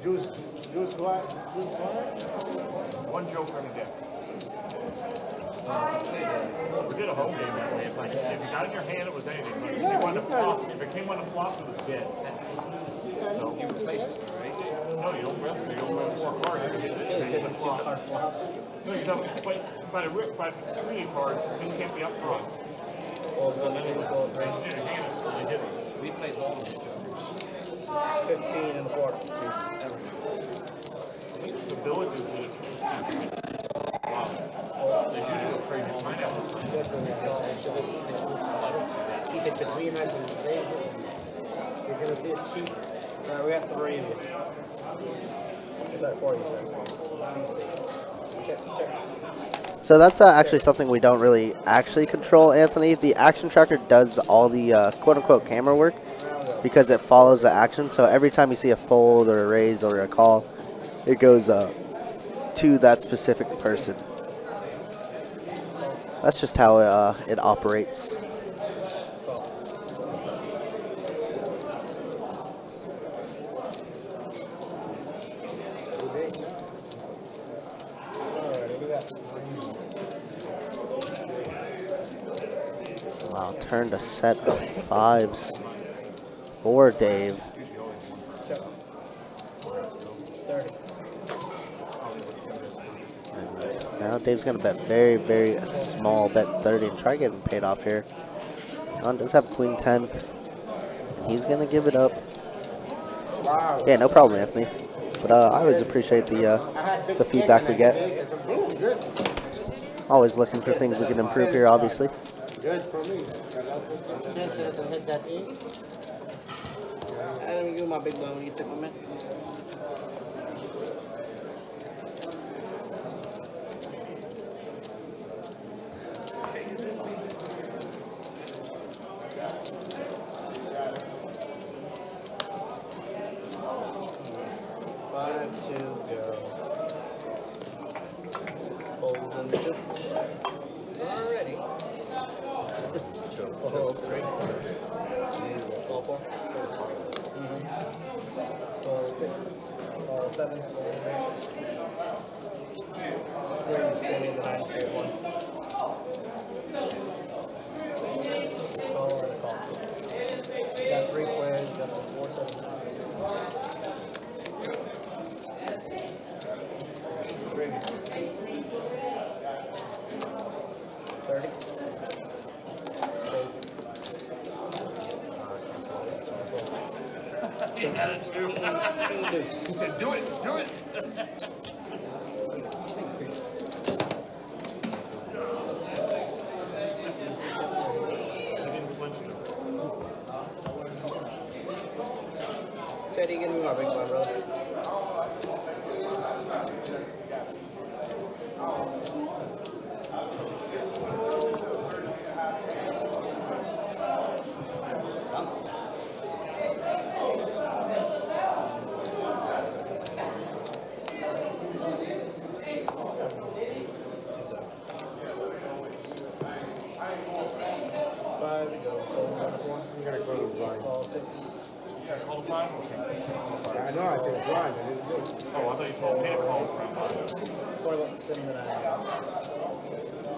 Juice what? One joker in a deck. We did a home game that way. It's like if you got in your hand, it was anything. But if it came on the flop, it was dead. So you replace it, right? No, you don't rest. You don't rest 4 cards. You just hit the flop. No, you don't. But By the reading cards, you can't be up front. Well, then you go You need to hand it. You hit it. We played long. 15 in the quarter. The villagers did it. Wow. They do do a crazy pineapple. Keep it between us and raise it. You're gonna see it cheap. Alright, we got 3 of you. Is that 4 of you, sir? Check. So that's actually something we don't really actually control, Anthony. The action tracker does all the quote-unquote camera work because it follows the action. So every time you see a fold or a raise or a call, it goes to that specific person. That's just how it operates. Wow, turned a set of 5s for Dave. 30. And now Dave's going to bet very, very small, bet 30 and try getting paid off here. Don does have queen 10. And he's going to give it up. Yeah, no problem, Anthony. But I always appreciate the feedback we get. Always looking for things we can improve here, obviously. Good for me. Chance to hit that E. Let me give you my big bone when you sit with me. Do it. Teddy, give me my big one, brother. I'm gonna go to blind. Call time? Okay. I know I did blind. I didn't do it. Oh, I thought you told me to call from.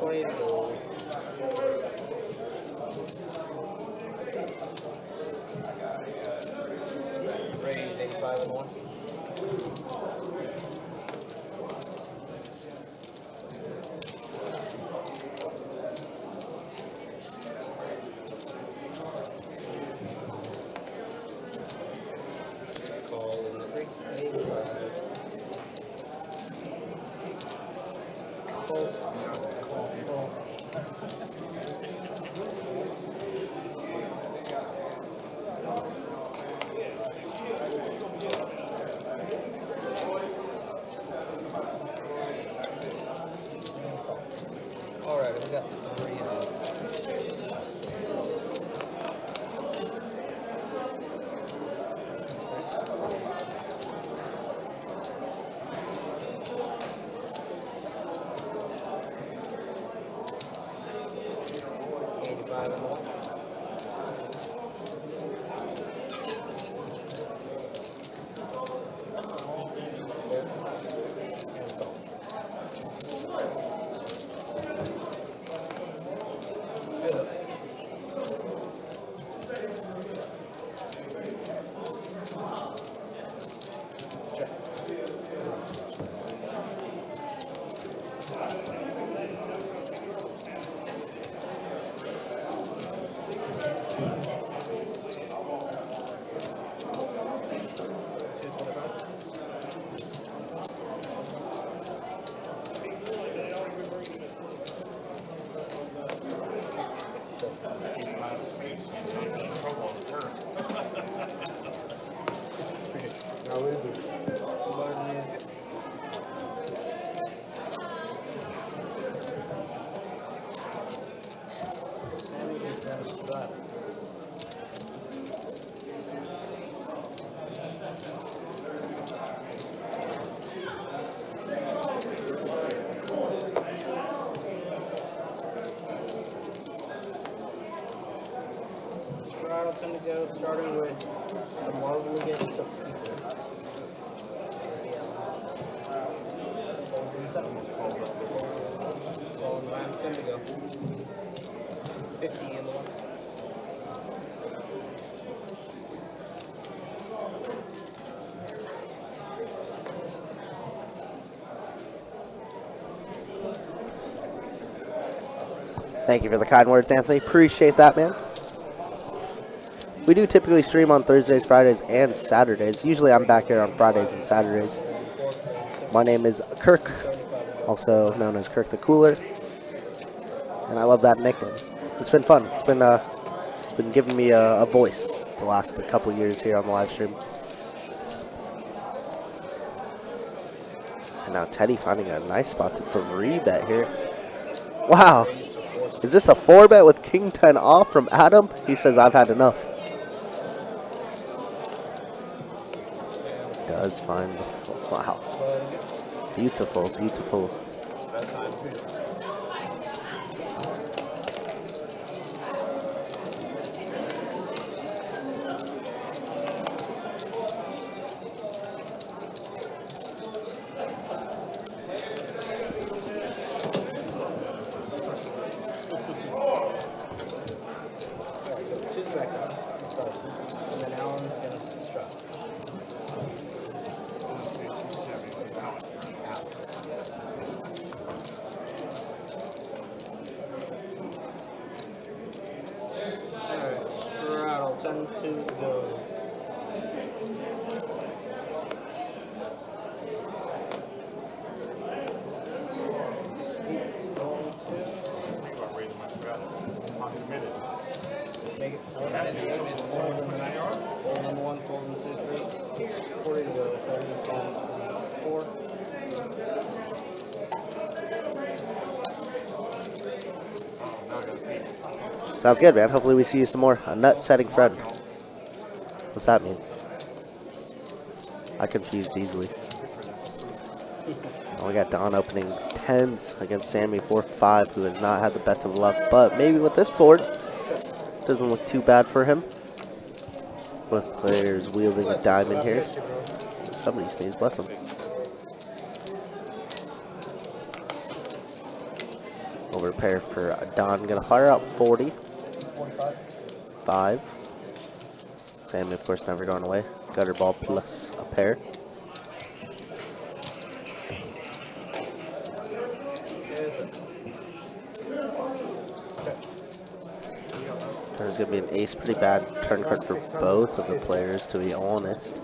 20 to go. Raise 85 and 1. Alright, we got 3 85 and 1. 10 to go, starting with the marvelous of people. Rolling around, 10 to go. 50 in the one. Thank you for the kind words, Anthony. Appreciate that, man. We do typically stream on Thursdays, Fridays, and Saturdays. Usually I'm back here on Fridays and Saturdays. My name is Kirk, also known as Kirk the Cooler, and I love that nickname. It's been fun. It's been giving me a voice the last couple years here on the live stream. And now Teddy finding a nice spot to 3-bet here. Wow. Is this a 4-bet with King 10 off from Adam? He says, I've had enough. Does find the wow. Beautiful, beautiful. Sounds good, man. Hopefully we see you some more. A nut setting friend. What's that mean? I confused easily. Oh, we got Don opening 10s against Sammy 4-5, who has not had the best of luck, but maybe with this board, doesn't look too bad for him. Both players wielding a diamond here. Somebody sneezed, bless him. Over pair for Don, gonna fire out 40. 5. Sammy, of course, never going away. Gutter ball plus a pair. There's going to be an ace. Pretty bad turn card for both of the players, to be honest.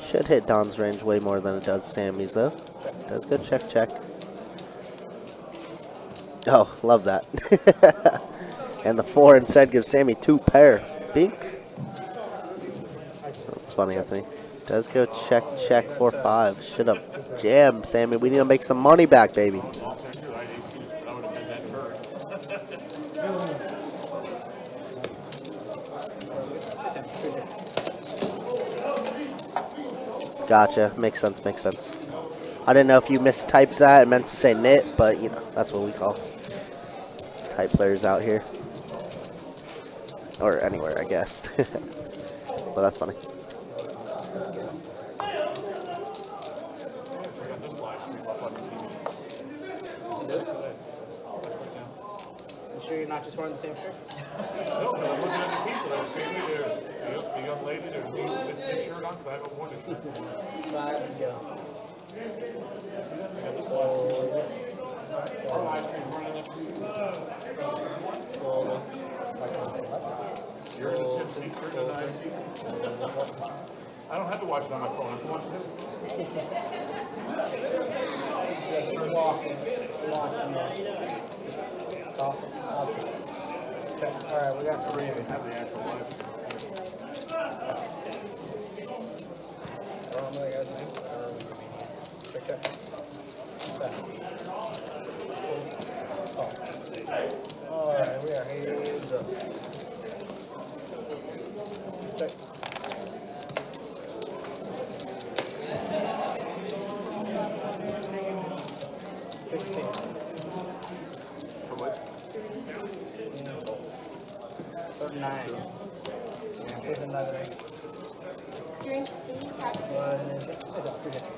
Should hit Don's range way more than it does Sammy's, though. Does go check, check. Oh, love that. And the 4 instead gives Sammy 2 pair. Bink. That's funny, Anthony. Does go check, check, 4-5. Should have jammed, Sammy. We need to make some money back, baby. Gotcha. Makes sense, makes sense. I didn't know if you mistyped that. I meant to say knit, but, you know, that's what we call type players out here. Or anywhere, I guess. Well, that's funny. You sure you're not just wearing the same shirt? No, I'm looking at the people. There's Sammy, there's the young lady, there's me with this shirt on, because I haven't worn this shirt before. 5 to go. Our live stream's running up. You're in the 10 seat, you're in the 9 seat. I don't have to watch it on my phone. I can watch it. Alright, we got 3 of I have the actual live stream. Check, check. Alright, we are hands up. Check. 9. Here's another egg. Drink Steve. That's a 250.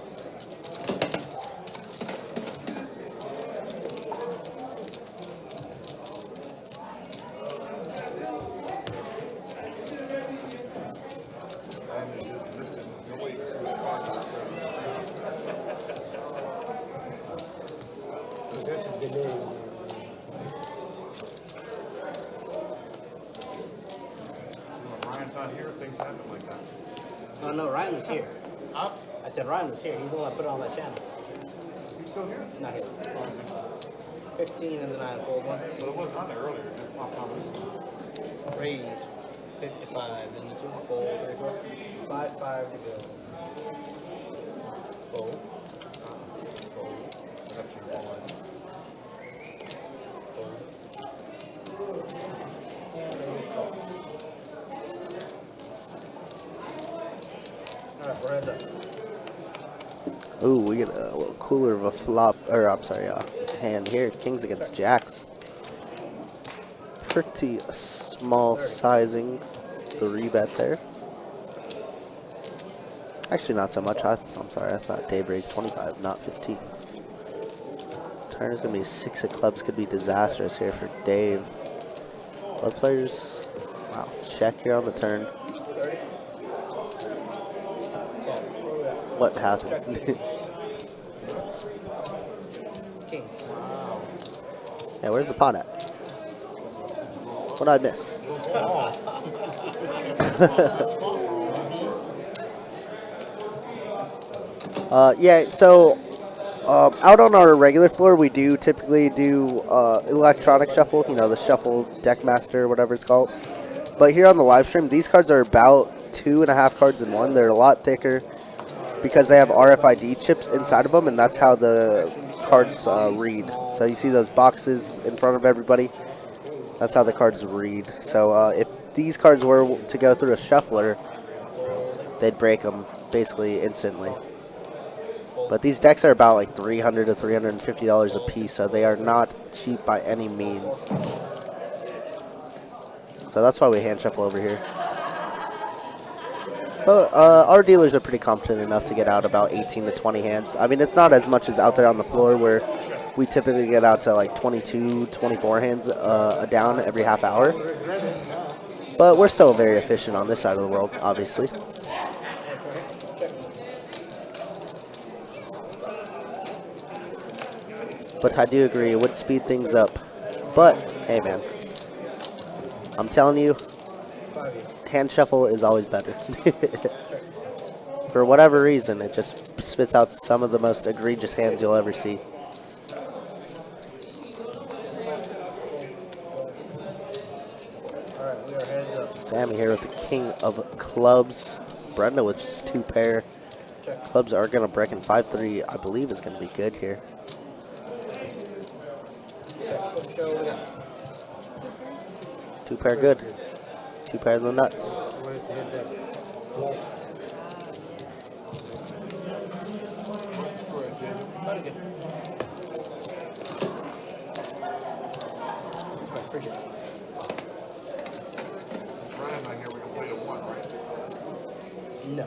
That's a delay. When Ryan's not here, things happen like that. Oh no, Ryan was here. Huh? I said Ryan was here. He's the one that put it on that channel. He's still here? Not here. 15 and the 9 fold one. But it wasn't on there earlier. It just popped on recently. Raise 55 and the 2 fold 34. 5 to go. Fold. Fold. That's your ball line. Fold. And then we call. Alright, Brenda. Ooh, we get a little cooler of a flop, or I'm sorry, hand here. Kings against jacks. Pretty small sizing 3-bet there. Actually, not so much. I'm sorry, I thought Dave raised 25, not 15. Turn is going to be 6 of clubs. Could be disastrous here for Dave. Club players, wow, check here on the turn. What happened? King. Yeah, where's the pot at? What did I miss? Yeah, so out on our regular floor, we do typically do electronic shuffle, you know, the shuffle deck master, whatever it's called. But here on the live stream, these cards are about 2.5 cards in one. They're a lot thicker because they have RFID chips inside of them, and that's how the cards read. So you see those boxes in front of everybody? That's how the cards read. So if these cards were to go through a shuffler, they'd break them basically instantly. But these decks are about like $300 to $350 a piece, so they are not cheap by any means. So that's why we hand shuffle over here. But our dealers are pretty competent enough to get out about 18 to 20 hands. I mean, it's not as much as out there on the floor where we typically get out to like 22, 24 hands a down every half hour. But we're still very efficient on this side of the world, obviously. But I do agree, it would speed things up. But, hey man, I'm telling you, hand shuffle is always better. For whatever reason, it just spits out some of the most egregious hands you'll ever see. Sammy here with the king of clubs. Brenda with just 2 pair. Clubs are going to break in 5-3. I believe is going to be good here. Two pair good. 2 pair of the nuts. Ryan not here, we can play to 1, right? No.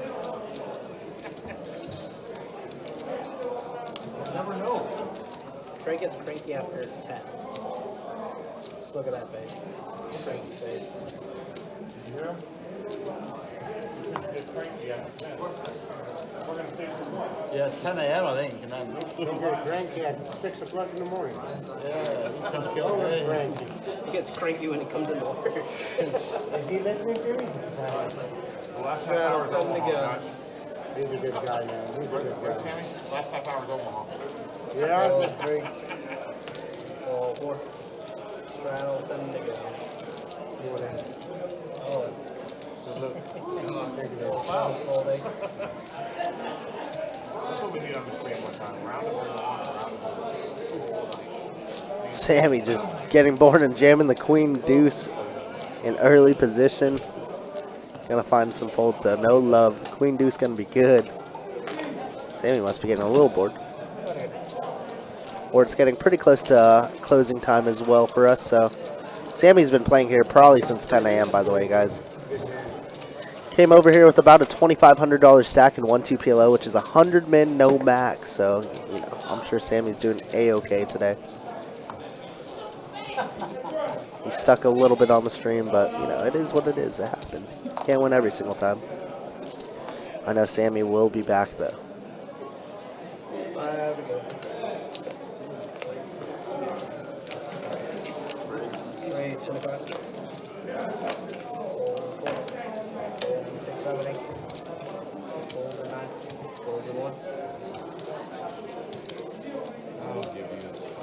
Never know. Trey gets cranky after 10. Just look at that face. Cranky face. Yeah. Get cranky after 10. We're going to stay for 1. Yeah, 10 a.m. I think. And then, Don't get cranky at 6 o'clock in the morning. yeah, it's gonna kill Always me. cranky. He gets cranky when he comes into work. Is he listening to me? The last half hour is Time to Omaha, go. guys. He's a good guy, man. He's a good Right, guy. Sammy? Last half hour is Omaha. Yeah, great. Oh, 4. Straddle, 10 to go. Oh. Folding. That's what we need on the screen one time. Round of 1, round of 2. Sammy just getting bored and jamming the queen deuce in early position. Gonna find some folds, so no love. Queen deuce gonna be good. Sammy must be getting a little bored. Or it's getting pretty close to closing time as well for us, so Sammy's been playing here probably since 10 a.m. by the way, guys. Came over here with about a $2,500 stack and 1-2 PLO, which is 100 min, no max. So, you know, I'm sure Sammy's doing A-okay today. He stuck a little bit on the stream, but, you know, it is what it is. It happens. Can't win every single time. I know Sammy will be back, though.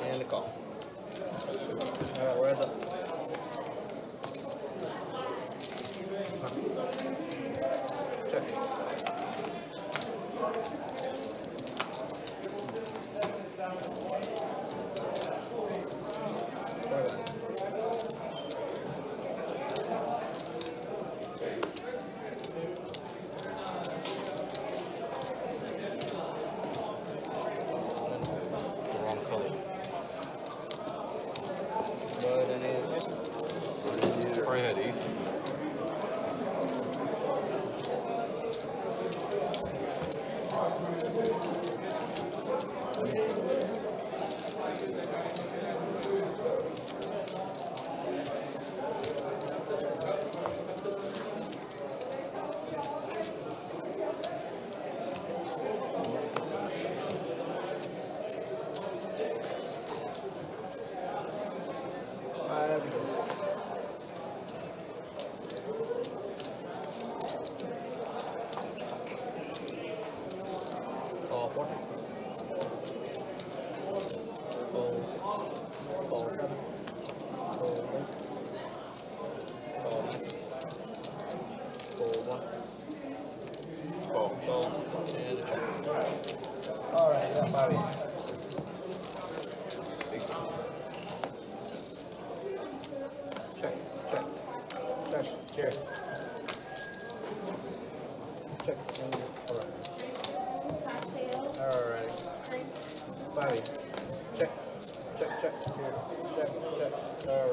And the call. Alright, we're at the Probably had aces.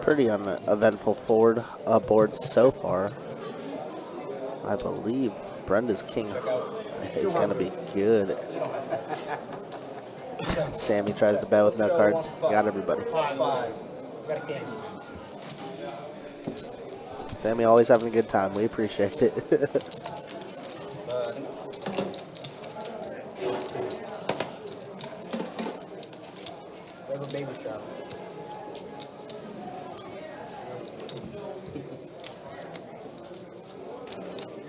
Pretty uneventful forward board so far. I believe Brenda's king is going to be good. Sammy tries to bet with no cards. Got everybody. Sammy always having a good time. We appreciate it. baby shot.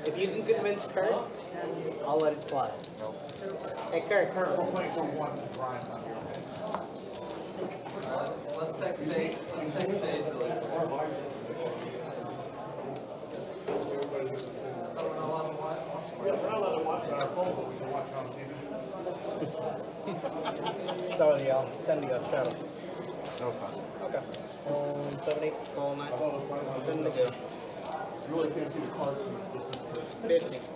If you can convince Kurt, I'll let it slide. No. Hey, Kurt. We're playing for once, Brian. Let's text Sage. Let's text Sage. We're not allowed to watch on our phone, but we can watch on TV. Sorry, y'all. 10 to go. Shadow. No fun. Okay. 7, 8, call 9. 10 to go. You really can't see the cards from this distance. 50.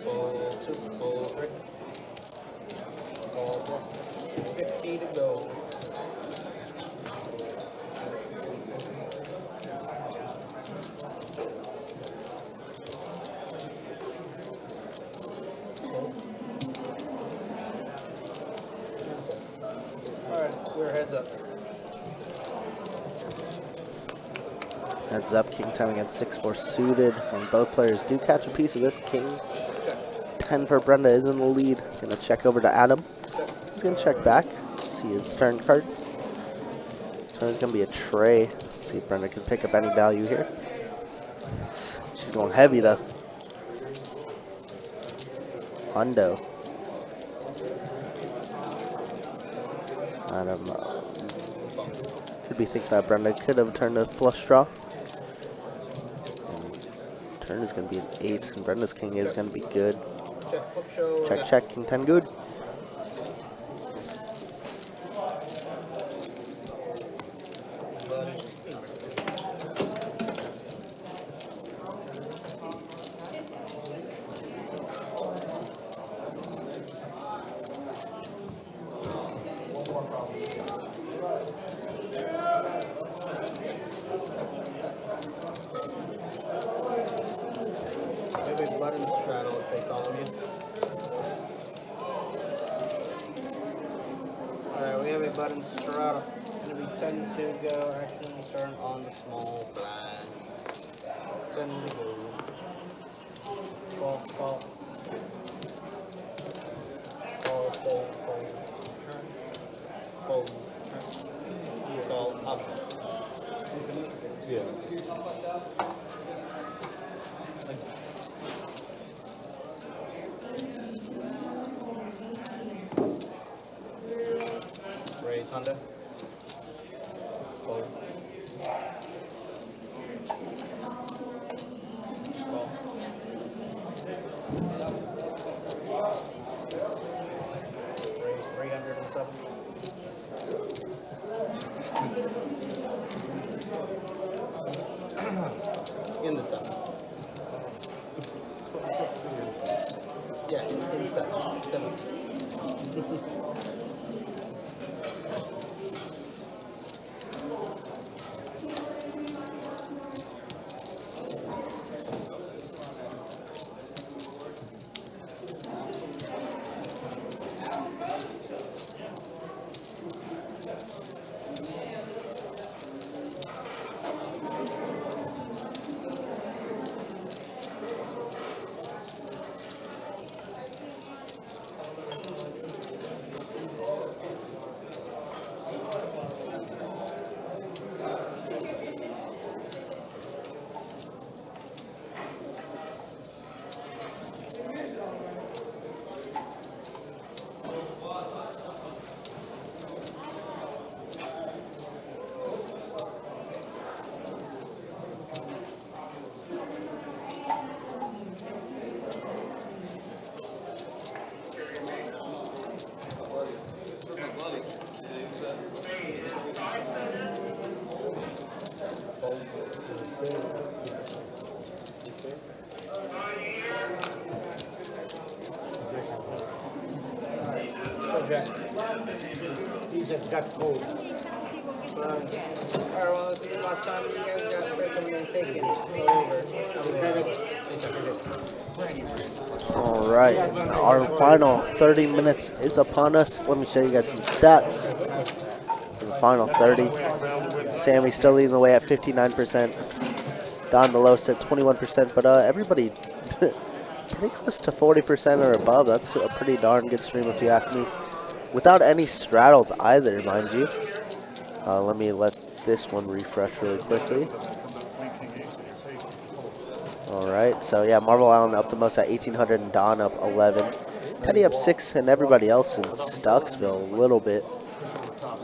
Call 2, call 3. Call 4. 50 to go. Alright, we're heads up. Heads up, king 10 against 6-4 suited, and both players do catch a piece of this. King 10 for Brenda is in the lead. Gonna check over to Adam. He's gonna check back, see his turn cards. Turn's gonna be a tray. See if Brenda can pick up any value here. She's going heavy though. Hundo. Adam could be thinking that Brenda could have turned a flush draw. Turn is going to be an 8, and Brenda's king is going to be good. Check, check, king 10 good. Maybe button straddle if they call you. Alright, we have a button straddle. It's gonna be 10 to go. Action turn on the small blind. 10 to go. Call. Fold. Call option. Yeah. Raise Honda. Fold. Call. Raise 307. In the 7. Yeah, in 7. 7. He just got cold. Alright, well, let's see what time you guys got for coming and taking over. All right, our final 30 minutes is upon us. Let me show you guys some stats for the final 30. Sammy's still leading the way at 59%. Don the lowest at 21%, but everybody pretty close to 40% or above. That's a pretty darn good stream if you ask me. Without any straddles either, mind you. Let me let this one refresh really quickly. Alright, so yeah, Marble Island up the most at 1,800 and Don up 11. Teddy up 6 and everybody else in Stucksville a little bit.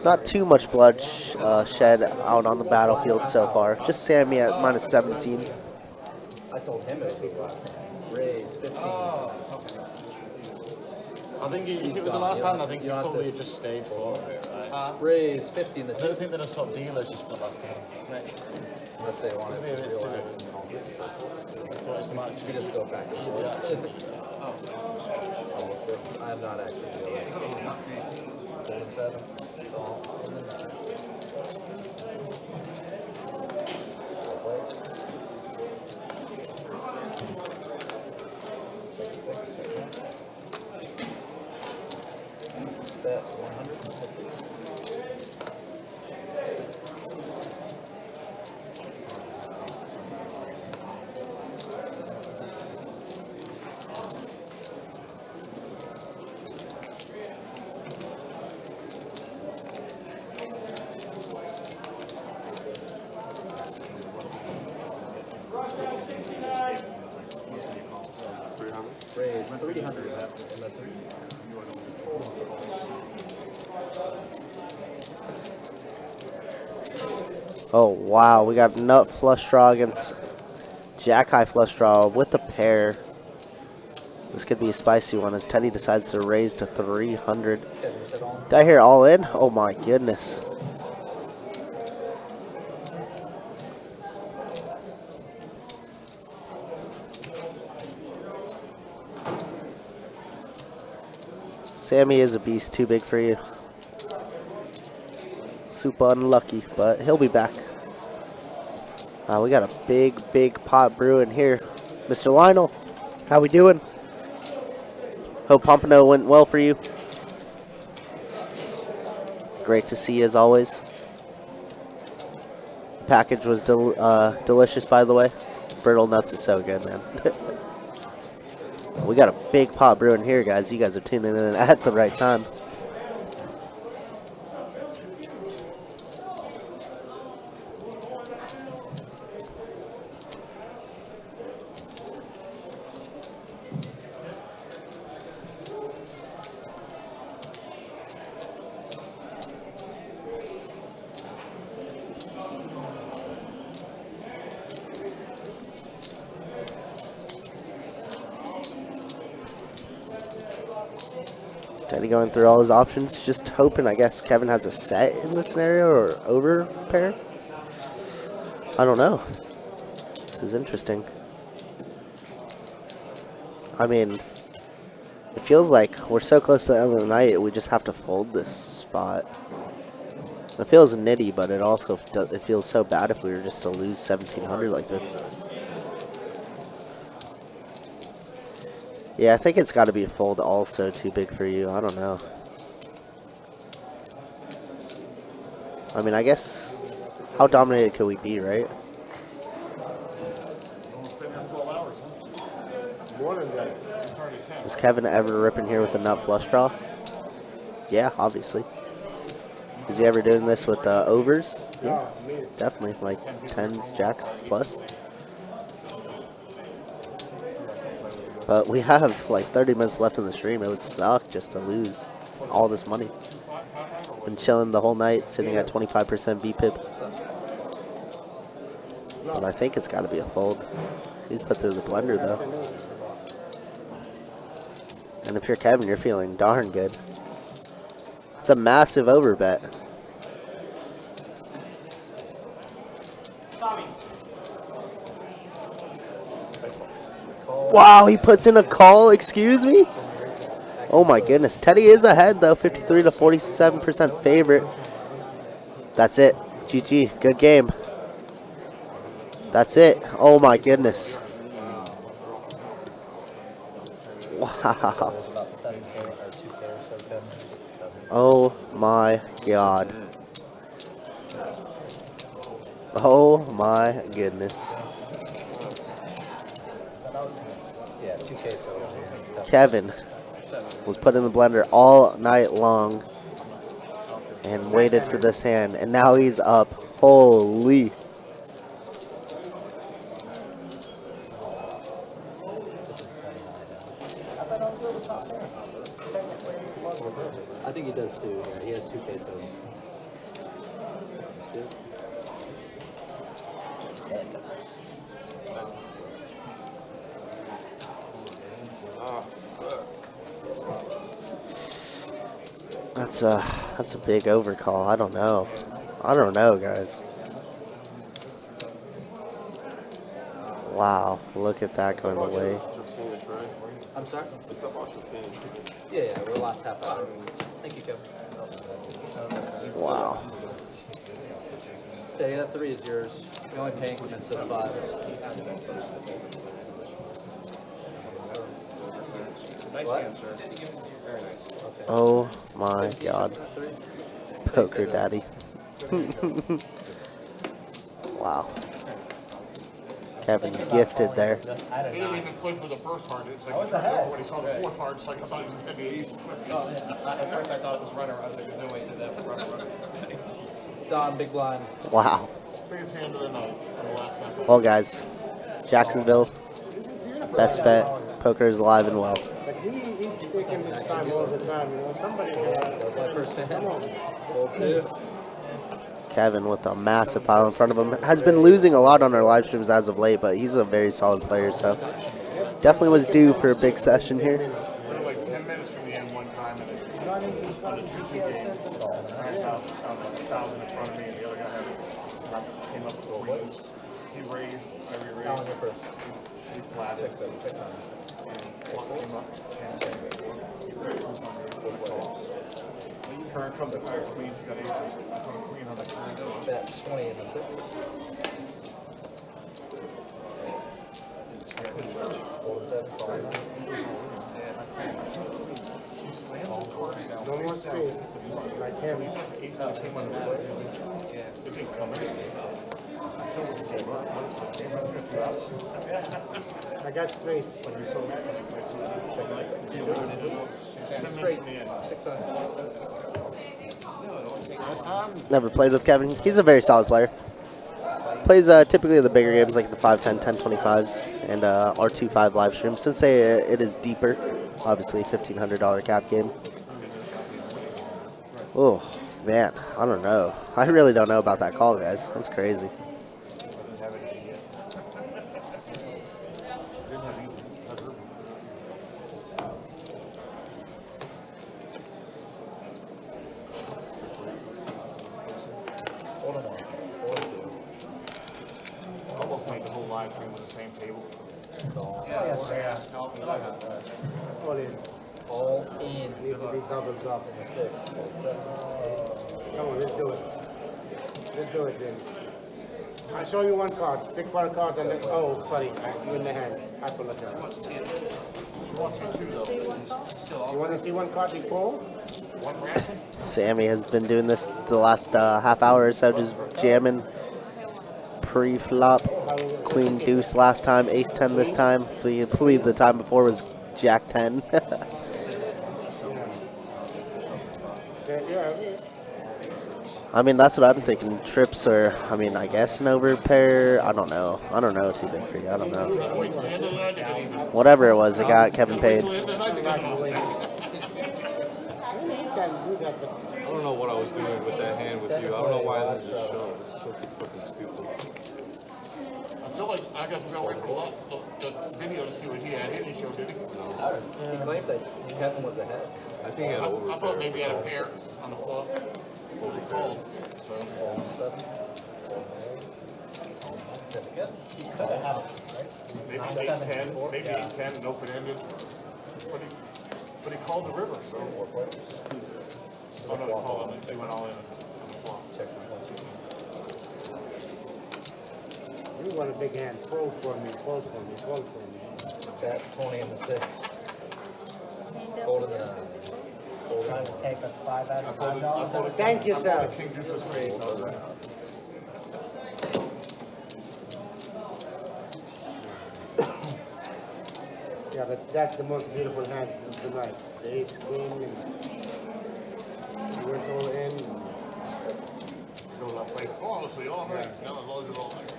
Not too much blood shed out on the battlefield so far. Just Sammy at minus 17. I told him it would be black. Raise 15. I think if it was the last hand, I think you probably just stayed for it, right? Raise 50 in the I don't think they're the top dealers just for the last hand. Unless they want Maybe it to it's feel silly. like. That's what it's much. You just go back and forth. All 6. I'm not actually doing it. 4 and 7. Call. And then 9. Bet 150. Raise 300 in the 3. Oh wow, we got nut flush draw against jack high flush draw with the pair. This could be a spicy one as Teddy decides to raise to 300. Did I hear all in? Oh my goodness. Sammy is a beast, too big for you. Super unlucky, but he'll be back. We got a big pot brewing here. Mr. Lionel, how we doing? Hope Pompano went well for you. Great to see you as always. Package was delicious, by the way. Brittle nuts is so good, man. We got a big pot brewing here, guys. You guys are tuning in at the right time. Teddy going through all his options, just hoping, I guess, Kevin has a set in this scenario or over pair. I don't know. This is interesting. I mean, it feels like we're so close to the end of the night, we just have to fold this spot. It feels nitty, but it also it feels so bad if we were just to lose 1,700 like this. Yeah, I think it's got to be a fold also too big for you. I don't know. I mean, I guess how dominated could we be, right? More than that. Is Kevin ever ripping here with the nut flush draw? Yeah, obviously. Is he ever doing this with overs? Yeah, definitely. Like 10s, jacks plus. But we have like 30 minutes left in the stream. It would suck just to lose all this money. Been chilling the whole night, sitting at 25% VPIP. But I think it's got to be a fold. He's put through the blender though. And if you're Kevin, you're feeling darn good. It's a massive over bet. Wow, he puts in a call, excuse me? Oh my goodness. Teddy is ahead though, 53 to 47% favorite. That's it. GG, good game. That's it. Oh my goodness. Wow. Oh my god. Oh my goodness. Kevin was put in the blender all night long and waited for this hand, and now he's up. Holy. I think he does too. Yeah, he has 2K total. That's good. That's a big overcall. I don't know. I don't know, guys. Wow, look at that going away. I'm sorry? It's about your finish. Yeah, we're last half hour. Thank you, Kevin. Wow. Yeah, that 3 is yours. We only pay increments of 5. Nice answer. Very nice. Oh my god. Poker daddy. Wow. Kevin gifted there. He didn't even click with the first card. It's like when he saw the fourth card, it's like I thought it was going to be ace. Oh, yeah. At first I thought it was runner. I was like, there's no way he did that for runner. Don, big blind. Wow. Biggest hand of the night on the last half. Well, guys, Jacksonville, best bet. Poker is alive and well. But he's taking his time all the time, you know. Somebody That was my first hand. Fold 2. Kevin with a massive pile in front of him has been losing a lot on our live streams as of late, but he's a very solid player, so definitely was due for a big session here. We were like 10 minutes from the end one time, and it on a 2-2 game. I had 1,000 in front of me, and the other guy came up with a raise. He raised, I re-raised. He flatted. And clock came up 10 seconds. He raised 200 with calls. current comes at 6 means you got aces. 23 and on the current. Bet 20 in the 6. Fold 7, call 9. No more space. Like him. I got straight. Straight 600. Never played with Kevin. He's a very solid player. Plays typically the bigger games like the 5-10, 10-25s, and R2-5 live stream. Since it is deeper, obviously $1,500 cap game. Oh, man, I don't know. I really don't know about that call, guys. That's crazy. Almost make the whole live stream on the same table. All in. All in. Need to be double drop. 6. Fold 7. Come on, let's do it. Let's do it then. I'll show you one card. Pick one card and then, oh, sorry, you in the hand. I apologize. You want to see one card you pull? Sammy has been doing this the last half hour or so, just jamming pre-flop. Queen deuce last time, ace 10 this time. I believe the time before was jack 10. I mean, that's what I'm thinking. Trips or, I mean, I guess an overpair. I don't know. I don't know. Too big for you. I don't know. Whatever it was, it got Kevin paid. I don't know what I was doing with that hand with you. I don't know why I didn't just show. It's so fucking stupid. I feel like I guess we gotta wait for the video to see what he had. He didn't show, did he? He claimed that Kevin was ahead. I think he had over. I thought maybe he had a pair on the flop. What we called. Fold 7. I guess he could have had it, Maybe right? 8-10, maybe 8-10 and open-ended. But he called the river, so. Oh no, they called him. They went all in on the flop. Check for 1, 2. You want a big hand. Fold for me, fold for me, fold for me. Bet 20 in the 6. Fold in the 9. Trying to take us $5 out of $5. Thank you, sir. King deuce of spades. How's that? Yeah, but that's the most beautiful hand of the night. The ace queen and you went all in. Honestly, all night. Now I lost it all night.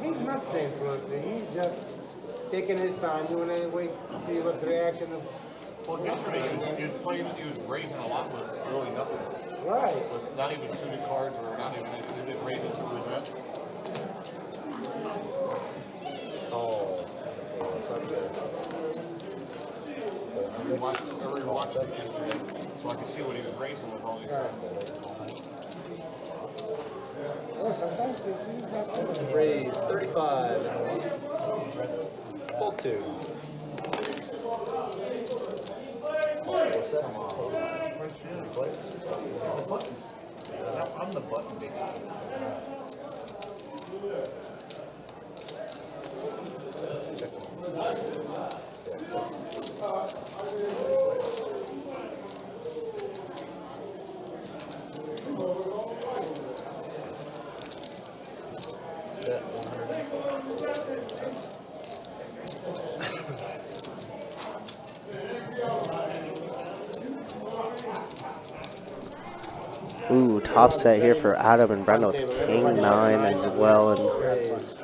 He's not playing fluently. He's just taking his time. You want to wait to see what the reaction of. Well, yesterday he was playing, he was raising a lot with really nothing. Right. With not even suited cards or not even, he didn't raise it through his bet. Oh. I rewatched it yesterday, so I could see what he was raising with all these cards. Oh, sometimes you have Raise 35 and 1. Fold 2. I'm the button, basically. Bet 100. Ooh, top set here for Adam and Brenda with king 9 as well. And Raise.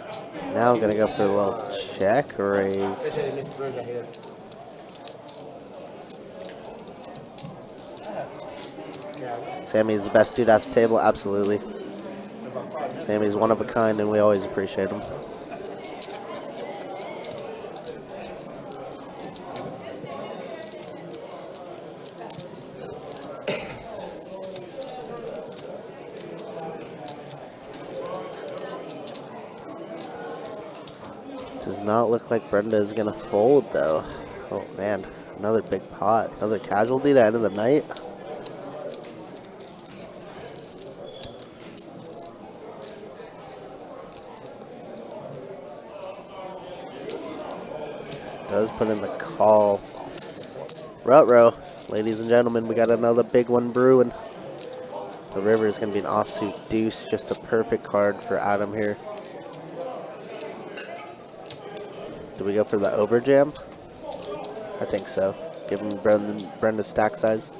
now I'm going to go for a little check raise. especially Miss Brenda here. Sammy's the best dude at the table, absolutely. Sammy's one of a kind, and we always appreciate him. Does not look like Brenda is going to fold, though. Oh, man. Another big pot. Another casualty to end of the night. does put in the call. Ruh-roh. Ladies and gentlemen, we got another big one brewing. The river is going to be an offsuit deuce. Just a perfect card for Adam here. Do we go for the overjam? I think so. Give him Brenda's stack size.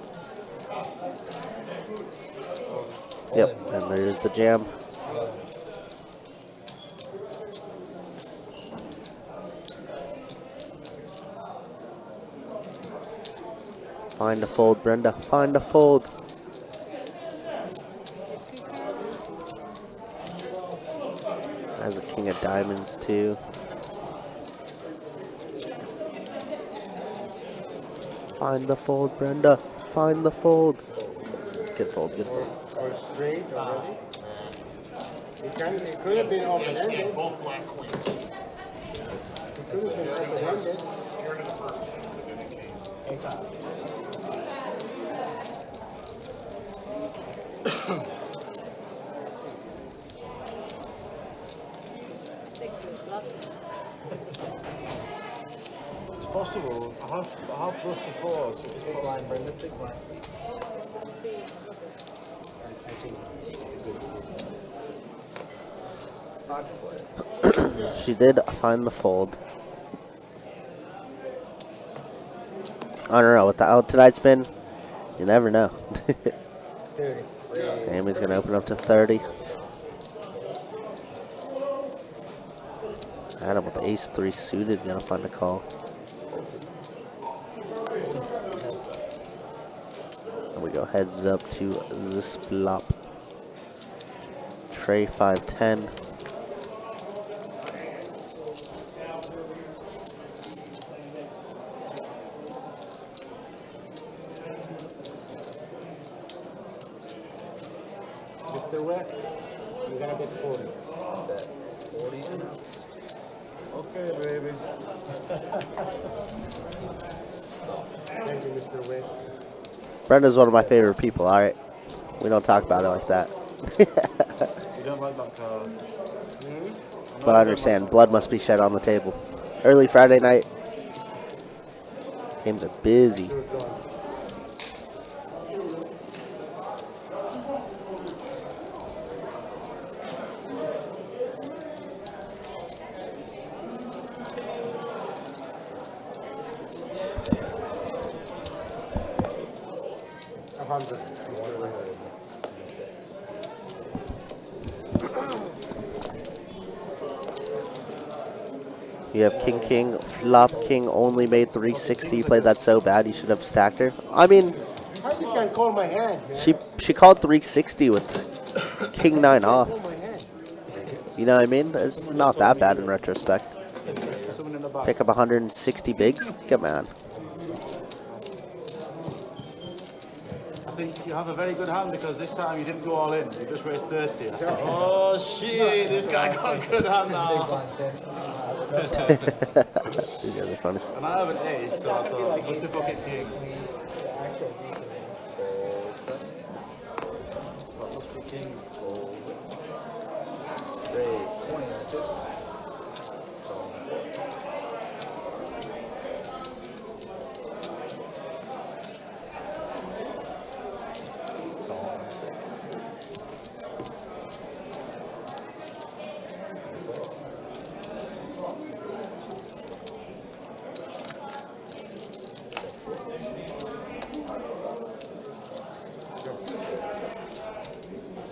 Yep, and there's the jam. Find a fold, Brenda. Find a fold. Has a king of diamonds too. Find the fold, Brenda. Find the fold. Good fold, good fold. Or straight already. It could have been open-ended. Both black queens. It could have been open-ended. You're into the first one, but then it came. It's possible. I have bluffed before, so it's possible. Brenda, big blind. She did find the fold. I don't know. With the out tonight spin, you never know. 30. Sammy's going to open up to 30. Adam with the ace-3 suited, going to find a call. And we go heads up to this flop. Tray 5-10. Mr. Wet, you gotta get 40. 40. Okay, baby. Thank you, Mr. Wet. Brenda's one of my favorite people, alright? We don't talk about it like that. You don't like that card. But I understand, blood must be shed on the table. Early Friday night. Games are busy. Good going. You have King King, Flop King only made 360. You played that so bad you should have stacked her. I mean, How you can call my hand, man? she called 360 with King 9 off. Call my hand. You know what I mean? It's not that bad in retrospect. Pick up 160 bigs? Come on. I think you have a very good hand because this time you didn't go all in. You just raised 30. I thought, oh shit, this guy got a good hand now. These guys are funny. And I have an ace, so I thought, must have pocket king. That must be kings. Raise 22.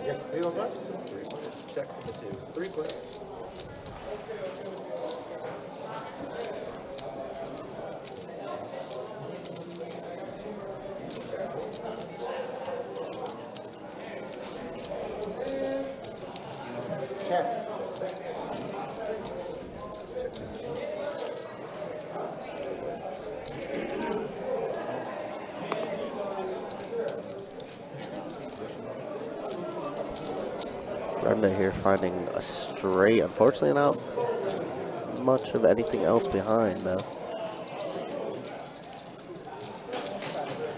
Just 3 of us? Check for the 2. 3 players. Check. Brenda here finding a straight. Unfortunately, not much of anything else behind, though.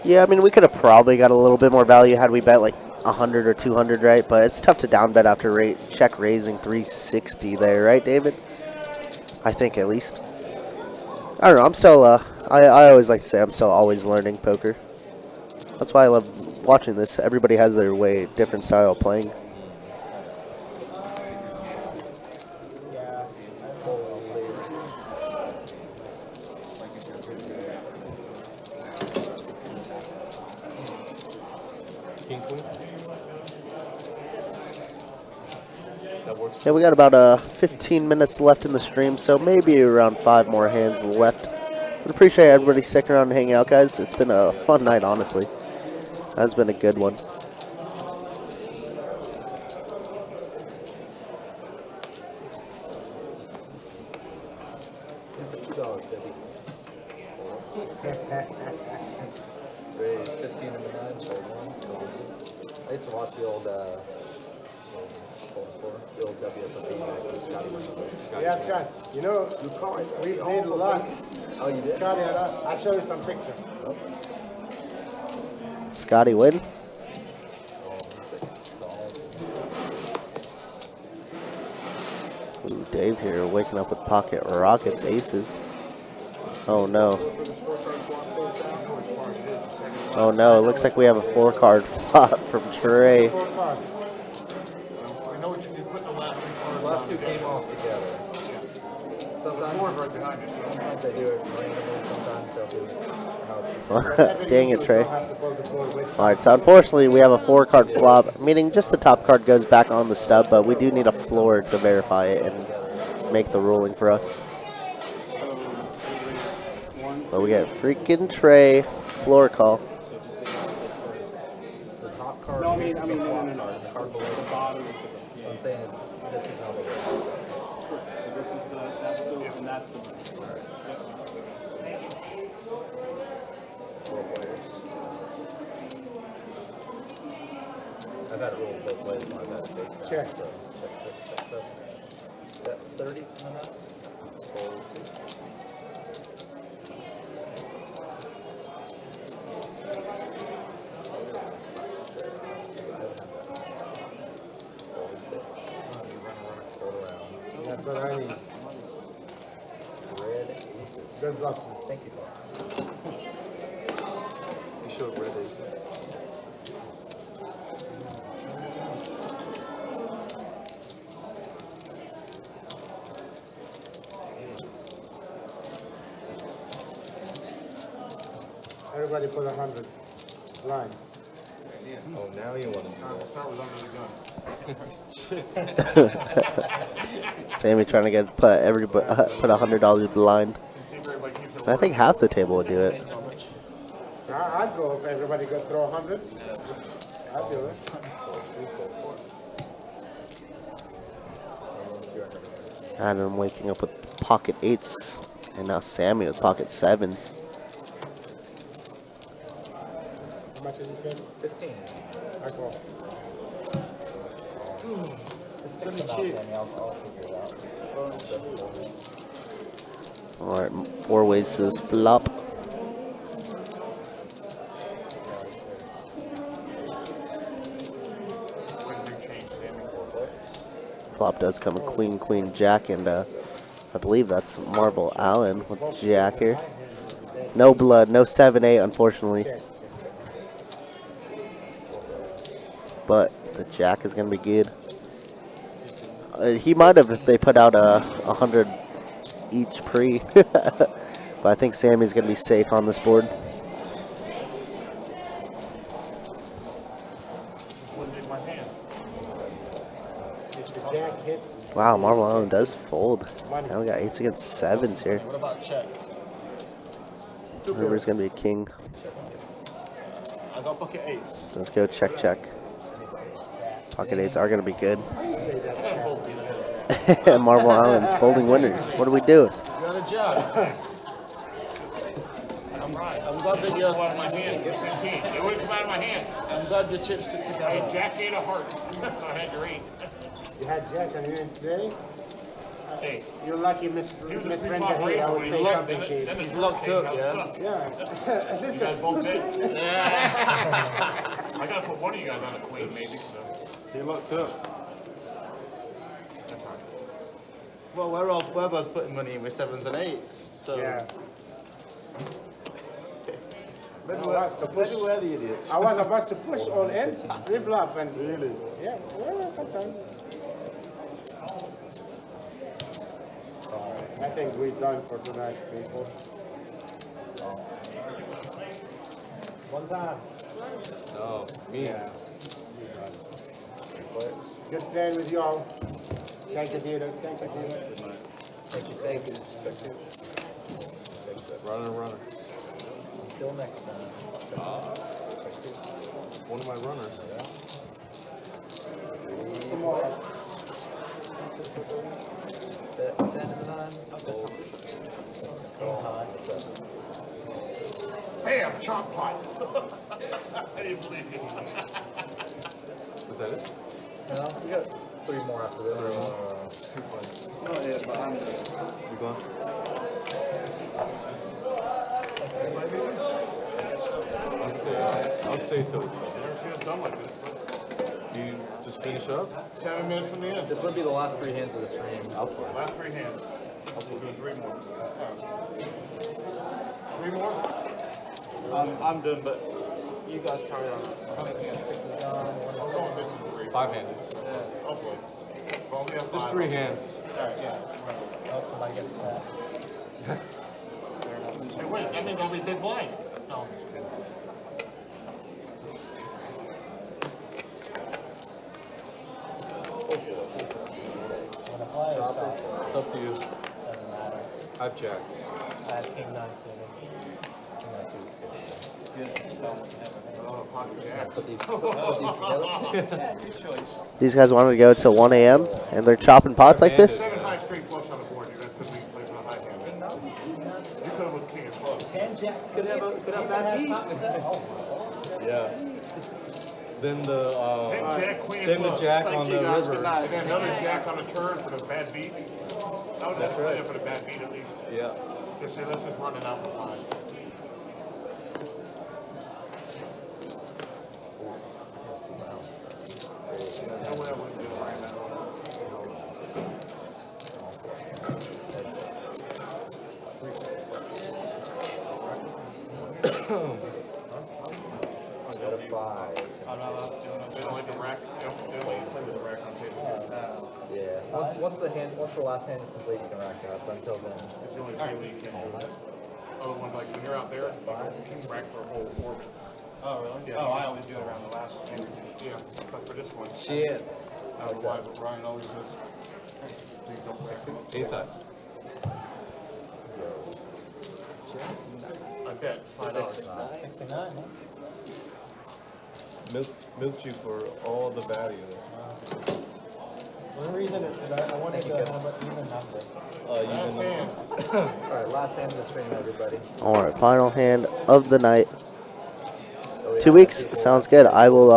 Yeah, I mean, we could have probably got a little bit more value had we bet like 100 or 200, right? But it's tough to down bet after check raising 360 there, right, David? I think at least. I don't know. I'm still. I always like to say I'm still always learning poker. That's why I love watching this. Everybody has their way, different style of playing. King queen. That works. Yeah, we got about 15 minutes left in the stream, so maybe around 5 more hands left. Would appreciate everybody sticking around and hanging out, guys. It's been a fun night, honestly. That's been a good one. Raise 15 and 9, fold 1, fold 2. I used to watch the old, the old WSOP, Scotty. Yeah, Scott. You know, we played a lot. Oh, you did? Scotty, I'll show you some pictures. Scotty win. Ooh, Dave here waking up with pocket rockets, aces. Oh no. Oh no, it looks like we have a 4-card flop from Trey. 4 cards. I know what you did. Put the last 3 cards. The last two came off together. Sometimes, Right behind it. sometimes they do it randomly, sometimes they'll do it. Dang it, Trey. Alright, so unfortunately we have a 4-card flop, meaning just the top card goes back on the stub, but we do need a floor to verify it and make the ruling for us. But we got freaking Trey, floor call. The top card No, I is mean, the no, flop no, no. card, the card below The the bottom is What I'm saying is, this is how the works. So this is that's the, and that's the. I've had it rolled both ways when I've had it face down. Check. So check. That 30 on that? Fold 2. That's what I need. Red aces. Good bluff. Thank you, Bob. He showed red aces. Everybody put 100 lines. Oh, now you want to Start with under the gun. Sammy trying to get put $100 blind. I think half the table would do it. I'd go if everybody could throw 100. I'd do it. Adam waking up with pocket 8s, and now Sammy with pocket 7s. How much is it, kid? 15. I call. Just stick some out, Sammy. I'll figure it out. Alright, 4 ways to this flop. Flop does come a queen, queen, jack, and I believe that's Marble Allen with jack here. No blood, no 7-8, unfortunately. But the jack is going to be good. He might have if they put out 100 each pre. But I think Sammy's going to be safe on this board. Jack hits. Wow, Marble Allen does fold. Now we got 8s against 7s here. What about check? Whoever's going to be a king. I got bucket 8s. Let's go check, check. Pocket 8s are going to be good. Marble Island folding winners. What are we doing? You're on a job. I'm right. I'm glad that you're out of my hand. Get 15. It wouldn't come out of my hand. I'm glad the chips stick together. I had Jack 8 of hearts, so I had your 8. You had Jack and you didn't play? Hey, You're lucky, Miss Brenda here. I would say something to you. he's locked up, yeah. Yeah. You Listen, guys both listen. did? Yeah. I gotta put one of you guys on a queen, maybe, so. He locked up. That's all right. Well, we're both putting money in with 7s and 8s, so Yeah. Very well, idiots. I was about to push all in, re-bluff, and really, yeah, well, sometimes. I think we're done for tonight, people. One time. No, me. Yeah. Good playing with y'all. Thank you, Peter. Thank you, Peter. Thank you, safety. Runner, runner. Until next time. One of my runners. Come on. 10 and 9. Bam, chop pot. I didn't believe you. Is that it? No, we got 3 more after this. It's not it, but I'm You going? I'll stay till it's done. Never seen it done like this. Do you just finish up? 7 minutes from the end. This would be the last 3 hands of the stream. I'll play. Last 3 hands. We'll do 3 more. 3 more? I'm done, but you guys carry on. 6 is gone. 1 is I'm going this is 3. 5-handed. I'll play. Well, we have Just 5. 3 hands. Oh, somebody gets that. Hey, wait, that means I'll be big blind. No, I'm just kidding. It's up to you. Doesn't matter. I have jacks. I have King 9 suited. King 9 suited is good. Oh, pocket jacks. Put these together. Good choice. These guys wanted to go till 1 a.m. and they're chopping pots like this. 7 high straight flush on the board. You guys couldn't even play for the high hand. You could have with king and clubs. 10 jack. Could have that beat. Yeah. Then the 10 jack, queen then and the clubs. jack Thank on you the guys. river. Good night. And then another jack on the turn for the bad beat. I would have to play it for the bad beat at least. Yeah. Just say, let's just run it out for 5. No way I wouldn't do it right now. I got a 5. They don't like the rack. They don't play with the rack on table. Yeah. Once the last hand is complete, you can rack it up. Until then, It's the only table you can do. Other ones, like when you're out there, you can rack for a whole orbit. Oh, really? Yeah. Oh, I always do it around the last game. Yeah, but for this one, Shit. I don't know why, but Ryan always says, please don't rack them up. A-side. I bet, $5. 69. Milked you for all the value. One reason is because I wanted to have an even number. Last hand. Alright, last hand of the stream, everybody. All right, final hand of the night. 2 weeks, sounds good. I will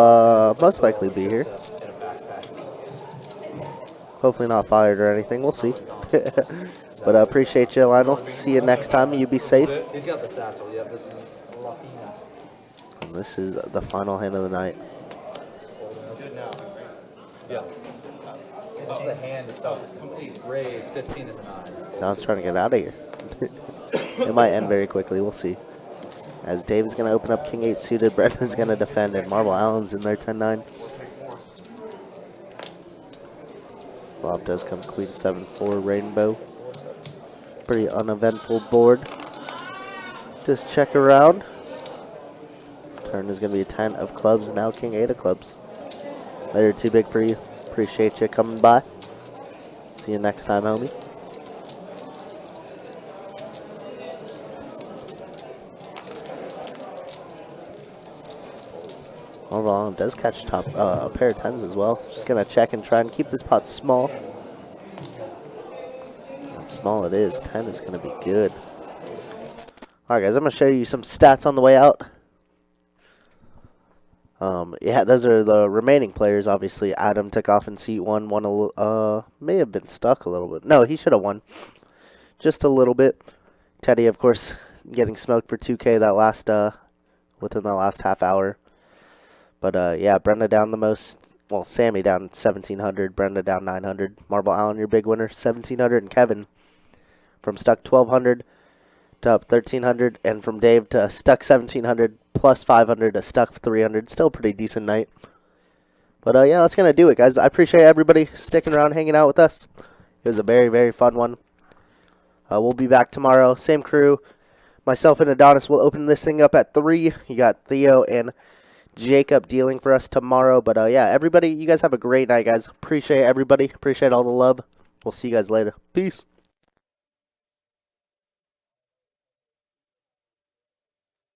most likely be here. Hopefully not fired or anything. We'll see. But I appreciate you, Lionel. See you next time. You be safe. He's got the satchel. Yeah, this is Lafina. And this is the final hand of the night. Good now. Yeah. It's the hand itself is complete. Raise 15 is a 9. Don's trying to get out of here. It might end very quickly. We'll see. As Dave is going to open up King 8 suited, Brenda's going to defend, and Marble Allen's in there 10-9. Flop does come Queen 7-4 Rainbow. Pretty uneventful board. Just check around. Turn is going to be a 10 of clubs, now King 8 of clubs. They're too big for you. Appreciate you coming by. See you next time, homie. Overall, does catch top a pair of 10s as well. Just gonna check and try and keep this pot small. And small it is. 10 is gonna be good. All right, guys, I'm gonna show you some stats on the way out. Yeah, those are the remaining players. Obviously, Adam took off in seat 1. May have been stuck a little bit. No, he should have won. Just a little bit. Teddy, of course, getting smoked for 2K that last within the last half hour. But yeah, Brenda down the most. Well, Sammy down 1,700. Brenda down 900. Marble Allen, your big winner, 1,700, and Kevin from stuck 1,200 to up 1,300, and from Dave to stuck 1,700 plus 500 to stuck 300. Still a pretty decent night. But yeah, that's going to do it, guys. I appreciate everybody sticking around, hanging out with us. It was a very, very fun one. We'll be back tomorrow. Same crew. Myself and Adonis will open this thing up at 3. You got Theo and Jacob dealing for us tomorrow. But yeah, everybody, you guys have a great night, guys. Appreciate everybody. Appreciate all the love. We'll see you guys later. Peace.